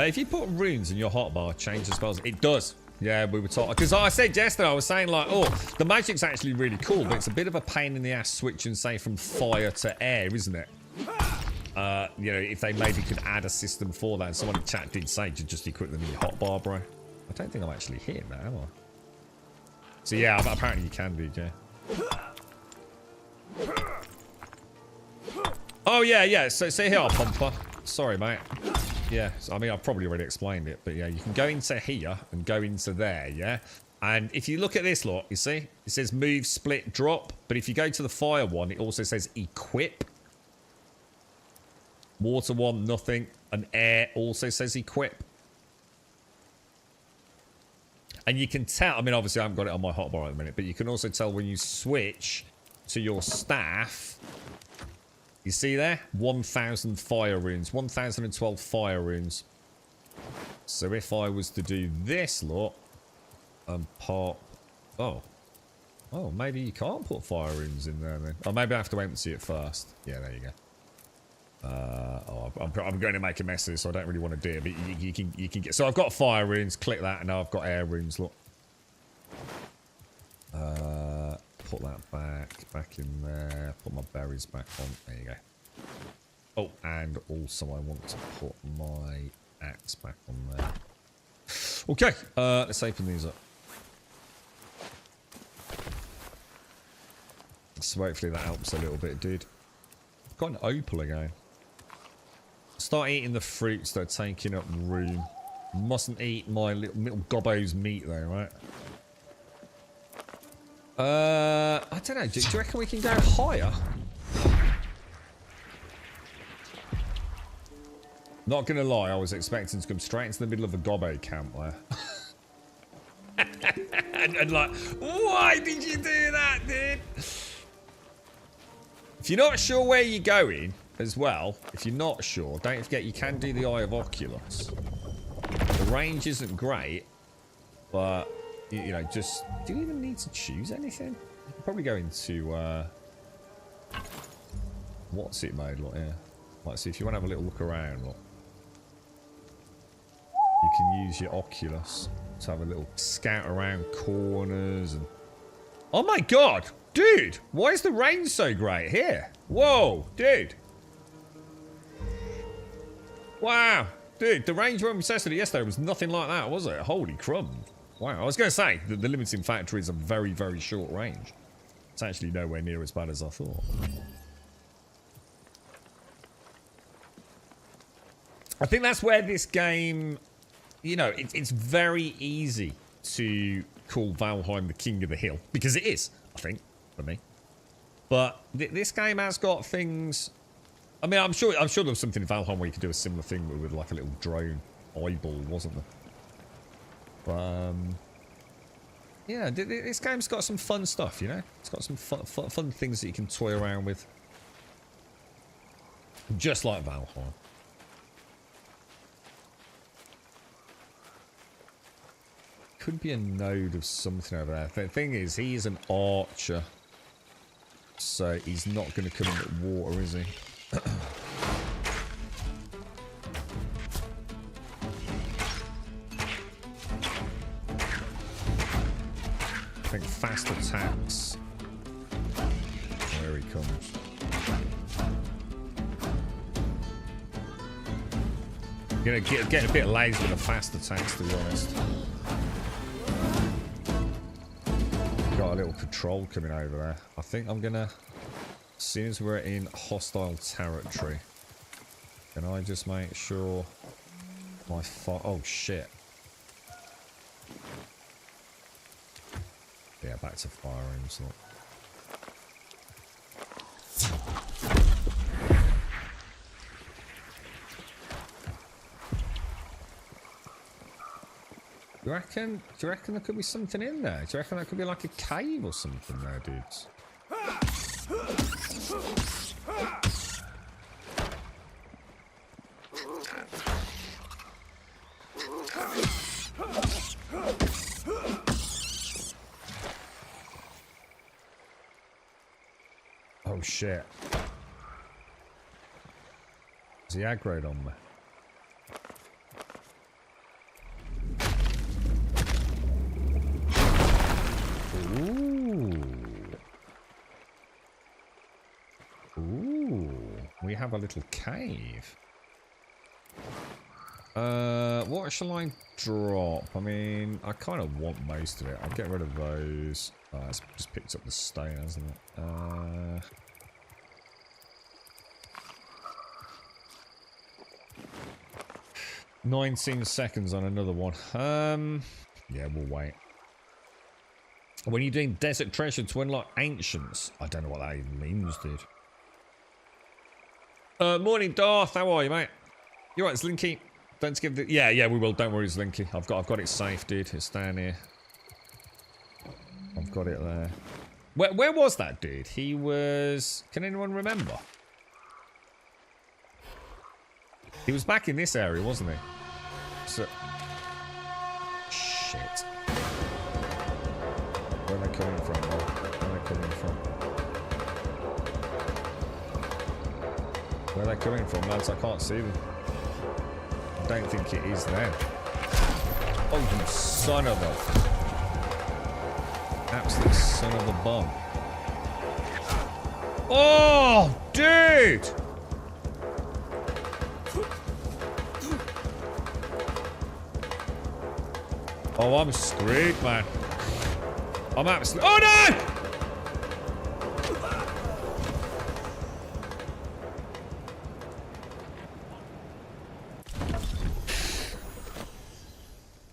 If you put runes in your hotbar, change the spells. It does. Yeah, we were talking. Because I said yesterday, I was saying like, oh, the magic's actually really cool, but it's a bit of a pain in the ass switching, say, from fire to air, isn't it? You know, if they maybe could add a system for that. And someone in chat did say to just equip them in your hotbar, bro. I don't think I'm actually hitting that, am I? So yeah, apparently you can do, yeah. Oh yeah. So here, Pumper. Sorry, mate. Yeah, so, I mean, I've probably already explained it, but yeah, you can go into here and go into there, yeah? And if you look at this lot, you see? It says move, split, drop, but if you go to the fire one, it also says equip. Water one, nothing, and air also says equip. And you can tell, I mean, obviously I haven't got it on my hotbar at the minute, but you can also tell when you switch to your staff... You see there? 1,000 fire runes. 1,012 fire runes. So if I was to do this lot and pop... Oh, maybe you can't put fire runes in there then. Oh, maybe I have to empty it first. Yeah, there you go. I'm going to make a mess of this, so I don't really want to do it. But you can get... So I've got fire runes. Click that, and now I've got air runes. Look. Put that back in there. Put my berries back on. There you go. Oh, and also I want to put my axe back on there. Okay, let's open these up. So hopefully that helps a little bit, dude. Got an opal again. Start eating the fruits that are taking up room. Mustn't eat my little gobbo's meat though, right? I don't know. Do you reckon we can go higher? Not gonna lie, I was expecting to come straight into the middle of a gobbo camp there. and like, why did you do that, dude? If you're not sure where you're going, as well, if you're not sure, don't forget you can do the Eye of Oculus. The range isn't great, but, you know, just... Do you even need to choose anything? You can probably go into, what's it mode, like, yeah. Like, see, if you want to have a little look around, look. You can use your Oculus to have a little scout around corners and... Oh my god! Dude! Why is the range so great here? Whoa! Dude! Wow! Dude, the range when we tested it yesterday was nothing like that, was it? Holy crumb. Wow, I was going to say, that the limiting factor is a very, very short range. It's actually nowhere near as bad as I thought. I think that's where this game... You know, it's very easy to call Valheim the king of the hill. Because it is, I think, for me. But this game has got things... I mean, I'm sure there was something in Valheim where you could do a similar thing with like a little drone eyeball, wasn't there? But, yeah, this game's got some fun stuff, you know? It's got some fun things that you can toy around with. Just like Valheim. Could be a node of something over there. The thing is, he is an archer. So he's not going to come into water, is he? I think fast attacks. There he comes. I'm gonna get a bit lazy with the fast attacks, to be honest. Got a little patrol coming over there. I think I'm gonna, as soon as we're in hostile territory, can I just make sure my oh shit. Yeah, back to firing, so. Do you reckon there could be something in there? Do you reckon that could be like a cave or something there, dudes? Oh shit. Is he aggroed on me? We have a little cave. What shall I drop? I mean, I kind of want most of it. I'll get rid of those. Oh, it's just picked up the stone, hasn't it? 19 seconds on another one. Yeah, we'll wait. When you're doing desert treasure to unlock ancients, I don't know what that even means, dude. Morning, Darth. How are you, mate? You right, Slinky? Don't give the... Yeah, we will. Don't worry, Slinky. I've got it safe, dude. It's down here. I've got it there. Where was that dude? He was... Can anyone remember? He was back in this area, wasn't he? So... Shit. Where are they coming from, bro? Where are they coming from? Where are they coming from, lads? I can't see them. I don't think it is them. Oh, you son of a... Absolute son of a bum. Oh, dude! Oh, I'm screwed, man. I'm absolutely... Oh, no!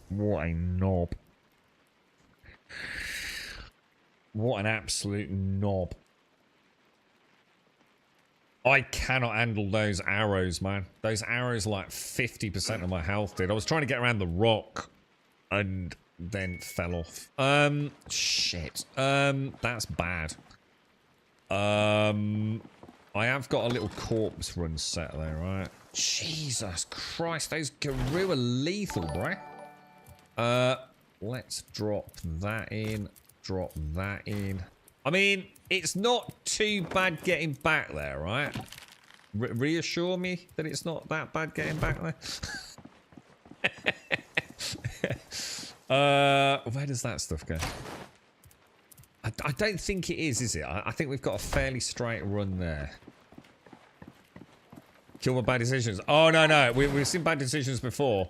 What a knob. What an absolute knob. I cannot handle those arrows, man. Those arrows are like 50% of my health, dude. I was trying to get around the rock and then fell off. Shit. That's bad. I have got a little corpse run set there, right? Jesus Christ, those Guru are lethal, bro. Let's drop that in. Drop that in. I mean, it's not too bad getting back there, right? Reassure me that it's not that bad getting back there. Where does that stuff go? I don't think it is it? I think we've got a fairly straight run there. Kill my bad decisions. Oh, no. We've seen bad decisions before.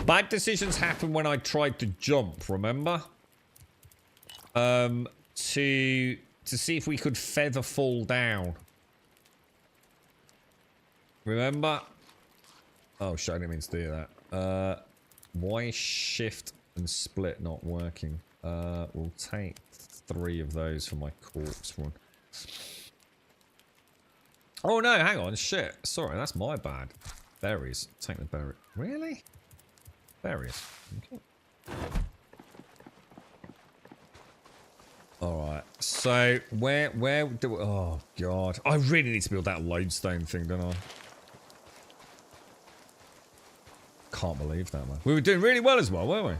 Bad decisions happen when I tried to jump, remember? To see if we could feather fall down. Remember? Oh, shit, I didn't mean to do that. Why is shift and split not working? We'll take 3 of those for my corpse one. Oh, no, hang on. Shit. Sorry, that's my bad. Berries. Take the berry. Really? Berries. Okay. Alright, so where do we, oh god. I really need to build that lodestone thing, don't I? Can't believe that, man. We were doing really well as well, weren't we?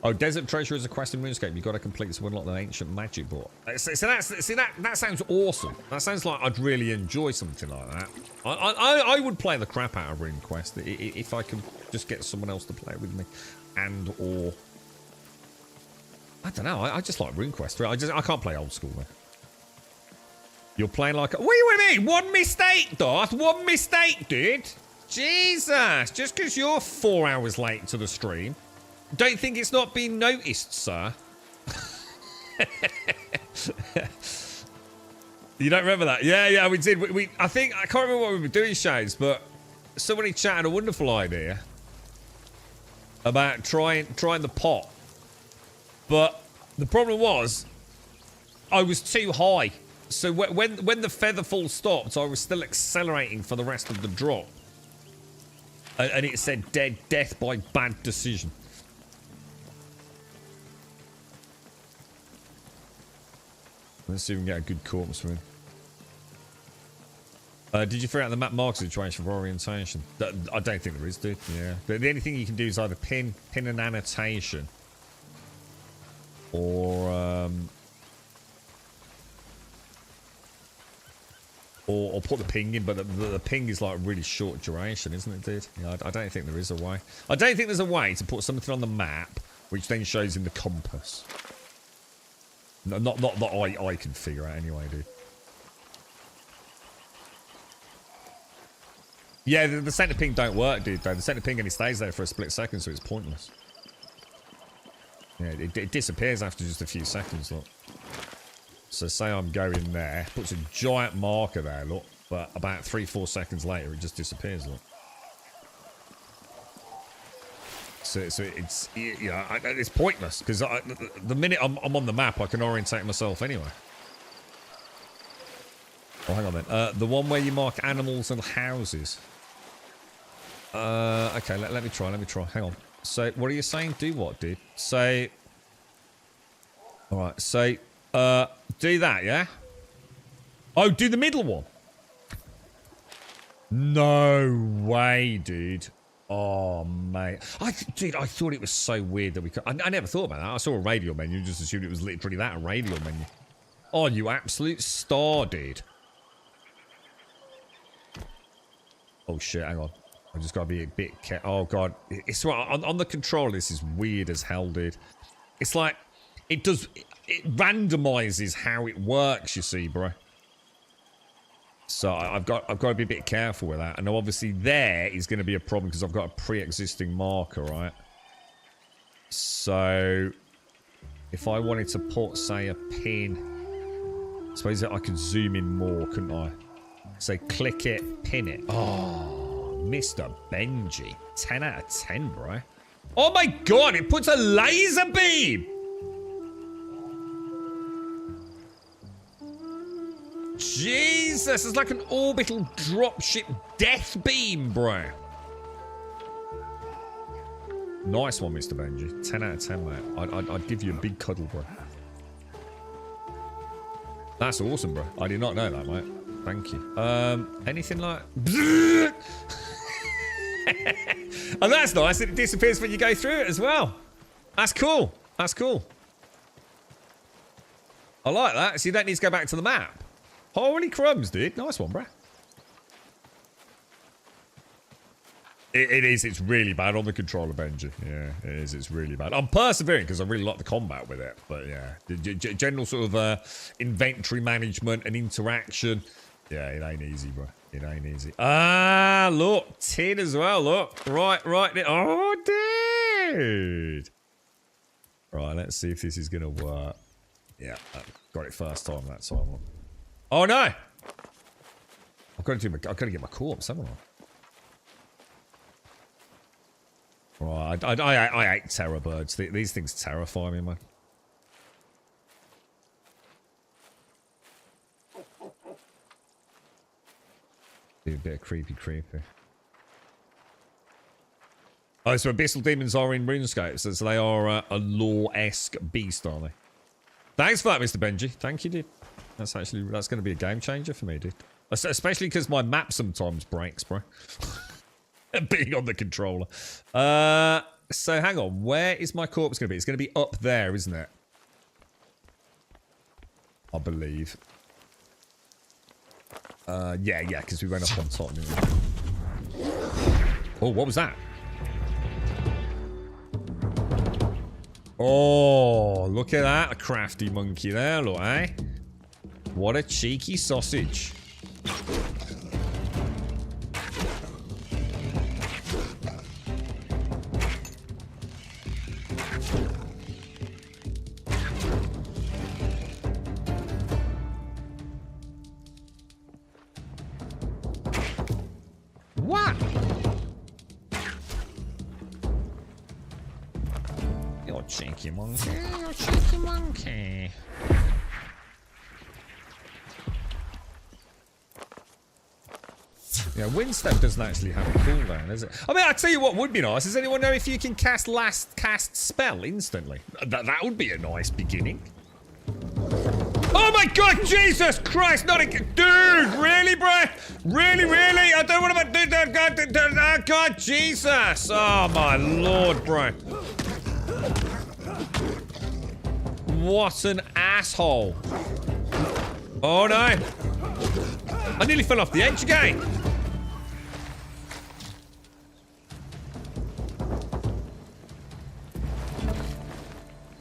Oh, Desert Treasure is a quest in Runescape. You've got to complete to unlock the ancient magic book. So that sounds awesome. That sounds like I'd really enjoy something like that. I would play the crap out of RuneQuest if I could just get someone else to play with me, and or I don't know. I just like RuneQuest. I can't play old school, man. You're playing like... What do you mean? One mistake, Darth. One mistake, dude. Jesus. Just because you're 4 hours late to the stream. Don't think it's not been noticed, sir. You don't remember that? Yeah, we did. I think... I can't remember what we were doing, Shades, but somebody chatted a wonderful idea about trying the pot. But the problem was, I was too high. So when the featherfall stopped, I was still accelerating for the rest of the drop. And it said death by bad decision. Let's see if we can get a good corpse for him. Did you figure out the map marker situation for orientation? I don't think there is, dude. Yeah. But the only thing you can do is either pin an annotation. Or put the ping in, but the ping is like really short duration, isn't it, dude? Yeah, I don't think there is a way. I don't think there's a way to put something on the map which then shows in the compass. No, not that I can figure out anyway, dude. Yeah, the center ping don't work, dude, though. The center ping only stays there for a split second, so it's pointless. Yeah, it disappears after just a few seconds, look. So say I'm going there, puts a giant marker there, look, but about 3-4 seconds later it just disappears, look. So it's, you know, it's pointless, because the minute I'm on the map I can orientate myself anyway. Oh, hang on then. The one where you mark animals and houses. Okay, let me try, hang on. So, what are you saying? Do what, dude? So... Alright, so... do that, yeah? Oh, do the middle one! No way, dude. Oh, mate. Dude, I thought it was so weird that we could... I never thought about that. I saw a radial menu, just assumed it was literally that, a radial menu. Oh, you absolute star, dude. Oh, shit, hang on. I just gotta be a bit careful. Oh god, it's right on the controller. This is weird as hell, dude. It's like It does... It randomizes how it works, you see, bro. So I've got to be a bit careful with that. And obviously there is going to be a problem because I've got a pre-existing marker, right? So if I wanted to put, say, a pin... I suppose I could zoom in more, couldn't I? Say, click it, pin it. Oh, Mr. Benji. 10 out of 10, bro. Oh my god, it puts a laser beam! Jesus, it's like an orbital dropship death beam, bro. Nice one, Mr. Benji. 10 out of 10, mate. I'd give you a big cuddle, bro. That's awesome, bro. I did not know that, mate. Thank you. Anything like... And that's nice. It disappears when you go through it as well. That's cool. That's cool. I like that. So you don't need to go back to the map. Holy crumbs, dude. Nice one, bro. It is. It's really bad on the controller, Benji. Yeah, it is. It's really bad. I'm persevering because I really like the combat with it. But yeah, the general sort of inventory management and interaction. Yeah, it ain't easy, bro. It ain't easy. Ah, look. Tin as well, look. Right. Oh, dude. Right, let's see if this is going to work. Yeah, got it first time that time. Oh, no. I've got to get my corpse, haven't I? Right, I hate terror birds. These things terrify me, man. Be a bit of creepy. Oh, so abyssal demons are in Runescape, so they are a lore-esque beast, are they? Thanks for that, Mr. Benji. Thank you, dude. That's going to be a game changer for me, dude. Especially because my map sometimes breaks, bro. Being on the controller. So hang on. Where is my corpse going to be? It's going to be up there, isn't it? I believe. Yeah, because we went up on top. Oh, what was that? Oh, look at that. A crafty monkey there, look, eh? What a cheeky sausage. What? You're cheeky monkey. You're cheeky monkey. Yeah, Windstep doesn't actually have a cooldown, does it? I mean, I tell you what would be nice. Does anyone know if you can cast last cast spell instantly? That would be a nice beginning. Oh my god, Jesus Christ, not a... Dude, really, bro? Really? I don't want to do that. God, Jesus. Oh my lord, bro. What an asshole. Oh no. I nearly fell off the edge again.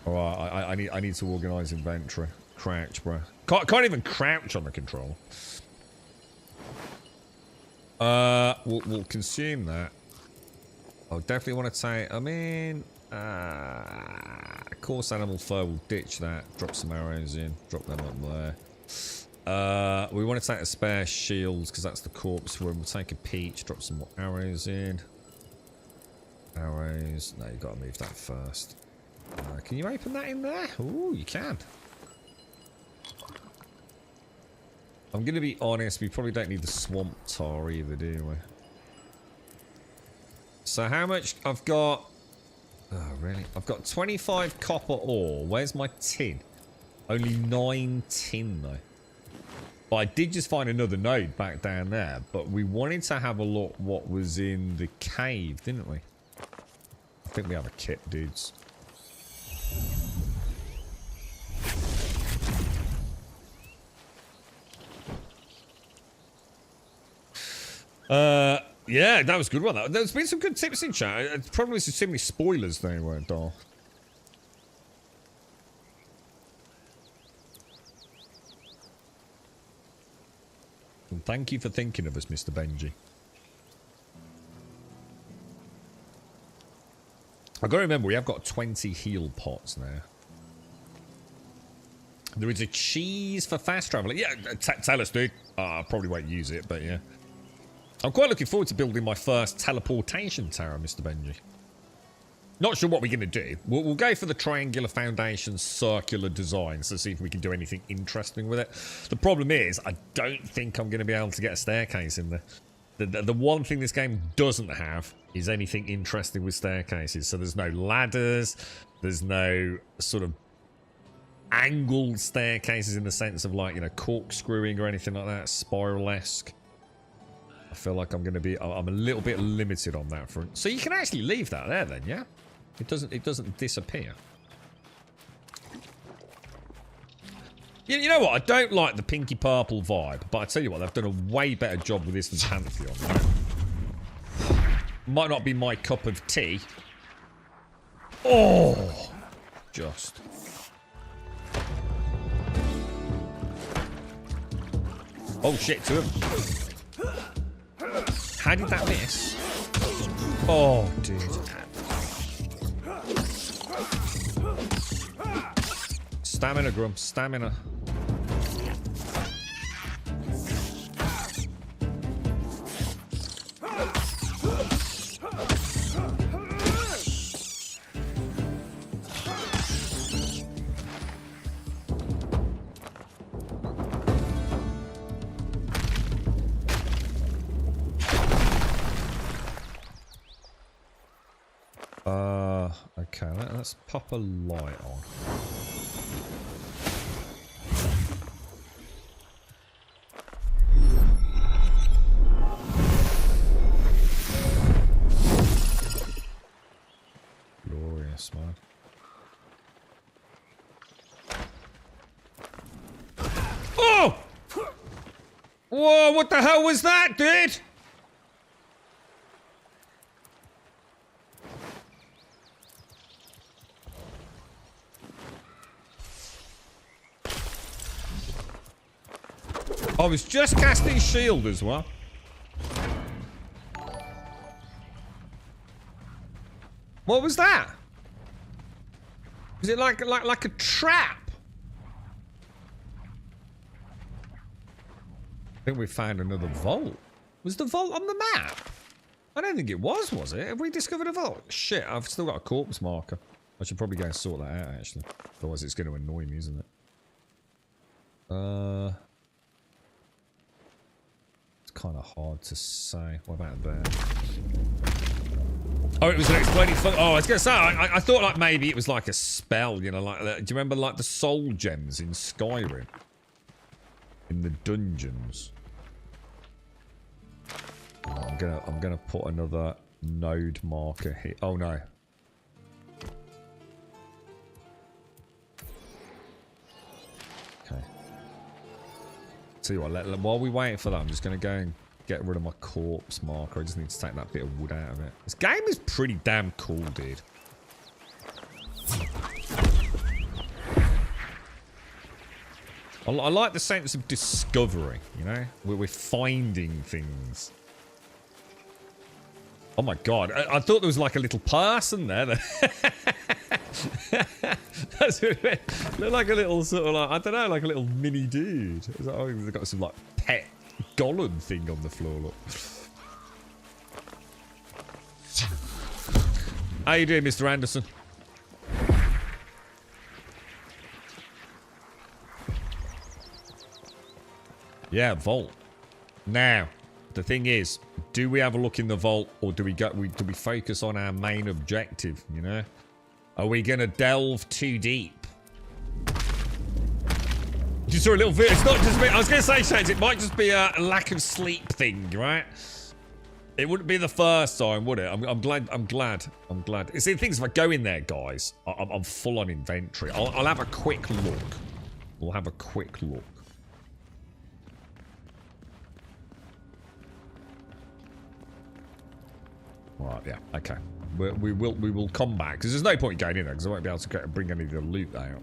Alright, I need to organise inventory. Crouch, bro. Can't even crouch on the control. We'll consume that. I'll definitely want to take... I mean... coarse animal fur, we'll ditch that. Drop some arrows in. Drop them up there. We want to take the spare shields, because that's the corpse room. We'll take a peach. Drop some more arrows in. Arrows. No, you've got to move that first. Can you open that in there? Ooh, you can. I'm going to be honest, we probably don't need the swamp tar either, do we? So how much I've got... Oh, really? I've got 25 copper ore. Where's my tin? Only 9 tin, though. But I did just find another node back down there. But we wanted to have a look what was in the cave, didn't we? I think we have a kit, dudes. Yeah, that was a good one. There's been some good tips in chat. Probably so many spoilers they weren't, Dar. And thank you for thinking of us, Mr. Benji. I've got to remember, we have got 20 heal pots now. There is a cheese for fast traveling. Yeah, tell us, dude. I probably won't use it, but yeah. I'm quite looking forward to building my first teleportation tower, Mr. Benji. Not sure what we're going to do. We'll go for the triangular foundation circular design to see if we can do anything interesting with it. The problem is, I don't think I'm going to be able to get a staircase in there. The one thing this game doesn't have is anything interesting with staircases. So there's no ladders. There's no sort of angled staircases in the sense of like, you know, corkscrewing or anything like that. Spiral-esque. I feel like I'm going to be... I'm a little bit limited on that front. So you can actually leave that there then, yeah? It doesn't disappear. You know what? I don't like the pinky purple vibe, but I tell you what, they've done a way better job with this than Pantheon. Might not be my cup of tea. Oh! Just. Oh shit, two of them. How did that miss? Oh, dude. Stamina, Grum. Stamina. Okay, let's pop a light on. Glorious, man. Oh! Whoa, what the hell was that, dude? I was just casting shield as well. What was that? Was it like a trap? I think we found another vault. Was the vault on the map? I don't think it was it? Have we discovered a vault? Shit, I've still got a corpse marker. I should probably go and sort that out, actually. Otherwise it's going to annoy me, isn't it? Kind of hard to say. What about there? Oh, it was an exploding fun. Oh, I was gonna say, I thought like maybe it was like a spell, you know, like do you remember like the soul gems in Skyrim? In the dungeons. Oh, I'm gonna put another node marker here. Oh no. Okay. Tell you what, while we wait for that, I'm just going to go and get rid of my corpse marker. I just need to take that bit of wood out of it. This game is pretty damn cool, dude. I like the sense of discovery, you know? We're finding things. Oh my god, I thought there was like a little person there. That's what it looked like, a little sort of like, I don't know, like a little mini dude. It's like, oh, they've got some like pet golem thing on the floor, look. How you doing, Mr. Anderson? Yeah, vault. Now, the thing is, do we have a look in the vault, or do we focus on our main objective, you know? Are we gonna delve too deep? You saw a little bit. It's not just me. I was gonna say, Shades, it might just be a lack of sleep thing, right? It wouldn't be the first time, would it? I'm glad. See, the thing is, if I go in there, guys, I'm full on inventory. I'll have a quick look. We'll have a quick look. Right, yeah, okay. We will come back, because there's no point going in there, because I won't be able to bring any of the loot out.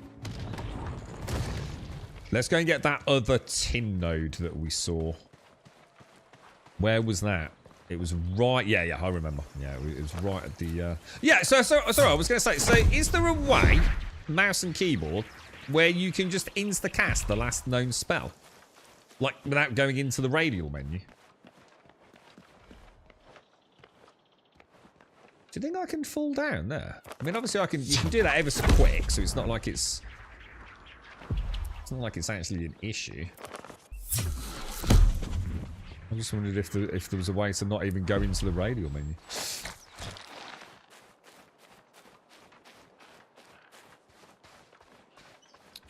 Let's go and get that other tin node that we saw. Where was that? It was right... Yeah, I remember. Yeah, it was right at the... Yeah, so sorry, I was going to say, so is there a way, mouse and keyboard, where you can just insta-cast the last known spell? Like, without going into the radial menu? Do you think I can fall down there? I mean, obviously you can do that ever so quick, so it's not like it's not like it's actually an issue. I just wondered if there was a way to not even go into the radial menu.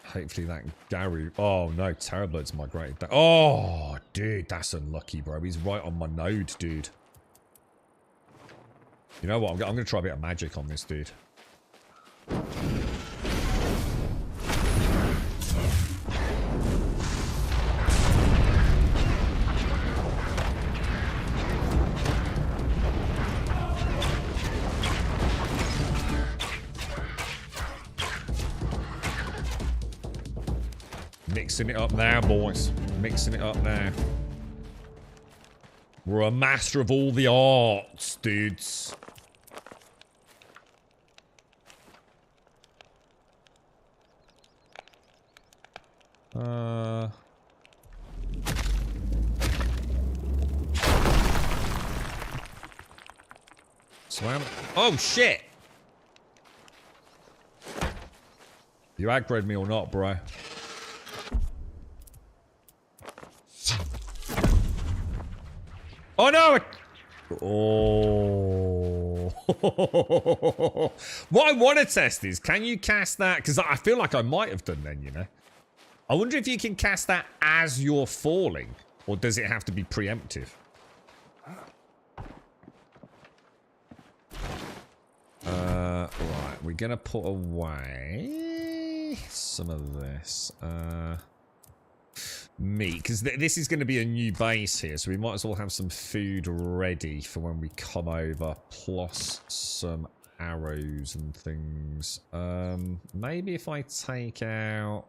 Hopefully that Gary... Oh, no. Terrorbird's migrated. Oh, dude. That's unlucky, bro. He's right on my node, dude. You know what? I'm going to try a bit of magic on this dude. Mixing it up now, boys. Mixing it up now. We're a master of all the arts, dudes. Swam. Oh, shit. You aggroed me or not, bro? Oh, no! Oh. What I want to test is, can you cast that? Because I feel like I might have done then, you know. I wonder if you can cast that as you're falling. Or does it have to be preemptive? Right, we're going to put away some of this. Meat, because this is going to be a new base here, so we might as well have some food ready for when we come over, plus some arrows and things. Maybe if I take out...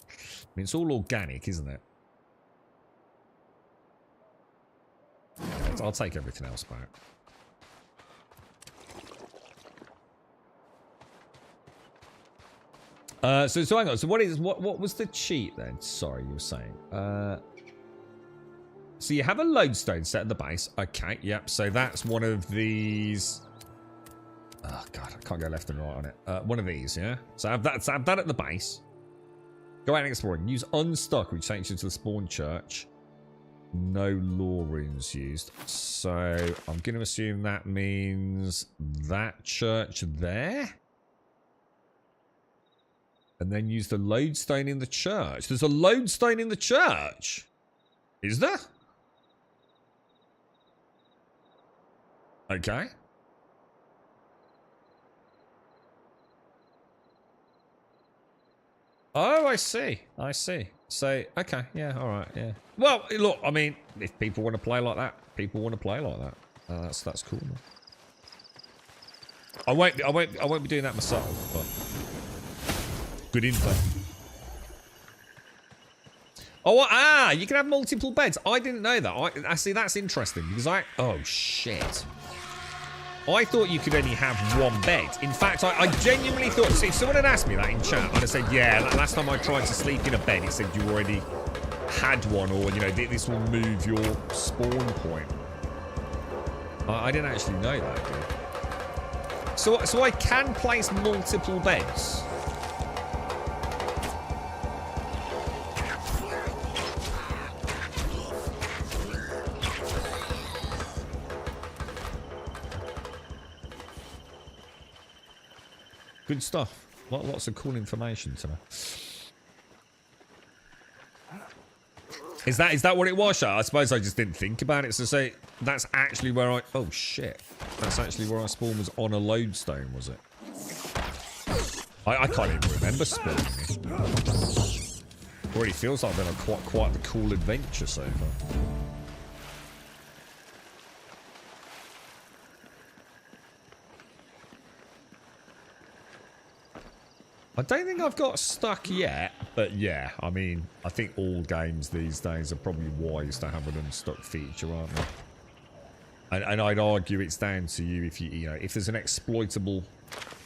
I mean, it's all organic, isn't it? Yeah, I'll take everything else back. So hang on. So what was the cheat then? Sorry, you were saying. So you have a lodestone set at the base. Okay, yep. So that's one of these. Oh god, I can't go left and right on it. One of these, yeah. So have that at the base. Go out and exploring. Use unstuck, which takes you to the spawn church. No lore runes used. So I'm going to assume that means that church there. And then use the lodestone in the church. There's a lodestone in the church. Is there? Okay. Oh, I see. I see. So, okay. Yeah, all right. Yeah. Well, look, I mean, if people want to play like that, people want to play like that. That's cool, man. I won't be doing that myself, but good info. Oh, you can have multiple beds. I didn't know that. I see. That's interesting because oh shit. I thought you could only have one bed. In fact, I genuinely thought. See, if someone had asked me that in chat, I'd have said, yeah. Last time I tried to sleep in a bed, it said you already had one, or you know, this will move your spawn point. I didn't actually know that, dude. So I can place multiple beds. Good stuff. Lots of cool information today. Is that what it was, Shah? I suppose I just didn't think about it. So say that's actually where I... Oh, shit. That's actually where I spawned, was on a lodestone, was it? I can't even remember spawning it. Already feels like I've been on quite the cool adventure so far. I don't think I've got stuck yet. But yeah, I mean, I think all games these days are probably wise to have an unstuck feature, aren't they? And I'd argue it's down to you if you know, if there's an exploitable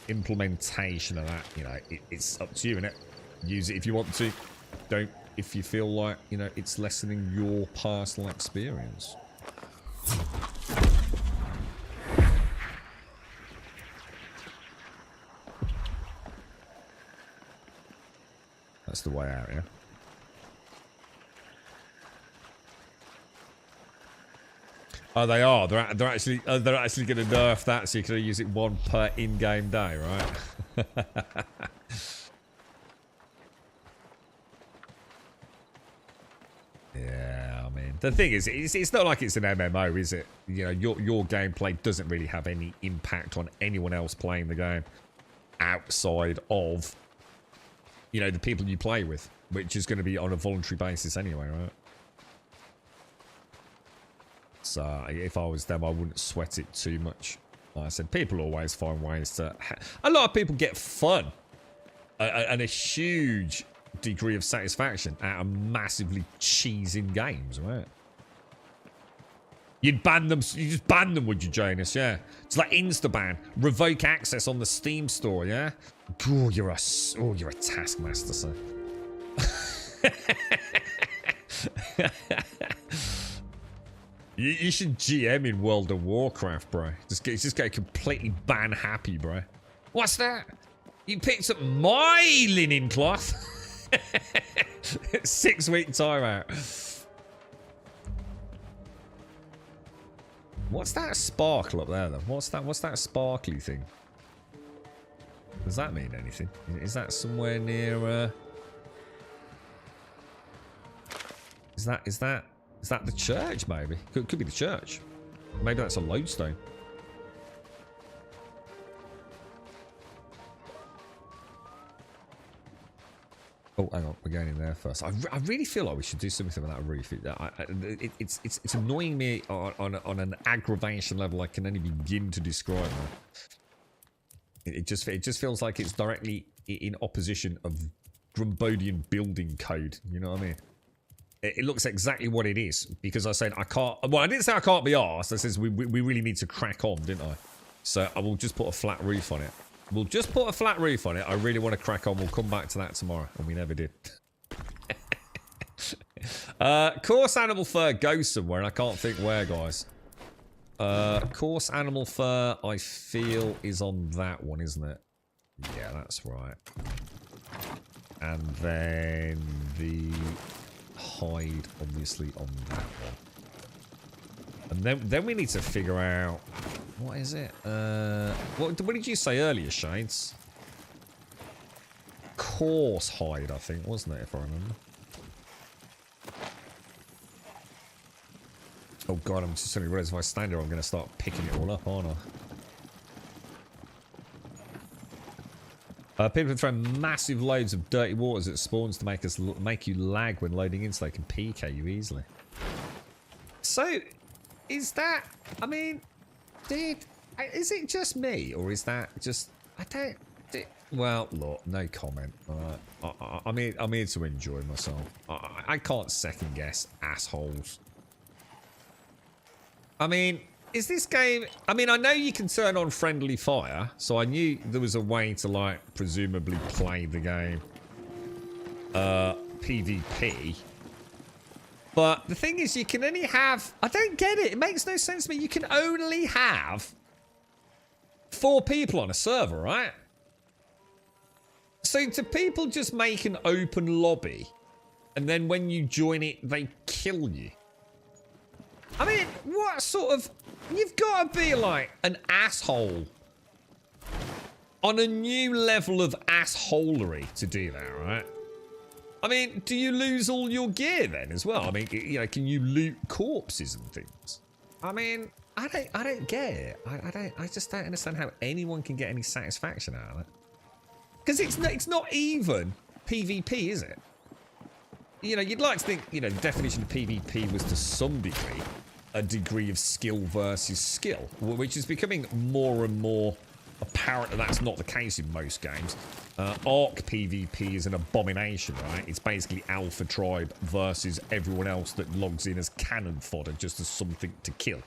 implementation of that, you know, it's up to you, innit? Use it if you want to. Don't if you feel like, you know, it's lessening your personal experience. That's the way out, yeah? Oh, they are. They're actually going to nerf that, so you can only use it one per in-game day, right? Yeah, I mean, the thing is, it's not like it's an MMO, is it? You know, your gameplay doesn't really have any impact on anyone else playing the game outside of, you know, the people you play with, which is going to be on a voluntary basis anyway, right? So if I was them, I wouldn't sweat it too much. Like I said, people always find ways to... A lot of people get fun and a huge degree of satisfaction out of massively cheesing games, right? You'd ban them, you just ban them, would you, Janus? Yeah. It's like insta-ban. Revoke access on the Steam store, yeah? Oh, you're a taskmaster, sir. You should GM in World of Warcraft, bro. Just go completely ban happy, bro. What's that? You picked up my linen cloth. 6-week timeout. What's that sparkle up there, then? What's that sparkly thing? Does that mean anything? Is that somewhere near? Is that the church? Maybe could be the church. Maybe that's a lodestone. Oh, hang on, we're going in there first. I really feel like we should do something with that roof. It's annoying me on an aggravation level I can only begin to describe. It just feels like it's directly in opposition of Grumbodian building code. You know what I mean? It looks exactly what it is, because I said I can't. Well, I didn't say I can't be arsed. I says we really need to crack on, didn't I? So I will just put a flat roof on it. We'll just put a flat roof on it. I really want to crack on. We'll come back to that tomorrow, and we never did. Coarse animal fur goes somewhere, and I can't think where, guys. Coarse animal fur, I feel, is on that one, isn't it? Yeah, that's right. And then the hide, obviously, on that one. And then we need to figure out, what is it? What did you say earlier, Shades? Coarse hide, I think, wasn't it, if I remember? Oh god, I'm just suddenly realising if I stand here, I'm going to start picking it all up, aren't I? People can throw massive loads of dirty waters at spawns to make you lag when loading in, so they can PK you easily. So, is that? I mean, is it just me, or is that just? I don't. Well, look, no comment. I'm here to enjoy myself. I can't second guess assholes. I mean, is this game... I mean, I know you can turn on friendly fire, so I knew there was a way to, like, presumably play the game PvP. But the thing is, you can only have... I don't get it. It makes no sense to me. You can only have 4 people on a server, right? So do people just make an open lobby, and then when you join it, they kill you? I mean, what sort of... You've got to be like an asshole on a new level of assholery to do that, right? I mean, do you lose all your gear then as well? I mean, you know, can you loot corpses and things? I mean, I don't get it. I just don't understand how anyone can get any satisfaction out of it. Because it's not even PvP, is it? You know, you'd like to think, you know, the definition of PvP was to some degree a degree of skill versus skill, which is becoming more and more apparently that's not the case in most games. Arc PvP is an abomination, right? It's basically Alpha Tribe versus everyone else that logs in as cannon fodder just as something to kill.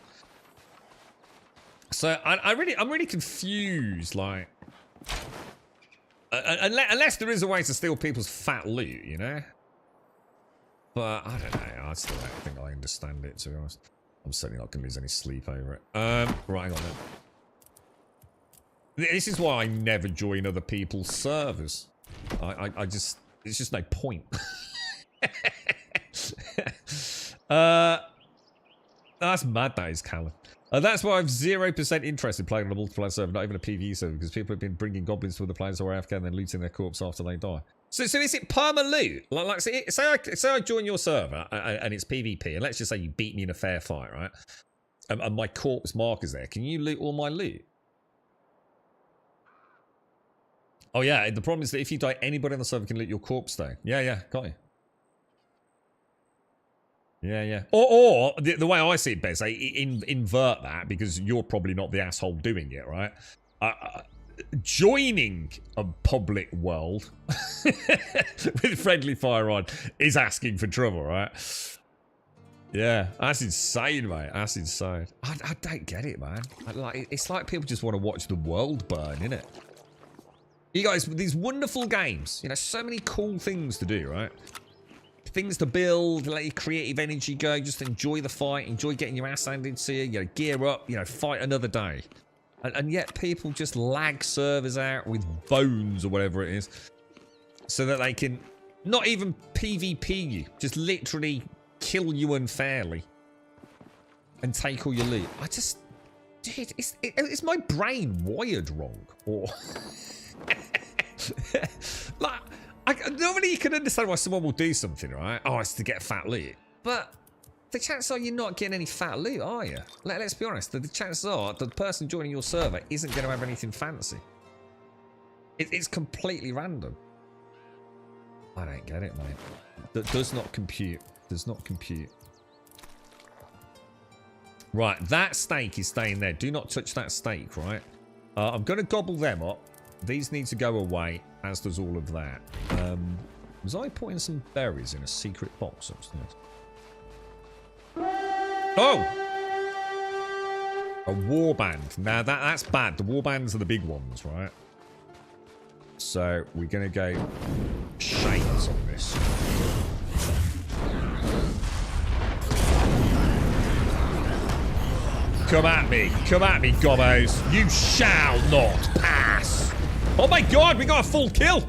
So I'm really confused, like, unless there is a way to steal people's fat loot, you know. But I don't know. I still don't think I understand it, to be honest. I'm certainly not going to lose any sleep over it. Right, hang on then. This is why I never join other people's servers. I just, it's just no point. That's mad, that is, Callum. That's why I've 0% interest in playing on a multiplayer server, not even a PvE server, because people have been bringing goblins to other players who are AFK and then looting their corpse after they die. So is it perma loot? Like say I join your server and it's PvP, and let's just say you beat me in a fair fight, right? And my corpse marker's there. Can you loot all my loot? Oh yeah, the problem is that if you die, anybody on the server can loot your corpse though. Yeah, got you. Yeah. Or the way I see it, Bez, invert that, because you're probably not the asshole doing it, right? Joining a public world with friendly fire on is asking for trouble, right? Yeah, that's insane, mate. That's insane. I don't get it, man. It's like people just want to watch the world burn, innit? You guys, these wonderful games, you know, so many cool things to do, right? Things to build, let your creative energy go, just enjoy the fight, enjoy getting your ass handed to you, you know, gear up, you know, fight another day. And yet people just lag servers out with bones or whatever it is, so that they can not even PvP you, just literally kill you unfairly and take all your loot. I just, dude, is my brain wired wrong? Or... like, normally you can understand why someone will do something, right? Oh, it's to get fat loot. But the chances are you're not getting any fat loot, are you? Let's be honest. The chances are the person joining your server isn't going to have anything fancy. It's completely random. I don't get it, mate. That does not compute. Does not compute. Right, that steak is staying there. Do not touch that steak, right? I'm going to gobble them up. These need to go away, as does all of that. Was I putting some berries in a secret box upstairs? Oh! A warband. Now, that's bad. The warbands are the big ones, right? So, we're going to go shades on this. Come at me, gobbos. You shall not pass. Oh my god, we got a full kill.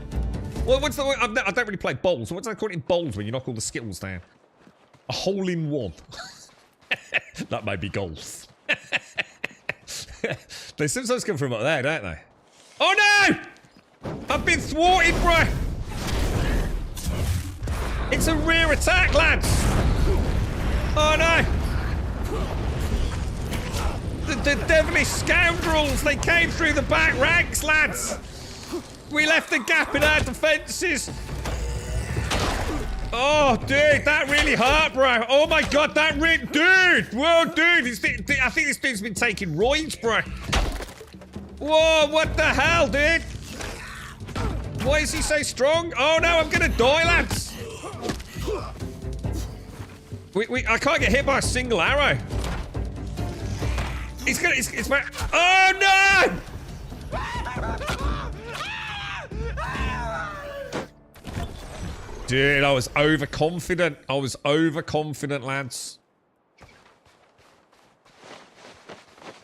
Well, what's the? I don't really play bowls. What's that called in bowls when you knock all the skittles down? A hole in one. That might be golf. They sometimes come from up there, don't they? Oh no! I've been thwarted, bro. It's a rear attack, lads. Oh no! The devilish scoundrels, they came through the back ranks, lads! We left a gap in our defences! Oh, dude, that really hurt, bro! Oh my god, that really... Dude! Whoa, dude! I think this dude's been taking roids, bro! Whoa, what the hell, dude? Why is he so strong? Oh no, I'm gonna die, lads! I can't get hit by a single arrow. It's my... Oh no! Dude, I was overconfident. Lads.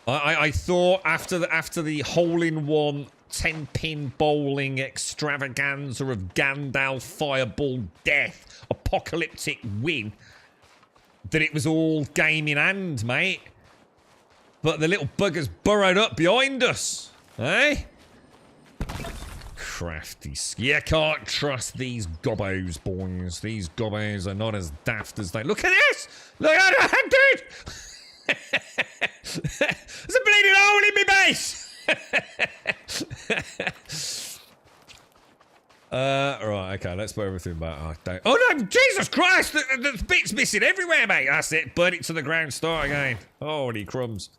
I thought after the hole-in-one 10-pin bowling extravaganza of Gandalf Fireball Death apocalyptic win that it was all game in hand, mate. But the little buggers burrowed up behind us. Eh? Crafty. You can't trust these gobbos, boys. These gobbos are not as daft as they... Look at this! Look at that, dude! There's a bleeding hole in my base! Right, okay, let's put everything back. Oh no, Jesus Christ! The bit's missing everywhere, mate. That's it. Burn it to the ground, start again. Holy crumbs.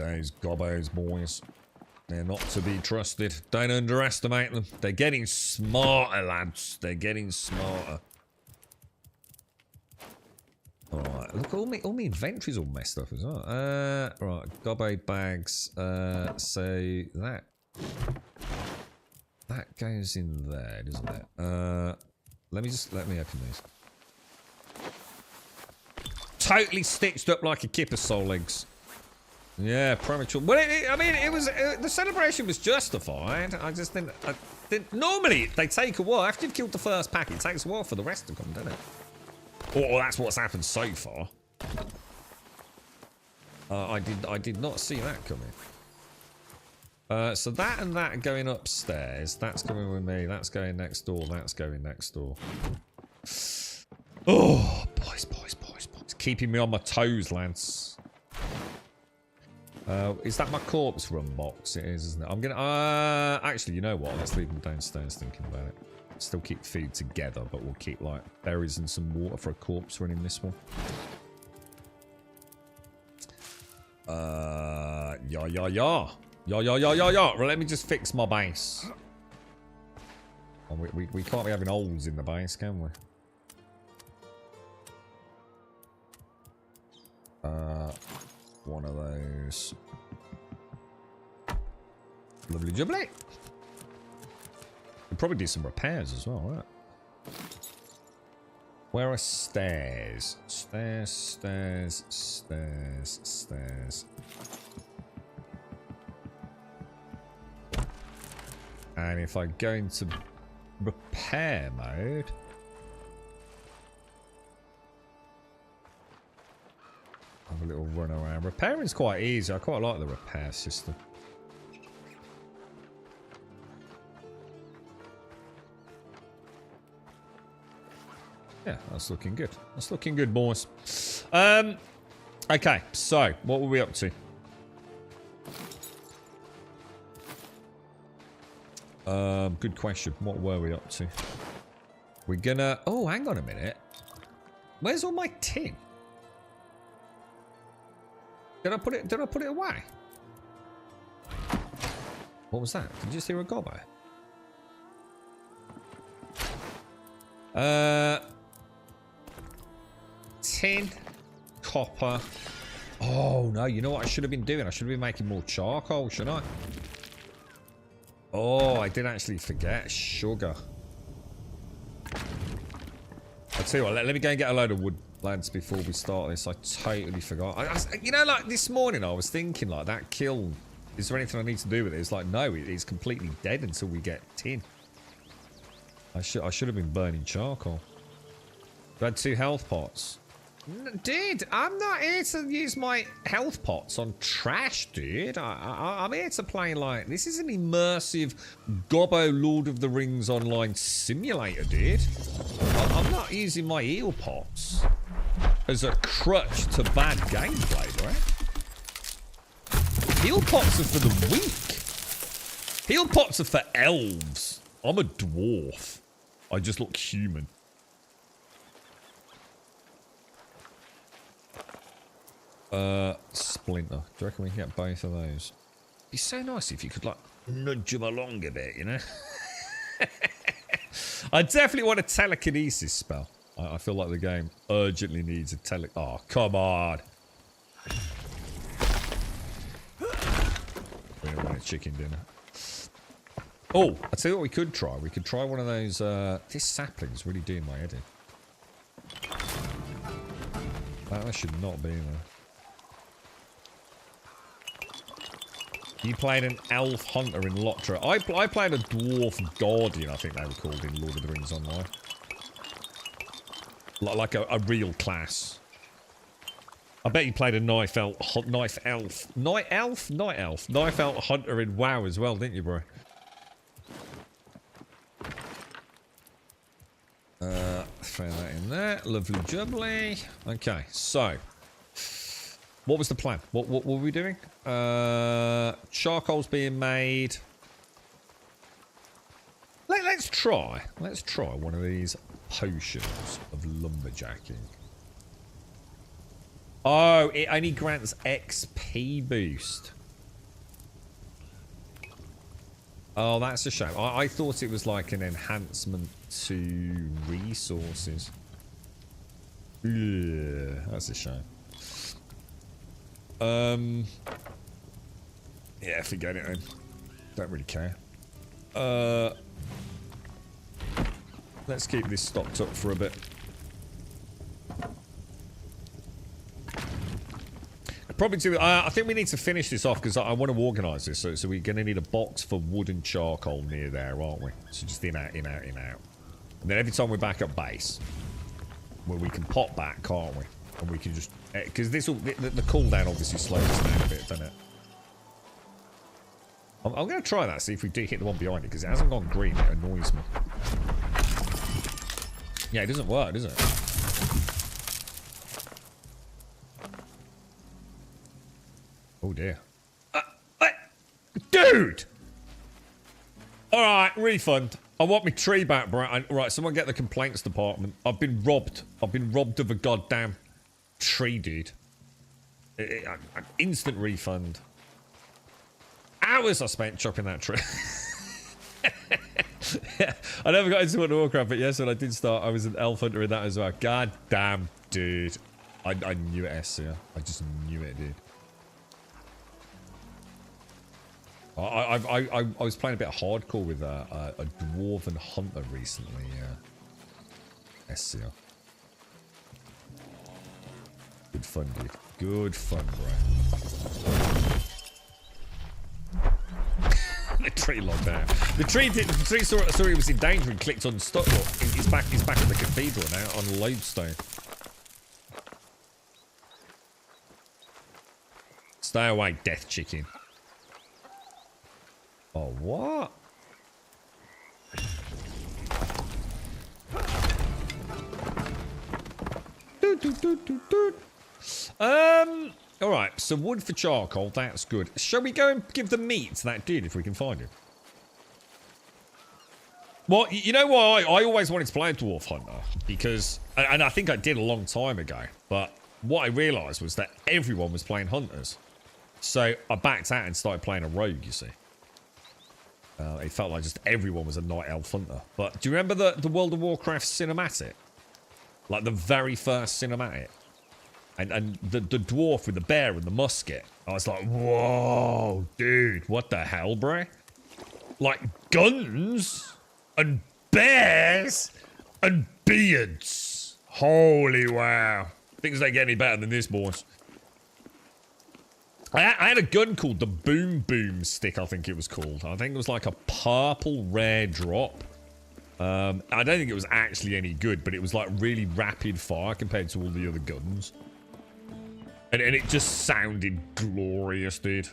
Those gobbos, boys. They're not to be trusted. Don't underestimate them. They're getting smarter, lads. They're getting smarter. Alright, look, all my inventory's all messed up as well. Right, gobbo bags. So that goes in there, doesn't it? Let me open these. Totally stitched up like a kip of soul eggs. Yeah, premature. Well, I mean, it was the celebration was justified. I didn't. Normally, they take a while after you've killed the first pack. It takes a while for the rest to come, doesn't it? Or that's what's happened so far. I did not see that coming. So that and that are going upstairs. That's coming with me. That's going next door. That's going next door. Oh, boys. Keeping me on my toes, lads. Is that my corpse room box? It is, isn't it? I'm gonna. Actually, you know what? Let's leave them downstairs thinking about it. Still keep food together, but we'll keep like berries and some water for a corpse run in this one. Yeah. Well, let me just fix my base. Oh, we can't be having holes in the base, can we? One of those. Lovely jubbly. We'll probably do some repairs as well, right? Where are stairs? Stairs. And if I go into repair mode, have a little run around. Repairing's quite easy. I quite like the repair system. Yeah, that's looking good. That's looking good, boys. Okay, so what were we up to? Good question. What were we up to? We're gonna... Oh, hang on a minute. Where's all my tin? Did I put it away? What was that? Did you just hear a gobbo? Tin, copper. Oh no, you know what I should have been doing? I should have been making more charcoal, shouldn't I? Oh, I did actually forget sugar. I'll tell you what, let me go and get a load of wood, lads, before we start this. I totally forgot. You know, like this morning I was thinking like that kiln. Is there anything I need to do with it? It's like, no, it's completely dead until we get tin. I should have been burning charcoal. I had 2 health pots. Dude, I'm not here to use my health pots on trash, dude. I'm here to play like... This is an immersive Gobbo Lord of the Rings online simulator, dude. I'm not using my eel pots as a crutch to bad gameplay, right? Heal pots are for the weak. Heal pots are for elves. I'm a dwarf. I just look human. Splinter. Do you reckon we can get both of those? It'd be so nice if you could, like, nudge them along a bit, you know? I definitely want a telekinesis spell. I feel like the game urgently needs a Oh, come on. We don't want a chicken dinner. Oh, I'll tell you what we could try. We could try one of those... this sapling's really doing my head in. That should not be there. You played an elf hunter in Lotra. I played a dwarf guardian, I think they were called in Lord of the Rings Online. Like a real class. I bet you played a knife elf hunter in WoW as well, didn't you, bro? Throw that in there. Lovely jubbly. Okay, so... What was the plan? What were we doing? Charcoal's being made. Let's try one of these potions of lumberjacking. Oh, it only grants XP boost. Oh, that's a shame. I thought it was like an enhancement to resources. Yeah, that's a shame. Yeah, forget it then. Don't really care. Let's keep this stocked up for a bit. Probably do. I think we need to finish this off because I want to organise this. So we're going to need a box for wood and charcoal near there, aren't we? So just in, out, in, out, in, out. And then every time we're back at base, well, we can pop back, can't we? And we can just... Because this will... The cooldown obviously slows us down a bit, doesn't it? I'm going to try that, see if we do hit the one behind it, because it hasn't gone green. It annoys me. Yeah, it doesn't work, does it? Oh, dear. Dude! Alright, refund. I want my tree back, bro. Right, someone get the complaints department. I've been robbed. I've been robbed of a goddamn tree, dude. Instant refund. Hours I spent chopping that tree. I never got into World of Warcraft, but yes, when I did start, I was an elf hunter in that as well. God damn, dude. I knew it, Essia. I just knew it, dude. I was playing a bit of hardcore with a dwarven hunter recently. Essia. Good fun, dude. Good fun, bro. The tree logged out. The tree saw it was in danger and clicked on stop. He's back at the cathedral now on lodestone. Stay away, death chicken. Oh, what? Alright, so wood for charcoal, that's good. Shall we go and give the meat to that dude if we can find him? Well, you know why I always wanted to play a dwarf hunter? Because, and I think I did a long time ago, but what I realised was that everyone was playing hunters. So I backed out and started playing a rogue, you see. It felt like just everyone was a night elf hunter. But do you remember the World of Warcraft cinematic? Like the very first cinematic? And the dwarf with the bear and the musket. I was like, whoa, dude, what the hell, bro? Like guns and bears and beards. Holy wow. Things don't get any better than this, boys. I had a gun called the Boom Boom Stick, I think it was called. I think it was like a purple rare drop. I don't think it was actually any good, but it was like really rapid fire compared to all the other guns. And it just sounded glorious, dude.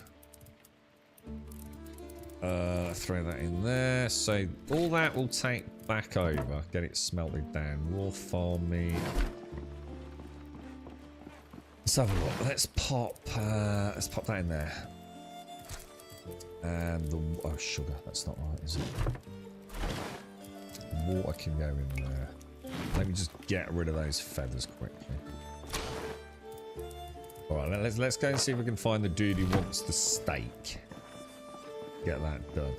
Throw that in there. So all that will take back over. Get it smelted down. Raw farm meat. Let's have a look. Let's pop that in there. And the sugar. That's not right, is it? Water can go in there. Let me just get rid of those feathers quickly. All right, let's go and see if we can find the dude who wants the steak. Get that done,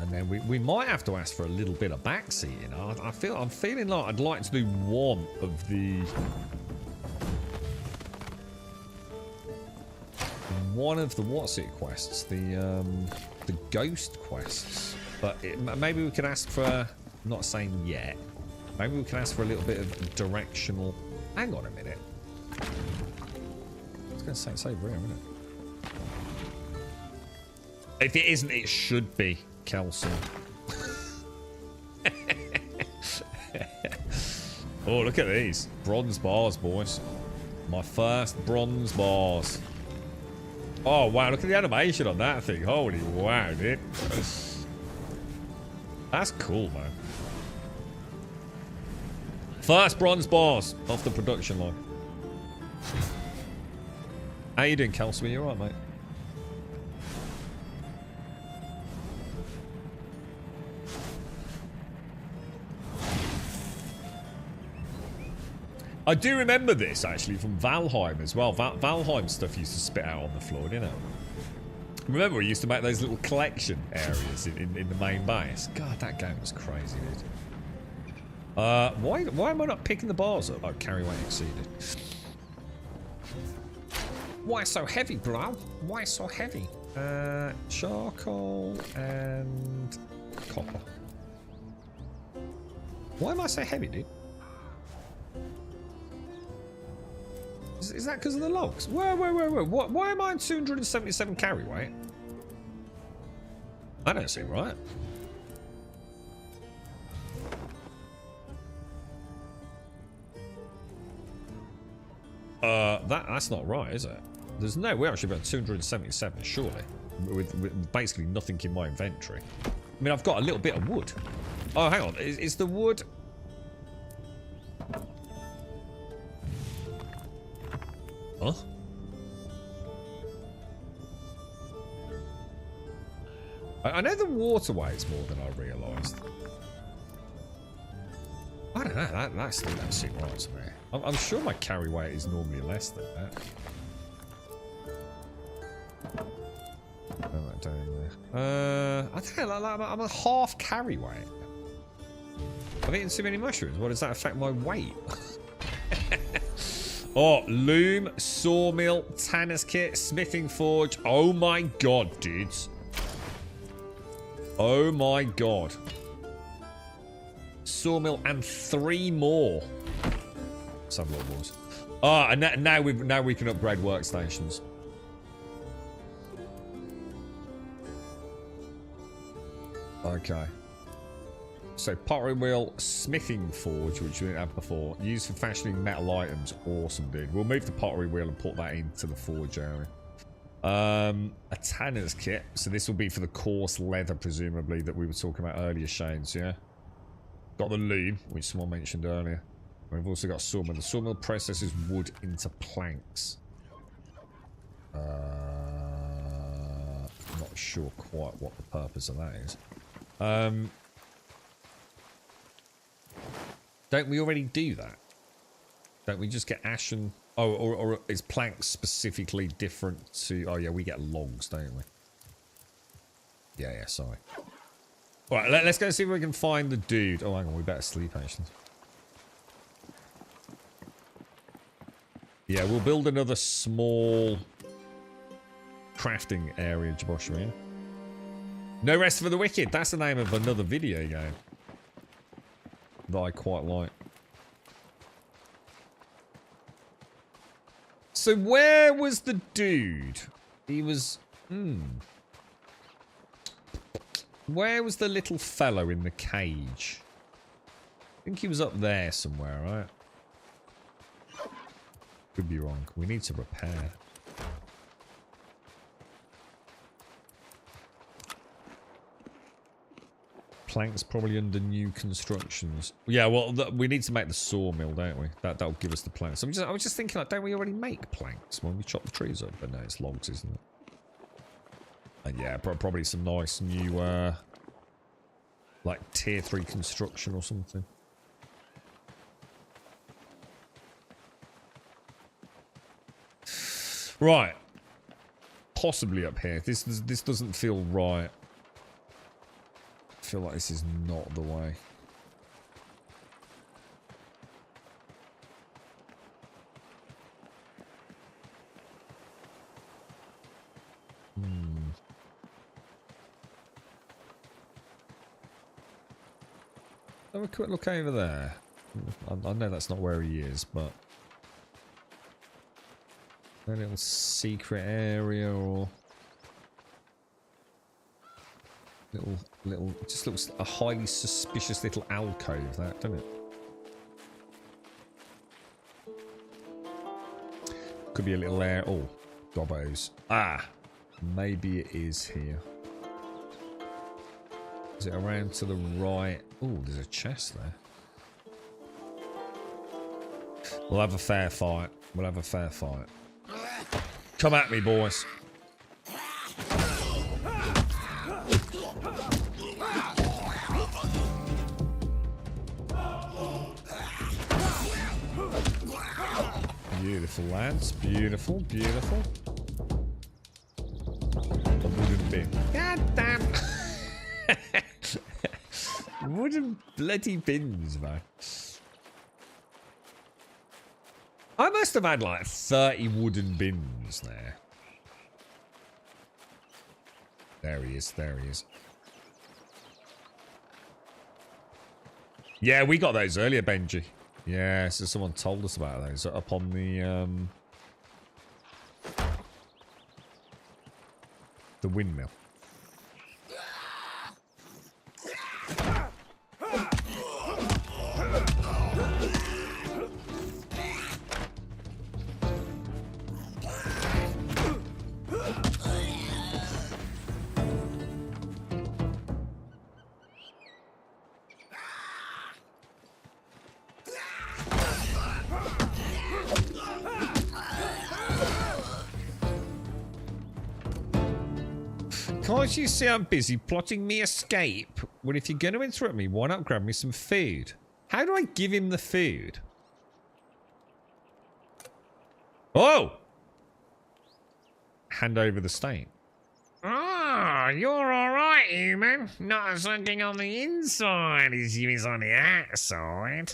and then we might have to ask for a little bit of backseating. I'm feeling like I'd like to do one of the what's it quests, the ghost quests. But maybe we could ask for. I'm not saying yet. Maybe we can ask for a little bit of directional. Hang on a minute. I was going to say it's over here, isn't it? If it isn't, it should be, Kelson. Oh, look at these. Bronze bars, boys. My first bronze bars. Oh, wow. Look at the animation on that thing. Holy wow, dude. That's cool, man. First bronze bars off the production line. How you doing, Kelson? You alright, mate? I do remember this, actually, from Valheim as well. Valheim stuff used to spit out on the floor, didn't it? Remember, we used to make those little collection areas in the main base. God, that game was crazy, dude. Why am I not picking the bars up? Oh, carry weight exceeded. Why so heavy, bro? Why so heavy? Charcoal and copper. Why am I so heavy, dude? Is that because of the logs? Whoa. Why am I on 277 carry weight? I don't see right. That's not right, is it? There's no way I should be on 277, surely. With basically nothing in my inventory. I mean, I've got a little bit of wood. Oh, hang on. Is the wood... Huh? I know the water weighs more than I realised. I don't know, that still don't seem right to me. I'm sure my carry weight is normally less than that. Put that down there. I don't know, like, I'm a half carry weight. I've eaten too many mushrooms. What does that affect my weight? Oh, loom, sawmill, tanner's kit, smithing forge. Oh my god, dudes. Oh my god. Sawmill and 3 more. Let's have a look, boys. Oh, and now we can upgrade workstations. Okay. So pottery wheel, smithing forge, which we didn't have before, used for fashioning metal items. Awesome, dude. We'll move the pottery wheel and put that into the forge area. A tanner's kit. So this will be for the coarse leather, presumably, that we were talking about earlier, Shanes, yeah? Got the loom, which someone mentioned earlier. We've also got sawmill. The sawmill processes wood into planks. Not sure quite what the purpose of that is. Don't we already do that? Don't we just get ash and... Oh, or is planks specifically different to... Oh, yeah, we get logs, don't we? Yeah, sorry. Alright, let's go see if we can find the dude. Oh, hang on, we better sleep, actually. Yeah, we'll build another small crafting area, Joshua. No Rest for the Wicked. That's the name of another video game that I quite like. So where was the dude? He was... Where was the little fellow in the cage? I think he was up there somewhere, right? Could be wrong. We need to repair. Planks probably under new constructions. Yeah, well, we need to make the sawmill, don't we? That'll give us the planks. I was just thinking, like, don't we already make planks when we chop the trees up? But no, it's logs, isn't it? And yeah, probably some nice new, like, tier 3 construction or something. Right. Possibly up here. This doesn't feel right. I feel like this is not the way. Have a quick look over there. I know that's not where he is, but... A little secret area or... Little, it just looks a highly suspicious little alcove, that, doesn't it? Could be a little air. Oh, gobbos. Ah, maybe it is here. Is it around to the right? Oh, there's a chest there. We'll have a fair fight. We'll have a fair fight. Come at me, boys. Beautiful, lads. Beautiful, beautiful. A wooden bin. God damn. Wooden bloody bins, man. I must have had like 30 wooden bins there. There he is, there he is. Yeah, we got those earlier, Benji. Yeah, so someone told us about those up on the windmill. Can't you see I'm busy plotting me escape? Well, if you're going to interrupt me, why not grab me some food? How do I give him the food? Oh! Hand over the steak. Ah, you're alright, human. Not as looking on the inside as you is on the outside.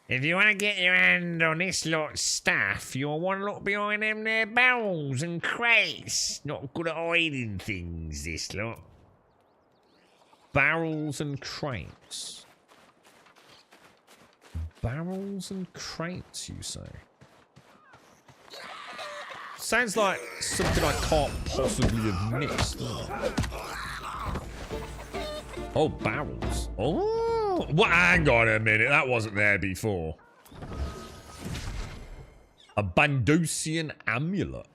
If you want to get your hand on this lot's stuff, you'll want to look behind them there barrels and crates. Not good at hiding things, this lot. Barrels and crates. Barrels and crates, you say? Sounds like something I can't possibly have missed, doesn't it? Oh, barrels. Oh, well, hang on a minute. That wasn't there before. A Bandosian amulet.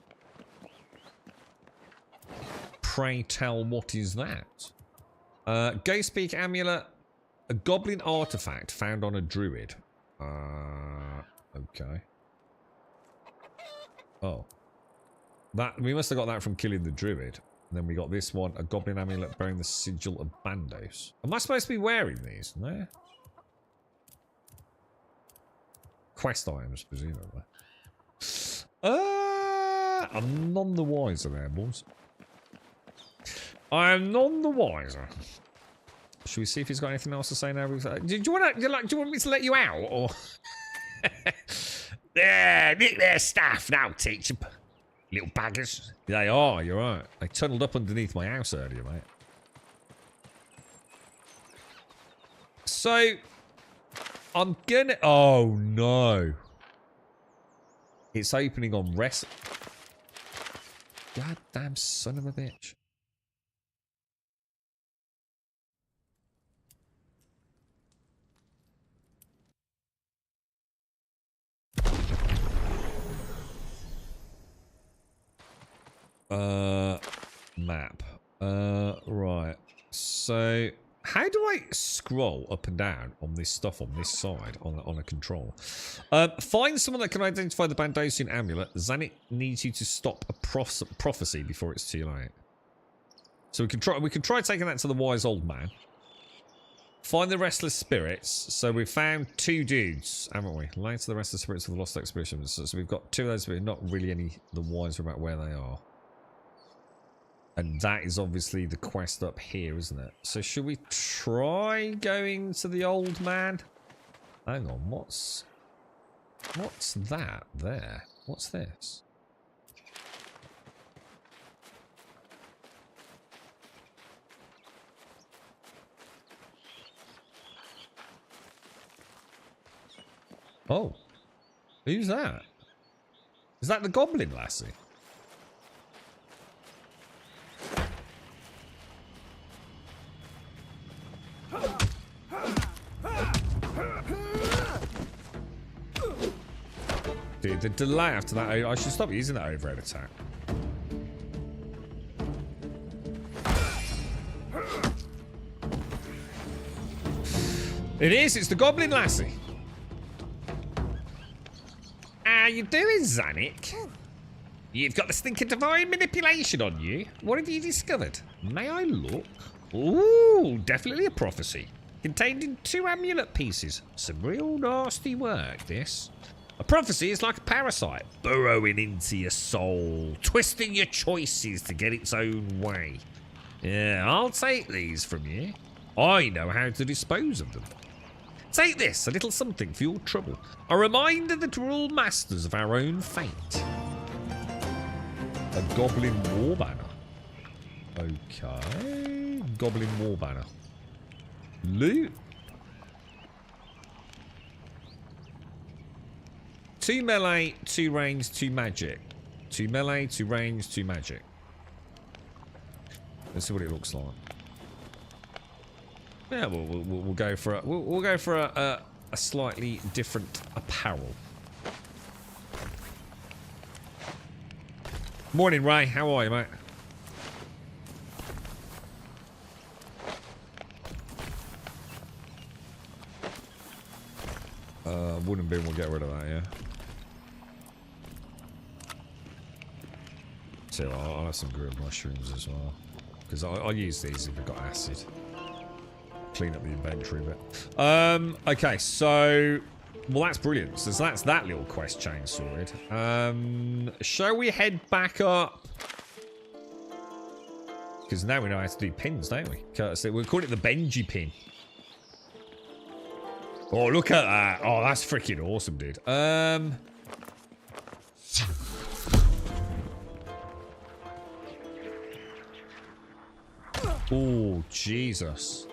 Pray tell, what is that? Ghost Speak amulet. A goblin artifact found on a druid. Okay. Oh. That we must have got that from killing the druid. And then we got this one, a goblin amulet bearing the sigil of Bandos. Am I supposed to be wearing these? No. Quest items, presumably. I'm none the wiser there, boys. I am none the wiser. Should we see if he's got anything else to say now? Do you want me to let you out, or? Yeah, nick their staff now, teach them. Little baggers. They are, you're right. They tunneled up underneath my house earlier, mate. So, I'm gonna... Oh, no. It's opening on rest... Goddamn son of a bitch. Map. Right. So, how do I scroll up and down on this stuff on this side on a control? Find someone that can identify the Bandosian amulet. Zanik needs you to stop a prophecy before it's too late. So we can try taking that to the wise old man. Find the restless spirits. So we've found 2 dudes, haven't we? Lay to the restless spirits of the lost expeditions. So we've got 2 of those, but we're not really any the wiser about where they are. And that is obviously the quest up here, isn't it? So should we try going to the old man? Hang on, what's that there? What's this? Oh, who's that? Is that the goblin lassie? Dude, the delay after that, I should stop using that overhead attack. It is, it's the goblin lassie. How you doing, Zanik? You've got the stinking divine manipulation on you. What have you discovered? May I look? Ooh, definitely a prophecy. Contained in 2 amulet pieces. Some real nasty work, this. A prophecy is like a parasite, burrowing into your soul, twisting your choices to get its own way. Yeah, I'll take these from you. I know how to dispose of them. Take this, a little something for your trouble. A reminder that we're all masters of our own fate. A goblin war banner. Okay. Goblin war banner. Loot. 2 melee, 2 range, 2 magic. 2 melee, 2 range, 2 magic. Let's see what it looks like. Yeah, we'll go for a, we'll go for a slightly different apparel. Morning, Ray. How are you, mate? Wooden bin, we'll get rid of that, yeah. So I'll have some grilled mushrooms as well. Because I'll use these if I've got acid. Clean up the inventory a bit. Okay, so... Well, that's brilliant. So that's that little quest chain sorted. Shall we head back up? Because now we know how to do pins, don't we? We'll call it the Benji pin. Oh, look at that. Oh, that's freaking awesome, dude. Oh, Jesus.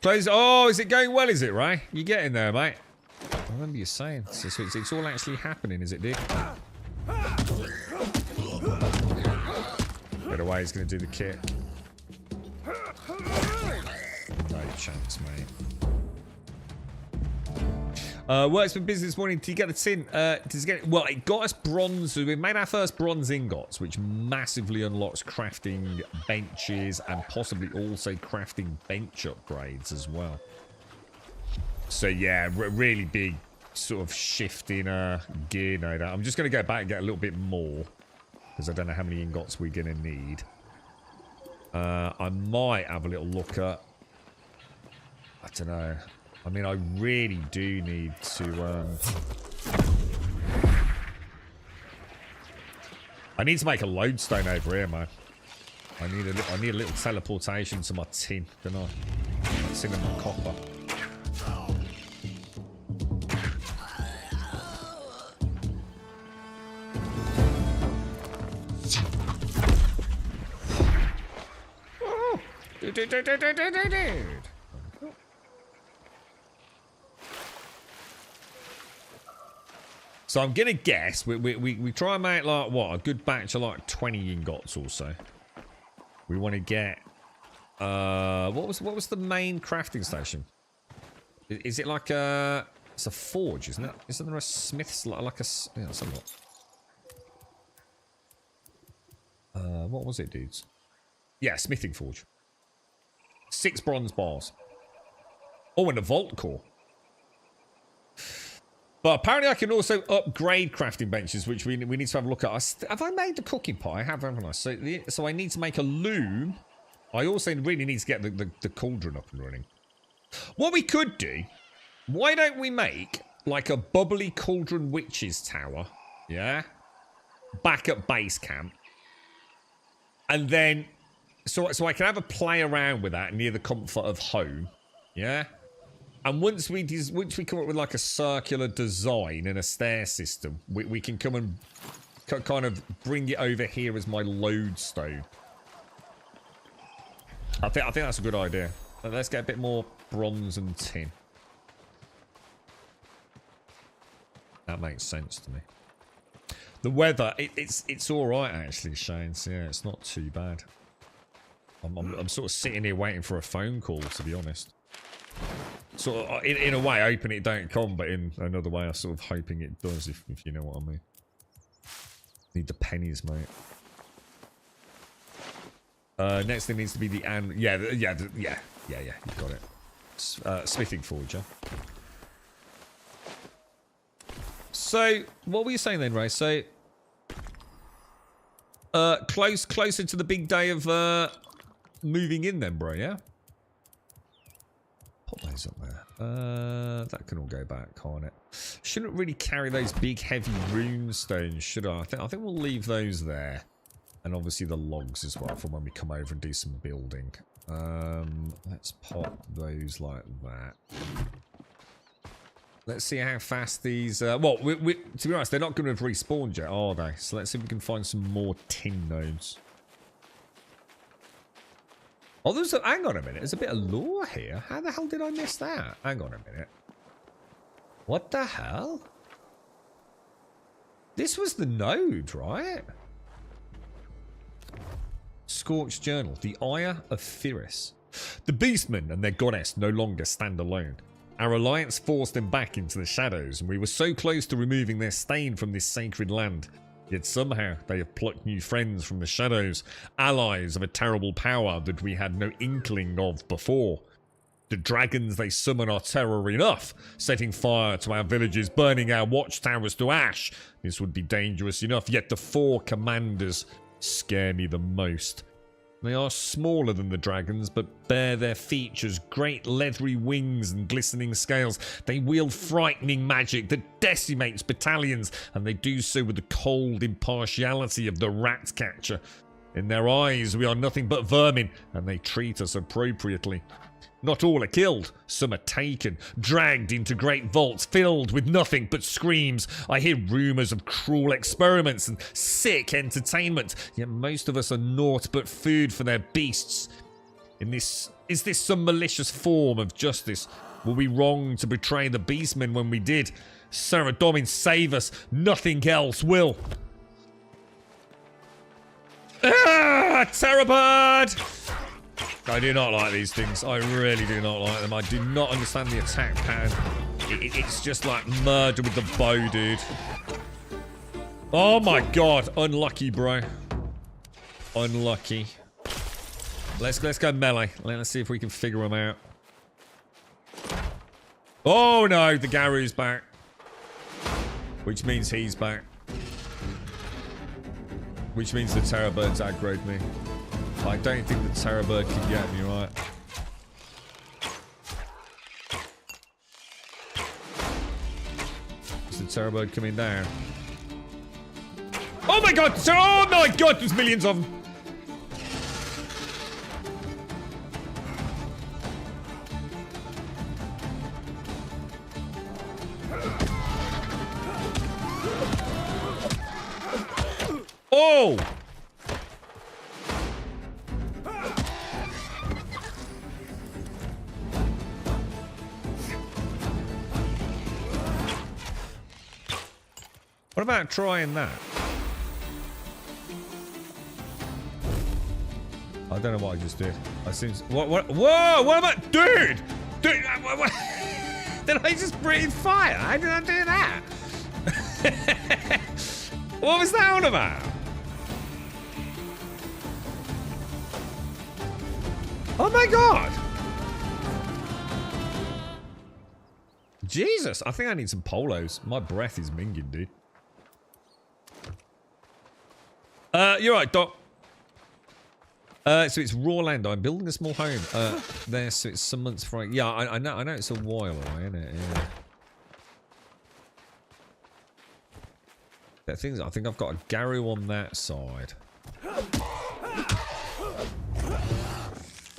Close. Oh, is it going well, is it, Ray? You getting there, mate? I remember you saying. So it's all actually happening, is it, dude? Get away, he's going to do the kick. No chance, mate. Works for business this morning. Did you get the tin? Does it get? Well, it got us bronze. So we made our first bronze ingots, which massively unlocks crafting benches and possibly also crafting bench upgrades as well. So yeah, really big sort of shift in gear. No doubt. I'm just going to go back and get a little bit more because I don't know how many ingots we're going to need. I might have a little look at. I don't know. I mean, I really do need to. I need to make a lodestone over here, man. I need a little teleportation to my tin, don't I? My tin and my copper. So I'm gonna guess we try and make like what, a good batch of like 20 ingots or so. We want to get what was the main crafting station? Is it like it's a forge, isn't it? Isn't there a smith's like a yeah, somewhat. What was it, dudes? Yeah, smithing forge. 6 bronze bars. Oh, and a vault core. But apparently I can also upgrade crafting benches, which we need to have a look at. Have I made the cooking pot? I have, haven't I? So I need to make a loom. I also really need to get the cauldron up and running. What we could do, why don't we make like a bubbly cauldron witch's tower, yeah? Back at base camp. And then, so I can have a play around with that near the comfort of home, yeah? And once we come up with like a circular design and a stair system, we can come and kind of bring it over here as my lodestone. I think that's a good idea. Let's get a bit more bronze and tin. That makes sense to me. The weather, it's all right actually, Shane. So yeah, it's not too bad. I'm sort of sitting here waiting for a phone call, to be honest. Sort of, in a way, hoping it don't come, but in another way, I'm sort of hoping it does, if you know what I mean. Need the pennies, mate. Next thing needs to be the yeah, you got it. Smithing forge, yeah. So, what were you saying then, Ray? So, closer to the big day of moving in then, bro, yeah? Put those up there. That can all go back, can't it? Shouldn't really carry those big heavy rune stones, should I? I think we'll leave those there. And obviously the logs as well for when we come over and do some building. Let's pop those like that. Let's see how fast these... well, to be honest, they're not going to have respawned yet, are they? So let's see if we can find some more tin nodes. Oh, there's a... Hang on a minute. There's a bit of lore here. How the hell did I miss that? Hang on a minute. What the hell? This was the node, right? Scorched Journal. The Ire of Pyrrhus. The Beastmen and their goddess no longer stand alone. Our alliance forced them back into the shadows, and we were so close to removing their stain from this sacred land. Yet somehow they have plucked new friends from the shadows, allies of a terrible power that we had no inkling of before. The dragons they summon are terror enough, setting fire to our villages, burning our watchtowers to ash. This would be dangerous enough, yet the 4 commanders scare me the most. They are smaller than the dragons, but bear their features, great leathery wings and glistening scales. They wield frightening magic that decimates battalions, and they do so with the cold impartiality of the rat catcher. In their eyes, we are nothing but vermin, and they treat us appropriately. Not all are killed. Some are taken, dragged into great vaults filled with nothing but screams. I hear rumours of cruel experiments and sick entertainment, yet most of us are naught but food for their beasts. Is this some malicious form of justice? Were we wrong to betray the beastmen when we did? Saradomin, save us. Nothing else will. Ah, Terrorbird! I do not like these things. I really do not like them. I do not understand the attack pattern. It's just like murder with the bow, dude. Oh my god. Unlucky, bro. Unlucky. Let's go melee. Let's see if we can figure them out. Oh no, the Garu's back. Which means he's back. Which means the Terrorbird's aggroed me. I don't think the Terrorbird can get me, right? Is the Terrorbird coming down? Oh my god! Oh my god! There's millions of them! Oh! What about trying that? I don't know what I just did. I seem to, what? Whoa! What about, dude? Dude, what, did I just breathe fire? How did I do that? What was that all about? Oh my god! Jesus, I think I need some polos. My breath is minging, dude. You're right, Doc. So it's raw land. I'm building a small home. There, so it's some months from. Yeah, I know it's a while away, isn't it? Yeah. That things. I think I've got a Garu on that side.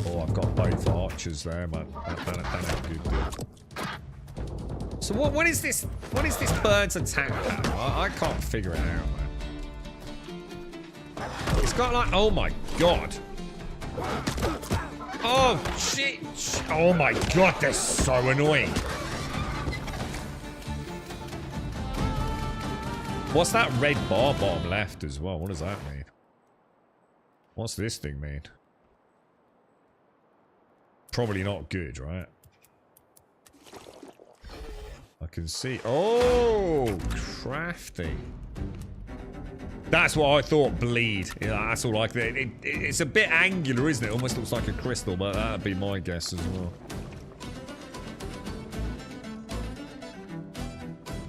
Oh, I've got both archers there, man. That ain't good. So what is this? What is this bird's attack pattern? I can't figure it out, man. It's got like, oh my god. Oh shit. Oh my god, they're so annoying. What's that red bar bottom left as well? What does that mean? What's this thing mean? Probably not good, right? I can see. Oh, crafty. That's what I thought, bleed. Yeah, that's all like that. It's a bit angular, isn't it? Almost looks like a crystal, but that'd be my guess as well.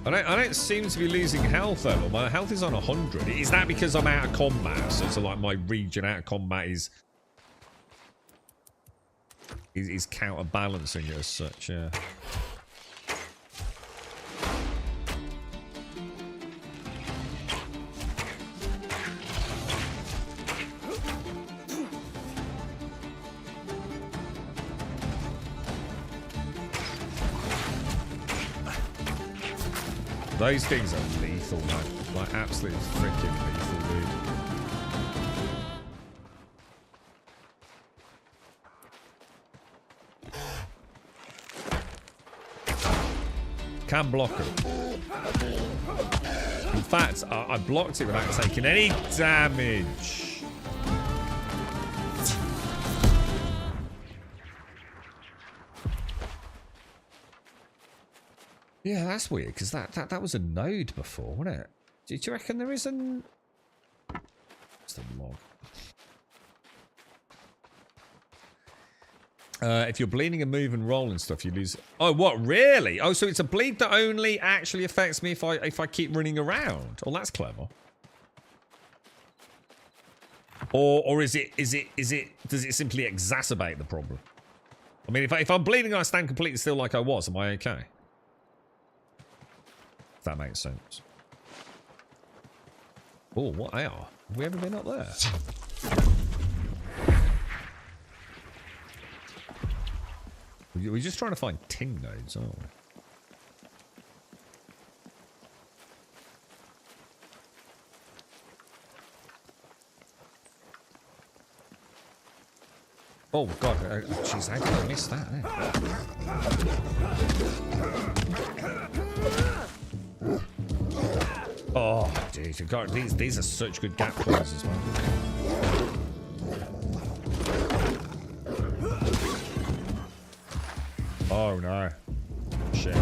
I don't seem to be losing health though. My health is on 100. Is that because I'm out of combat? So like my region out of combat is... He's counterbalancing it as such, yeah. Those things are lethal, man. Like, absolutely freaking lethal, dude. Can block it. In fact, I blocked it without taking any damage. Yeah, that's weird, because that was a node before, wasn't it? Do you reckon there is an... What's the log? If you're bleeding and move and roll and stuff, you lose... Oh, what? Really? Oh, so it's a bleed that only actually affects me if I keep running around. Oh, that's clever. Or is it does it simply exacerbate the problem? I mean, if I'm bleeding and I stand completely still like I was, am I okay? If that makes sense. Oh, what AR? Have we ever been up there? We're just trying to find ting nodes, aren't we? Oh god, jeez, how did I miss that? Oh, jeez, god, these are such good gap closers as well. Oh no. Shit.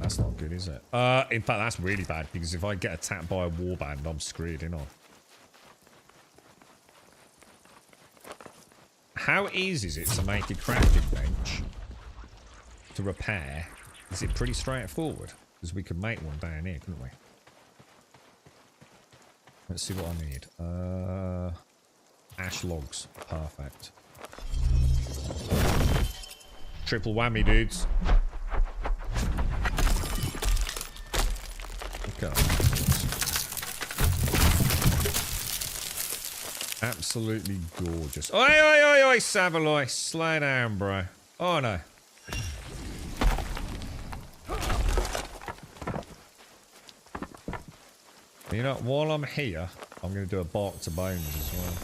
That's not good, is it? In fact, that's really bad, because if I get attacked by a warband, I'm screwed, you know. How easy is it to make a crafting bench to repair? Is it pretty straightforward? Because we could make one down here, couldn't we? Let's see what I need. Ash logs. Perfect. Triple whammy, dudes. Okay. Absolutely gorgeous. Oi, oi, oi, oi, Savaloy. Slow down, bro. Oh, no. You know, while I'm here, I'm going to do a bark to bones as well.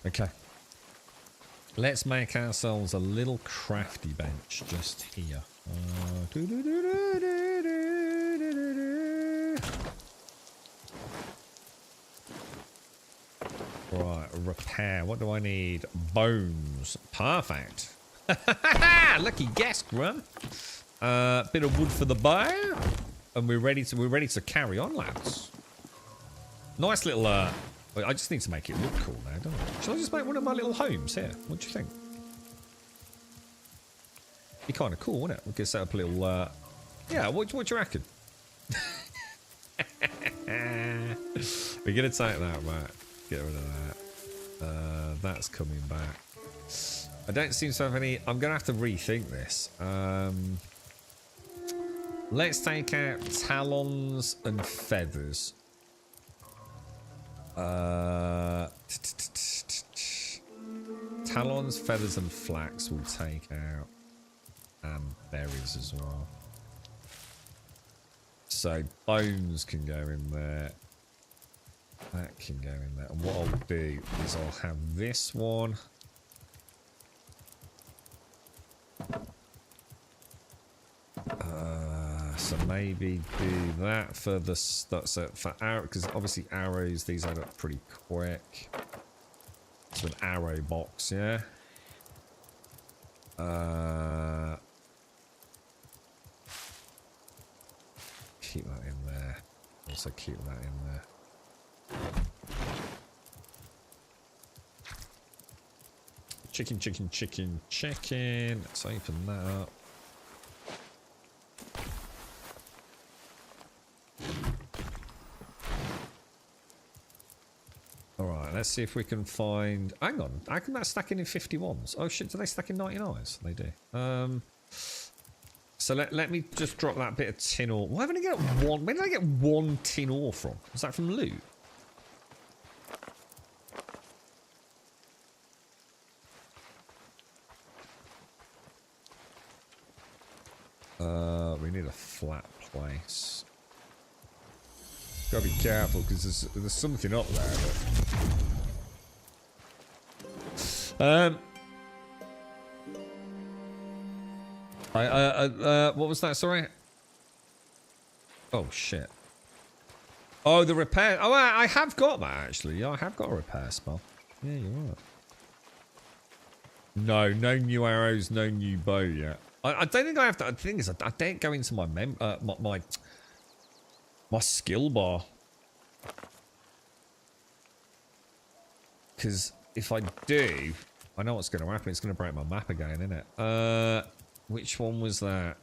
Okay. Let's make ourselves a little crafty bench just here. Right, repair. What do I need? Bones. Perfect. Lucky guess, Grum. Bit of wood for the bow, and we're ready to carry on, lads. Nice little. I just need to make it look cool now, don't I? Shall I just make one of my little homes here? What do you think? Be kind of cool, wouldn't it? We could set up a little. Yeah, what do you reckon? We're gonna take that, Matt. Get rid of that. That's coming back. I don't seem to have any. I'm gonna have to rethink this. Let's take out talons and feathers. Talons, feathers, and flax we'll take out, and berries as well. So bones can go in there. That can go in there. And what I'll do is I'll have this one. So maybe do that for the stuff. So for arrow, because obviously arrows, these add up pretty quick. So an arrow box, yeah. Keep that in there. Also keep that in there. Chicken, chicken, chicken, chicken. Let's open that up. Let's see if we can find... Hang on. How come that's stacking in 51s? Oh, shit. Do they stack in 99s? They do. So let me just drop that bit of tin ore. Why haven't I get one? Where did I get one tin ore from? Was that from loot? We need a flat place. Gotta be careful because there's something up there. What was that? Sorry. Oh shit. Oh, the repair. Oh, I have got that actually. Yeah, I have got a repair spell. Yeah, you're right. No new arrows, no new bow yet. I don't think I have to. The thing is, I don't go into my my skill bar because if I do, I know what's going to happen. It's going to break my map again, isn't it? Which one was that?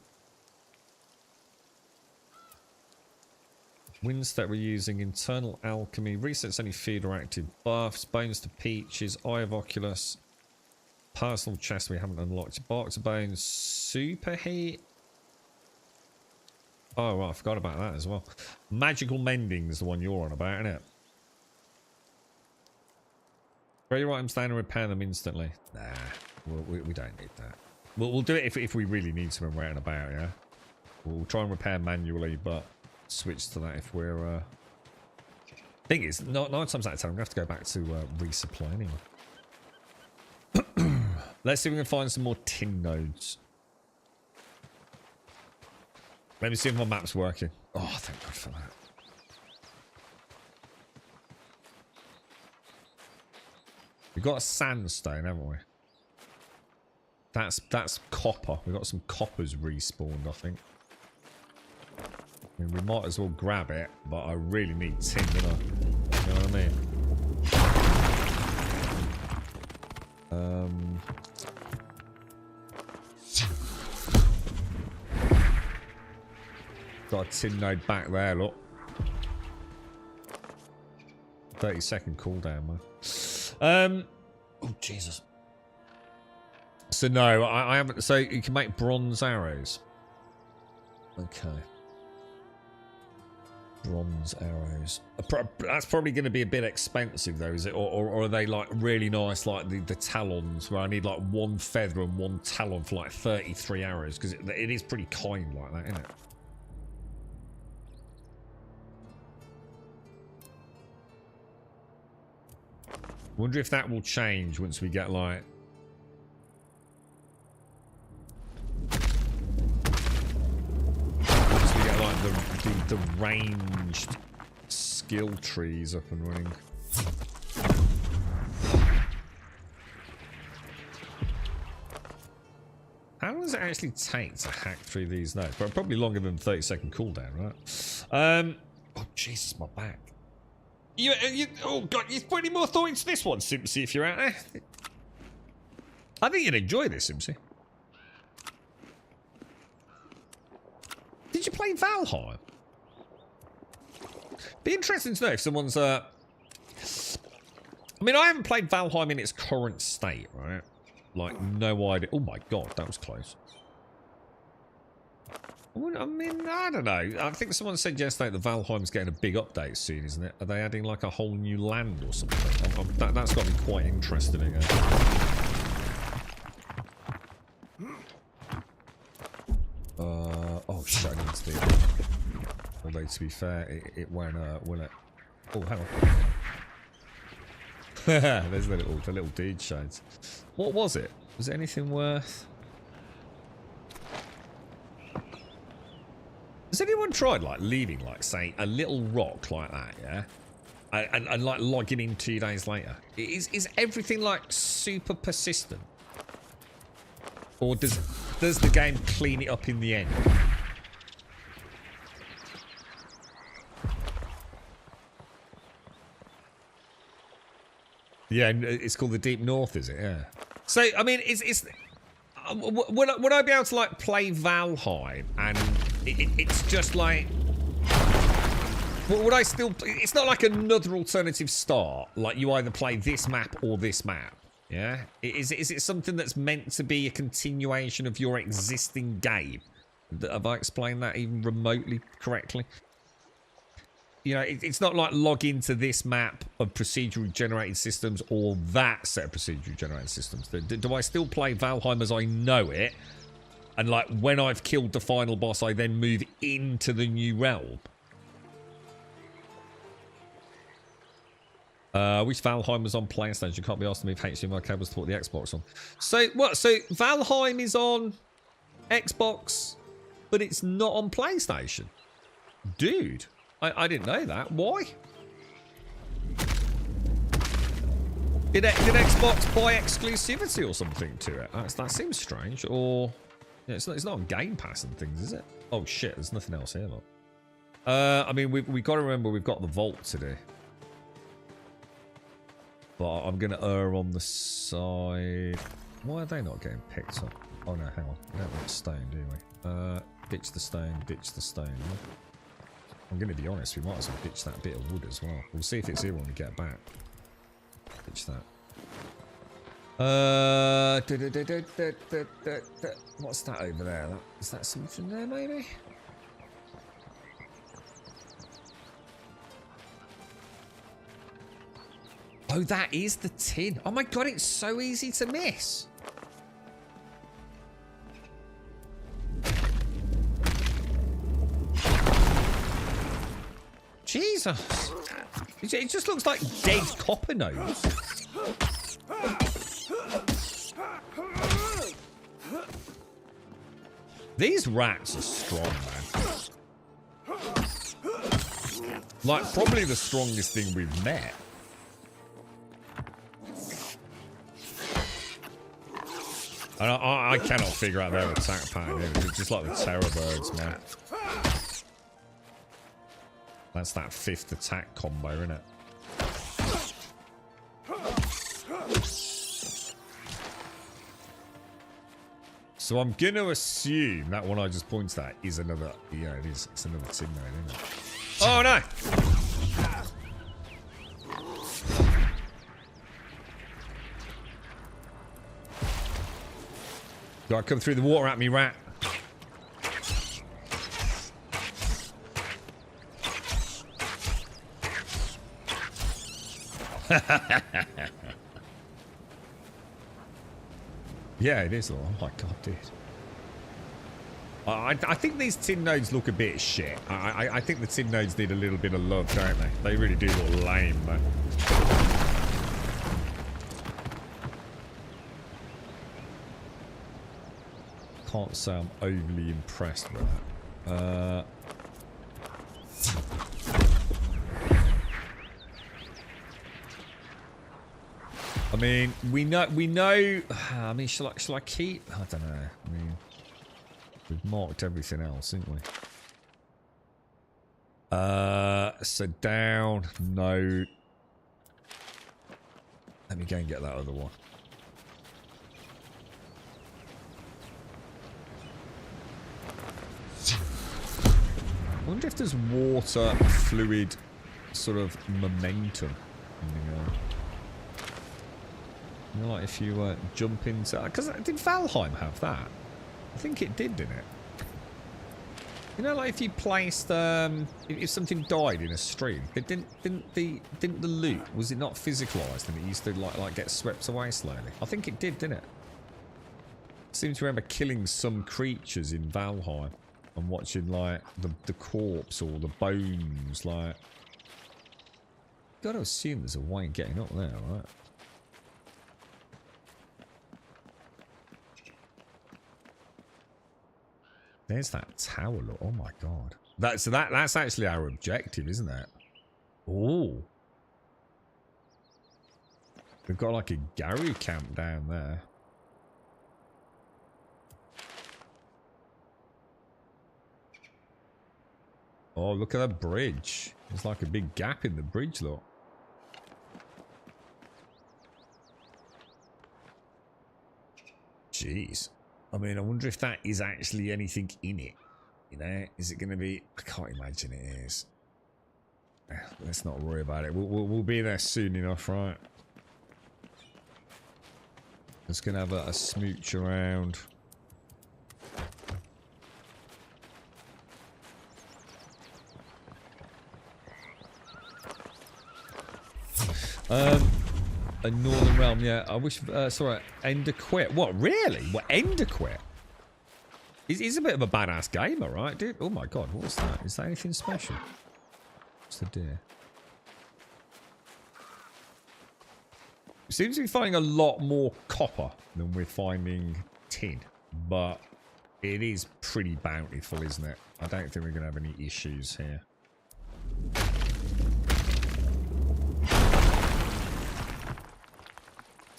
Winds that we're using, internal alchemy, resets any feeder active buffs, bones to peaches, eye of Oculus. Personal chest we haven't unlocked. Bark to bones. Superheat. Oh, well, I forgot about that as well. Magical mending is the one you're on about, isn't it? Ready your items down and repair them instantly. Nah, we don't need that. We'll do it if we really need to when we're out and about, yeah? We'll try and repair manually, but switch to that if we're... Thing is, 9 times out of 10, I'm going to have to go back to resupply anyway. Let's see if we can find some more tin nodes. Let me see if my map's working. Oh, thank God for that. We've got a sandstone, haven't we? That's copper. We've got some coppers respawned, I think. I mean, we might as well grab it, but I really need tin, don't I? You know what I mean? Got a tin node back there, look. 30-second cooldown, man. Oh, Jesus. So, no, I haven't... So, you can make bronze arrows. Okay. Bronze arrows. That's probably going to be a bit expensive, though, is it? Or are they, like, really nice, like the talons, where I need, like, 1 feather and 1 talon for, like, 33 arrows? Because it is pretty kind like that, isn't it? Wonder if that will change once we get, like... Once we get, like, the ranged skill trees up and running. How long does it actually take to hack through these nodes? Probably longer than 30-second cooldown, right? Oh, Jesus, my back. Oh God, you're putting more thought into this one, Simpsy, if you're out there. I think you'd enjoy this, Simpsy. Did you play Valheim? Be interesting to know if someone's I mean, I haven't played Valheim in its current state, right? Like, no idea. Oh my God, that was close. I mean, I don't know. I think someone said yesterday that Valheim's getting a big update soon, isn't it? Are they adding like a whole new land or something? That's got to be quite interesting again. Oh shit, I need to do that. Although to be fair, it won't, will it? Oh, hang on. There's the little dude shades. What was it? Was it anything worth? Has anyone tried, like, leaving, like, say, a little rock like that, yeah? And like, logging in 2 days later? Is everything, like, super persistent? Or does the game clean it up in the end? Yeah, it's called the Deep North, is it? Yeah. So, I mean, would I be able to, like, play Valheim and... It's just like Would I still... It's not like another alternative start. Like you either play this map or this map. Yeah? Is it something that's meant to be a continuation of your existing game? Have I explained that even remotely correctly? You know, it's not like log into this map of procedurally generated systems or that set of procedurally generated systems. Do I still play Valheim as I know it? And like when I've killed the final boss, I then move into the new realm? I wish Valheim was on PlayStation. You can't be asked to move HDMI cables to put the Xbox on. So what? So Valheim is on Xbox, but it's not on PlayStation? Dude. I didn't know that. Why? Did Xbox buy exclusivity or something to it? That seems strange. Or yeah, it's not on Game Pass and things, is it? Oh shit, there's nothing else here, look. I mean, we got to remember we've got the Vault today. But I'm going to err on the side... Why are they not getting picked up? Oh no, hang on. We don't want stone, do we? Ditch the stone, ditch the stone. I'm going to be honest, we might as well ditch that bit of wood as well. We'll see if it's here when we get back. Ditch that. What's that over there? Is that something there, maybe? Oh, that is the tin. Oh my god, it's so easy to miss. Jesus. It just looks like dead copper nodes. These rats are strong, man. Like, probably the strongest thing we've met. I cannot figure out their attack pattern. It's just like the terror birds, man. That's that 5th attack combo, isn't it? So I'm going to assume that one I just pointed at is another... Yeah, it is. It's another tin node, isn't it? Oh, no! Do I come through the water at me, rat? Yeah, it is. Oh my god, dude. I think these tin nodes look a bit shit. I think the tin nodes need a little bit of love, don't they? They really do look lame, man. Can't say I'm overly impressed with that. I mean, we know. I mean, shall I keep? I don't know. I mean, we've marked everything else, haven't we? So down, no. Let me go and get that other one. I wonder if there's water, fluid, sort of momentum. You know, like if you jump into... Because did Valheim have that? I think it did, didn't it? You know, like if you placed... if something died in a stream, didn't the loot, was it not physicalized and it used to like get swept away slowly? I think it did, didn't it? I seem to remember killing some creatures in Valheim and watching like the corpse or the bones, like... Gotta assume there's a way of getting up there, right? There's that tower, look. Oh my god. That's actually our objective, isn't it? Oh. We've got like a Gary camp down there. Oh, look at that bridge. There's like a big gap in the bridge, look. Jeez. I mean, I wonder if that is actually anything in it. You know, is it going to be... I can't imagine it is. let's not worry about it. We'll be there soon enough, right? Just gonna have a smooch around. A Northern Realm, yeah. I wish. Sorry, Ender quit. What? Really? What? Ender quit? He's a bit of a badass gamer, right, dude? Oh my god, what's that? Is that anything special? What's the deer? Seems to be finding a lot more copper than we're finding tin, but it is pretty bountiful, isn't it? I don't think we're going to have any issues here.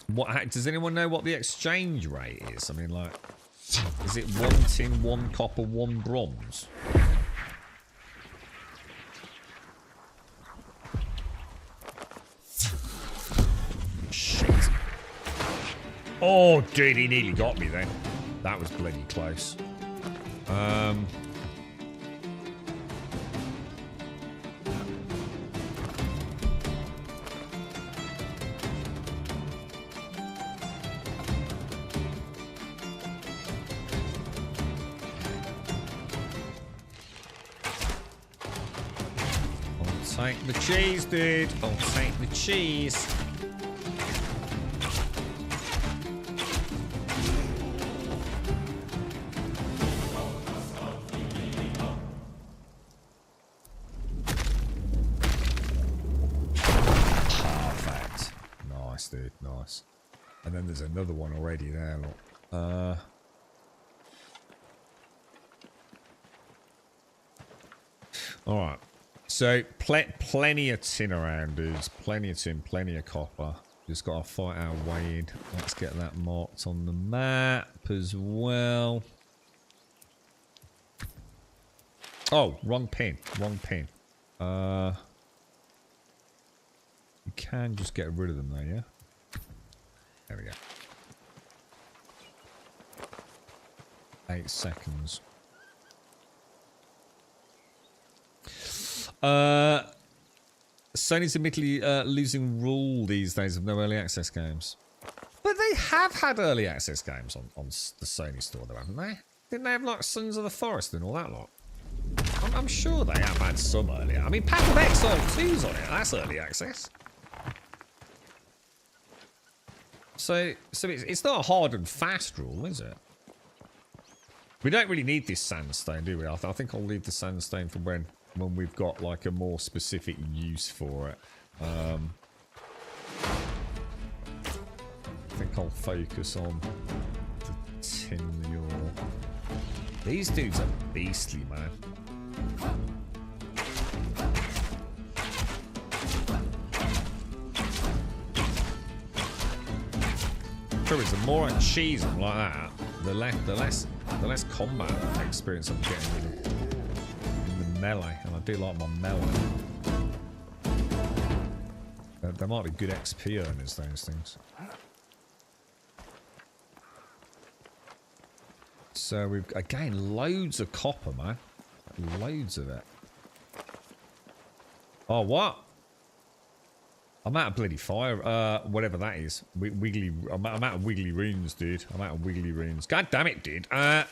What does anyone know what the exchange rate is? I mean, like, is it 1 tin, 1 copper, 1 bronze? Shit. Oh, dude, he nearly got me then. That was bloody close. Take the cheese, dude. I'll take the cheese. Perfect. Nice, dude. Nice. And then there's another one already there, look. Alright. So, plenty of tin around, dudes. Plenty of tin, plenty of copper. Just got to fight our way in. Let's get that marked on the map as well. Oh, wrong pin. Wrong pin. You can just get rid of them though, yeah? There we go. 8 seconds. Sony's admittedly losing rule these days of no early access games. But they have had early access games on the Sony store though, haven't they? Didn't they have like Sons of the Forest and all that lot? I'm sure they have had some earlier. I mean, Path of Exile 2's on it. That's early access. So it's not a hard and fast rule, is it? We don't really need this sandstone, do we? I think I'll leave the sandstone for when we've got like a more specific use for it. I think I'll focus on the tin mule. These dudes are beastly, man. True, the more I cheese them like that, the less combat experience I'm getting in the melee, and I do like my melee. There might be good XP earners, those things. So we've again loads of copper, man. Loads of it. Oh, what? I'm out of bloody fire. Whatever that is. I'm out of wiggly runes, dude. I'm out of wiggly runes. God damn it, dude. How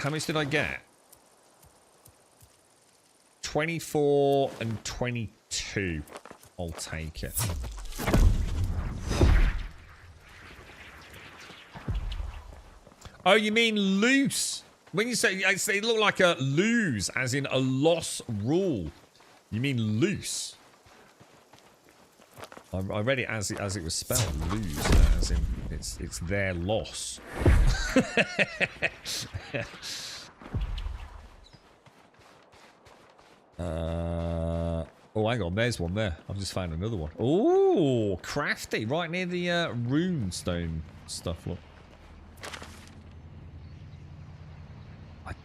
much did I get? 24 and 22. I'll take it. Oh, you mean loose? When you say it looked like a lose, as in a loss rule. You mean loose? I read it as it was spelled, lose, as in it's their loss. Oh, hang on, there's one there. I've just found another one. Oh, crafty, right near the runestone stuff. Look.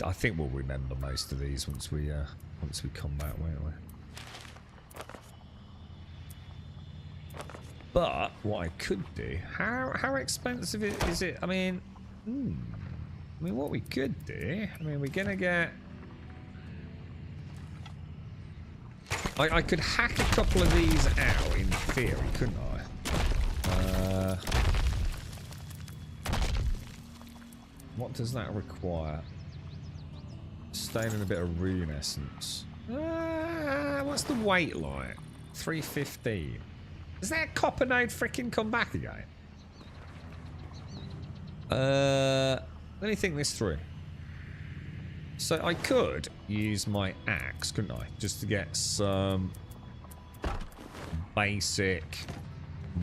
I think we'll remember most of these once we come back, won't we? But what I could do, how expensive is it? I mean, what we could do, I mean, we're gonna get. I could hack a couple of these out in theory, couldn't I? What does that require? Staying in a bit of rune essence. What's the weight like? 315. Does that copper node freaking come back again? Let me think this through. So I could use my axe, couldn't I? Just to get some basic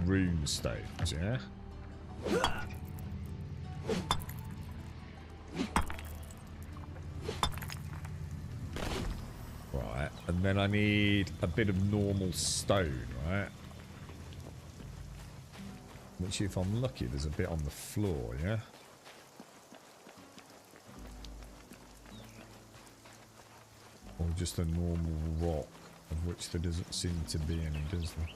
rune stones, yeah? Right, and then I need a bit of normal stone, right? Which, if I'm lucky, there's a bit on the floor, yeah? Or just a normal rock, of which there doesn't seem to be any, does there?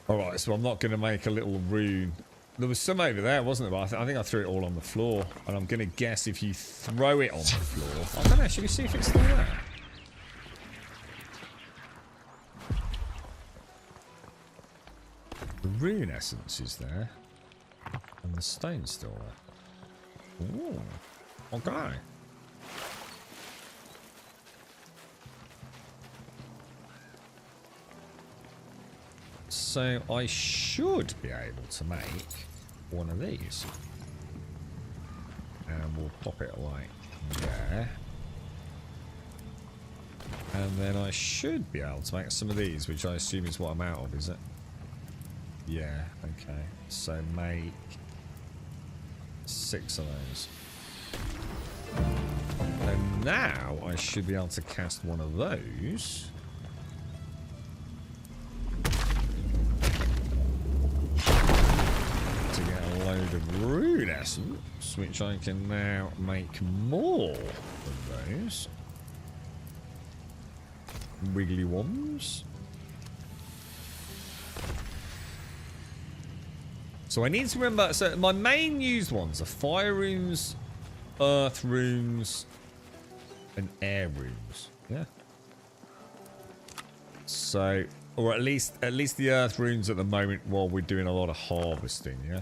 Alright, so I'm not going to make a little rune. There was some over there, wasn't there? But I think I threw it all on the floor. And I'm going to guess if you throw it on the floor... I don't know, should we see if it's still there? The rune essence is there. And the stone's still there. Ooh. Okay. So I should be able to make one of these. And we'll pop it like there. And then I should be able to make some of these, which I assume is what I'm out of, is it? Yeah, okay. So make 6 of those. And now I should be able to cast one of those. To get a load of rune essence, which I can now make more of those. Wiggly ones. So I need to remember, so my main used ones are fire runes, earth runes, and air runes. Yeah. So, or at least the earth runes at the moment while we're doing a lot of harvesting, yeah?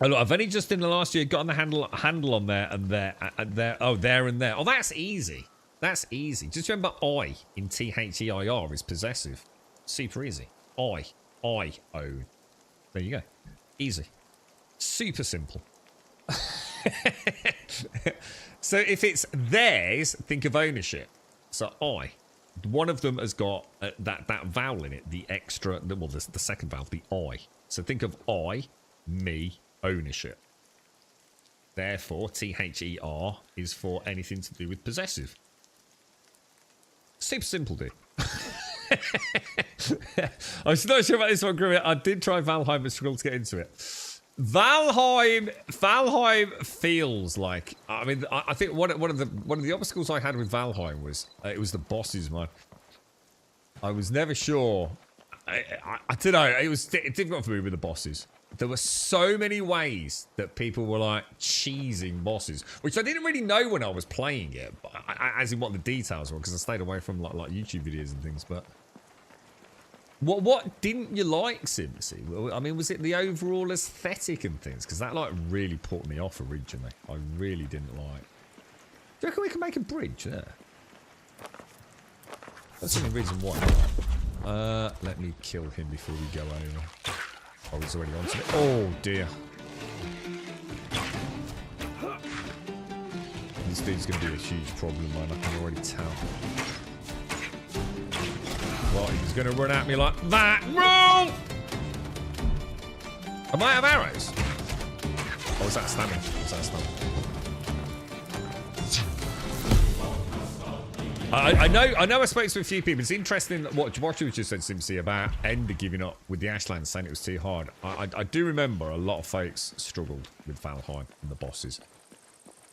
Oh, look, I've only just in the last year gotten the handle on there and there and there. Oh, there and there. Oh, that's easy. That's easy. Just remember I in THEIR is possessive. Super easy. I own. There you go. Easy. Super simple. So if it's theirs, think of ownership. So I. One of them has got that vowel in it. The extra, well, the second vowel, the I. So think of I, me, ownership. Therefore, THER is for anything to do with possessive. Super simple, dude. I'm still not sure about this one, Grimmy. I did try Valheim but struggled to get into it. Valheim feels like, I mean, I think one of the obstacles I had with Valheim was it was the bosses, man. I was never sure. I don't know. It was difficult for me with the bosses. There were so many ways that people were like cheesing bosses, which I didn't really know when I was playing it, but as in what the details were, because I stayed away from like YouTube videos and things. But what didn't you like, Simpsy? I mean, was it the overall aesthetic and things? Because that like really put me off originally. I really didn't like. Do you reckon we can make a bridge there? That's the only reason why. Let me kill him before we go over. Oh, he's already onto it. Oh, dear. This dude's going to be a huge problem, man. I can already tell. Well, he's going to run at me like that. Wrong! I might have arrows. Oh, is that stamina? Was that stamina? I know I spoke to a few people. It's interesting what you just said, Simpsy, about Ender giving up with the Ashlands, saying it was too hard. I do remember a lot of folks struggled with Valheim and the bosses.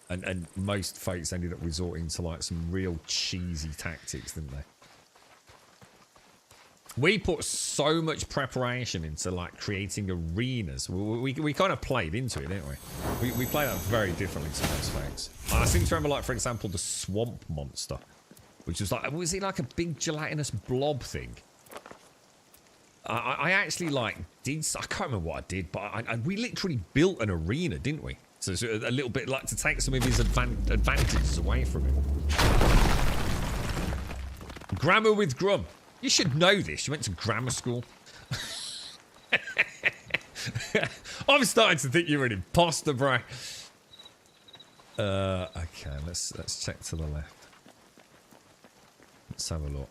And most folks ended up resorting to like some real cheesy tactics, didn't they? We put so much preparation into like creating arenas. We kind of played into it, didn't we? We played that very differently to Mass Effect. I seem to remember, like, for example, the swamp monster, which was like, was it like a big gelatinous blob thing? I actually like did. I can't remember what I did, but we literally built an arena, didn't we? So it's a little bit like to take some of his advantages away from him. Grammar with Grum. You should know this. You went to grammar school. I'm starting to think you're an imposter, bro. Okay, let's check to the left. Let's have a look.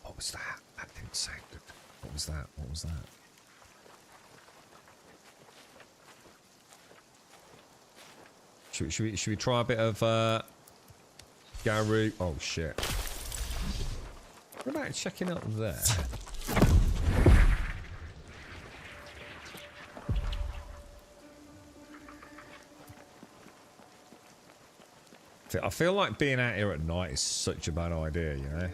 What was that? That didn't sound good. What was that? What was that? Should we try a bit of Garou? Oh shit! What about checking out there? I feel like being out here at night is such a bad idea, you know.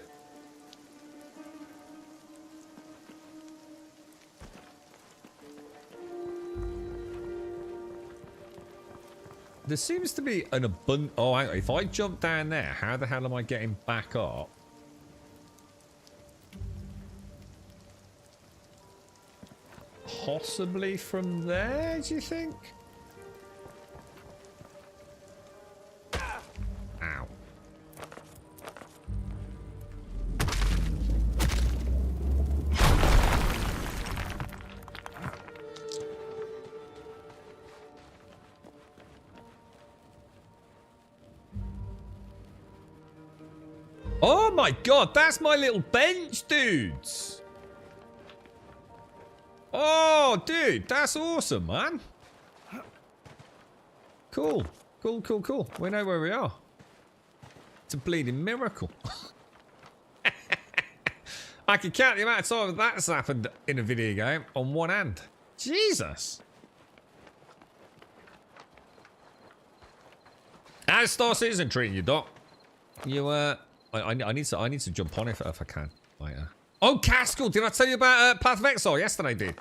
There seems to be an abundant... Oh, hang on. If I jump down there, how the hell am I getting back up? Possibly from there, do you think? Ow. Oh my god, that's my little bench, dudes. Oh, dude, that's awesome, man. Cool. Cool, cool, cool. We know where we are. It's a bleeding miracle. I can count the amount of time that's happened in a video game on one hand. Jesus. How's Star Citizen treating you, Doc? You, I need to jump on if I can later. Oh, Caskell! Did I tell you about Path of Exile yesterday, dude?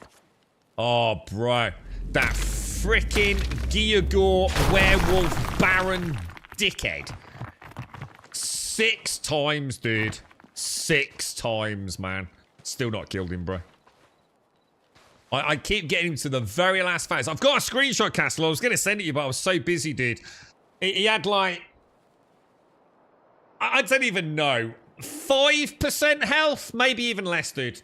Oh, bro. That freaking Geogor werewolf baron dickhead. 6 times, dude. 6 times, man. Still not killed him, bro. I keep getting him to the very last phase. I've got a screenshot, Caskell. I was going to send it to you, but I was so busy, dude. He had, like... I don't even know. 5% health? Maybe even less, dude.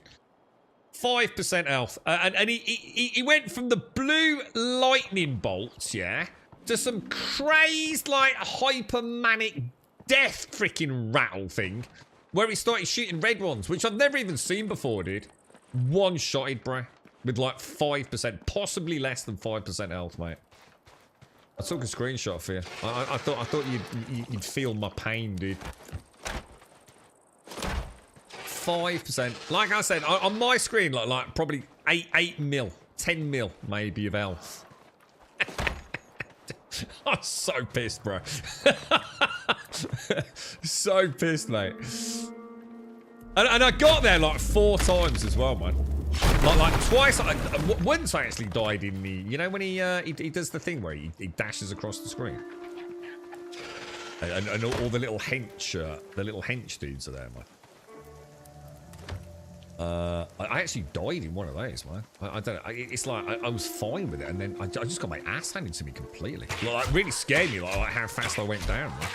5% health. And he went from the blue lightning bolts, yeah, to some crazed, like, hypermanic death freaking rattle thing, where he started shooting red ones, which I've never even seen before, dude. One-shotted, bro. With, like, 5%, possibly less than 5% health, mate. I took a screenshot for you. I thought you'd feel my pain, dude. 5%. Like I said, on my screen, like probably 8 mil, 10 mil maybe of health. I'm so pissed, bro. So pissed, mate. And I got there like 4 times as well, man. Like twice. Once I actually died in the... You know when he does the thing where he dashes across the screen? And all the little hench dudes are there, man. I actually died in one of those, man. I don't know. It's like I was fine with it, and then I just got my ass handed to me completely. Like, really scared me, like how fast I went down, man.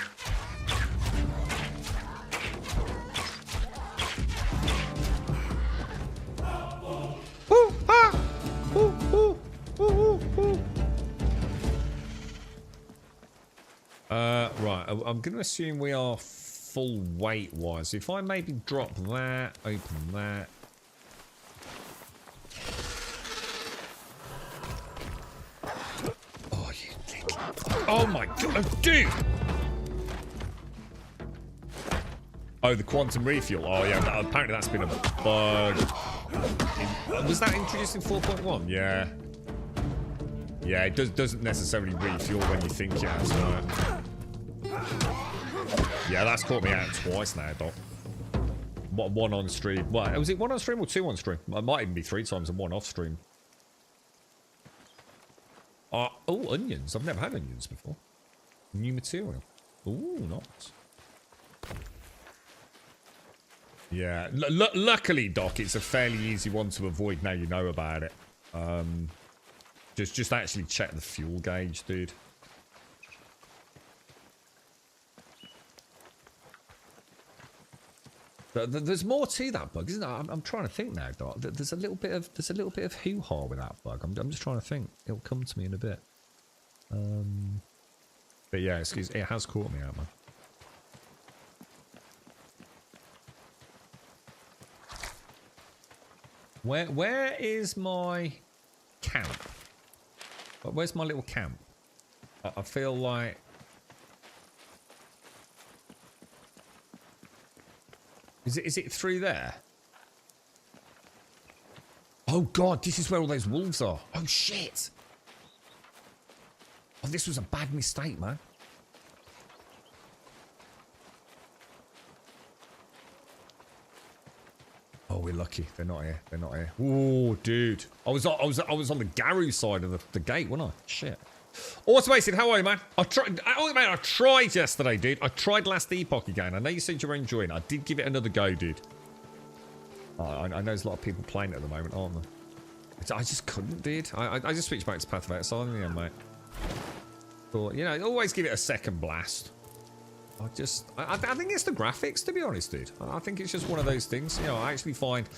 Right, I'm going to assume we are full weight-wise. If I maybe drop that, open that. Oh, you dick. Oh, my God, dude! Oh, the quantum refuel. Oh, yeah, apparently that's been a bug. Was that introduced in 4.1? Yeah. Yeah, it doesn't necessarily refuel when you think it has, right? Yeah, that's caught me out twice now, Doc. One on stream. Well, was it one on stream or two on stream? It might even be 3 times and 1 off stream. Oh, onions. I've never had onions before. New material. Ooh, nice. Yeah, luckily, Doc, it's a fairly easy one to avoid now you know about it. Just actually check the fuel gauge, dude. There's more to that bug, isn't there? I'm trying to think now, Doc. There's a little bit of hoo-ha with that bug. I'm just trying to think. It'll come to me in a bit. But yeah, excuse, it has caught me out, man. Where is my camp? Where's my little camp? I feel like... Is it through there? Oh god, this is where all those wolves are. Oh shit. Oh, this was a bad mistake, man. Oh, we're lucky. They're not here. They're not here. Oh, dude. I was on the Garou side of the gate, wasn't I? Shit. Automated, how are you, man? I tried yesterday, dude. I tried Last Epoch again. I know you said you were enjoying it. I did give it another go, dude. I know there's a lot of people playing it at the moment, aren't there? I just couldn't, dude. I just switched back to Path of Exile in the end, mate. Thought, you know, always give it a second blast. I think it's the graphics, to be honest, dude. I think it's just one of those things. You know, I actually find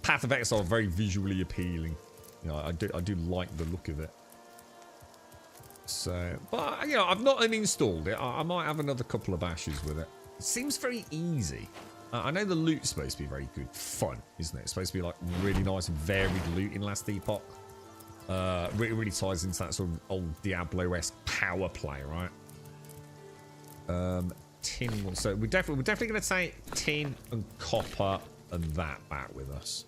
Path of Exile very visually appealing. You know, I do like the look of it. So, but, you know, I've not uninstalled it. I might have another couple of bashes with it. It seems very easy. I know the loot's supposed to be very good fun, isn't it? It's supposed to be, like, really nice and varied loot in Last Epoch. Really ties into that sort of old Diablo-esque power play, right? Tin. So we're definitely going to take tin and copper and that back with us.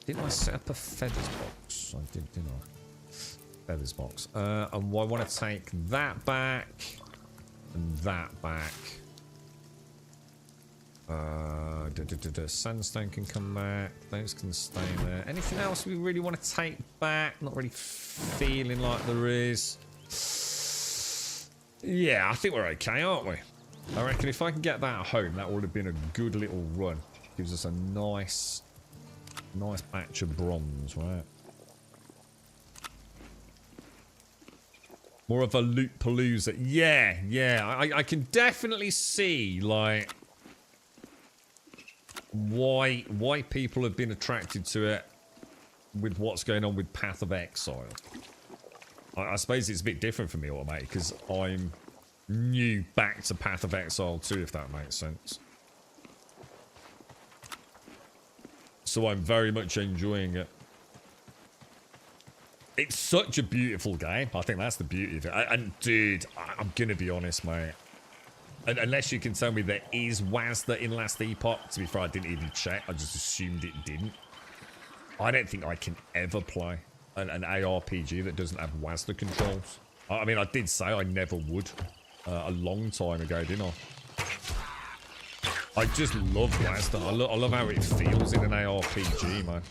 Didn't I set up a feathers box? I did, didn't I? Feathers box. And I want to take that back and that back. Sandstone can come back. Those can stay there. Anything else we really want to take back? Not really feeling like there is. Yeah, I think we're okay, aren't we? I reckon if I can get that home, that would have been a good little run. Gives us a nice batch of bronze, right? More of a loot palooza. Yeah. I can definitely see, like, why people have been attracted to it with what's going on with Path of Exile. I suppose it's a bit different for me, automated, because I'm new back to Path of Exile too, if that makes sense. So I'm very much enjoying it. It's such a beautiful game. I think that's the beauty of it. And dude, I'm gonna be honest, mate. Unless you can tell me there is WASD in Last Epoch. To be fair, I didn't even check. I just assumed it didn't. I don't think I can ever play an ARPG that doesn't have WASD controls. I mean, I did say I never would a long time ago, didn't I? I just love WASD. I love how it feels in an ARPG, man.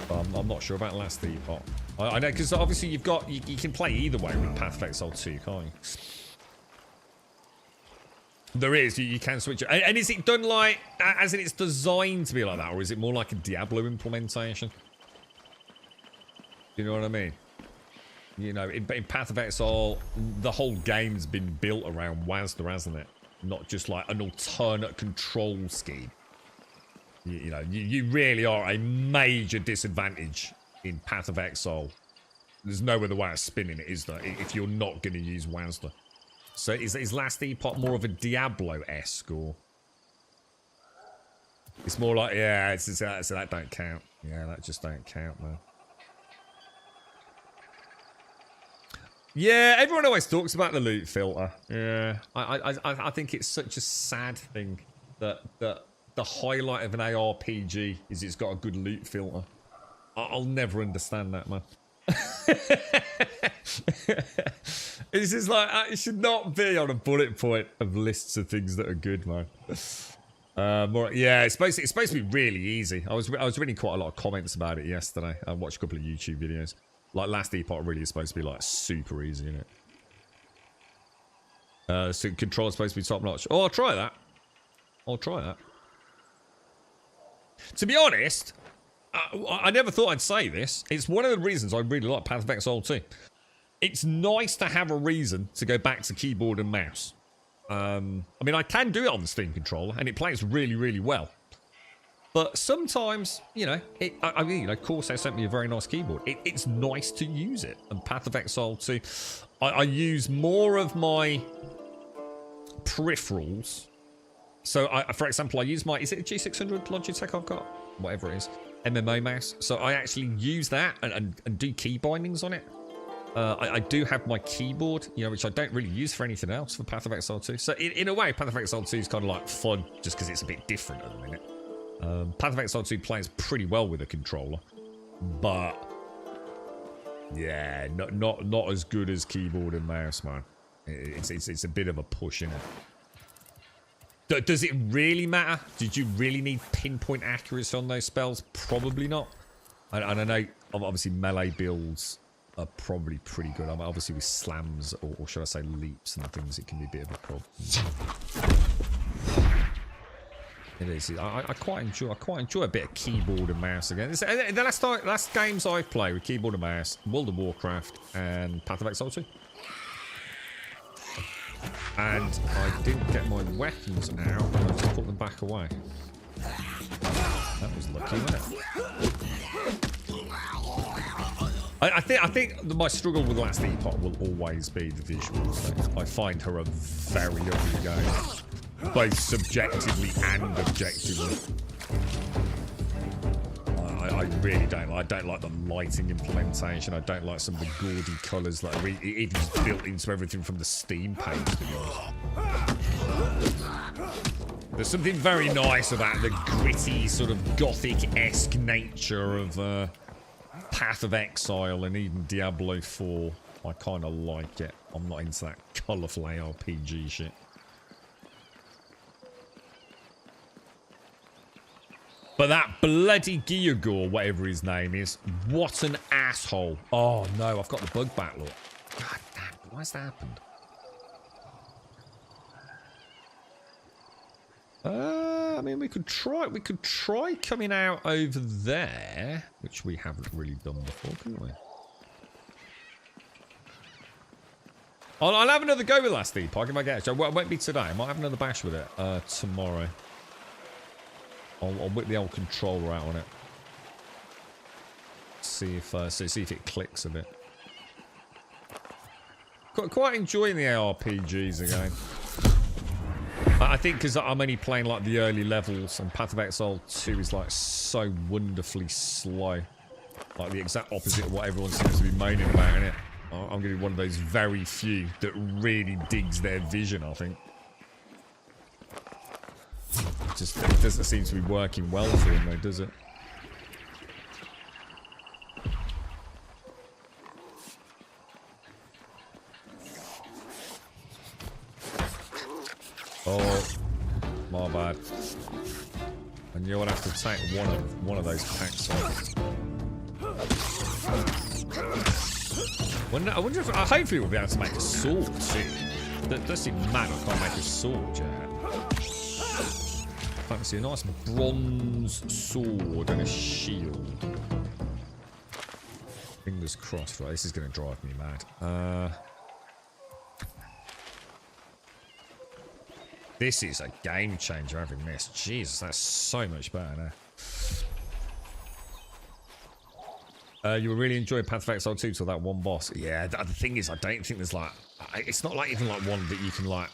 But I'm not sure about Last Epoch. I know, because obviously you can play either way with Path of Exile 2, can't you? There is, you can switch it. And is it done like, as in it's designed to be like that, or is it more like a Diablo implementation? You know what I mean? You know, in Path of Exile, the whole game's been built around WASD, hasn't it? Not just like an alternate control scheme. You know, you really are a major disadvantage in Path of Exile. There's no other way of spinning it, is there? If you're not going to use WASD. So is Last Epoch more of a Diablo-esque, or? It's more like, yeah, so that don't count. Yeah, that just don't count, man. Yeah, everyone always talks about the loot filter. Yeah, I think it's such a sad thing that the highlight of an ARPG is it's got a good loot filter. I'll never understand that, man. It's just like, it should not be on a bullet point of lists of things that are good, man. Yeah, it's supposed to be really easy. I was reading quite a lot of comments about it yesterday. I watched a couple of YouTube videos. Like, Last Epoch really is supposed to be, like, super easy, isn't it? So control's supposed to be top notch. Oh, I'll try that. To be honest, I never thought I'd say this. It's one of the reasons I really like Path of Exile 2. It's nice to have a reason to go back to keyboard and mouse. I mean, I can do it on the Steam controller, and it plays really, really well. But sometimes, you know, I mean, you know, Corsair sent me a very nice keyboard. It's nice to use it. And Path of Exile 2, I use more of my peripherals. So, for example, I use my, is it a G600 Logitech I've got? Whatever it is. MMO mouse. So I actually use that and do key bindings on it. I do have my keyboard, you know, which I don't really use for anything else for Path of Exile 2. So in a way, Path of Exile 2 is kind of like fun just because it's a bit different at the minute. Path of Exile 2 plays pretty well with a controller, but yeah, not as good as keyboard and mouse, man. It's a bit of a push, isn't it? Does it really matter? Did you really need pinpoint accuracy on those spells? Probably not. And I know, obviously, melee builds are probably pretty good. I mean, obviously, with slams, or should I say leaps and things, it can be a bit of a problem. It is. I quite enjoy a bit of keyboard and mouse again. The last games I've played with keyboard and mouse, World of Warcraft and Path of Exile 2. And I didn't get my weapons out, and I just put them back away. That was lucky, wasn't it? I think my struggle with Last Epoch will always be the visuals. I find her a very ugly game, both subjectively and objectively. I really don't. I don't like the lighting implementation. I don't like some of the gaudy colours. Like it is built into everything from the Steam page. To be honest. There's something very nice about the gritty, sort of gothic-esque nature of Path of Exile and even Diablo 4. I kind of like it. I'm not into that colourful ARPG shit. But that bloody Geogor, whatever his name is, what an asshole. Oh no, I've got the bug back, look. God damn, why's that happened? I mean, we could try coming out over there, which we haven't really done before, couldn't we? I'll have another go with Last Epoch if I get it. Well, it won't be today. I might have another bash with it tomorrow. I'll whip the old controller out on it. See if it clicks a bit. Quite enjoying the ARPGs again. I think because I'm only playing like the early levels, and Path of Exile 2 is like so wonderfully slow. Like the exact opposite of what everyone seems to be moaning about in it. I'm going to be one of those very few that really digs their vision, I think. Just it doesn't seem to be working well for him though, does it? Oh, my bad. And you'll have to take one of those packs off. I wonder if hopefully we'll be able to make a sword too. That does seem mad. I can't make a sword yet. Fancy a nice bronze sword and a shield. Fingers crossed, right? This is going to drive me mad. This is a game changer having this. Jesus, that's so much better now. You were really enjoying Path of Exile 2 till that one boss. Yeah, the thing is, I don't think there's like... It's not like even like one that you can like...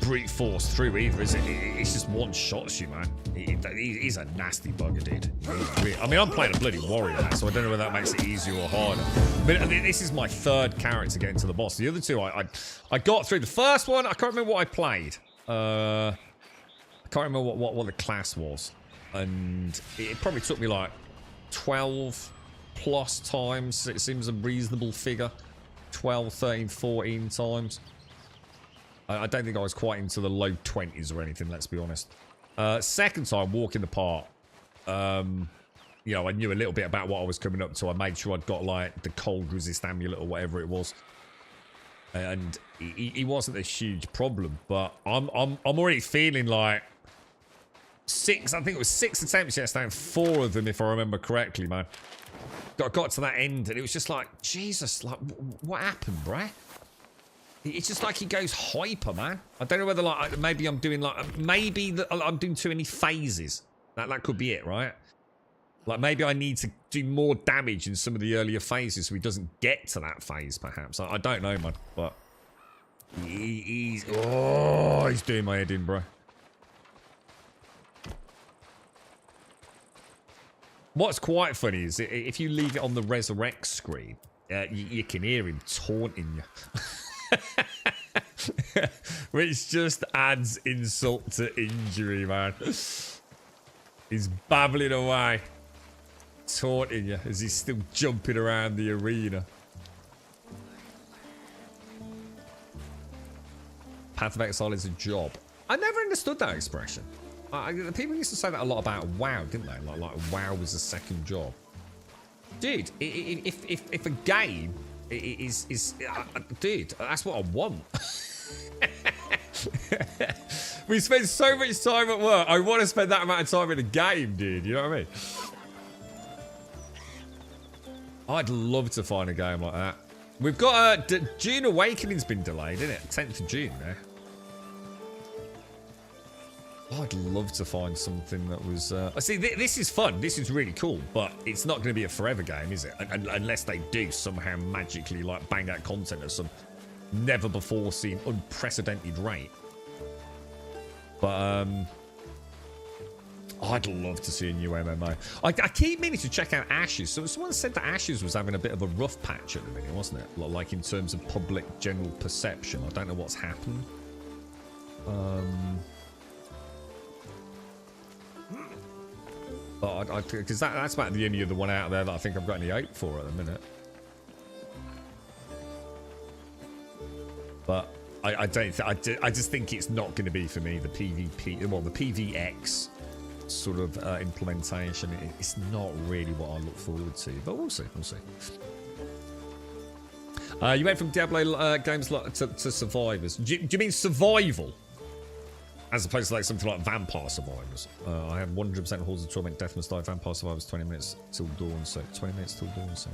brute force through either, is it? It's just one shots you, man. He's a nasty bugger, dude. I mean, I'm playing a bloody warrior now, so I don't know whether that makes it easier or harder. But this is my third character getting to the boss. The other two, I got through. The first one, I can't remember what I played. I can't remember what the class was, and it probably took me like 12 plus times. It seems a reasonable figure 12, 13, 14 times. I don't think I was quite into the low 20s or anything, let's be honest. Second time, walk in the park. You know, I knew a little bit about what I was coming up to. I made sure I'd got, like, the cold resist amulet or whatever it was. And he wasn't a huge problem, but I'm already feeling like I think it was 6 attempts yesterday, and 4 of them, if I remember correctly, man. Got to that end, and it was just like, Jesus, like, what happened, bruh? It's just like he goes hyper, man. I don't know whether, like, maybe I'm doing, like, maybe I'm doing too many phases. That could be it, right? Like, maybe I need to do more damage in some of the earlier phases so he doesn't get to that phase, perhaps. I don't know, man, but he's doing my head in, bro. What's quite funny is if you leave it on the resurrect screen, you can hear him taunting you. Which just adds insult to injury, man. He's babbling away, taunting you as he's still jumping around the arena. Path of Exile is a job. I never understood that expression. People used to say that a lot about WoW, didn't they? Like WoW was a second job. Dude, if a game is dude, that's what I want. We spend so much time at work. I want to spend that amount of time in a game, dude. You know what I mean? I'd love to find a game like that. We've got June Awakening's been delayed, isn't it? 10th of June now. I'd love to find something that was... see, this is fun. This is really cool, but it's not going to be a forever game, is it? Unless they do somehow magically, like, bang out content at some never-before-seen, unprecedented rate. But, I'd love to see a new MMO. I keep meaning to check out Ashes. So someone said that Ashes was having a bit of a rough patch at the minute, wasn't it? Like, in terms of public general perception. I don't know what's happened. But because that's about the only other one out there that I think I've got any hope for at the minute. But I just think it's not going to be for me, the PvP, well, the PvX sort of implementation. It's not really what I look forward to, but we'll see. You went from Diablo games to Survivors. Do you mean survival? As opposed to like something like Vampire Survivors. I have 100% Halls of Torment, Death Must Die, Vampire Survivors, 20 minutes till dawn, so 20 minutes till dawn, so.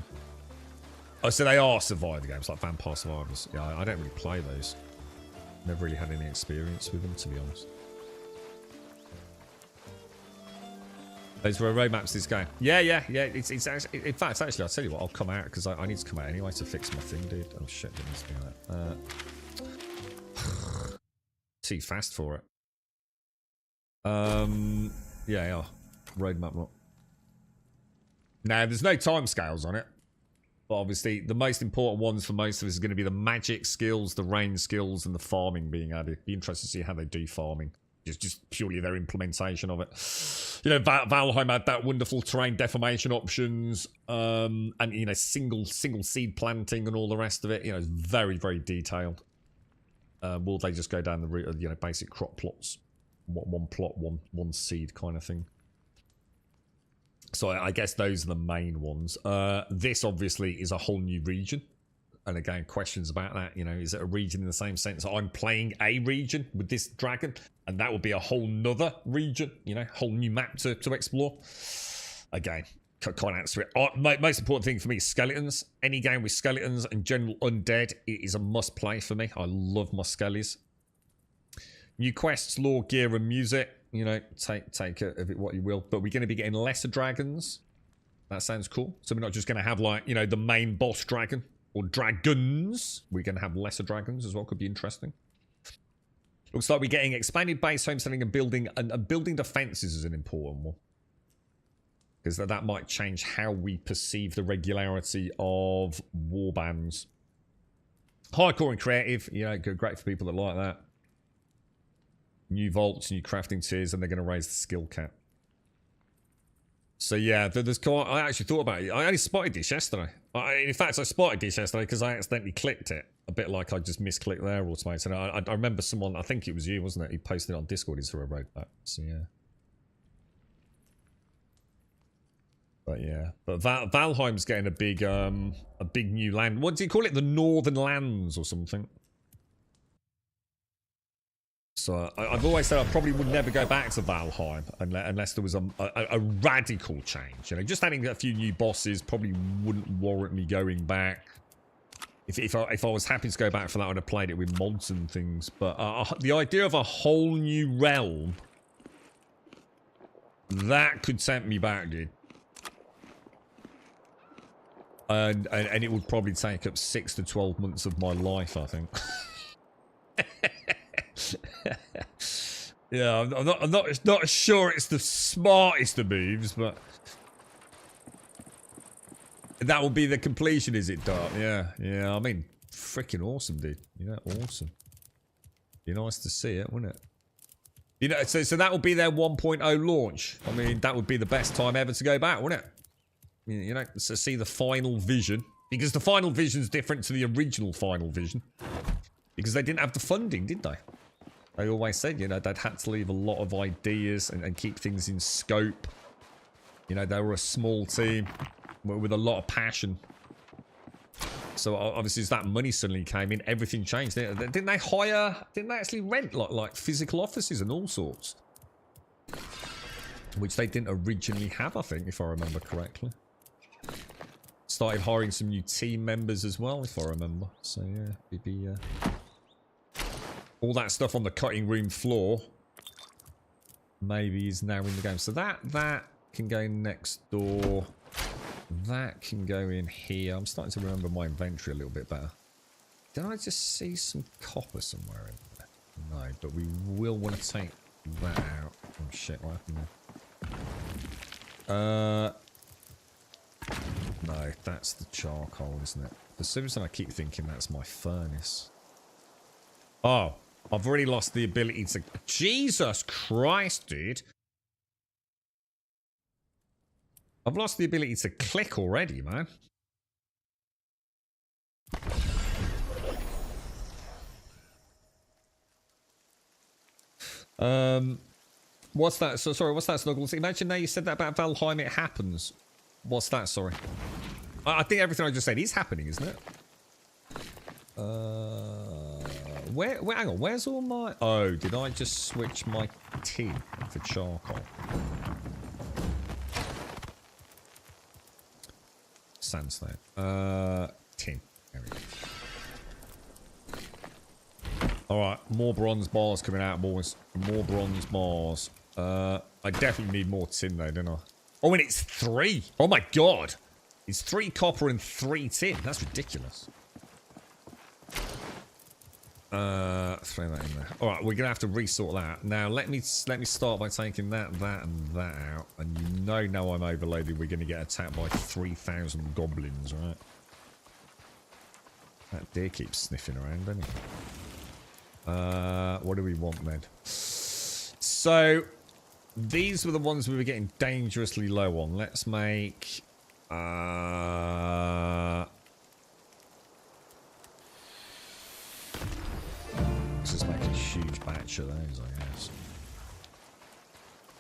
Oh, so they are survivor games, like Vampire Survivors. Yeah, I don't really play those. Never really had any experience with them, to be honest. Those were roadmaps this game. Yeah. It's actually, in fact, actually, I'll tell you what, I'll come out, because I need to come out anyway to fix my thing, dude. Oh shit, didn't need to be like that. Too fast for it. Yeah. Roadmap lot. Now, there's no timescales on it. But obviously, the most important ones for most of us is going to be the magic skills, the rain skills, and the farming being added. Be interested to see how they do farming. Just purely their implementation of it. You know, Valheim had that wonderful terrain deformation options, and, you know, single seed planting and all the rest of it. You know, it's very, very detailed. Will they just go down the route of, you know, basic crop plots? One plot, one seed kind of thing. So I guess those are the main ones. This obviously is a whole new region. And again, questions about that. You know, is it a region in the same sense? I'm playing a region with this dragon, and that would be a whole nother region, you know, whole new map to explore. Again, can't answer it. Most important thing for me is skeletons. Any game with skeletons and general undead is a must play for me. I love my skellies. New quests, lore, gear, and music. You know, take of it what you will. But we're going to be getting lesser dragons. That sounds cool. So we're not just going to have, like, you know, the main boss dragon or dragons. We're going to have lesser dragons as well. Could be interesting. Looks like we're getting expanded base homesteading and building defenses is an important one. Because that might change how we perceive the regularity of warbands. Hardcore and creative, you know, great for people that like that. New vaults, new crafting tiers, and they're going to raise the skill cap. So yeah, there's quite. I actually thought about it. I only spotted this yesterday. In fact, I spotted this yesterday because I accidentally clicked it. A bit like I just misclicked there, automated. I remember someone. I think it was you, wasn't it? He posted it on Discord. He saw a road back. So yeah. But yeah, but Valheim's getting a big new land. What do you call it? The Northern Lands or something. So I've always said I probably would never go back to Valheim unless there was a radical change. You know, just adding a few new bosses probably wouldn't warrant me going back. If I was happy to go back for that, I'd have played it with mods and things. But the idea of a whole new realm, that could tempt me back, dude. And it would probably take up 6 to 12 months of my life, I think. Yeah, I'm not sure it's the smartest of moves, but that will be the completion, is it, Dart? Yeah. I mean, freaking awesome, dude. You know, awesome. Be nice to see it, wouldn't it? You know, so that will be their 1.0 launch. I mean, that would be the best time ever to go back, wouldn't it? You know, to see the final vision, because the final vision's different to the original final vision, because they didn't have the funding, did they? They always said, you know, they'd had to leave a lot of ideas and keep things in scope. You know, they were a small team with a lot of passion. So obviously, as that money suddenly came in, everything changed. Didn't they hire? Didn't they actually rent like physical offices and all sorts, which they didn't originally have? I think, if I remember correctly. Started hiring some new team members as well, if I remember. So yeah, it'd be all that stuff on the cutting room floor. Maybe is now in the game. So that can go next door. That can go in here. I'm starting to remember my inventory a little bit better. Did I just see some copper somewhere in there? No, but we will want to take that out. Oh shit, what happened there? No, that's the charcoal, isn't it? For some reason I keep thinking that's my furnace. Oh, I've already lost the ability to... Jesus Christ, dude. I've lost the ability to click already, man. What's that? So sorry, what's that, Snuggles? Imagine now you said that about Valheim, it happens. What's that? Sorry. I think everything I just said is happening, isn't it? Where hang on, where's all my... Oh, did I just switch my tin for charcoal? Sandstone. Tin. There we go. Alright, more bronze bars coming out, boys. More bronze bars. I definitely need more tin though, don't I? Oh, and it's 3. Oh my god. It's 3 copper and 3 tin. That's ridiculous. Throw that in there. Alright, we're gonna have to resort that. Now let me start by taking that, and that out. And you know now I'm overloaded, we're gonna get attacked by 3,000 goblins, right? That deer keeps sniffing around, doesn't he? What do we want then? So these were the ones we were getting dangerously low on. Let's make let's just make a huge batch of those, I guess.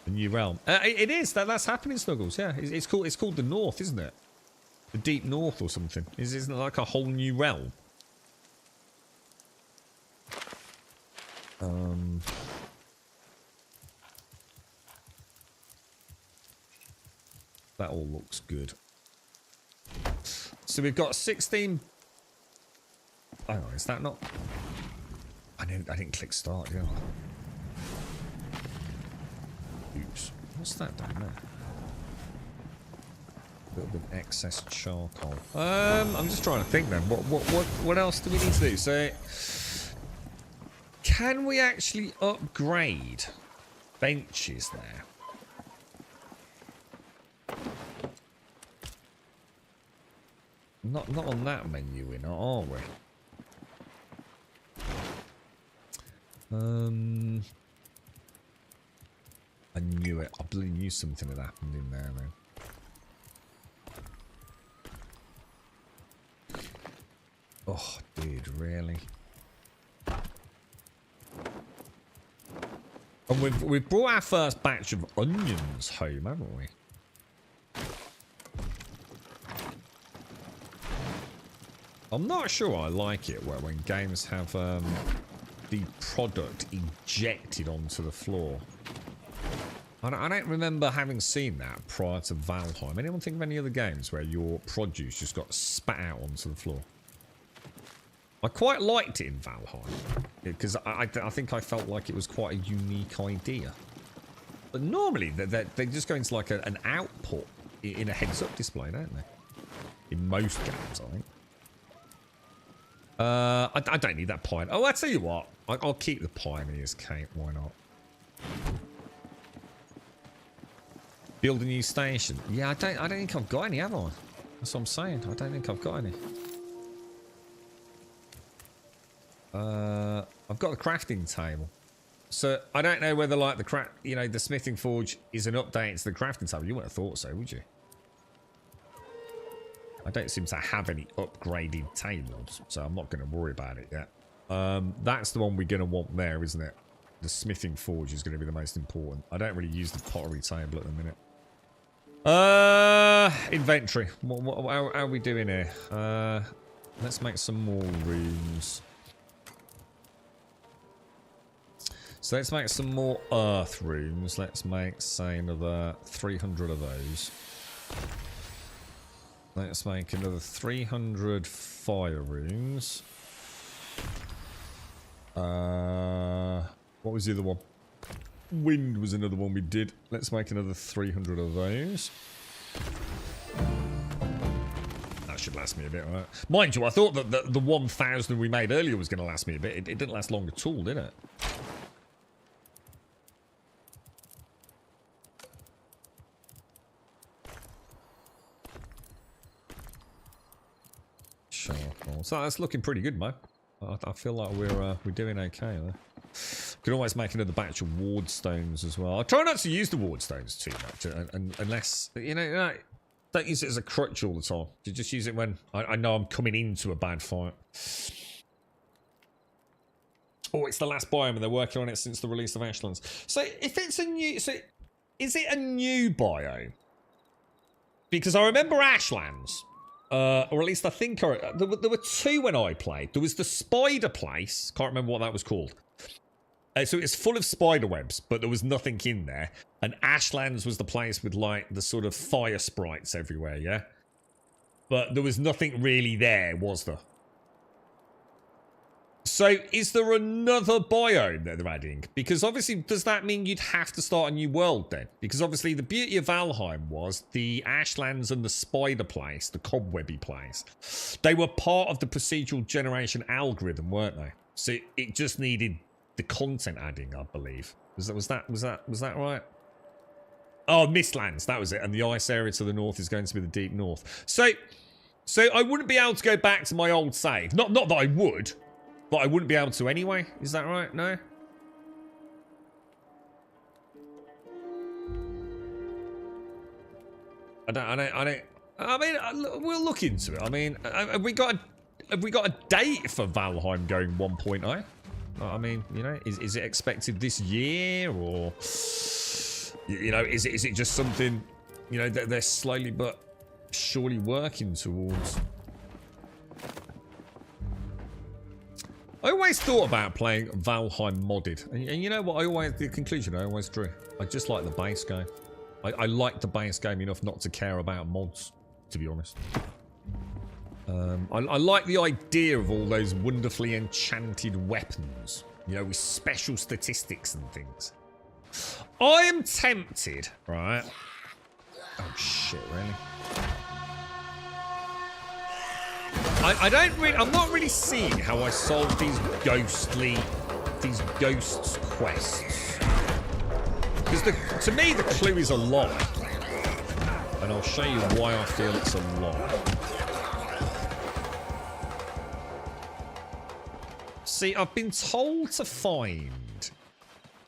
The new realm. It is that's happening, Snuggles. Yeah, it's called the North, isn't it? The Deep North or something. Isn't it like a whole new realm? That all looks good. So we've got 16. Hang on, is that not? I didn't click start, did I? Oops. What's that down there? A little bit of excess charcoal. I'm just trying to think then. What else do we need to do? So, can we actually upgrade benches there? Not on that menu, are we? I knew it. I bloody knew something had happened in there, man. Oh, dude, really? And we've brought our first batch of onions home, haven't we? I'm not sure I like it when games have the product injected onto the floor. I don't remember having seen that prior to Valheim. Anyone think of any other games where your produce just got spat out onto the floor? I quite liked it in Valheim because I think I felt like it was quite a unique idea. But normally they just go into like an output in a heads-up display, don't they? In most games, I think. I don't need that pine. Oh, I tell you what, I'll keep the pioneer's cape. Why not? Build a new station. Yeah, I don't think I've got any, have I? That's what I'm saying. I don't think I've got any. I've got the crafting table. So I don't know whether like the smithing forge is an update to the crafting table. You wouldn't have thought so, would you? I don't seem to have any upgraded tables, so I'm not going to worry about it yet. That's the one we're going to want there, isn't it? The smithing forge is going to be the most important. I don't really use the pottery table at the minute. Inventory. How are we doing here? Let's make some more rooms. So let's make some more earth rooms. Let's make, say, another 300 of those. Let's make another 300 fire rooms. What was the other one? Wind was another one we did. Let's make another 300 of those. That should last me a bit, right? Mind you, I thought that the 1,000 we made earlier was going to last me a bit. It didn't last long at all, did it? So that's looking pretty good, mate. I feel like we're doing okay there. Could always make another batch of ward stones as well. I try not to use the ward stones too much, unless you know, don't use it as a crutch all the time. You just use it when I know I'm coming into a bad fight. Oh, it's the last biome, and they're working on it since the release of Ashlands. So if it's a new, is it a new biome? Because I remember Ashlands. Or at least I think there were two when I played. There was the spider place. Can't remember what that was called. So it's full of spider webs, but there was nothing in there. And Ashlands was the place with like the sort of fire sprites everywhere, yeah? But there was nothing really there, was there? So is there another biome that they're adding? Because obviously, does that mean you'd have to start a new world then? Because obviously the beauty of Valheim was the Ashlands and the spider place, the cobwebby place. They were part of the procedural generation algorithm, weren't they? So it just needed the content adding, I believe. Was that right? Oh, Mistlands, that was it. And the ice area to the north is going to be the deep north. So I wouldn't be able to go back to my old save. Not that I would. But I wouldn't be able to anyway. Is that right? No? I mean, we'll look into it. I mean, have we got a date for Valheim going 1.0? I mean, you know, is it expected this year, or you know, is it just something, you know, that they're slowly but surely working towards? I always thought about playing Valheim modded, and you know what? The conclusion I always drew. I just like the base game. I like the base game enough not to care about mods, to be honest. I like the idea of all those wonderfully enchanted weapons, you know, with special statistics and things. I am tempted, right? Oh shit! Really? I'm not really seeing how I solve these ghosts quests. Because to me the clue is a lie. And I'll show you why I feel it's a lie. See, I've been told to find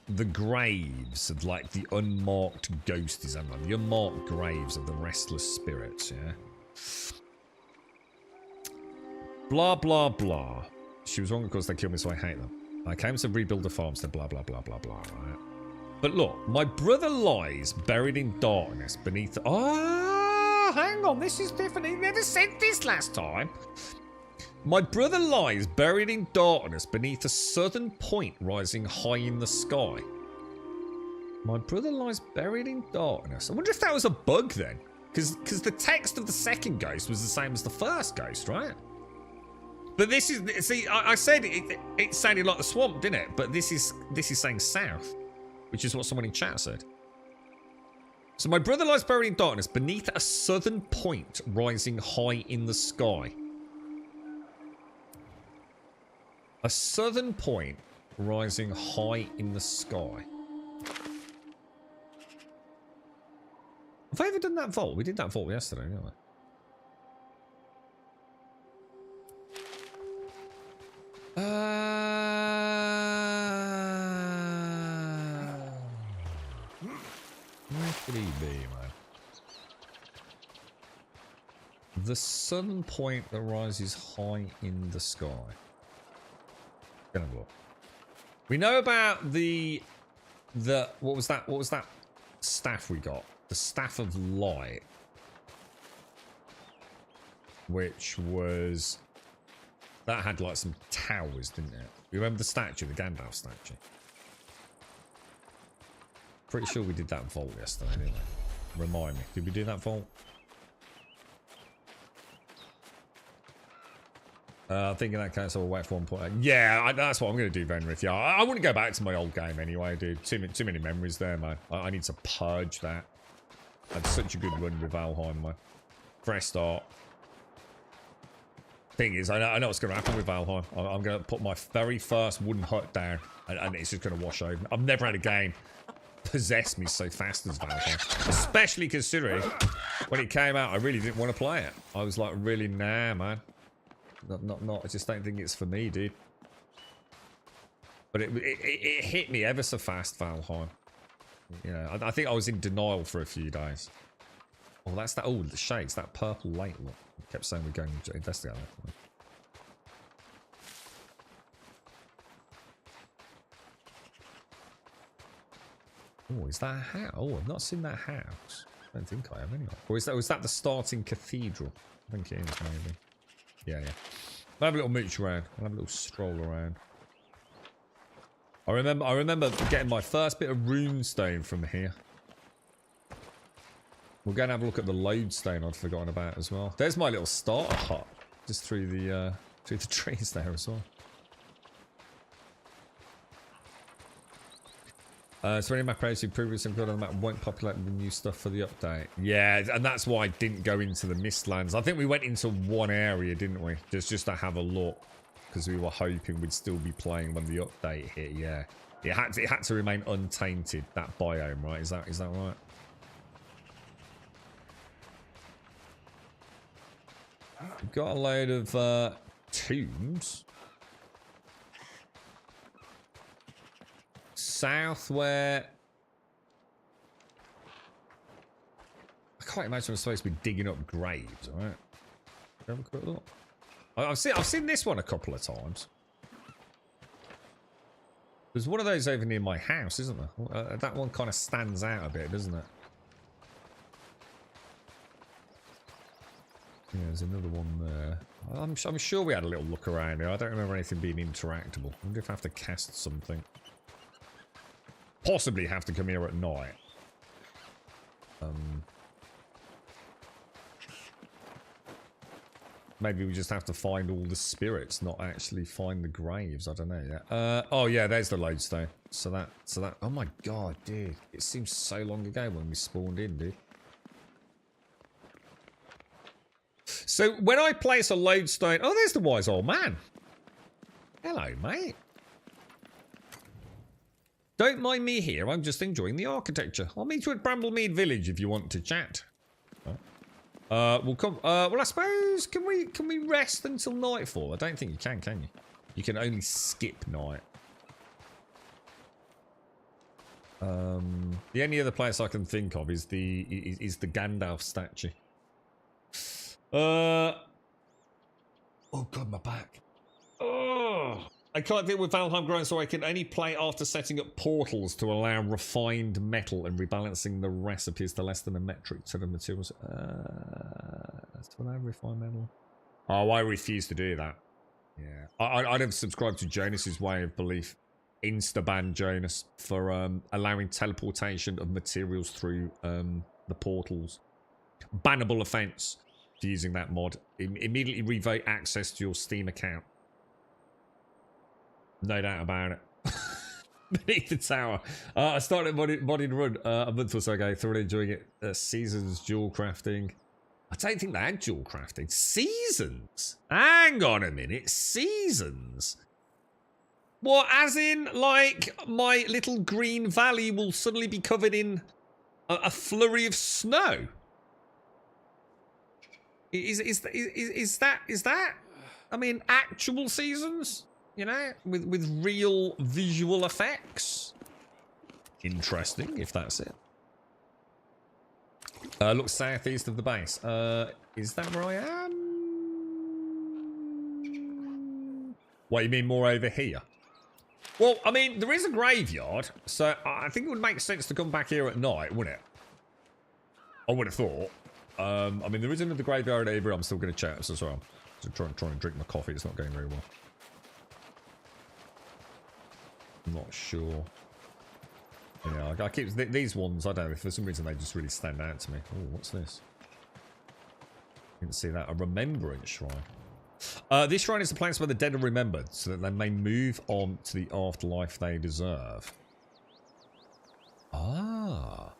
the graves of like the unmarked ghosties, the unmarked graves of the restless spirits, yeah? Blah, blah, blah. She was wrong because they killed me, so I hate them. I came to rebuild the farmstead, blah, blah, blah, blah, blah, right? But look, my brother lies buried in darkness beneath the... Oh, hang on, this is different. He never said this last time. My brother lies buried in darkness beneath a southern point rising high in the sky. My brother lies buried in darkness. I wonder if that was a bug then. Because the text of the second ghost was the same as the first ghost, right? But this is... See, I said it sounded like the swamp, didn't it? But this is saying south. Which is what someone in chat said. So my brother lies buried in darkness beneath a southern point rising high in the sky. A southern point rising high in the sky. Have I ever done that vault? We did that vault yesterday, didn't we? Where could he be, man? The southern point that rises high in the sky. Gonna look. We know about the what was that? What was that staff we got? The Staff of Light, which was that had like some towers, didn't it? You remember the statue, the Gandalf statue? Pretty sure we did that vault yesterday, didn't we? Remind me, did we do that vault? I think in that case I'll wait for 1.8. Yeah, that's what I'm going to do, Venrith. Yeah, I wouldn't go back to my old game anyway, dude. Too many memories there, man. I need to purge that. I had such a good run with Valheim, man. Fresh start. Thing is, I know what's going to happen with Valheim. I'm going to put my very first wooden hut down, and it's just going to wash over. I've never had a game possess me so fast as Valheim. Especially considering when it came out, I really didn't want to play it. I was like, really, nah, man. Not. I just don't think it's for me, dude. But it hit me ever so fast, Valheim. You know, I think I was in denial for a few days. Oh, that's that. Oh, the shades, that purple light look. I kept saying we're going to investigate that. Oh, is that a house? Oh, I've not seen that house. I don't think I have anyway. Or was that the starting cathedral? I think it is, maybe. Yeah. I'll have a little mooch around. I'll have a little stroll around. I remember getting my first bit of runestone from here. We'll go and have a look at the lodestone I'd forgotten about as well. There's my little starter hut. Just through the trees there as well. So any map players who previously got on the map won't populate the new stuff for the update. Yeah, and that's why I didn't go into the Mistlands. I think we went into one area, didn't we? Just to have a look. Because we were hoping we'd still be playing when the update hit, yeah. It had to remain untainted, that biome, right? Is that right? We've got a load of tombs. South where... I can't imagine we're supposed to be digging up graves, alright? Have a quick look. I've seen this one a couple of times. There's one of those over near my house, isn't there? That one kind of stands out a bit, doesn't it? Yeah, there's another one there. I'm sure we had a little look around here. I don't remember anything being interactable. I wonder if I have to cast something. Possibly have to come here at night. Maybe we just have to find all the spirits, not actually find the graves. I don't know yet. Oh yeah, there's the lodestone. So that. Oh my god, dude! It seems so long ago when we spawned in, dude. So when I place a lodestone, oh, there's the wise old man. Hello, mate. Don't mind me here. I'm just enjoying the architecture. I'll meet you at Bramblemead Village if you want to chat. We'll come. Well, I suppose can we rest until nightfall? I don't think you can you? You can only skip night. The only other place I can think of is the Gandalf statue. Oh god, my back. Oh, I can't deal with Valheim grind, so I can only play after setting up portals to allow refined metal and rebalancing the recipes to less than a metric ton of materials. That's what I refine metal. Oh, I refuse to do that. Yeah, I'd have subscribed to Jonas's way of belief. Insta-ban Jonas for allowing teleportation of materials through the portals. Bannable offense for using that mod. Immediately revoke access to your Steam account. No doubt about it. Beneath the tower. I started modding Run a month or so ago. Thoroughly enjoying it. Seasons, dual crafting. I don't think they had dual crafting. Seasons? Hang on a minute. Seasons? What, as in, like, my little green valley will suddenly be covered in a flurry of snow? Is that? I mean, actual seasons? You know, with real visual effects. Interesting, if that's it. Look southeast of the base. Is that where I am? What, you mean more over here? Well, I mean, there is a graveyard, so I think it would make sense to come back here at night, wouldn't it? I would have thought. I mean, there is another graveyard over. I'm still going to check. So sorry, I'm trying to drink my coffee. It's not going very well. I'm not sure. Yeah, I keep these ones. I don't know. For some reason, they just really stand out to me. Oh, what's this? Didn't see that. A remembrance shrine. This shrine is the place where the dead are remembered, so that they may move on to the afterlife they deserve. Ah.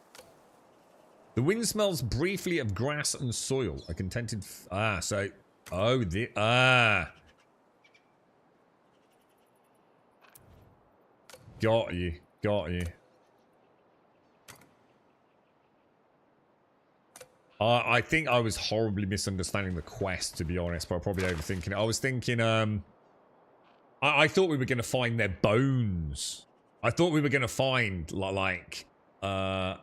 The wind smells briefly of grass and soil. A contented... so... Oh, Got you. Got you. I think I was horribly misunderstanding the quest, to be honest, but probably overthinking it. I was thinking, I thought we were going to find their bones. I thought we were going to find, like, their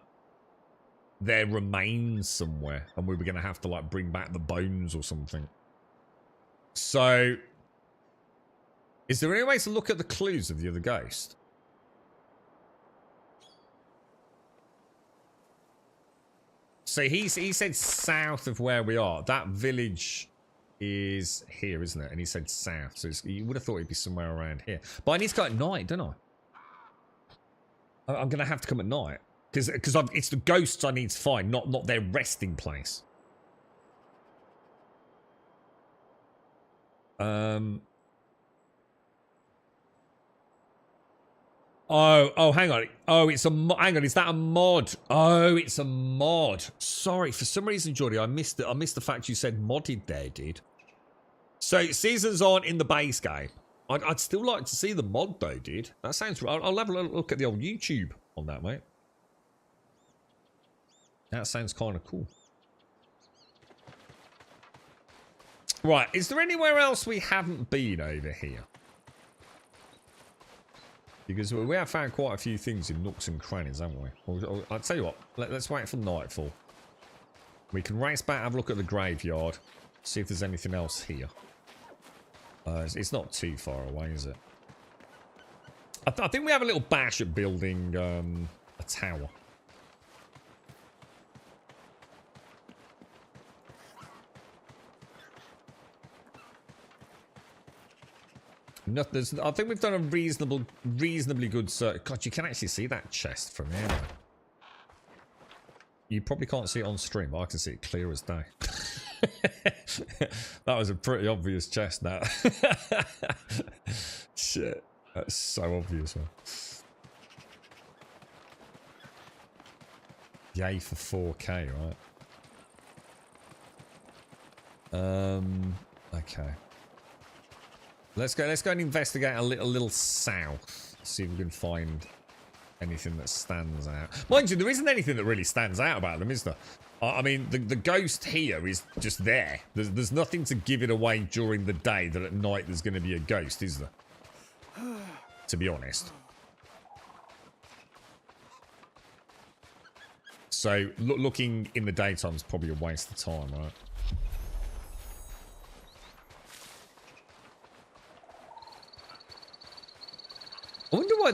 remains somewhere, and we were going to have to, like, bring back the bones or something. So, is there any way to look at the clues of the other ghost? So he said south of where we are. That village is here, isn't it? And he said south. So you would have thought he'd be somewhere around here. But I need to go at night, don't I? I'm going to have to come at night. Because it's the ghosts I need to find, not their resting place. Oh, hang on. Oh, it's a hang on. Is that a mod? Oh, it's a mod. Sorry, for some reason, Jordy, I missed it. I missed the fact you said modded there, dude. So seasons aren't in the base game. I'd still like to see the mod though, dude. That sounds right. I'll have a look at the old YouTube on that, mate. That sounds kind of cool. Right, is there anywhere else we haven't been over here? Because we have found quite a few things in nooks and crannies, haven't we? I'll tell you what, let's wait for nightfall. We can race back, have a look at the graveyard, see if there's anything else here. It's not too far away, is it? I think we have a little bash at building a tower. I think we've done a reasonably good search. God, you can actually see that chest from here. You probably can't see it on stream, but I can see it clear as day. That was a pretty obvious chest now. Shit. That's so obvious, man. Yay for 4K, right? Okay. Let's go and investigate a little south. See if we can find anything that stands out. Mind you, there isn't anything that really stands out about them, is there? I mean, the ghost here is just there. There's nothing to give it away during the day that at night there's going to be a ghost, is there? To be honest. So, looking in the daytime is probably a waste of time, right?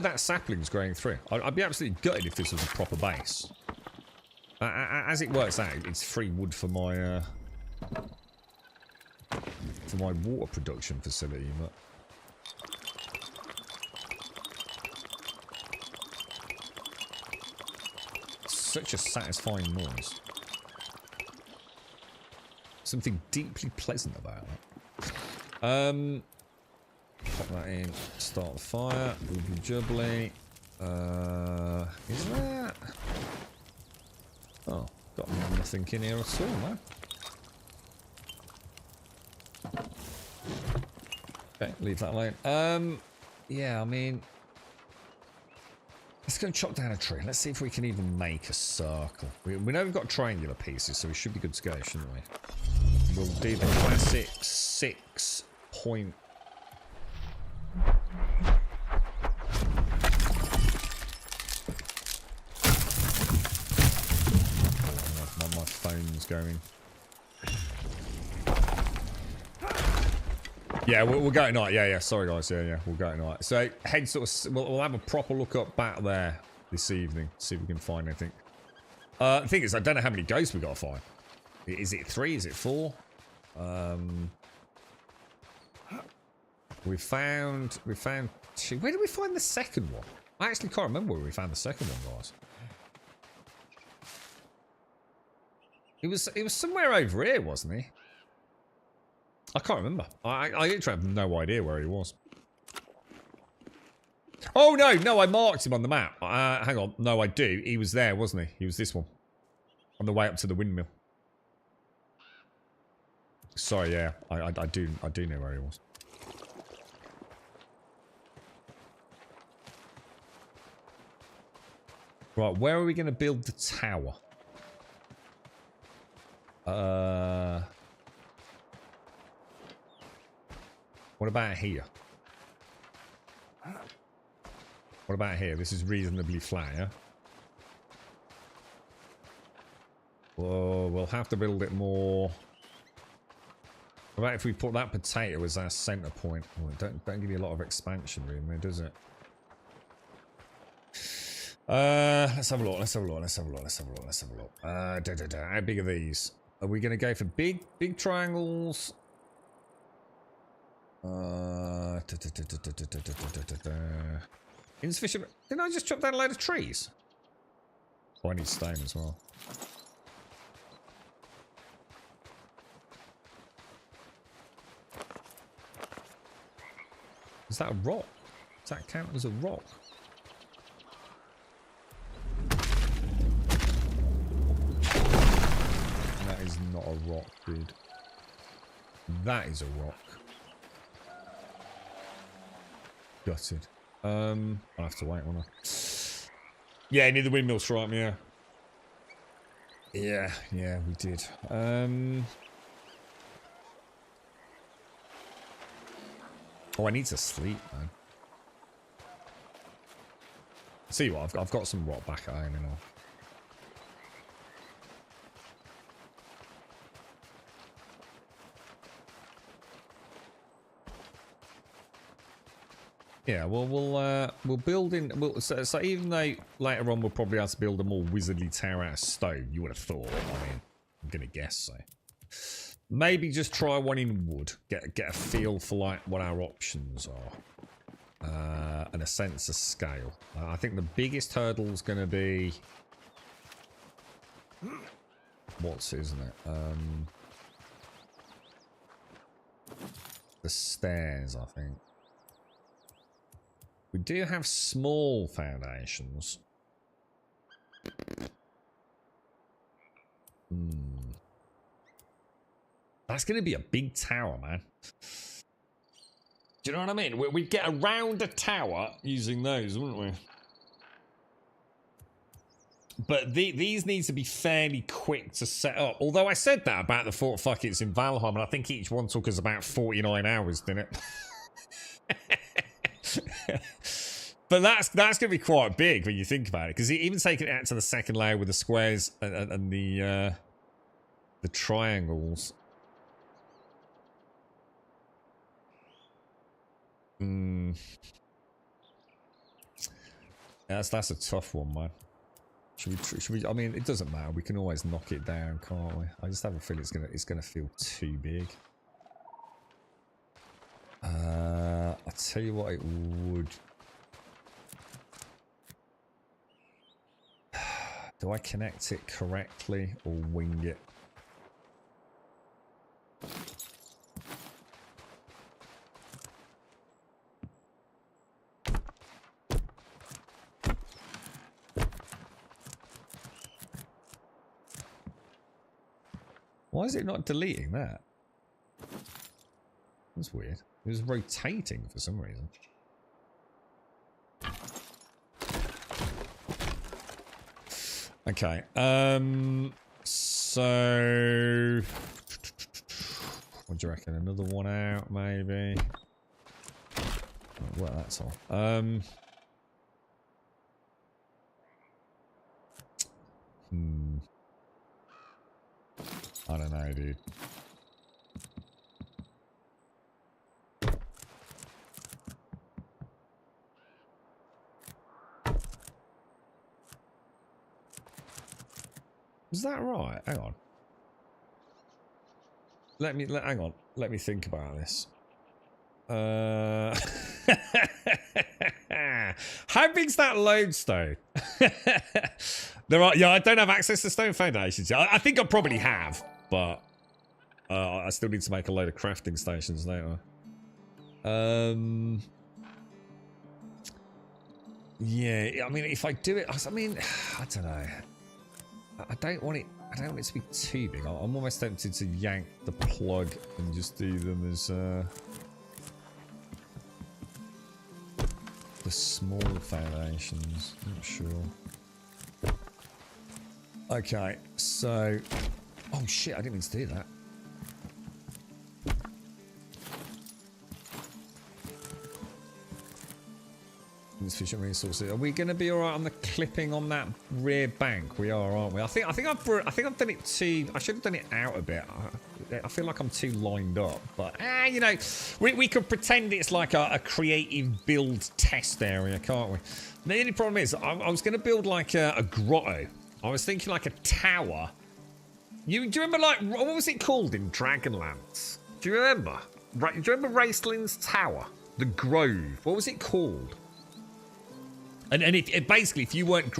that sapling's growing through. I'd be absolutely gutted if this was a proper base. As it works out, it's free wood for my water production facility, but such a satisfying noise. Something deeply pleasant about it. Pop that in. Start the fire. Woobly jubbly. Is that? Oh, got nothing in here at all, man. Okay, leave that alone. Yeah, I mean, let's go chop down a tree. Let's see if we can even make a circle. We know we've got triangular pieces, so we should be good to go, shouldn't we? We'll do the classic 6 point. My phone's going. Yeah, we'll go at night. Yeah. Sorry, guys. Yeah. We'll go at night. So head sort of. We'll have a proper look up back there this evening. See if we can find anything. The thing is, I don't know how many ghosts we got to find. Is it 3? Is it 4? We found 2. Where did we find the second one? I actually can't remember where we found the second one, guys. It was somewhere over here, wasn't he? I can't remember. I literally have no idea where he was. Oh no, I marked him on the map. Hang on, no, I do. He was there, wasn't he? He was this one, on the way up to the windmill. Sorry, yeah, I do know where he was. Right, where are we going to build the tower? What about here? What about here? This is reasonably flat, yeah? Well, we'll have to build it more. What about if we put that potato as our center point? Oh, don't give you a lot of expansion room there, does it? Let's have a look. How big are these? Are we going to go for big triangles? Insufficient. Didn't I just chop down a load of trees? Oh, I need stone as well. Is that a rock? Does that count as a rock? That is not a rock, dude. That is a rock. Gutted. I'll have to wait, won't I? Yeah, near the windmill strike me, yeah. Yeah, we did. Oh, I need to sleep, man. See what, I've got some rock back at home, you know. Yeah, well, we'll build in. So even though later on we'll probably have to build a more wizardly tower out of stone, you would have thought. I mean, I'm gonna guess so. Maybe just try one in wood. Get a feel for like what our options are, and a sense of scale. I think the biggest hurdle is gonna be what's isn't it? The stairs, I think. We do have small foundations. That's going to be a big tower, man. Do you know what I mean? We'd get around a tower using those, wouldn't we? But these need to be fairly quick to set up. Although I said that about the Fort Fuckets in Valheim, and I think each one took us about 49 hours, didn't it? But that's going to be quite big when you think about it, because even taking it out to the second layer with the squares and the triangles. That's a tough one, man. Should we? I mean, it doesn't matter. We can always knock it down, can't we? I just have a feeling it's gonna feel too big. I'll tell you what it would. Do I connect it correctly or wing it? Why is it not deleting that? That's weird. It was rotating for some reason. Okay. So what do you reckon? Another one out, maybe. Well, that's all. I don't know, dude. Is that right? Hang on. Hang on. Let me think about this. How big's that lodestone? Yeah, I don't have access to stone foundations. I think I probably have, but I still need to make a load of crafting stations later. Yeah, I mean, if I do it, I mean, I don't know. I don't want it to be too big. I'm almost tempted to yank the plug and just do them as the small foundations. Not sure. Okay, so oh shit! I didn't mean to do that. Insufficient resources. Are we going to be all right on the clipping on that rear bank? We are, aren't we? I think I've done it too. I should have done it out a bit. I feel like I'm too lined up, but you know, we could pretend it's like a creative build test area, can't we? The only problem is, I was going to build like a grotto. I was thinking like a tower. Do you remember, like, what was it called in Dragonlands? Do you remember? Right? Do you remember Raistlin's tower, the Grove? What was it called? And it basically, if you weren't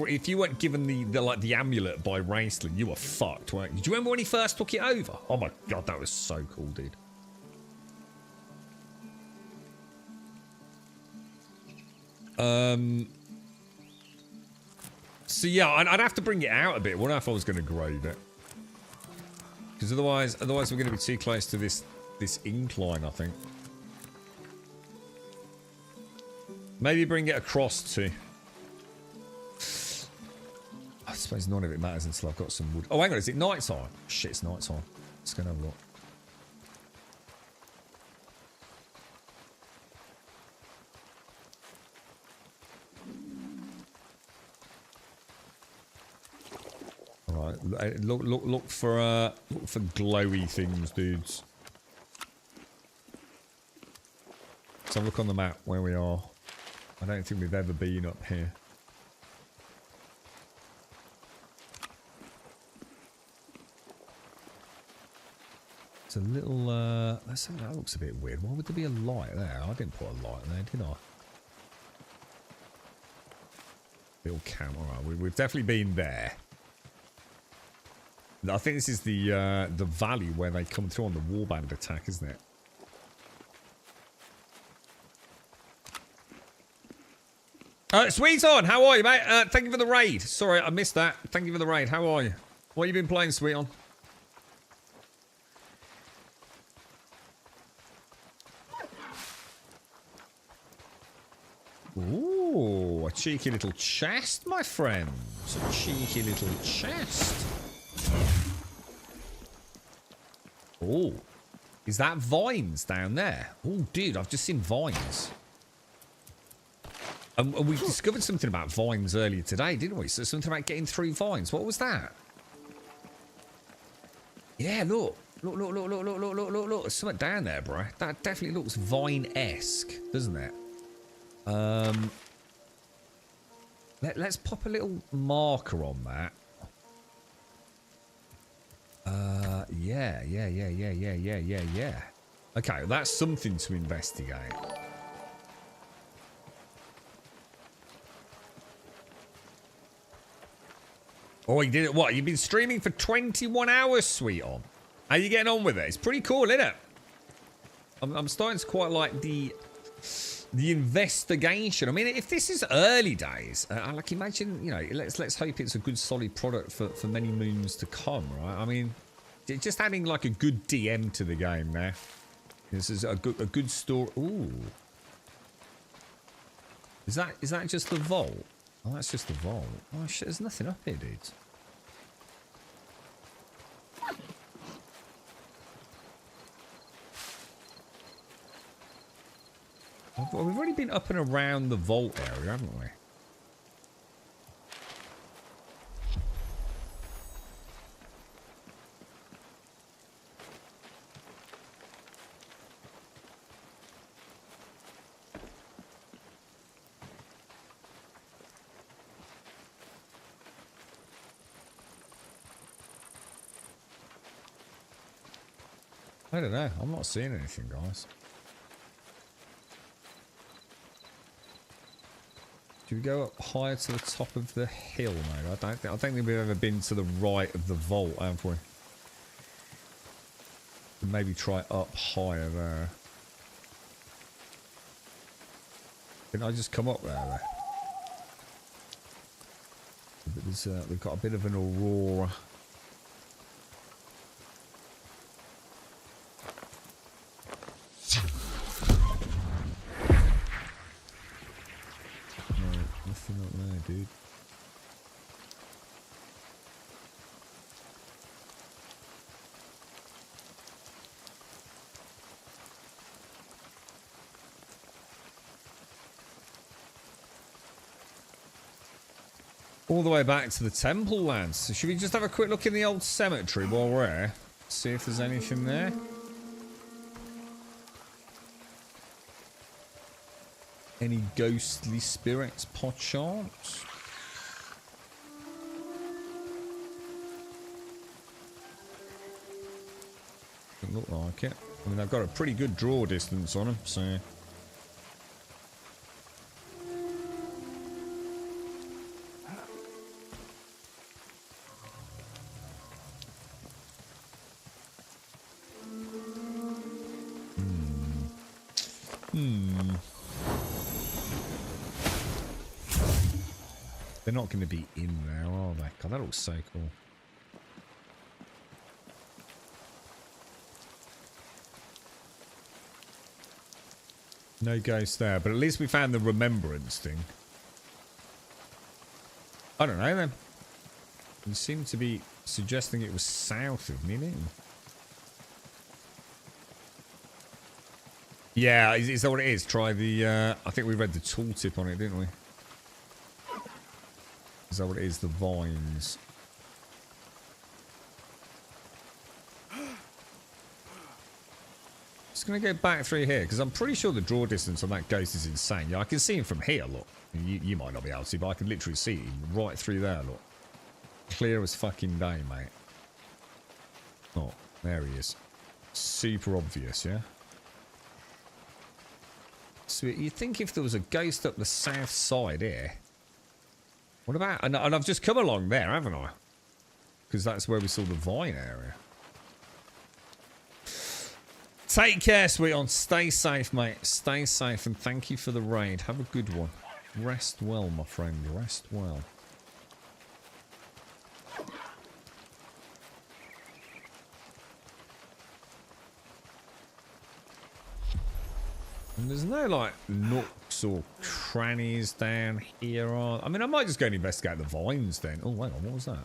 given the amulet by Raistlin, you were fucked, weren't you? Do you remember when he first took it over? Oh my god, that was so cool, dude. So yeah, I'd have to bring it out a bit. What if I was going to grade it? Because otherwise we're going to be too close to this incline, I think. Maybe bring it across too. I suppose none of it matters until I've got some wood. Oh, hang on, is it night time? Shit, it's night time. Let's go and have a look. Alright, look for glowy things, dudes. Let's have a look on the map where we are. I don't think we've ever been up here. It's a little, that looks a bit weird. Why would there be a light there? I didn't put a light there, did I? Little camp, alright, we've definitely been there. I think this is the valley where they come through on the warband attack, isn't it? Sweet on, how are you, mate? Thank you for the raid. Sorry, I missed that. Thank you for the raid. How are you? What have you been playing, Sweet on? Ooh, a cheeky little chest, my friends. A cheeky little chest. Oh, is that vines down there? Oh, dude, I've just seen vines. And we discovered something about vines earlier today, didn't we? So something about getting through vines. What was that? Yeah, look. Look. There's something down there, bro. That definitely looks vine-esque, doesn't it? Let's pop a little marker on that. Yeah. Okay, well, that's something to investigate. Oh, you did it. What? You've been streaming for 21 hours, sweet on. How you getting on with it? It's pretty cool, isn't it? I'm starting to quite like the investigation. I mean, if this is early days, like imagine, you know, let's hope it's a good solid product for many moons to come, right? I mean, just adding like a good DM to the game there. This is a good story. Ooh, is that just the vault? Oh, that's just the vault. Oh shit, there's nothing up here, dudes. Well, we've already been up and around the vault area, haven't we? I don't know. I'm not seeing anything, guys. Should we go up higher to the top of the hill, mate? I don't think we've ever been to the right of the vault, have we? Maybe try up higher there. Didn't I just come up there? We've got a bit of an aurora. Dude. All the way back to the temple lands. So should we just have a quick look in the old cemetery while we're here? See if there's anything there. Any ghostly spirits, pot shots? Doesn't look like it. I mean, I've got a pretty good draw distance on them, so... They're not going to be in there, are they? God, that looks so cool. No ghost there, but at least we found the remembrance thing. I don't know then. You seem to be suggesting it was south of me, didn't you? Yeah, is that what it is? Try the, I think we read the tooltip on it, didn't we? Is that what it is? The vines. Just going to go back through here, because I'm pretty sure the draw distance on that ghost is insane. Yeah, I can see him from here, look. You might not be able to see, but I can literally see him right through there, look. Clear as fucking day, mate. Oh, there he is. Super obvious, yeah? So you'd think if there was a ghost up the south side here... What about... And I've just come along there, haven't I? Because that's where we saw the vine area. Take care, sweet on. Stay safe, mate. Stay safe, and thank you for the raid. Have a good one. Rest well, my friend. Rest well. And there's no, like, nooks or crannies down here. I mean, I might just go and investigate the vines then. Oh, hang on. What was that?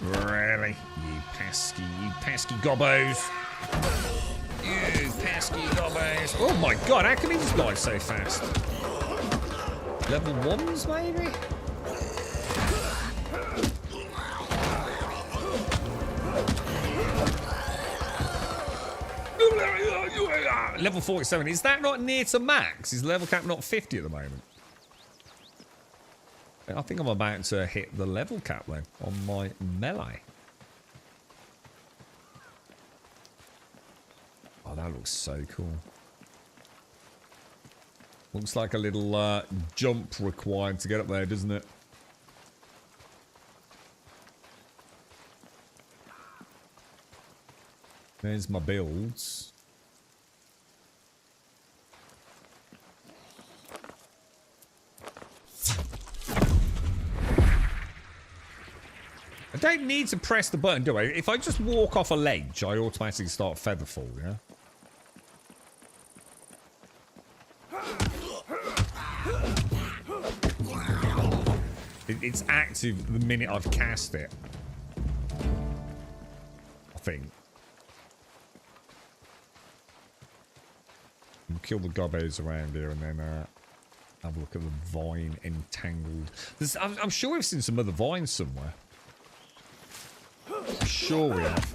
Really? You pesky gobbos. You pesky gobbos. Oh my god, how can he just die so fast? Level 1s, maybe? Level 47. Is that not near to max? Is level cap not 50 at the moment? I think I'm about to hit the level cap then on my melee. Oh, that looks so cool. Looks like a little jump required to get up there, doesn't it? There's my builds. I don't need to press the button, do I? If I just walk off a ledge, I automatically start Featherfall, yeah? It's active the minute I've cast it. I think. We'll kill the gobbos around here and then have a look at the vine entangled. I'm sure we've seen some other vines somewhere. I'm sure we have.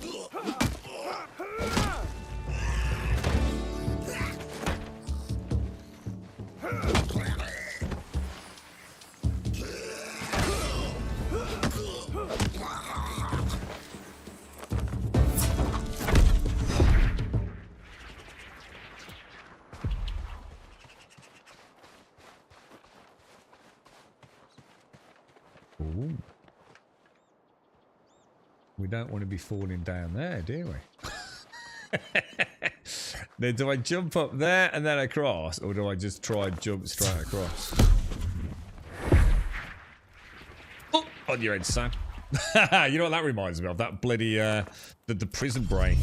Ooh. We don't want to be falling down there, do we? Then do I jump up there and then across, or do I just try and jump straight across? Oh, on your head, Sam. You know what that reminds me of? That bloody the prison break.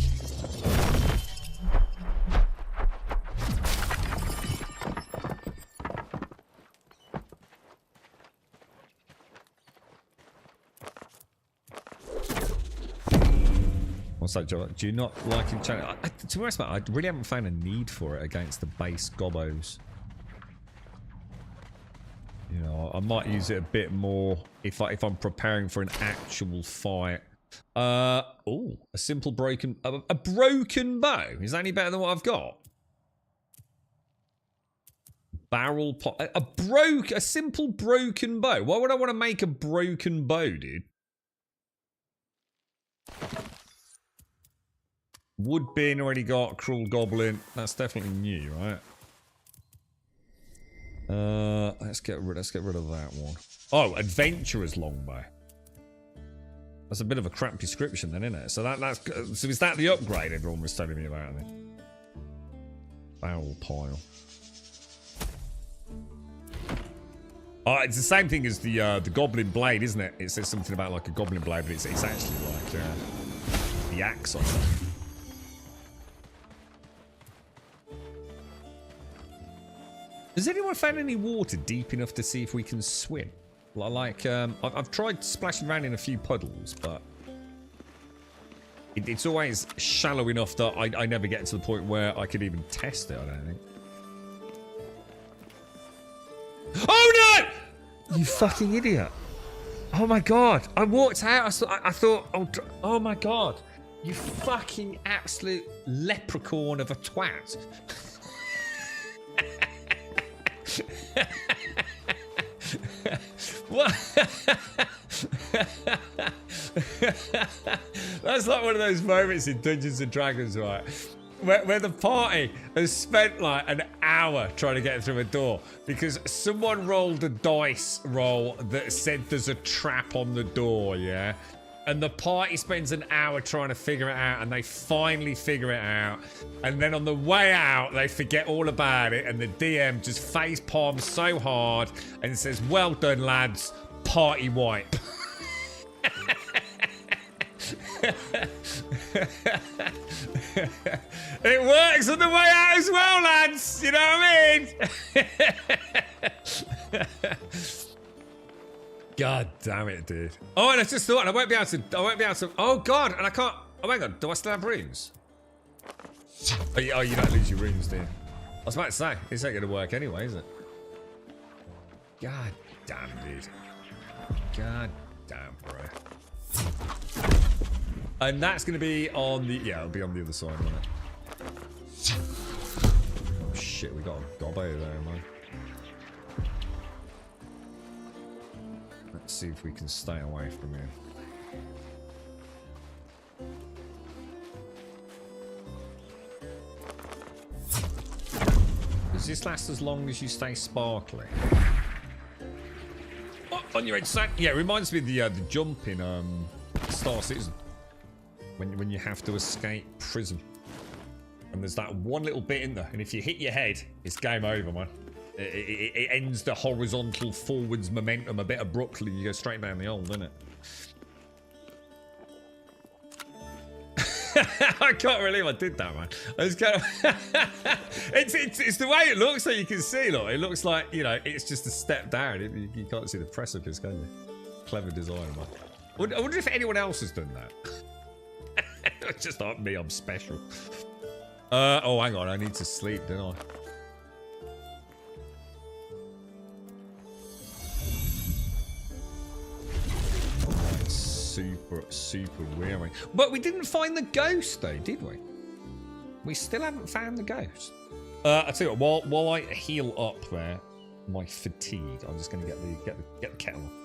What's that, Joe? Do you not like enchanting? To be honest, I really haven't found a need for it against the base gobbos. You know, I might use it a bit more if I'm preparing for an actual fight. Oh, a simple broken a broken bow. Is that any better than what I've got? Barrel pot. A simple broken bow. Why would I want to make a broken bow, dude? Wood bin already got cruel goblin. That's definitely new, right? Let's get rid of that one. Oh, adventurer's longbow. That's a bit of a crap description, then, isn't it? So so is that the upgrade everyone was telling me about then? Foul pile. Oh, it's the same thing as the goblin blade, isn't it? It says something about like a goblin blade, but it's actually like the axe on it. Has anyone found any water deep enough to see if we can swim? Like, I've tried splashing around in a few puddles, but it's always shallow enough that I never get to the point where I could even test it, I don't think. Oh no! You fucking idiot. Oh my god. I walked out, I thought, oh my god. You fucking absolute leprechaun of a twat. What? That's like one of those moments in Dungeons and Dragons, right? Where the party has spent like an hour trying to get through a door because someone rolled a dice roll that said there's a trap on the door, yeah? And the party spends an hour trying to figure it out, and they finally figure it out. And then on the way out, they forget all about it, and the DM just face palms so hard and says, "Well done, lads. Party wipe." It works on the way out as well, lads. You know what I mean? God damn it, dude. Oh, and I just thought I won't be able to. Oh god, and I can't. Oh my god, do I still have runes? Oh, you don't lose your runes, do you? I was about to say, this ain't gonna work anyway, is it? God damn, dude. God damn, bro. And that's gonna be on the. Yeah, it'll be on the other side, won't it? Oh shit, we got a gobbo there, man. Let's see if we can stay away from him. Does this last as long as you stay sparkly? Oh, on your head, son. Yeah, it reminds me of the jump in Star Citizen. When you have to escape prison. And there's that one little bit in there, and if you hit your head, it's game over, man. It ends the horizontal forwards momentum a bit abruptly. You go straight down the hole, doesn't it? I can't believe I did that, man. I was kind of it's the way it looks, so you can see. Look, it looks like, you know, it's just a step down. You can't see the precipice, can you? Clever design, man. I wonder if anyone else has done that. It's just like me. I'm special. Oh, hang on. I need to sleep, don't I? Super weary. But we didn't find the ghost, though, did we? We still haven't found the ghost. I tell you what, while I heal up there, my fatigue, I'm just going to get the kettle on.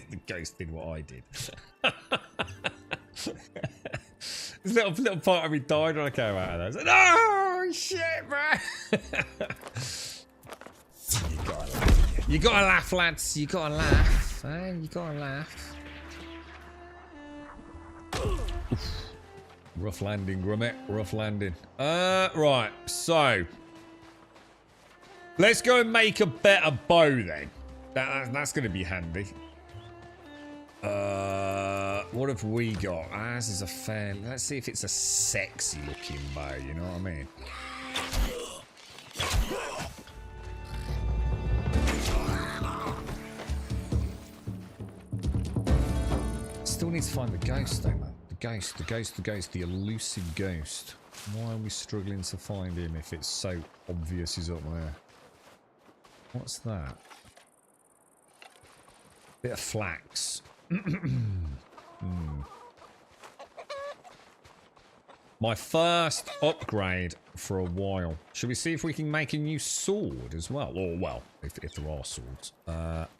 The ghost did what I did. This little part of me died when I came out of that. I was like, no, shit, bro. You gotta laugh, lads. You gotta laugh. Eh? You gotta laugh. Oof. Rough landing, Grummet. Rough landing. Right. So let's go and make a better bow then. That's going to be handy. What have we got? Ours is a fair... Let's see if it's a sexy looking bow, you know what I mean? Still need to find the ghost though, man. The elusive ghost. Why are we struggling to find him if it's so obvious he's up there? What's that? Bit of flax. My first upgrade for a while. Should we see if we can make a new sword as well? Or, well, if there are swords.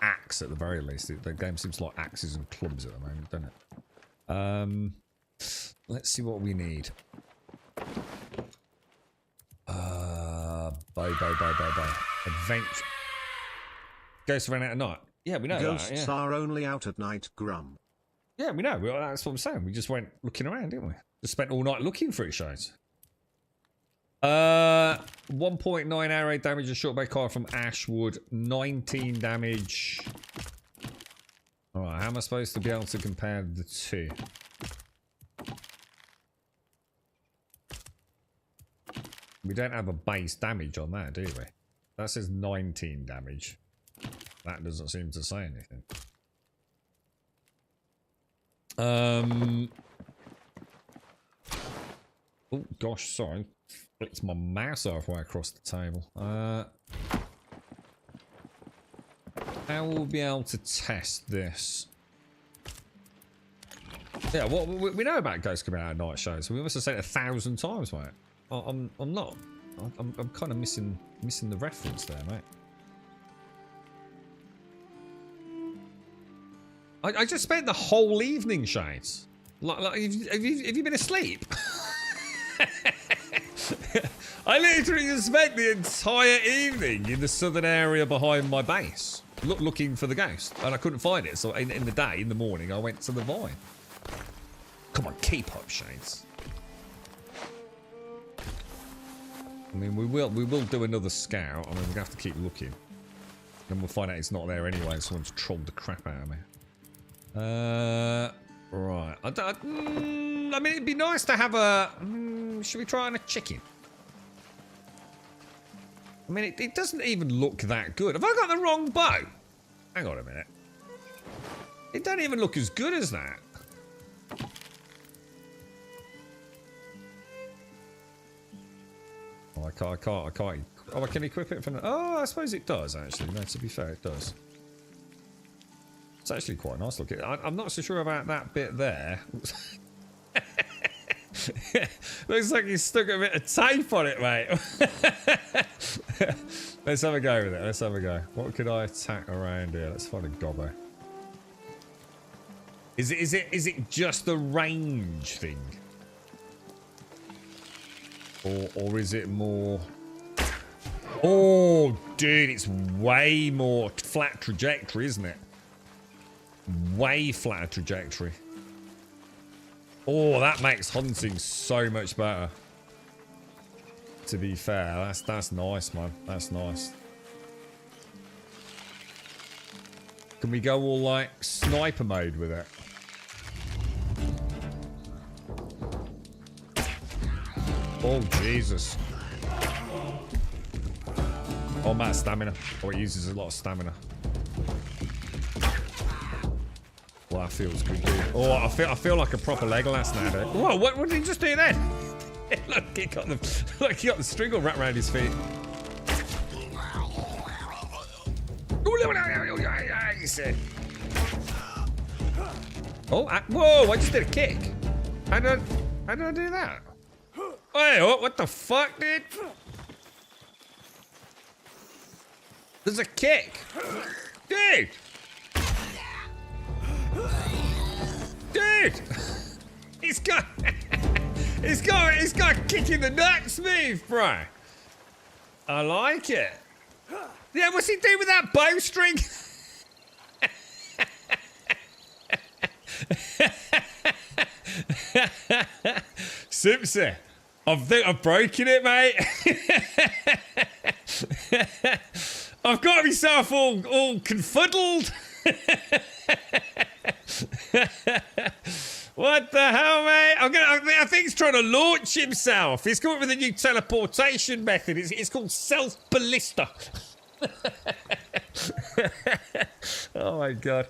Axe at the very least. The game seems like axes and clubs at the moment, doesn't it? Let's see what we need. Bow. Adventure. Ghosts ran out at night. Yeah, we know Ghosts that, yeah. are only out at night, Grum. Yeah, we know. Well, that's what I'm saying. We just went looking around, didn't we? Just spent all night looking for it, shows. 1.9 arrow damage, a short bow car from Ashwood, 19 damage. Alright, how am I supposed to be able to compare the two? We don't have a base damage on that, do we? That says 19 damage. That doesn't seem to say anything. Oh gosh, sorry. Flicked my mouse halfway across the table. How will we be able to test this? Yeah, well, we know about ghosts coming out at night shows. We must have said it 1,000 times, mate. I'm not. I'm kind of missing the reference there, mate. I just spent the whole evening, Shades. Like have you been asleep? I literally just spent the entire evening in the southern area behind my base, looking for the ghost, and I couldn't find it. So in the morning, I went to the Vine. Come on, keep up, Shades. I mean, we will do another scout. I mean, we're gonna have to keep looking. Then we'll find out it's not there anyway. Someone's trolled the crap out of me. Right. I mean, it'd be nice to have a. Should we try on a chicken? I mean, it doesn't even look that good. Have I got the wrong bow? Hang on a minute. It don't even look as good as that. Oh, I can't. Oh, I can equip it from. Oh, I suppose it does actually. No, to be fair, it does. It's actually quite nice looking. I'm not so sure about that bit there. Looks like you stuck a bit of tape on it, mate. Let's have a go with it. Let's have a go. What could I attack around here? Let's find a gobbo. Is it just a range thing? Or is it more? Oh, dude, it's way more flat trajectory, isn't it? Way flatter trajectory. Oh, that makes hunting so much better. To be fair, that's nice, man. That's nice. Can we go all like sniper mode with it? Oh, Jesus. Oh, man, stamina. Oh, it uses a lot of stamina. Well, that feels good, dude. Oh, I feel like a proper Legolas now, dude. Whoa, what did he just do then? Look, he got the string wrapped around his feet. Oh, whoa, I just did a kick. How did I do that? Wait, what the fuck, dude? There's a kick. Dude! Dude! He's got a kick in the nuts move, bro. I like it. Yeah, what's he doing with that bowstring? Simpson, I've broken it, mate. I've got myself all confuddled. What the hell, mate? I think he's trying to launch himself. He's come up with a new teleportation method. It's called self-ballista. Oh my god.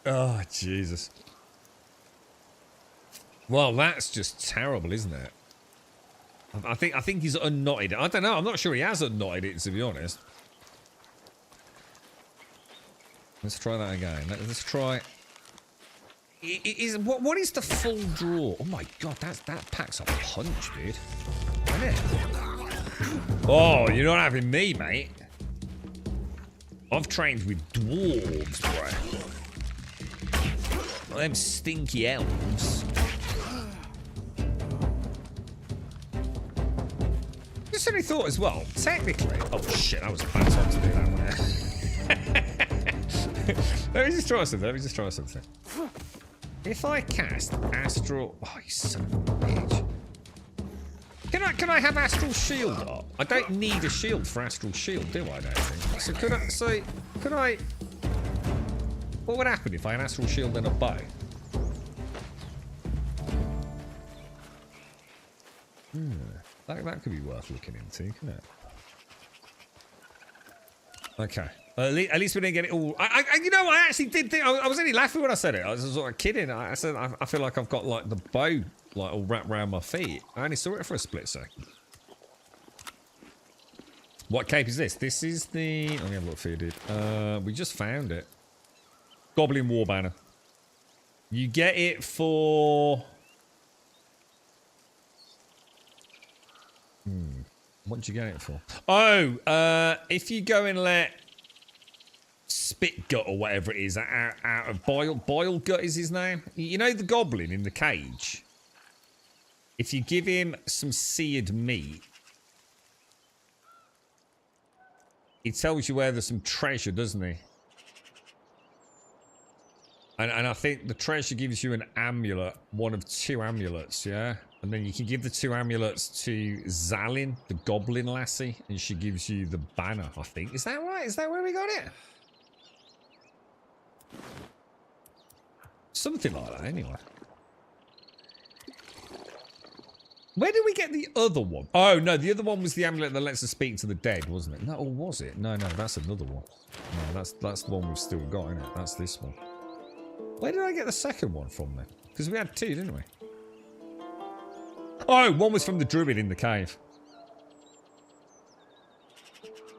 Oh Jesus. Well, that's just terrible, isn't it? I think he's unknotted it. I don't know. I'm not sure he has unknotted it, to be honest. Let's try that again. Let's try. What is the full draw? Oh my god, that packs a punch, dude. Isn't it? Oh, you're not having me, mate. I've trained with dwarves, bro. Them stinky elves. Just suddenly thought as well, technically. Oh shit, that was a bad time to do that, wasn't it? Let me just try something. If I cast astral, oh you son of a bitch! Can Can I have astral shield up? I don't need a shield for astral shield, do I? I don't think. So could I? What would happen if I had astral shield and a bow? That could be worth looking into, couldn't it? Okay. At least we didn't get it all. You know, I actually did think. I was only laughing when I said it. I was sort of kidding. I said I feel like I've got like the bow like all wrapped around my feet. I only saw it for a split second. What cape is this? This is the. Let me have a look for you, dude. We just found it. Goblin War Banner. You get it for. What did you get it for? Oh, if you go and let Spit Gut or whatever it is out of Boil Gut is his name. You know the goblin in the cage? If you give him some seared meat, he tells you where there's some treasure, doesn't he? And I think the treasure gives you an amulet, one of 2 amulets, yeah? And then you can give the 2 amulets to Zalin, the goblin lassie, and she gives you the banner, I think. Is that right? Is that where we got it? Something like that, anyway. Where did we get the other one? Oh, no, the other one was the amulet that lets us speak to the dead, wasn't it? No, or was it? No, that's another one. No, that's the one we've still got, isn't it? That's this one. Where did I get the second one from then? Because we had 2, didn't we? Oh, one was from the druid in the cave.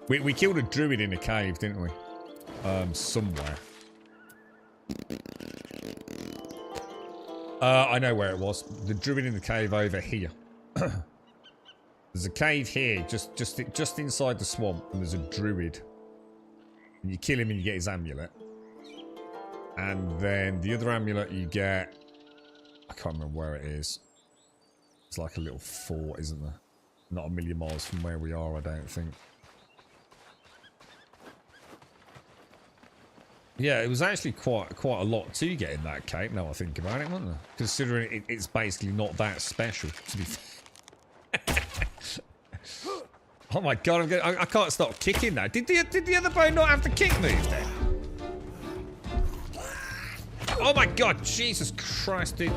We killed a druid in a cave, didn't we? Somewhere. I know where it was. The druid in the cave over here. There's a cave here, just inside the swamp, and there's a druid. And you kill him and you get his amulet. And then the other amulet you get... I can't remember where it is. It's like a little fort, isn't there? Not a million miles from where we are, I don't think. Yeah, it was actually quite a lot to get in that cape, now I think about it, wasn't it? Considering it's basically not that special, to be fair. Oh my god, I can't stop kicking now. Did the other bow not have the kick move then? Oh my god, Jesus Christ, dude.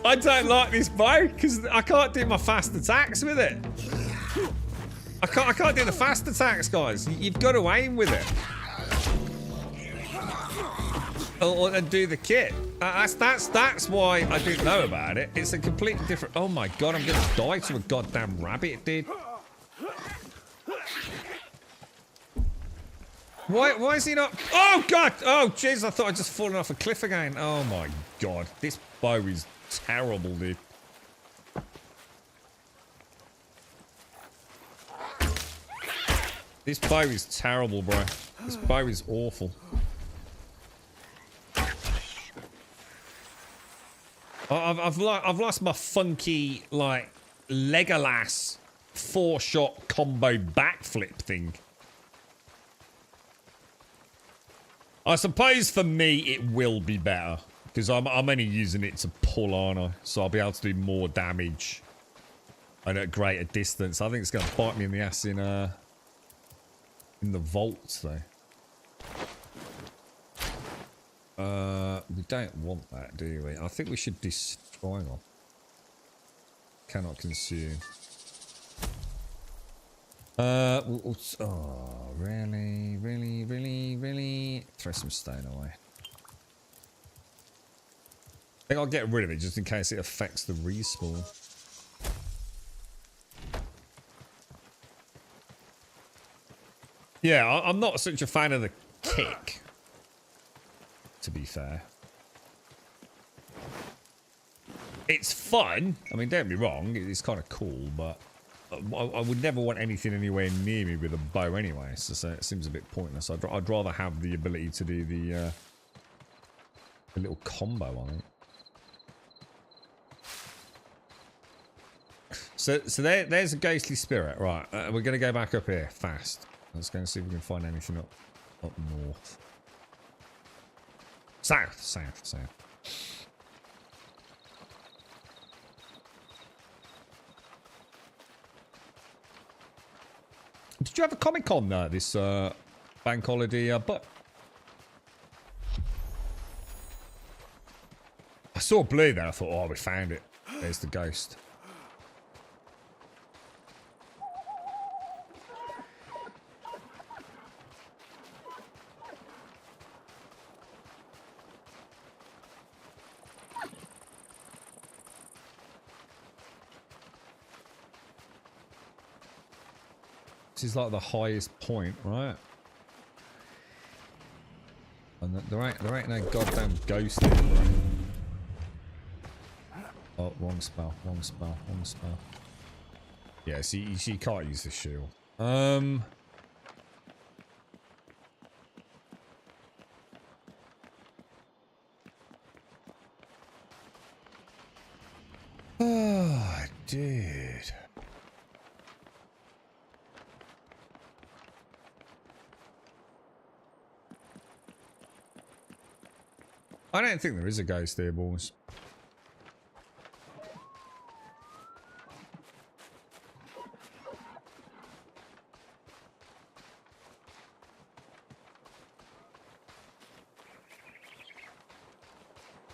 I don't like this bow because I can't do my fast attacks with it. I can't do the fast attacks, guys. You've got to aim with it. Or do the kit. That's why I didn't know about it. It's a completely different. Oh my god, I'm gonna die to a goddamn rabbit, dude. Why is he not? Oh god! Oh jeez, I thought I'd just fallen off a cliff again. Oh my god, this bow is terrible, dude. This bow is terrible, bro. This bow is awful. I've lost my funky, like, Legolas 4-shot combo backflip thing. I suppose for me it will be better because I'm only using it to pull, aren't I? So I'll be able to do more damage and at greater distance. I think it's going to bite me in the ass in the vaults though. We don't want that, do we? I think we should destroy them. Cannot consume. Oh, really? Throw some stone away. I think I'll get rid of it just in case it affects the respawn. Yeah, I'm not such a fan of the kick, to be fair. It's fun. I mean, don't be wrong, it's kind of cool, but I would never want anything anywhere near me with a bow anyway, so it seems a bit pointless. I'd rather have the ability to do the little combo on it. So there's a ghostly spirit. Right, we're going to go back up here fast. Let's go and see if we can find anything up. Up north. South, south, south. Did you have a Comic-Con this bank holiday, but I saw blue there. I thought, oh, we found it. There's the ghost. This is like the highest point, right? And there ain't no goddamn ghost here, bro. Oh, wrong spell, wrong spell, wrong spell. Yeah, see, you can't use the shield. Oh, dude. I don't think there is a ghost here, boys.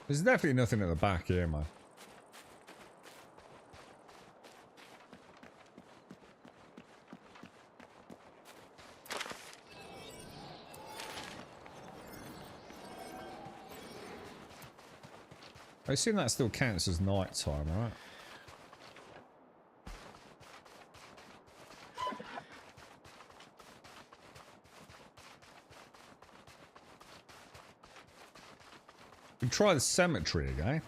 There's definitely nothing at the back here, man. I assume that still counts as night time, right? We try the cemetery again.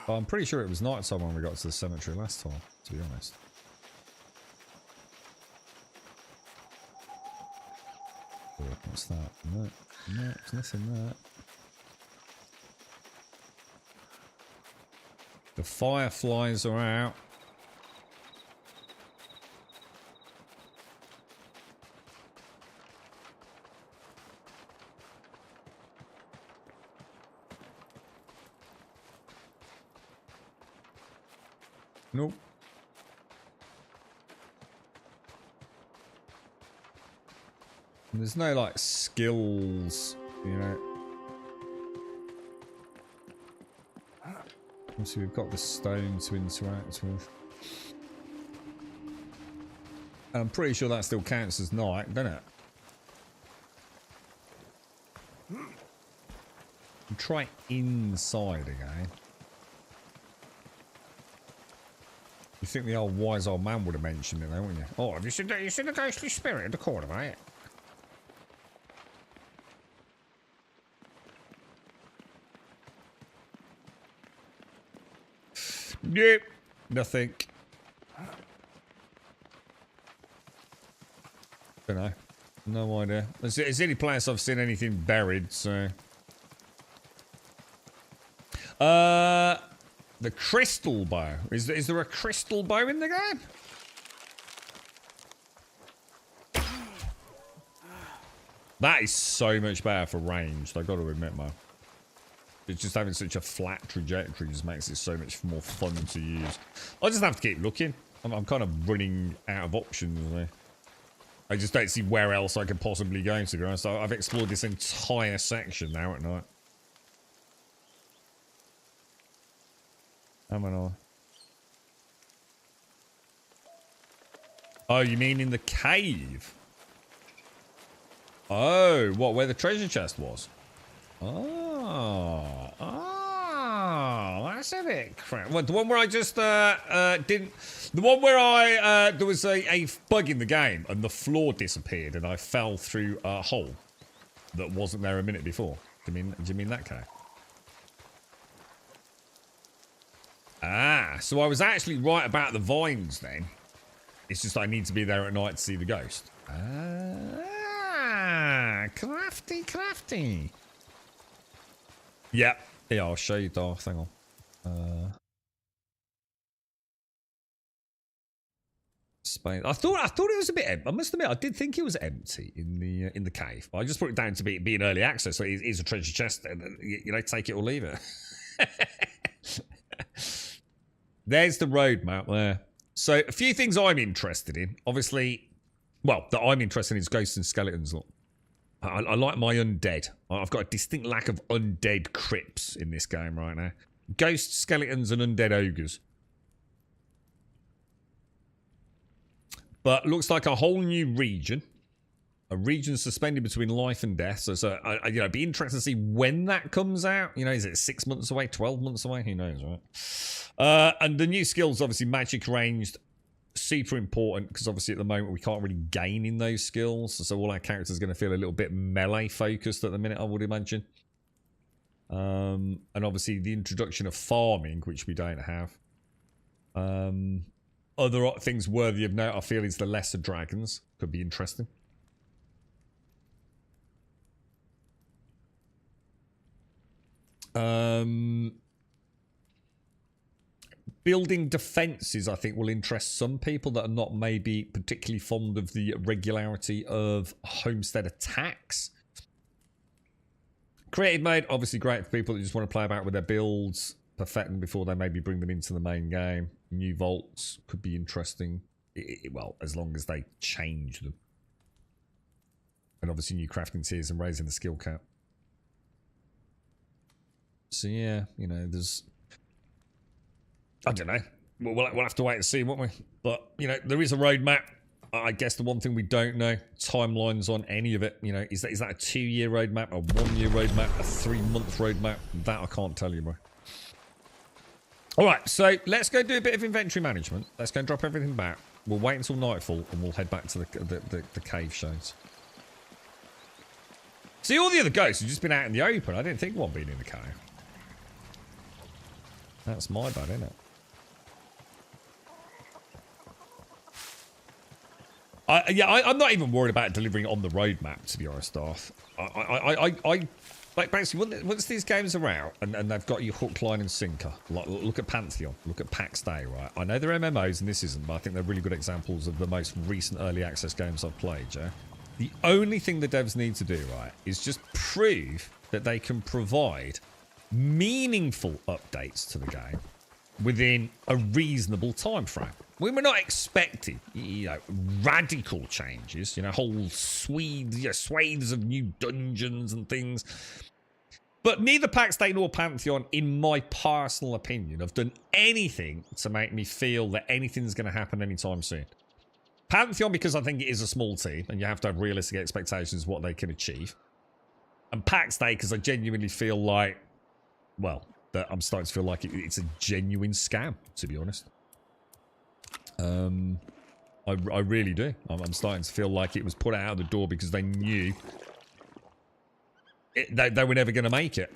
But I'm pretty sure it was night time when we got to the cemetery last time, to be honest. Oh, what's that? No, no, there's nothing there. The fireflies are out. Nope. And there's no like skills, you know. Obviously we've got the stone to interact with. And I'm pretty sure that still counts as night, doesn't it? And try inside again. You think the old wise old man would have mentioned it though, wouldn't you? Oh, have you seen the ghostly spirit in the corner, mate? Nope. Nothing. Don't know. No idea. It's the only place I've seen anything buried, so... The crystal bow. Is there a crystal bow in the game? That is so much better for ranged, I've got to admit, man. It's just having such a flat trajectory just makes it so much more fun to use. I'll just have to keep looking. I'm kind of running out of options there. I just don't see where else I could possibly go, to be honest. I've explored this entire section now at night. Am I not? Oh, you mean in the cave? Oh, what, where the treasure chest was? Oh, that's a bit crap. What, the one where I just didn't... The one where I, there was a bug in the game and the floor disappeared and I fell through a hole that wasn't there a minute before. Do you mean that cave? Ah, so I was actually right about the vines then. It's just I need to be there at night to see the ghost. Ah, crafty, crafty. Yep. Yeah, I'll show you, Darth. Hang on. space. I thought it was a bit empty. I must admit, I did think it was empty in the cave. But I just put it down to being early access, so it is a treasure chest. And, you know, take it or leave it. There's the roadmap there. So a few things I'm interested in. Obviously, well, that I'm interested in is ghosts and skeletons. Look, I like my undead. I've got a distinct lack of undead crypts in this game right now. Ghosts, skeletons, and undead ogres. But looks like a whole new region. A region suspended between life and death. So you know, it'd be interesting to see when that comes out. You know, is it 6 months away, 12 months away? Who knows, right? And the new skills, obviously, magic ranged, super important because obviously at the moment we can't really gain in those skills. So all our characters are going to feel a little bit melee focused at the minute, I would imagine. And obviously the introduction of farming, which we don't have. Other things worthy of note, I feel, is the lesser dragons. Could be interesting. Building defenses, I think, will interest some people that are not maybe particularly fond of the regularity of homestead attacks. Creative mode, obviously great for people that just want to play about with their builds, perfect them before they maybe bring them into the main game. New vaults could be interesting. Well, as long as they change them. And obviously new crafting tiers and raising the skill cap. So yeah, you know, there's... I don't know. We'll have to wait and see, won't we? But, you know, there is a roadmap. I guess the one thing we don't know, timelines on any of it. You know, is that a 2-year roadmap, a 1-year roadmap, a 3-month roadmap? That I can't tell you, bro. All right, so let's go do a bit of inventory management. Let's go and drop everything back. We'll wait until nightfall and we'll head back to the cave shows. See, all the other ghosts have just been out in the open. I didn't think one being in the cave. That's my bad, isn't it? I'm not even worried about delivering on the roadmap, to be honest, Darth. Like basically, once these games are out and they've got you hook, line, and sinker, like, look at Pantheon, look at PAX Day, right? I know they're MMOs and this isn't, but I think they're really good examples of the most recent early access games I've played, yeah? The only thing the devs need to do, right, is just prove that they can provide meaningful updates to the game within a reasonable time frame. We're not expecting, you know, radical changes, you know, whole swathes of new dungeons and things. But neither PAX Day nor Pantheon, in my personal opinion, have done anything to make me feel that anything's going to happen anytime soon. Pantheon, because I think it is a small team, and you have to have realistic expectations of what they can achieve. And PAX Day, because I genuinely feel like, well, that I'm starting to feel like it's a genuine scam, to be honest. I really do. I'm starting to feel like it was put out of the door because they knew they were never going to make it.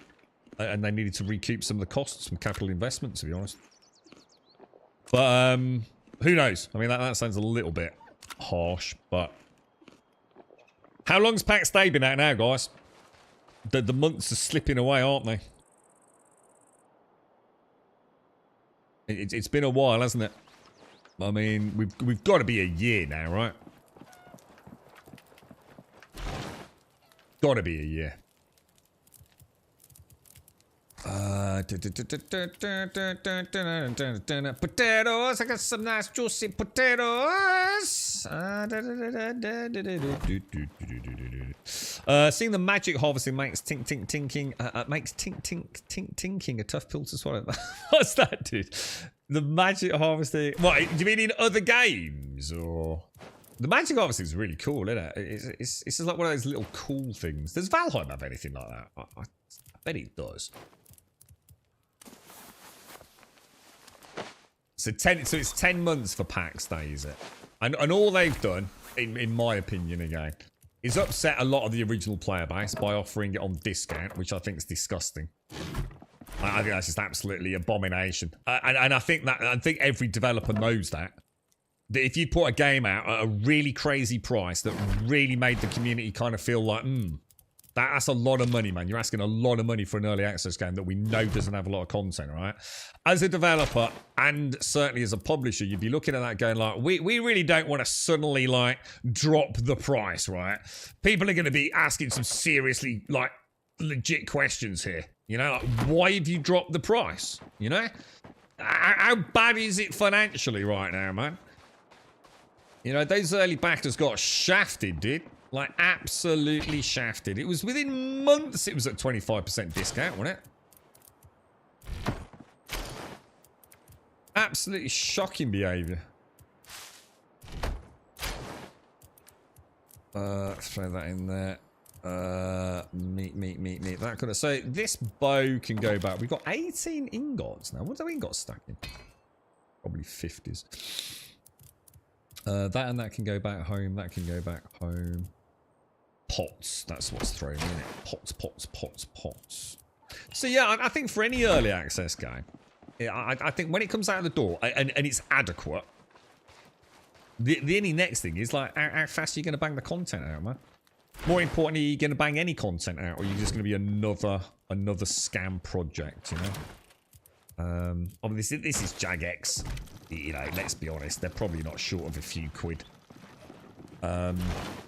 And they needed to recoup some of the costs from capital investment, to be honest. But, who knows? I mean, that sounds a little bit harsh, but... How long's PAX Day been out now, guys? The months are slipping away, aren't they? It's been a while, hasn't it? I mean, we've got to be a year now, right? Got to be a year. Potatoes, I got some nice juicy potatoes. Seeing the magic harvesting makes tink tink tinking, makes tink tink tink tinking a tough pill to swallow. What's that, dude? The magic harvesting. What, do you mean in other games or? The magic harvesting is really cool, isn't it? It's just like one of those little cool things. Does Valheim have anything like that? I bet it does. So it's 10 months for PAX Day, is it? And all they've done, in my opinion again, is upset a lot of the original player base by offering it on discount, which I think is disgusting. I think that's just absolutely abomination. And I think every developer knows that. That if you put a game out at a really crazy price that really made the community kind of feel like, That's a lot of money, man. You're asking a lot of money for an early access game that we know doesn't have a lot of content, right? As a developer and certainly as a publisher, you'd be looking at that going like, we really don't want to suddenly like drop the price, right? People are going to be asking some seriously like legit questions here. You know, like, why have you dropped the price? You know? How bad is it financially right now, man? You know, those early backers got shafted, dude. Like, absolutely shafted. It was within months it was at 25% discount, wasn't it? Absolutely shocking behaviour. Let's throw that in there. Meat. That kind of. So this bow can go back. We've got 18 ingots now. What's our ingots stacking? Probably 50s. That and that can go back home. That can go back home. Pots. That's what's thrown in it. Pots. So yeah, I think for any early access game, I think when it comes out of the door and it's adequate, the only next thing is like how fast are you going to bang the content out, man? More importantly, are you going to bang any content out, or are you just going to be another scam project? You know. Obviously, this is Jagex. You know, let's be honest, they're probably not short of a few quid.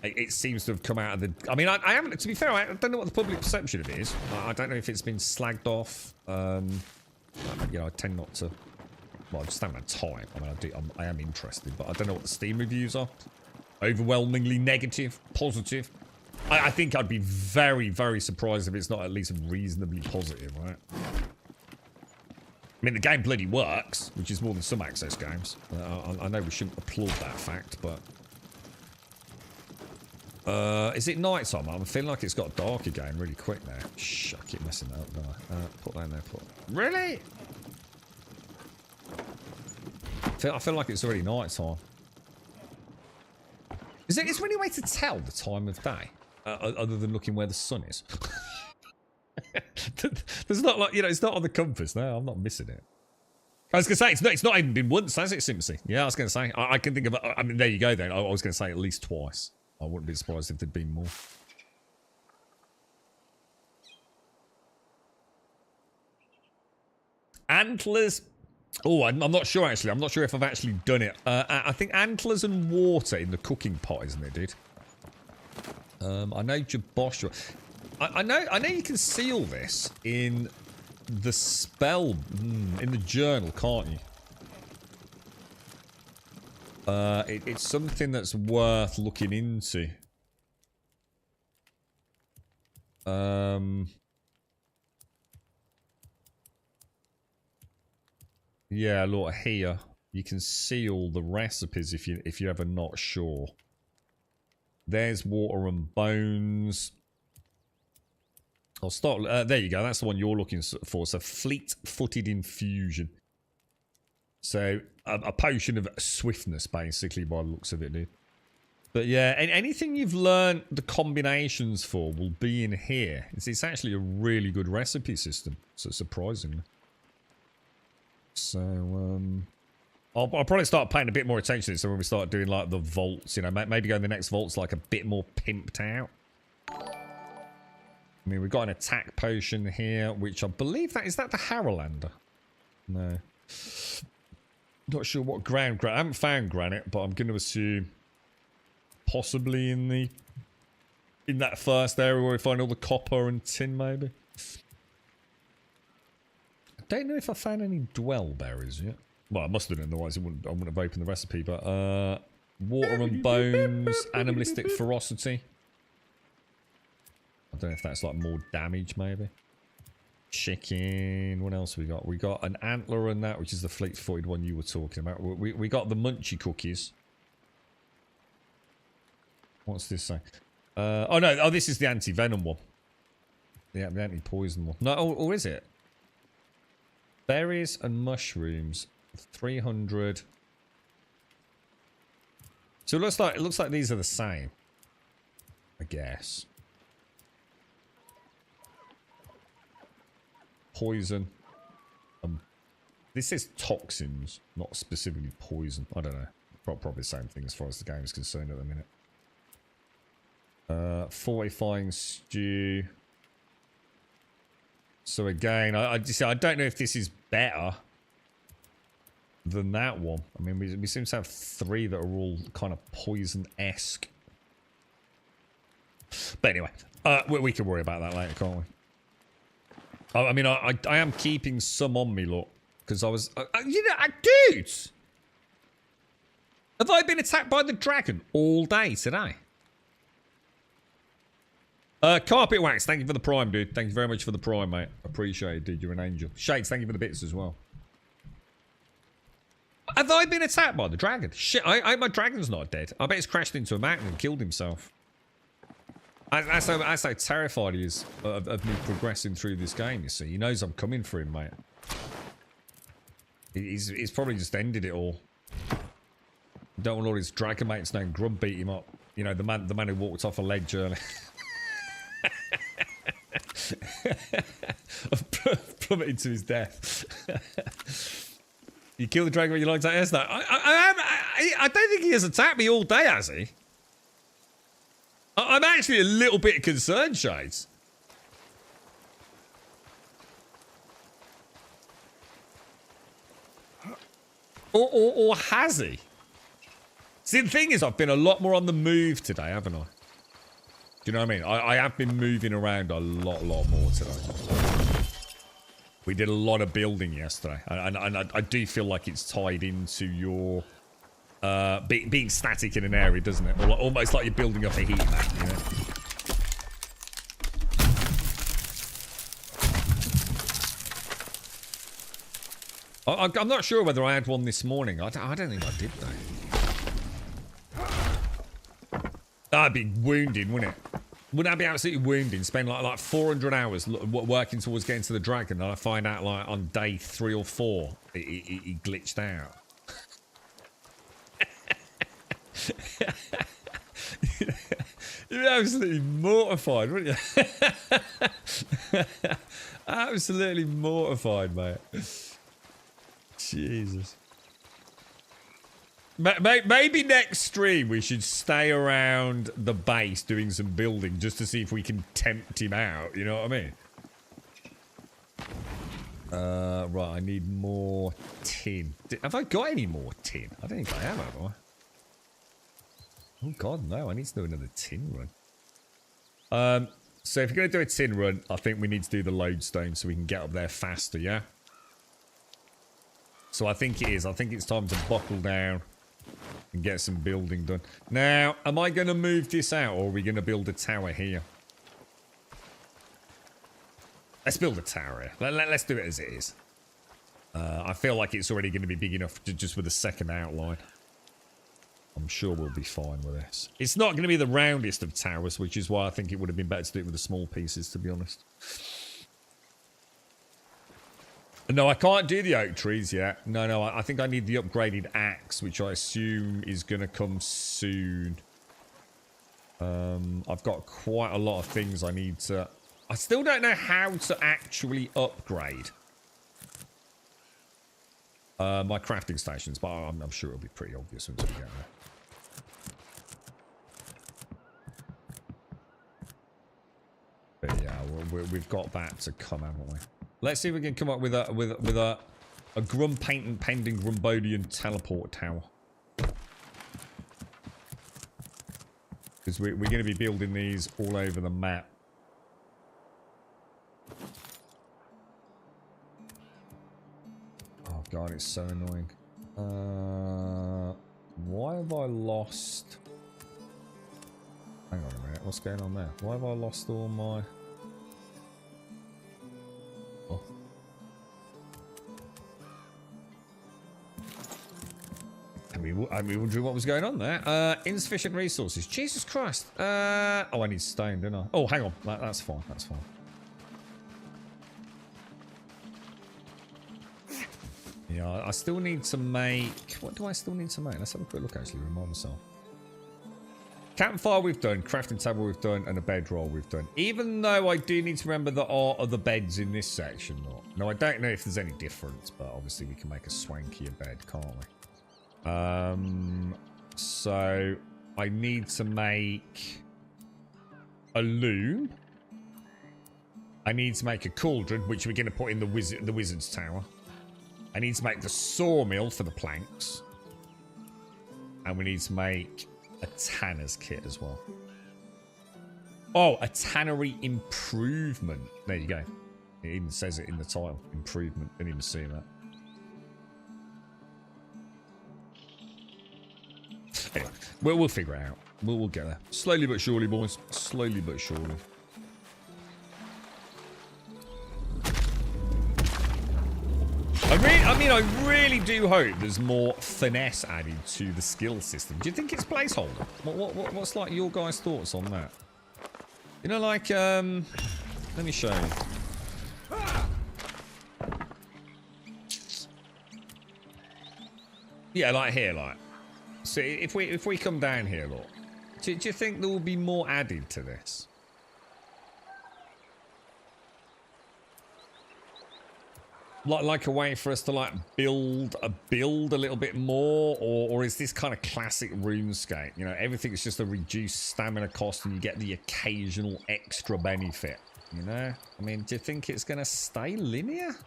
It seems to have come out of the... I mean, I haven't... To be fair, I don't know what the public perception of it is. I don't know if it's been slagged off. You know, I tend not to... Well, I just haven't had time. I mean, I am interested, but I don't know what the Steam reviews are. Overwhelmingly negative, positive. I think I'd be very, very surprised if it's not at least reasonably positive, right? I mean, the game bloody works, which is more than some access games. I know we shouldn't applaud that fact, but... is it night time? I'm feeling like it's got dark again really quick now. Shh, I keep messing that up, don't I? Put that in there, Really? I feel like it's already night time. Is there any way to tell the time of day? Other than looking where the sun is? There's not like, you know, it's not on the compass. No, I'm not missing it. I was going to say, it's not even been once, has it, Simpsy? Yeah, I was going to say. I can think of, I mean, there you go then. I was going to say at least twice. I wouldn't be surprised if there'd been more. Antlers. Oh, I'm not sure, actually. I'm not sure if I've actually done it. I think antlers and water in the cooking pot, isn't it, dude? I know Jabosh. I know you can seal this in the spell, in the journal, can't you? It's something that's worth looking into. Yeah, look here. You can seal the recipes if you're ever not sure. There's water and bones. I'll start. There you go. That's the one you're looking for. So fleet-footed infusion. So a potion of swiftness, basically, by the looks of it, dude. But yeah, anything you've learned the combinations for will be in here. It's actually a really good recipe system. So surprisingly. So I'll probably start paying a bit more attention to this when we start doing like the vaults. You know, maybe go in the next vault's like a bit more pimped out. I mean, we've got an attack potion here, which I believe is that the Harrowlander? No. Not sure what I haven't found granite, but I'm going to assume possibly in that first area where we find all the copper and tin, maybe. I don't know if I found any dwell berries yet. Well, I must have done, otherwise I wouldn't have opened the recipe. But water and bones, animalistic ferocity. I don't know if that's like more damage, maybe. Chicken. What else we got? We got an antler and that, which is the fleet-footed one you were talking about. We got the munchy cookies. What's this say? Oh no! Oh, this is the anti-venom one. Yeah, the anti-poison one. No, or is it? Berries and mushrooms. 300. So it looks like these are the same. I guess. Poison. This is toxins, not specifically poison. I don't know. Probably the same thing as far as the game is concerned at the minute. Fortifying stew. So again, I don't know if this is better than that one. I mean, we seem to have 3 that are all kind of poison-esque. But anyway, we can worry about that later, can't we? I mean, I am keeping some on me, look. Because I was... you know, dudes! Have I been attacked by the dragon all day today? Carpet Wax, thank you for the prime, dude. Thank you very much for the prime, mate. Appreciate it, dude. You're an angel. Shades, thank you for the bits as well. Have I been attacked by the dragon? Shit, I my dragon's not dead. I bet he's crashed into a mountain and killed himself. That's how terrified he is of me progressing through this game, you see. He knows I'm coming for him, mate. He's probably just ended it all. Don't want all his dragon mates knowing Grub beat him up. You know, the man who walked off a ledge earlier. Plummeted to his death. You kill the dragon when you like to ask that. I don't think he has attacked me all day, has he? I'm actually a little bit concerned, Shades. Or has he? See, the thing is, I've been a lot more on the move today, haven't I? Do you know what I mean? I have been moving around a lot more today. We did a lot of building yesterday. And I do feel like it's tied into your... being static in an area, doesn't it? Or almost like you're building up a heat map, you know? I'm not sure whether I had one this morning. I don't think I did, though. That'd be wounding, wouldn't it? Wouldn't that be absolutely wounding? Spend like 400 hours working towards getting to the dragon, and I find out like on day 3 or 4 he glitched out. You'd be absolutely mortified, wouldn't you? Absolutely mortified, mate. Jesus. Maybe next stream we should stay around the base doing some building just to see if we can tempt him out. You know what I mean? Right, I need more tin. Have I got any more tin? I don't think I have I? Oh god, no. I need to do another tin run. So if you're going to do a tin run, I think we need to do the lodestone so we can get up there faster, yeah? So I think it is. I think it's time to buckle down and get some building done. Now, am I going to move this out or are we going to build a tower here? Let's build a tower here. Let's do it as it is. I feel like it's already going to be big enough just with a second outline. I'm sure we'll be fine with this. It's not going to be the roundest of towers, which is why I think it would have been better to do it with the small pieces, to be honest. No, I can't do the oak trees yet. No, I think I need the upgraded axe, which I assume is going to come soon. I've got quite a lot of things I need to... I still don't know how to actually upgrade my crafting stations, but I'm sure it'll be pretty obvious once we get there. But yeah, we've got that to come, haven't we? Let's see if we can come up with a Grum Patent Pending Grumbodian teleport tower. Because we're going to be building these all over the map. Oh god, it's so annoying. Why have I lost... Hang on a minute, what's going on there? Why have I lost all my... Oh. I'm wondering what was going on there. Insufficient resources. Jesus Christ. Oh, I need stone, don't I? Oh, hang on. That's fine. That's fine. Yeah, I still need to make... What do I still need to make? Let's have a quick look, actually. Remind myself. Campfire we've done, crafting table we've done, and a bedroll we've done. Even though I do need to remember there are other beds in this section. No, I don't know if there's any difference, but obviously we can make a swankier bed, can't we? So I need to make a loom. I need to make a cauldron, which we're going to put in the wizard's tower. I need to make the sawmill for the planks. And we need to make a tanner's kit as well. Oh, a tannery improvement. There you go. It even says it in the title. Improvement. Didn't even see that. Anyway, we'll figure it out. We'll get there. Slowly but surely, boys. Slowly but surely. I really do hope there's more finesse added to the skill system. Do you think it's placeholder? What's like your guys' thoughts on that? You know, like, let me show you. Yeah, like here, like. So if we come down here, look. Do you think there will be more added to this? Like a way for us to like build a little bit more, or is this kind of classic RuneScape? You know, everything's just a reduced stamina cost, and you get the occasional extra benefit. You know, I mean, do you think it's gonna stay linear? Do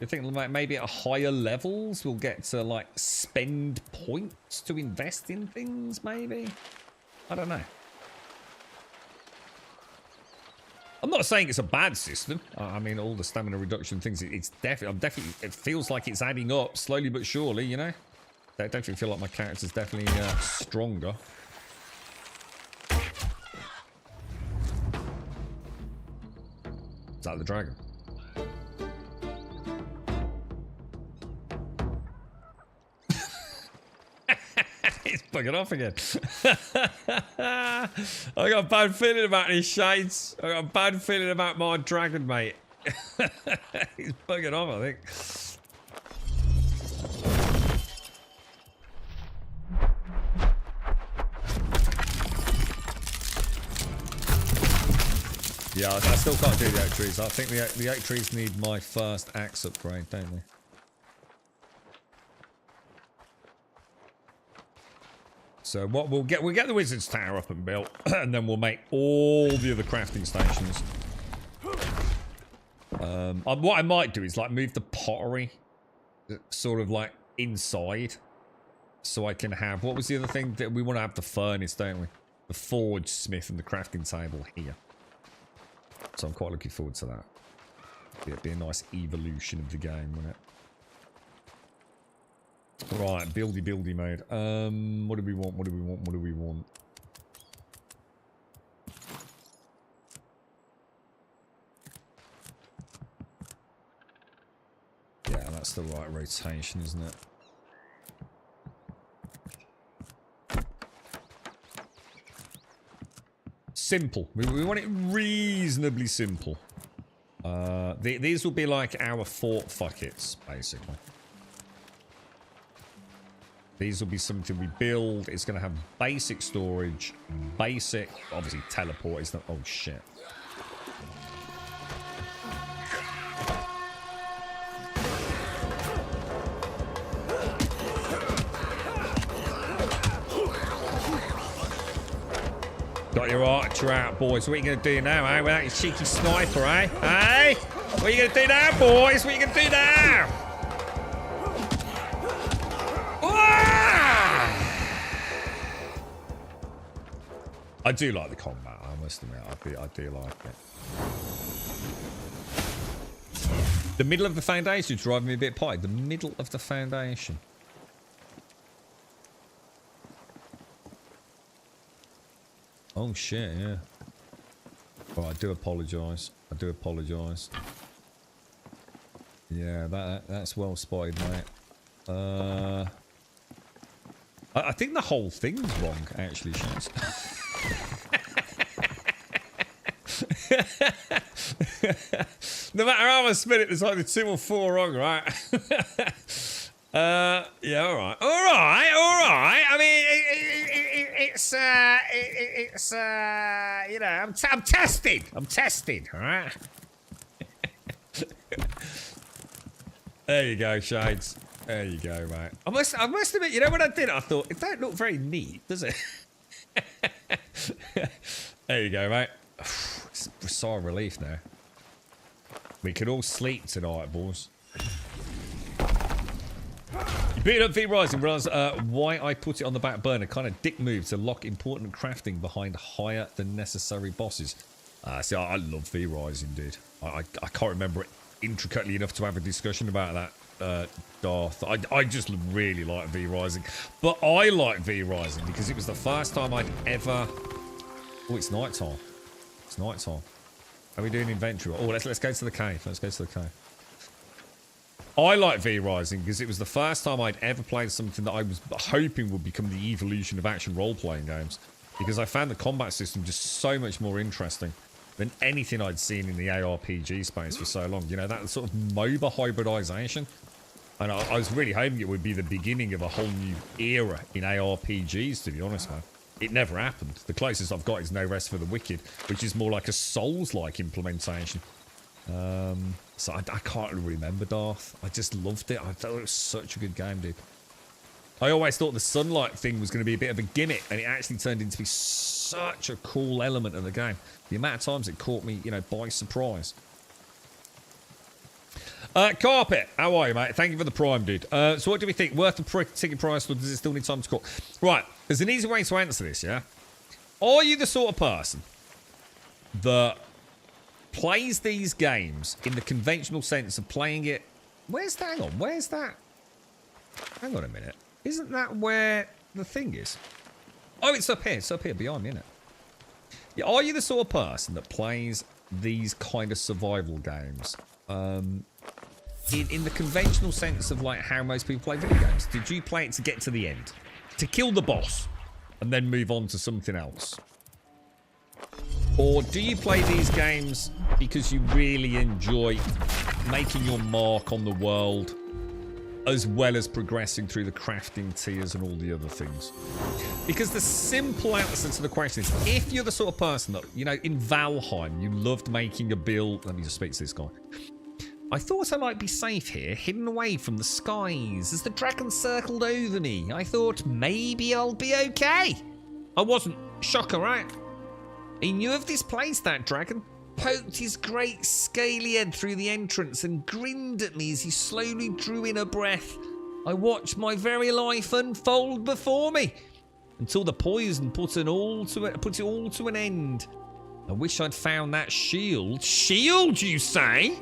you think like maybe at higher levels we'll get to like spend points to invest in things? Maybe, I don't know. I'm not saying it's a bad system. I mean, all the stamina reduction things, it's definitely, it feels like it's adding up slowly but surely, you know? I definitely feel like my character's definitely stronger. Is that the dragon? He's bugging off again. I got a bad feeling about these shades. I got a bad feeling about my dragon, mate. He's bugging off, I think. Yeah, I still can't do the oak trees. I think the oak trees need my first axe upgrade, don't they? So what we'll get the wizard's tower up and built, and then we'll make all the other crafting stations. What I might do is like move the pottery sort of like inside, so I can have, what was the other thing that we want to have? The furnace, don't we? The forge smith and the crafting table here. So I'm quite looking forward to that. It'd be a nice evolution of the game, wouldn't it? Right, buildy mode. What do we want? What do we want? What do we want? Yeah, that's the right rotation, isn't it? Simple. We want it reasonably simple. These will be like our fort fuckets, basically. These will be something we build. It's going to have basic storage, basic, obviously teleport. It's not, oh shit. Got your archer out, boys. What are you going to do now, eh? Without your cheeky sniper, eh? Hey? What are you going to do now, boys? What are you going to do now? I do like the combat, I must admit. I do like it. The middle of the foundation is driving me a bit potty. The middle of the foundation. Oh shit, yeah. Oh, I do apologise. I do apologise. Yeah, that's well spotted, mate. I think the whole thing's wrong, actually, Shaz. No matter how I spin it, there's either 2 or 4 wrong, right? Yeah, all right. I mean, it's you know, I'm tested. I'm tested, all right? There you go, Shades. There you go, mate. I must admit, you know what I did? I thought, it don't look very neat, does it? There you go, mate. It's a sigh of relief now. We can all sleep tonight, boys. You beat up V Rising, realize why I put it on the back burner. Kind of dick move to lock important crafting behind higher than necessary bosses. See, I love V Rising, dude. I can't remember it intricately enough to have a discussion about that, Darth. I just really like V Rising. But I like V Rising because it was the first time I'd ever... Oh, it's night time. It's night time. Are we doing inventory? Oh, let's go to the cave. Let's go to the cave. I like V Rising because it was the first time I'd ever played something that I was hoping would become the evolution of action role-playing games. Because I found the combat system just so much more interesting than anything I'd seen in the ARPG space for so long. You know, that sort of MOBA hybridization. And I was really hoping it would be the beginning of a whole new era in ARPGs, to be honest, man. It never happened. The closest I've got is No Rest for the Wicked, which is more like a Souls-like implementation. So I can't really remember, Darth. I just loved it. I thought it was such a good game, dude. I always thought the sunlight thing was going to be a bit of a gimmick, and it actually turned into be such a cool element of the game. The amount of times it caught me, you know, by surprise. Carpet, how are you, mate? Thank you for the prime, dude. So what do we think? Worth the ticket price, or does it still need time to call? Right, there's an easy way to answer this, yeah? Are you the sort of person that plays these games in the conventional sense of playing it... Hang on, where's that? Hang on a minute. Isn't that where the thing is? Oh, it's up here. It's up here behind me, isn't it? Yeah, are you the sort of person that plays these kind of survival games in the conventional sense of like how most people play video games? Did you play it to get to the end? To kill the boss and then move on to something else? Or do you play these games because you really enjoy making your mark on the world as well as progressing through the crafting tiers and all the other things? Because the simple answer to the question is, if you're the sort of person that, you know, in Valheim, you loved making a build... Let me just speak to this guy. I thought I might be safe here, hidden away from the skies, as the dragon circled over me. I thought maybe I'll be okay. I wasn't. Shocker, right? He knew of this place, that dragon. Poked his great scaly head through the entrance and grinned at me as he slowly drew in a breath. I watched my very life unfold before me until the poison put it all to an end. I wish I'd found that shield. Shield, you say?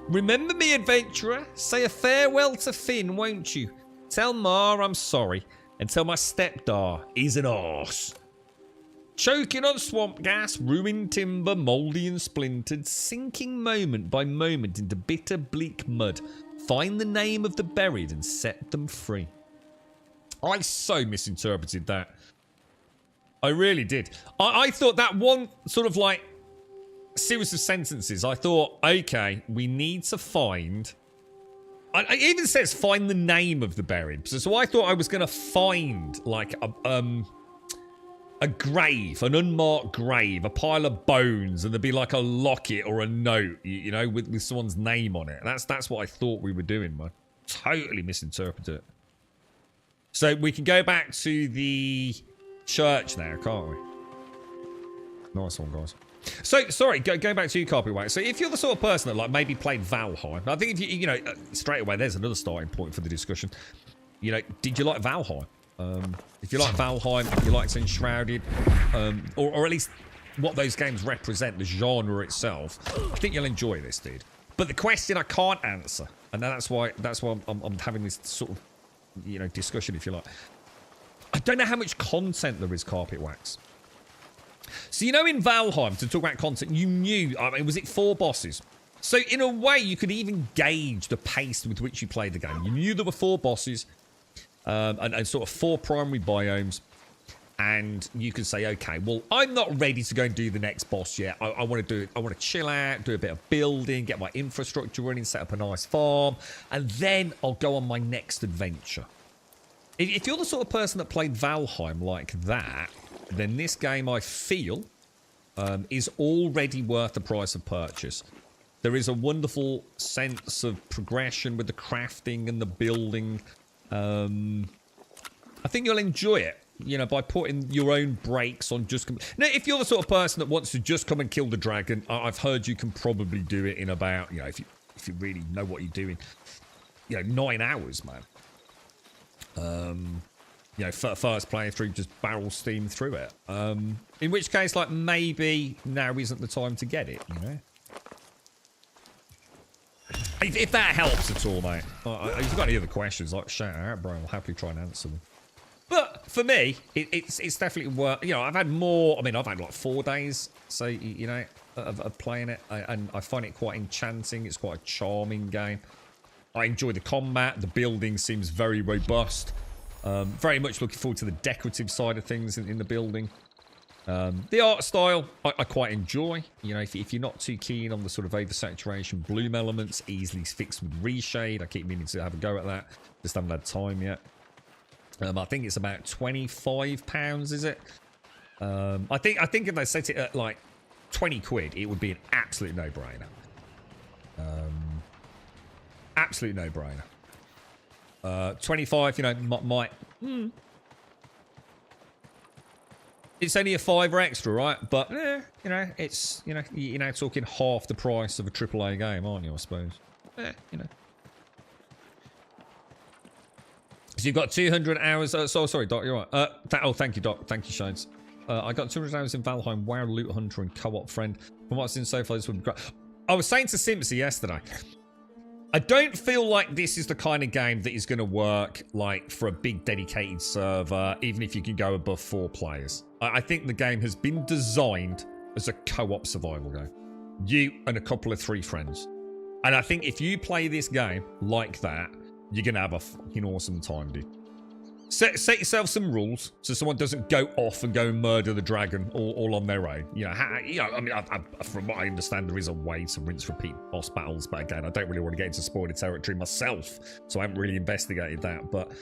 Remember me, adventurer. Say a farewell to Finn, won't you? Tell Ma I'm sorry, and tell my stepdad he's an arse. Choking on swamp gas, ruined timber, mouldy and splintered, sinking moment by moment into bitter, bleak mud. Find the name of the buried and set them free. I so misinterpreted that. I really did. I thought that one sort of like series of sentences, I thought, okay, we need to find... It even says find the name of the buried. So I thought I was going to find like a grave, an unmarked grave, a pile of bones, and there'd be like a locket or a note, you know, with someone's name on it. That's what I thought we were doing, man. Totally misinterpreted it. So we can go back to the church now, can't we? Nice one, guys. So, sorry, going back to you, Carpetwag. So if you're the sort of person that like maybe played Valheim, I think if you know, straight away, there's another starting point for the discussion. You know, did you like Valheim? If you like Valheim, if you like Enshrouded, or at least what those games represent, the genre itself, I think you'll enjoy this, dude. But the question I can't answer, and that's why I'm having this sort of, you know, discussion, if you like. I don't know how much content there is, Carpetwax. So, you know, in Valheim, to talk about content, you knew, I mean, was it 4 bosses? So, in a way, you could even gauge the pace with which you played the game. You knew there were 4 bosses, and sort of 4 primary biomes, and you could say, okay, well, I'm not ready to go and do the next boss yet. I want to do it. I want to chill out, do a bit of building, get my infrastructure running, set up a nice farm, and then I'll go on my next adventure. If you're the sort of person that played Valheim like that, then this game, I feel, is already worth the price of purchase. There is a wonderful sense of progression with the crafting and the building. I think you'll enjoy it. you know, by putting your own brakes on just... Now, if you're the sort of person that wants to just come and kill the dragon, I've heard you can probably do it in about, you know, if you really know what you're doing, you know, 9 hours, man. You know, first playthrough, just barrel steam through it. In which case, like, maybe now isn't the time to get it, you know? If that helps at all, mate. If you've got any other questions, like, shout out, bro. I'll happily try and answer them. But for me, it's definitely worth... You know, I've had more... I mean, I've had, like, 4 days, so, you know, of playing it. And I find it quite enchanting. It's quite a charming game. I enjoy the combat. The building seems very robust. Very much looking forward to the decorative side of things in the building. The art style, I quite enjoy. You know, if you're not too keen on the sort of oversaturation bloom elements, easily fixed with reshade. I keep meaning to have a go at that. Just haven't had time yet. I think it's about £25, is it? I think if they set it at like 20 quid, it would be an absolute no-brainer. Absolute no-brainer. 25, you know, might... It's only a £5 extra, right? But, you know, it's, you know, you're now talking half the price of a AAA game, aren't you, I suppose? You know. So you've got 200 hours... sorry, Doc, you're right. Oh, thank you, Doc. Thank you, Shades. I got 200 hours in Valheim. Wow, Loot Hunter and Co-op Friend. From what's in so far, this would be great. I was saying to Simpsy yesterday... I don't feel like this is the kind of game that is going to work like for a big dedicated server, even if you can go above 4 players. I think the game has been designed as a co-op survival game. You and a couple of 3 friends. And I think if you play this game like that, you're going to have a fucking awesome time, dude. Set yourself some rules so someone doesn't go off and go and murder the dragon all on their own. You know, I mean, from what I understand, there is a way to rinse repeat boss battles, but again, I don't really want to get into spoiler territory myself, so I haven't really investigated that. But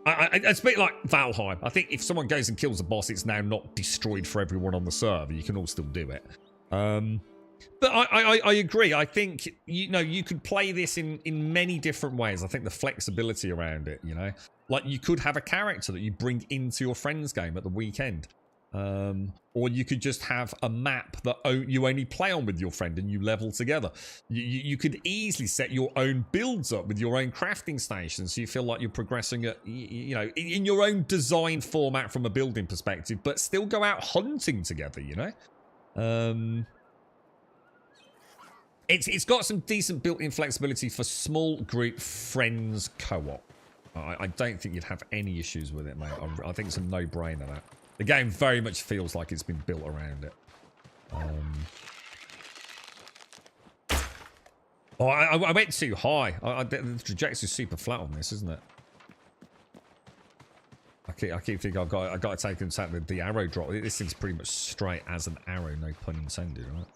it's a bit like Valheim. I think if someone goes and kills a boss, it's now not destroyed for everyone on the server. You can all still do it. But I agree. I think, you know, you could play this in many different ways. I think the flexibility around it, you know, like you could have a character that you bring into your friend's game at the weekend. Or you could just have a map that you only play on with your friend and you level together. You could easily set your own builds up with your own crafting stations, so you feel like you're progressing at, you know, in your own design format from a building perspective, but still go out hunting together, you know? It's got some decent built-in flexibility for small group friends co-op. I don't think you'd have any issues with it, mate. I think it's a no-brainer, that. The game very much feels like it's been built around it. Oh, I went too high. The trajectory is super flat on this, isn't it? I keep thinking I've got to take into account the arrow drop. This thing's pretty much straight as an arrow, no pun intended, right?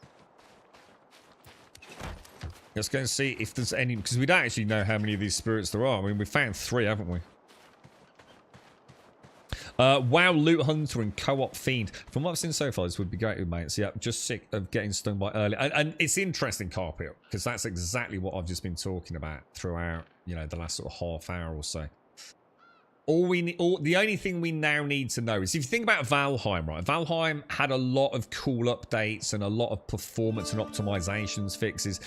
Let's go and see if there's any, because we don't actually know how many of these spirits there are. I mean, we found 3, haven't we? Wow, Loot Hunter and Co-op Fiend. From what I've seen so far, this would be great with mates. Yeah, just sick of getting stung by early. And it's interesting, Carpet, because that's exactly what I've just been talking about throughout, you know, the last sort of half hour or so. The only thing we now need to know is, if you think about Valheim, right? Valheim had a lot of cool updates and a lot of performance and optimizations fixes.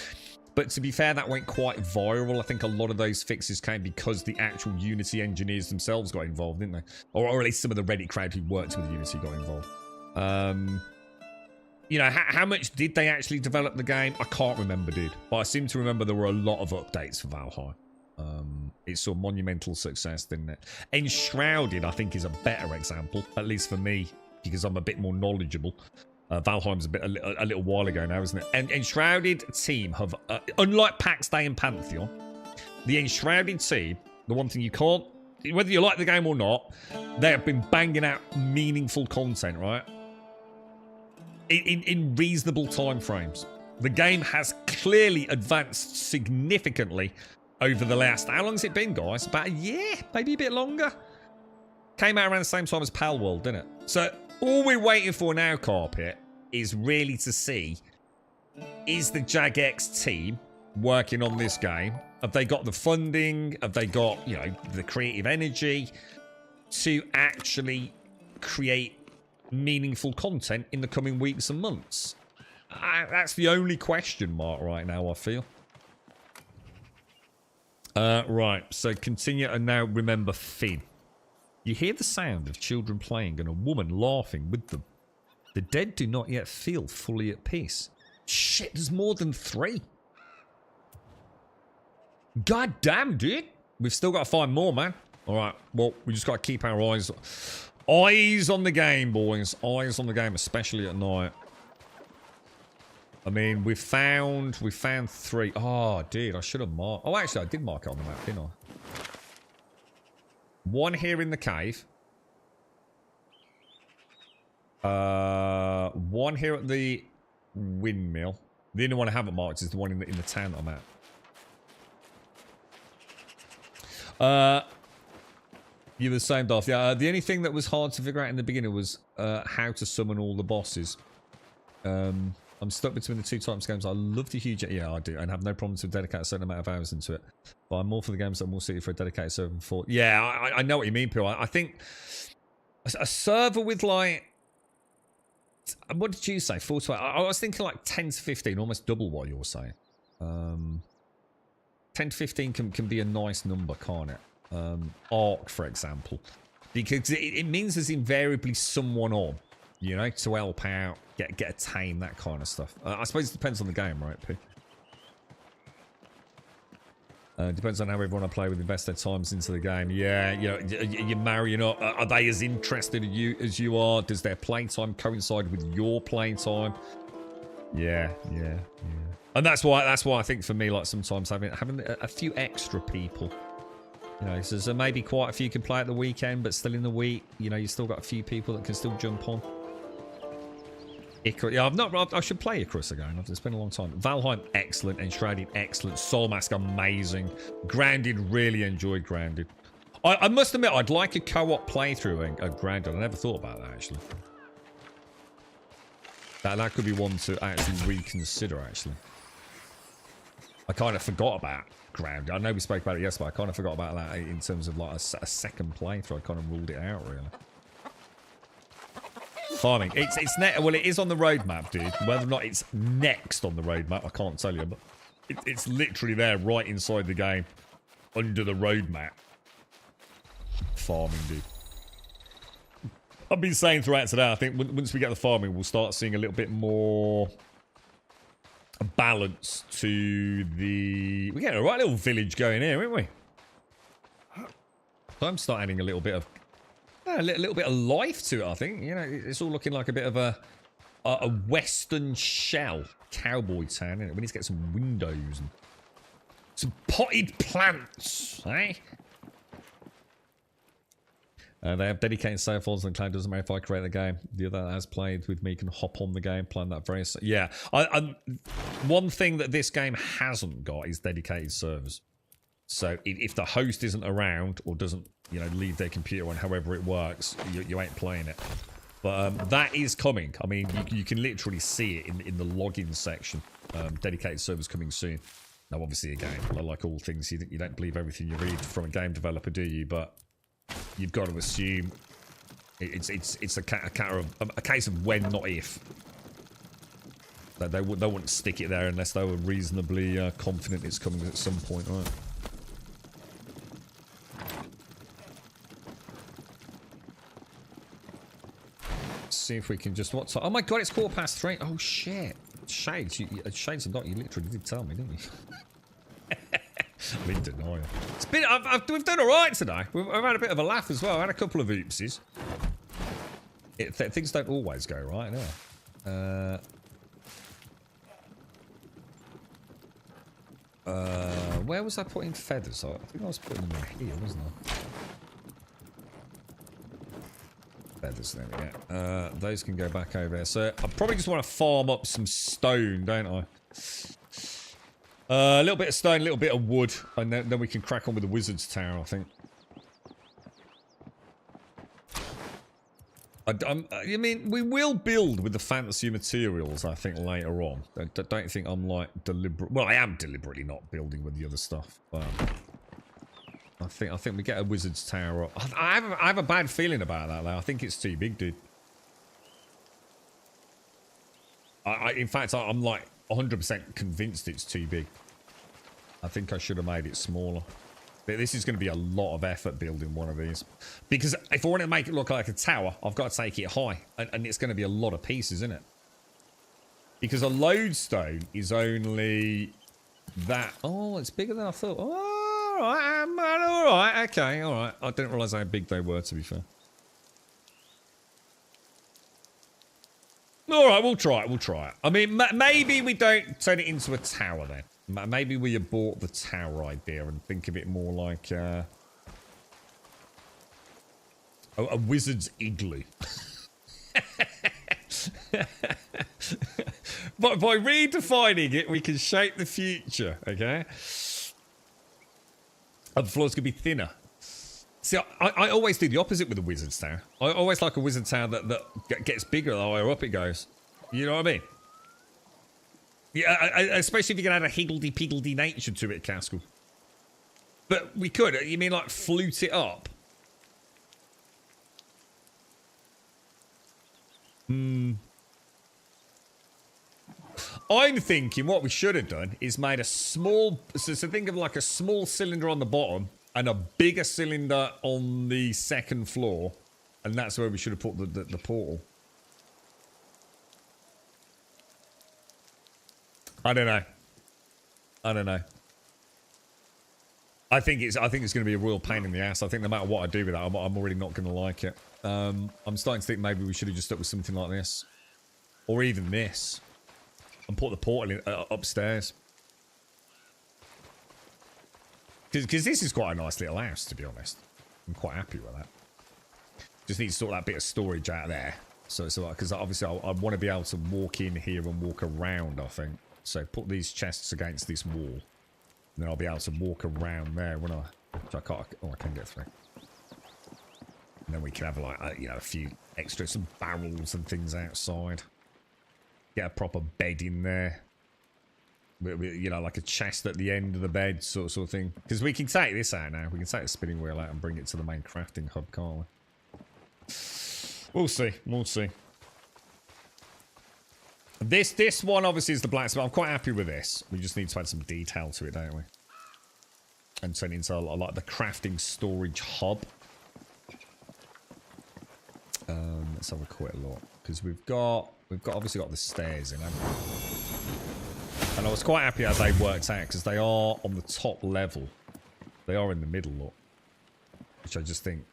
But to be fair, that went quite viral. I think a lot of those fixes came because the actual Unity engineers themselves got involved, didn't they? Or at least some of the Reddit crowd who worked with Unity got involved. You know, how much did they actually develop the game? I can't remember, dude. But I seem to remember there were a lot of updates for Valheim. It saw monumental success, didn't it? Enshrouded, I think, is a better example, at least for me, because I'm a bit more knowledgeable. Valheim's a little while ago now, isn't it? And Enshrouded team have, unlike Pax Day and Pantheon, the Enshrouded team, the one thing you can't, whether you like the game or not, they have been banging out meaningful content, right? In reasonable time frames. The game has clearly advanced significantly over the last, how long has it been, guys? About a year? Maybe a bit longer? Came out around the same time as Palworld, didn't it? So all we're waiting for now, Carpet, is really to see, is the Jagex team working on this game? Have they got the funding? Have they got, you know, the creative energy to actually create meaningful content in the coming weeks and months? That's the only question mark right now, I feel. Right, so continue and now remember Finn. You hear the sound of children playing and a woman laughing with them. The dead do not yet feel fully at peace. Shit, there's more than 3. God damn, dude. We've still got to find more, man. Alright, well, we just got to keep our eyes on the game, boys. Eyes on the game, especially at night. I mean, we found 3. Oh, dude, I should have marked. Oh, actually, I did mark it on the map, didn't I? 1 here in the cave. 1 here at the windmill. The only one I haven't marked is the one in the town that I'm at. You were the same, Darth. Yeah, the only thing that was hard to figure out in the beginning was how to summon all the bosses. I'm stuck between the 2 types of games. I love the huge... Yeah, I do. And have no problems with dedicate a certain amount of hours into it. But I'm more for the games that are more suited for a dedicated server than 4. Yeah, I know what you mean, Phil. I think a server with like... What did you say? 4 to 8? I was thinking like 10 to 15, almost double what you're saying. 10 to 15 can be a nice number, can't it? Arc, for example. Because it means there's invariably someone on. You know, to help out, get a tame, that kind of stuff. I suppose it depends on the game, right, P? Depends on how everyone I play with invest their times into the game. Yeah, you know, you're marrying up. Are they as interested as you are? Does their playtime coincide with your playtime? Yeah. And that's why I think for me, like sometimes having a few extra people. You know, so maybe quite a few can play at the weekend, but still in the week, you know, you still got a few people that can still jump on. Icarus, yeah, I should play Icarus again. It's been a long time. Valheim, excellent. Enshrouded, excellent. Soul Mask, amazing. Grounded, really enjoyed Grounded. I must admit, I'd like a co-op playthrough of Grounded. I never thought about that, actually. That could be one to actually reconsider, actually. I kind of forgot about Grounded. I know we spoke about it yesterday, but I kind of forgot about that in terms of like a second playthrough. I kind of ruled it out, really. Farming. It's well, it is on the roadmap, dude. Whether or not it's next on the roadmap, I can't tell you, but it's literally there, right inside the game, under the roadmap. Farming, dude. I've been saying throughout today, I think once we get the farming, we'll start seeing a little bit more balance to the... We're getting a right little village going here, aren't we? I'm starting adding a little bit of life to it, I think. You know, it's all looking like a bit of a western shell cowboy town, isn't it? We need to get some windows and some potted plants, eh? They have dedicated save files, and the cloud doesn't matter if I create the game. The other that has played with me can hop on the game, plan that very... Yeah, one thing that this game hasn't got is dedicated servers. So if the host isn't around or doesn't, you know, leave their computer on, however it works, you ain't playing it. But that is coming. I mean, you can literally see it in the login section. Dedicated servers coming soon. Now, obviously, again, like all things, you don't believe everything you read from a game developer, do you? But you've got to assume it's a case of when, not if. They wouldn't stick it there unless they were reasonably confident it's coming at some point, right? See if we can just... What's... Oh my god, it's 3:15. Oh shit. Shades. Shades or not, you literally did tell me, didn't you? I'm in denial. It's been... we've done alright today. I've had a bit of a laugh as well. I had a couple of oopsies. Things don't always go right, yeah. Where was I putting feathers? I think I was putting them in here, wasn't I? Feathers, there we go. Those can go back over there. So I probably just want to farm up some stone, don't I? A little bit of stone, a little bit of wood, and then we can crack on with the wizard's tower, I think. I mean, we will build with the fantasy materials, I think, later on. I don't think I'm, like, deliberate... Well, I am deliberately not building with the other stuff, but... I think we get a wizard's tower up. I have a bad feeling about that, though. I think it's too big, dude. In fact, I'm like 100% convinced it's too big. I think I should have made it smaller. This is going to be a lot of effort building one of these. Because if I want to make it look like a tower, I've got to take it high. And it's going to be a lot of pieces, isn't it? Because a lodestone is only that. Oh, it's bigger than I thought. Oh, all right, man, all right. Okay, all right. I didn't realise how big they were, to be fair. All right, we'll try it. We'll try it. I mean, maybe we don't turn it into a tower then. Maybe we abort the tower idea and think of it more like a wizard's igloo. But by redefining it, we can shape the future, okay? And the floors could be thinner. See, I always do the opposite with a wizard's tower. I always like a wizard's tower that gets bigger the higher up it goes. You know what I mean? Yeah, especially if you can add a higgledy-piggledy nature to it, Castle. But we could. You mean like flute it up? I'm thinking what we should have done is made a small... So think of like a small cylinder on the bottom and a bigger cylinder on the second floor. And that's where we should have put the portal. I don't know. I think it's going to be a real pain in the ass. I think no matter what I do with that, I'm already not going to like it. I'm starting to think maybe we should have just stuck with something like this. Or even this. And put the portal in, upstairs. Because this is quite a nice little house, to be honest. I'm quite happy with that. Just need to sort that bit of storage out there. So because obviously I want to be able to walk in here and walk around, I think. So put these chests against this wall. And then I'll be able to walk around there when I... Which I can't... Oh, I can get through. And then we can have, like, you know, a few extra... Some barrels and things outside. Get a proper bed in there. You know, like a chest at the end of the bed, sort of thing. Because we can take this out now. We can take the spinning wheel out and bring it to the main crafting hub, can't we? We'll see. We'll see. This one obviously is the blacksmith. I'm quite happy with this. We just need to add some detail to it, don't we? And turn it into like the crafting storage hub. Let's have a quick look because we've obviously got the stairs in, haven't we? And I was quite happy how they worked out because they are on the top level. They are in the middle, look, which I just think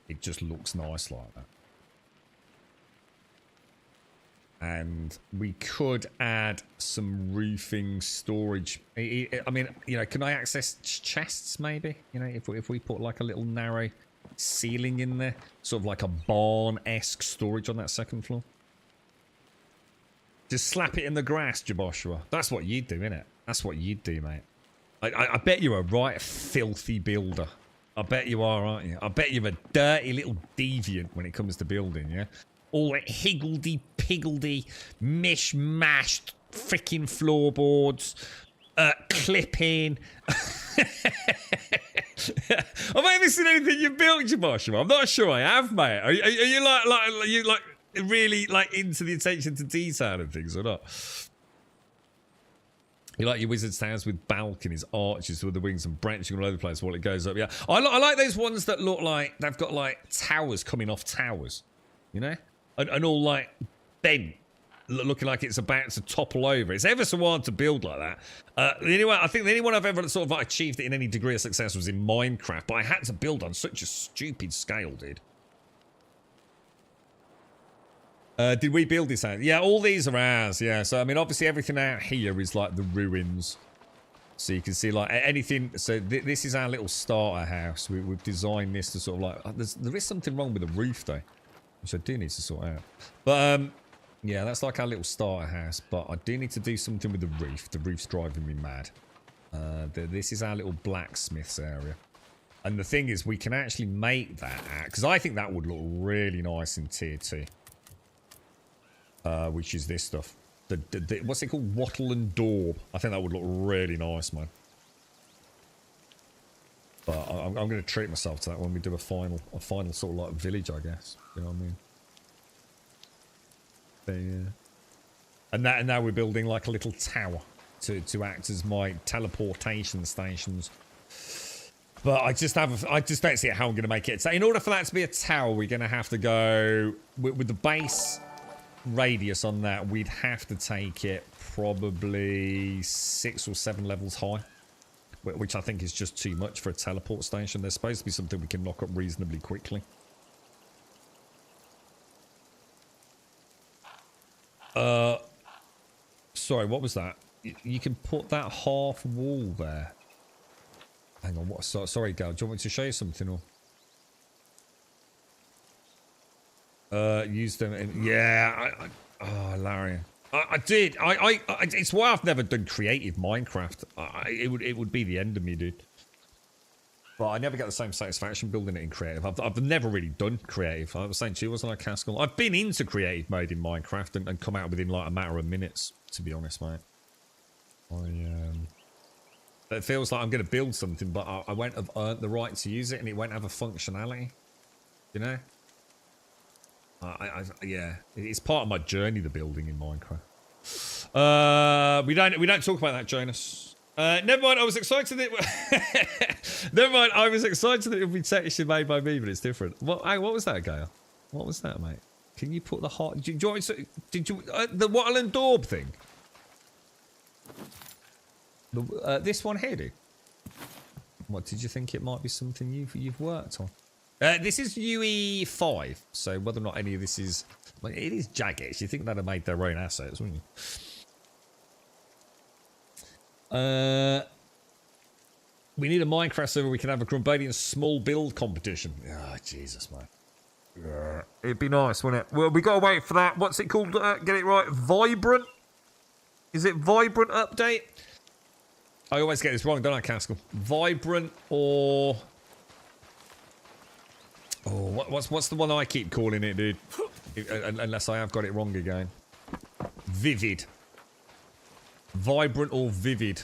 it just looks nice like that. And we could add some roofing storage. I mean, you know, can I access chests maybe? You know, if we put like a little narrow ceiling in there, sort of like a barn-esque storage on that second floor. Just slap it in the grass, Jaboshua. That's what you'd do, innit? That's what you'd do, mate. I bet you're a right filthy builder. I bet you are, aren't you? I bet you're a dirty little deviant when it comes to building, yeah? All that higgledy-piggledy, mish-mashed freaking floorboards, clipping. Have I ever seen anything you built, Jaboshua? I'm not sure I have, mate. Are you like really like into the attention to detail and things or not? You like your wizard's towers with balconies, arches with the wings and branching all over the place while it goes up. Yeah, I like those ones that look like they've got like towers coming off towers, you know, and all like bent, looking like it's about to topple over. It's ever so hard to build like that. Anyway, I think the only one I've ever sort of like achieved it in any degree of success was in Minecraft, but I had to build on such a stupid scale, dude. Did we build this out? Yeah, all these are ours, yeah. So, I mean, obviously everything out here is like the ruins. So you can see like anything. So this is our little starter house. We've designed this to sort of like... there is something wrong with the roof though, which I do need to sort out. But yeah, that's like our little starter house. But I do need to do something with the roof. The roof's driving me mad. This is our little blacksmith's area. And the thing is, we can actually make that out. Because I think that would look really nice in tier 2. Which is this stuff. What's it called? Wattle and daub. I think that would look really nice, man. But I'm going to treat myself to that when we do a final sort of like village, I guess. You know what I mean? Yeah. And now we're building like a little tower to act as my teleportation stations. But I just don't see how I'm going to make it. So in order for that to be a tower, we're going to have to go with the base radius on that. We'd have to take it probably 6 or 7 levels high, which I think is just too much for a teleport station. There's supposed to be something we can knock up reasonably quickly. Sorry, what was that? You can put that half wall there. Hang on, what? Sorry, Gal. Do you want me to show you something? Or use them. Yeah. Oh, Larry. I did. It's why I've never done creative Minecraft. It would be the end of me, dude. But I never get the same satisfaction building it in creative. I've never really done creative. I was saying to you, wasn't I, Caskell? I've been into creative mode in Minecraft and come out within like a matter of minutes, to be honest, mate. It feels like I'm going to build something, but I won't have earned the right to use it, and it won't have a functionality. You know? Yeah, it's part of my journey, the building in Minecraft. We don't talk about that, Jonas. Never mind. I was excited that never mind. I was excited that it would be technically made by me, but it's different. What was that, Gale? What was that, mate? Can you put the heart? Did you the wattle and daub thing? This one here, dude. What did you think it might be something you've worked on? This is UE5, so whether or not any of this is... Well, it is Jagex. You think they'd have made their own assets, wouldn't you? We need a Minecraft server we can have a Grumbadian small build competition. Oh, Jesus, man. Yeah. It'd be nice, wouldn't it? Well, we got to wait for that. What's it called? Get it right. Vibrant? Is it Vibrant update? I always get this wrong, don't I, Caskell? Vibrant or... Oh, what's the one I keep calling it, dude? Unless I have got it wrong again. Vivid. Vibrant or vivid.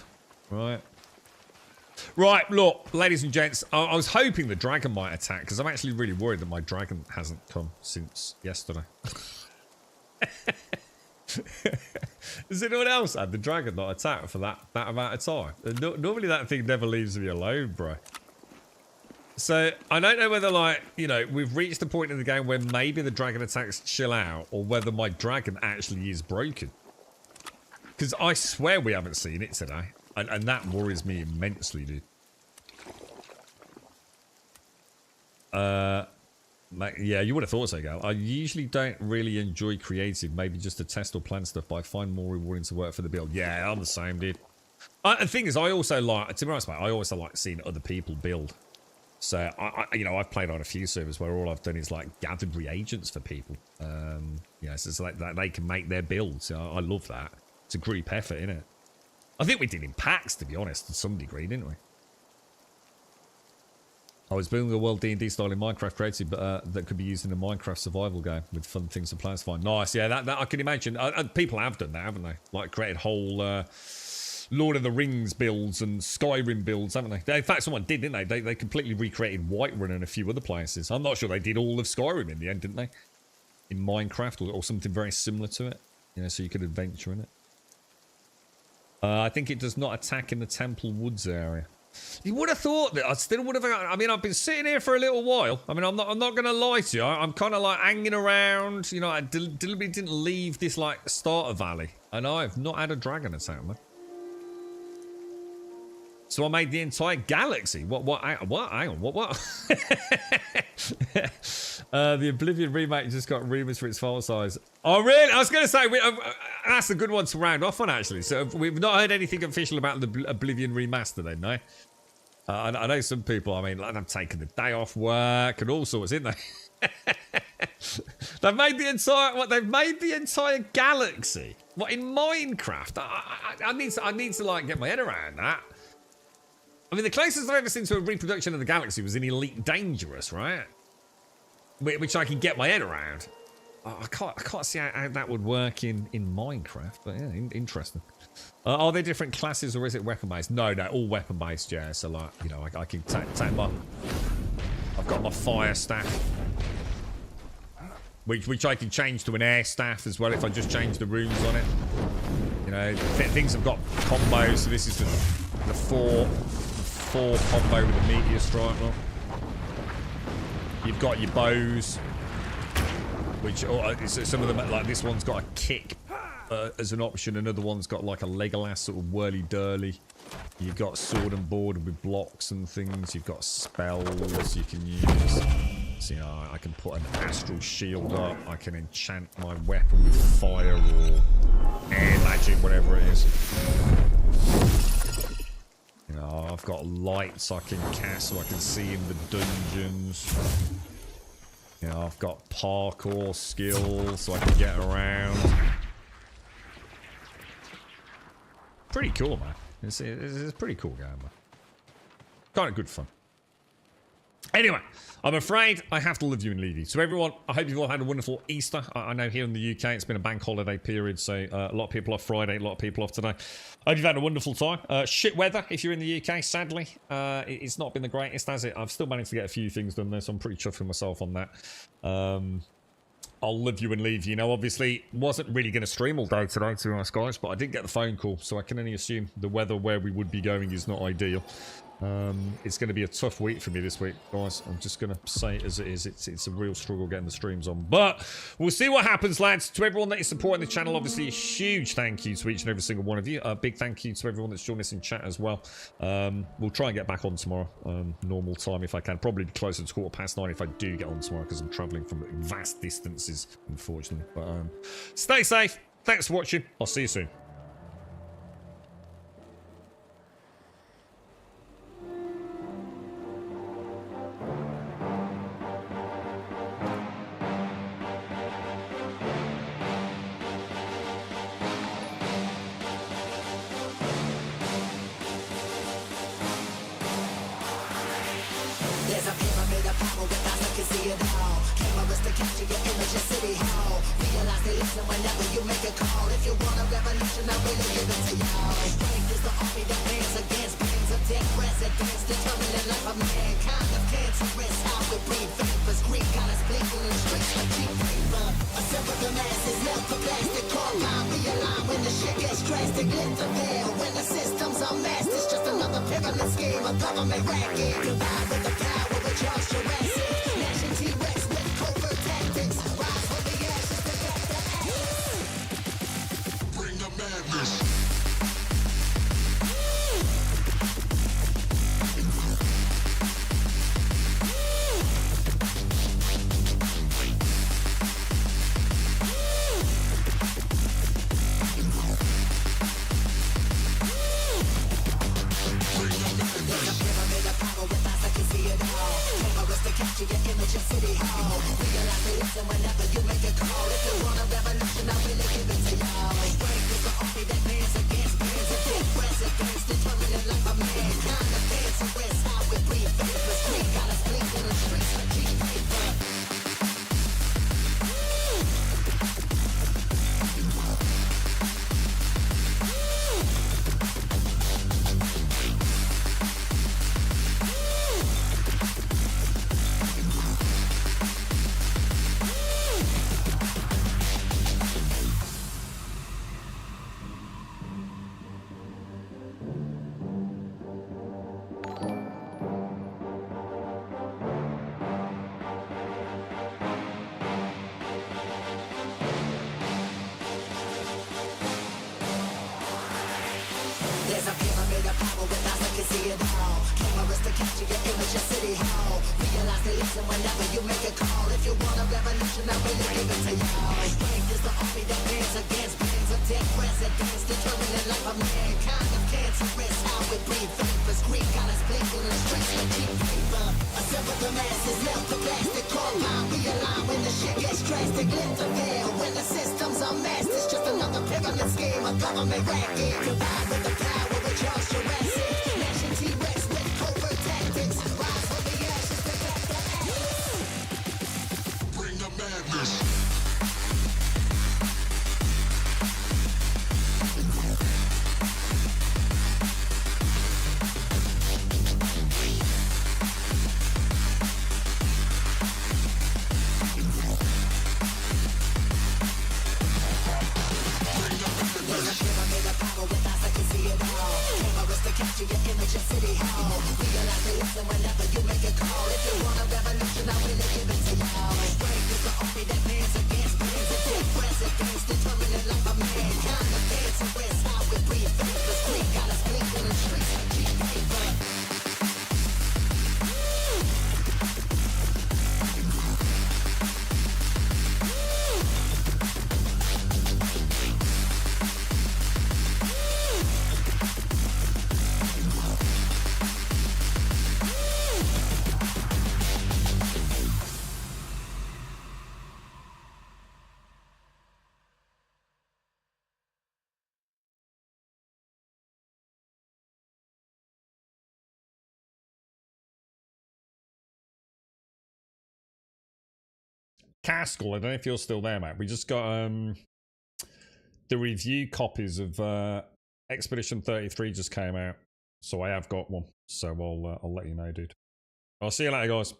Right. Right, look, ladies and gents, I was hoping the dragon might attack, because I'm actually really worried that my dragon hasn't come since yesterday. Has anyone else had the dragon not attack for that amount of time? Normally that thing never leaves me alone, bro. So, I don't know whether, like, you know, we've reached the point in the game where maybe the dragon attacks chill out, or whether my dragon actually is broken. Because I swear we haven't seen it today. And that worries me immensely, dude. Yeah, you would have thought so, Gal. I usually don't really enjoy creative, maybe just to test or plan stuff, but I find more rewarding to work for the build. Yeah, I'm the same, dude. The thing is, I also like, to be honest, mate, I also like seeing other people build. So, you know, I've played on a few servers where all I've done is, like, gathered reagents for people. You know, so it's like that they can make their builds. I love that. It's a group effort, isn't it? I think we did in packs, to be honest, to some degree, didn't we? I was building a world D&D style in Minecraft creative, but that could be used in a Minecraft survival game with fun things and plans to find. Nice, yeah, that I can imagine. People have done that, haven't they? Like, created whole Lord of the Rings builds and Skyrim builds, haven't they? In fact, someone did, didn't they? They completely recreated Whiterun and a few other places. I'm not sure they did all of Skyrim in the end, didn't they? In Minecraft or something very similar to it. You know, so you could adventure in it. I think it does not attack in the Temple Woods area. You would have thought that. I still would have. I mean, I've been sitting here for a little while. I mean, I'm not going to lie to you. I'm kind of like hanging around. You know, I deliberately didn't leave this like starter valley, and I've not had a dragon attack me. So I made the entire galaxy. What? Hang on. What? The Oblivion remake just got rumours for its file size. Oh, really? I was going to say, that's a good one to round off on, actually. So we've not heard anything official about the Oblivion remaster then, no? I know some people, I mean, like, they've taken the day off work and all sorts, isn't they? They've made the entire, what, they've made the entire galaxy? What, in Minecraft? I need to, like, get my head around that. I mean, the closest I've ever seen to a reproduction of the galaxy was in Elite Dangerous, right? Which I can get my head around. I can't see how that would work in Minecraft, but yeah, interesting. Are there different classes or is it weapon based? No, all weapon based. Yeah, so like you know, I can take my. I've got my fire staff, which I can change to an air staff as well if I just change the runes on it. You know, things have got combos. So this is the four combo with the meteor strike. Well, you've got your bows. Which some of them, like this one's got a kick as an option. Another one's got like a Legolas sort of whirly-durly. You've got sword and board with blocks and things. You've got spells you can use. So, you know, I can put an astral shield up. I can enchant my weapon with fire or air magic, whatever it is. You know, I've got lights I can cast so I can see in the dungeons. You know, I've got parkour skills so I can get around. Pretty cool, man. It's a pretty cool game, man. Kind of good fun. Anyway, I'm afraid I have to leave you and leave you. So everyone, I hope you've all had a wonderful Easter. I know here in the UK it's been a bank holiday period, so a lot of people off Friday, a lot of people off today. I hope you've had a wonderful time. Shit weather if you're in the UK, sadly. It's not been the greatest, has it? I've still managed to get a few things done there, so I'm pretty chuffed with myself on that. I'll love you and leave you. Now, obviously, wasn't really going to stream all day today, to be honest, guys, but I did get the phone call, so I can only assume the weather where we would be going is not ideal. It's going to be a tough week for me this week, guys. I'm just going to say it as it is. It's a real struggle getting the streams on. But we'll see what happens, lads. To everyone that is supporting the channel, obviously a huge thank you to each and every single one of you. A big thank you to everyone that's joined us in chat as well. We'll try and get back on tomorrow, normal time if I can. Probably closer to 9:15 if I do get on tomorrow because I'm travelling from vast distances, unfortunately. But stay safe. Thanks for watching. I'll see you soon. There's a pyramid of power with eyes that can see it all. Cameras to capture your image in City Hall. Realize they listen whenever you make a call. If you want a revolution, I really give it to y'all. Strength is the army that bands against bands of dead presidents. Determining the life of mankind of cancerous. How we breathe vapors. Greek colors blinking in streets like cheap paper. Assemble the masses, melt the plastic. Carbine, realign when the shit gets drastic. Lift the veil when the systems are masked. It's just another pyramid scheme, a government racket. Combined with the power with Charles Jurassic. Gnashing T-Rex with covert tactics. Rise from the ashes to back the axis. Bring the madness. Capture your image in City Hall. Realize they listen whenever you make a call. If you want a revolution, I really give it to y'all. Strength is the army that bands against bands of dead presidents. Determining life of mankind of cancerous. How we breathe vapors. Greek colors blinking in the streets like cheap paper. There's a pyramid of power with eyes that can see it all. Cameras to capture your image in City Hall. Realize they listen whenever you make a call. If you want a revolution, I really give it to y'all. Strength is the army that bands against bands of dead presidents. Determining life of mankind of cancerous. How we breathe vapors. Greek colors blinking in the streets like cheap paper. Assemble the masses, melt the plastic. Carbine, realign when the shit gets drastic. Lift the veil when the systems are masked. It's just another pyramid scheme, a government racket. Combined with the power with Charles Jurassic. Gnashing T-Rex with covert tactics. Rise from the ashes to back the axis. Bring the madness. city hall. Realize they listen whenever you make a call. If you want a revolution, I really give it to y'all. Strength is the army that man's against pains. It's full presidents determining life of mankind. The fancy west how we breathe faith. The street got us blinking in streets like cheap paper. Caskell, I don't know if you're still there, mate. We just got the review copies of Expedition 33 just came out, so I have got one. So I'll let you know, dude. I'll see you later, guys.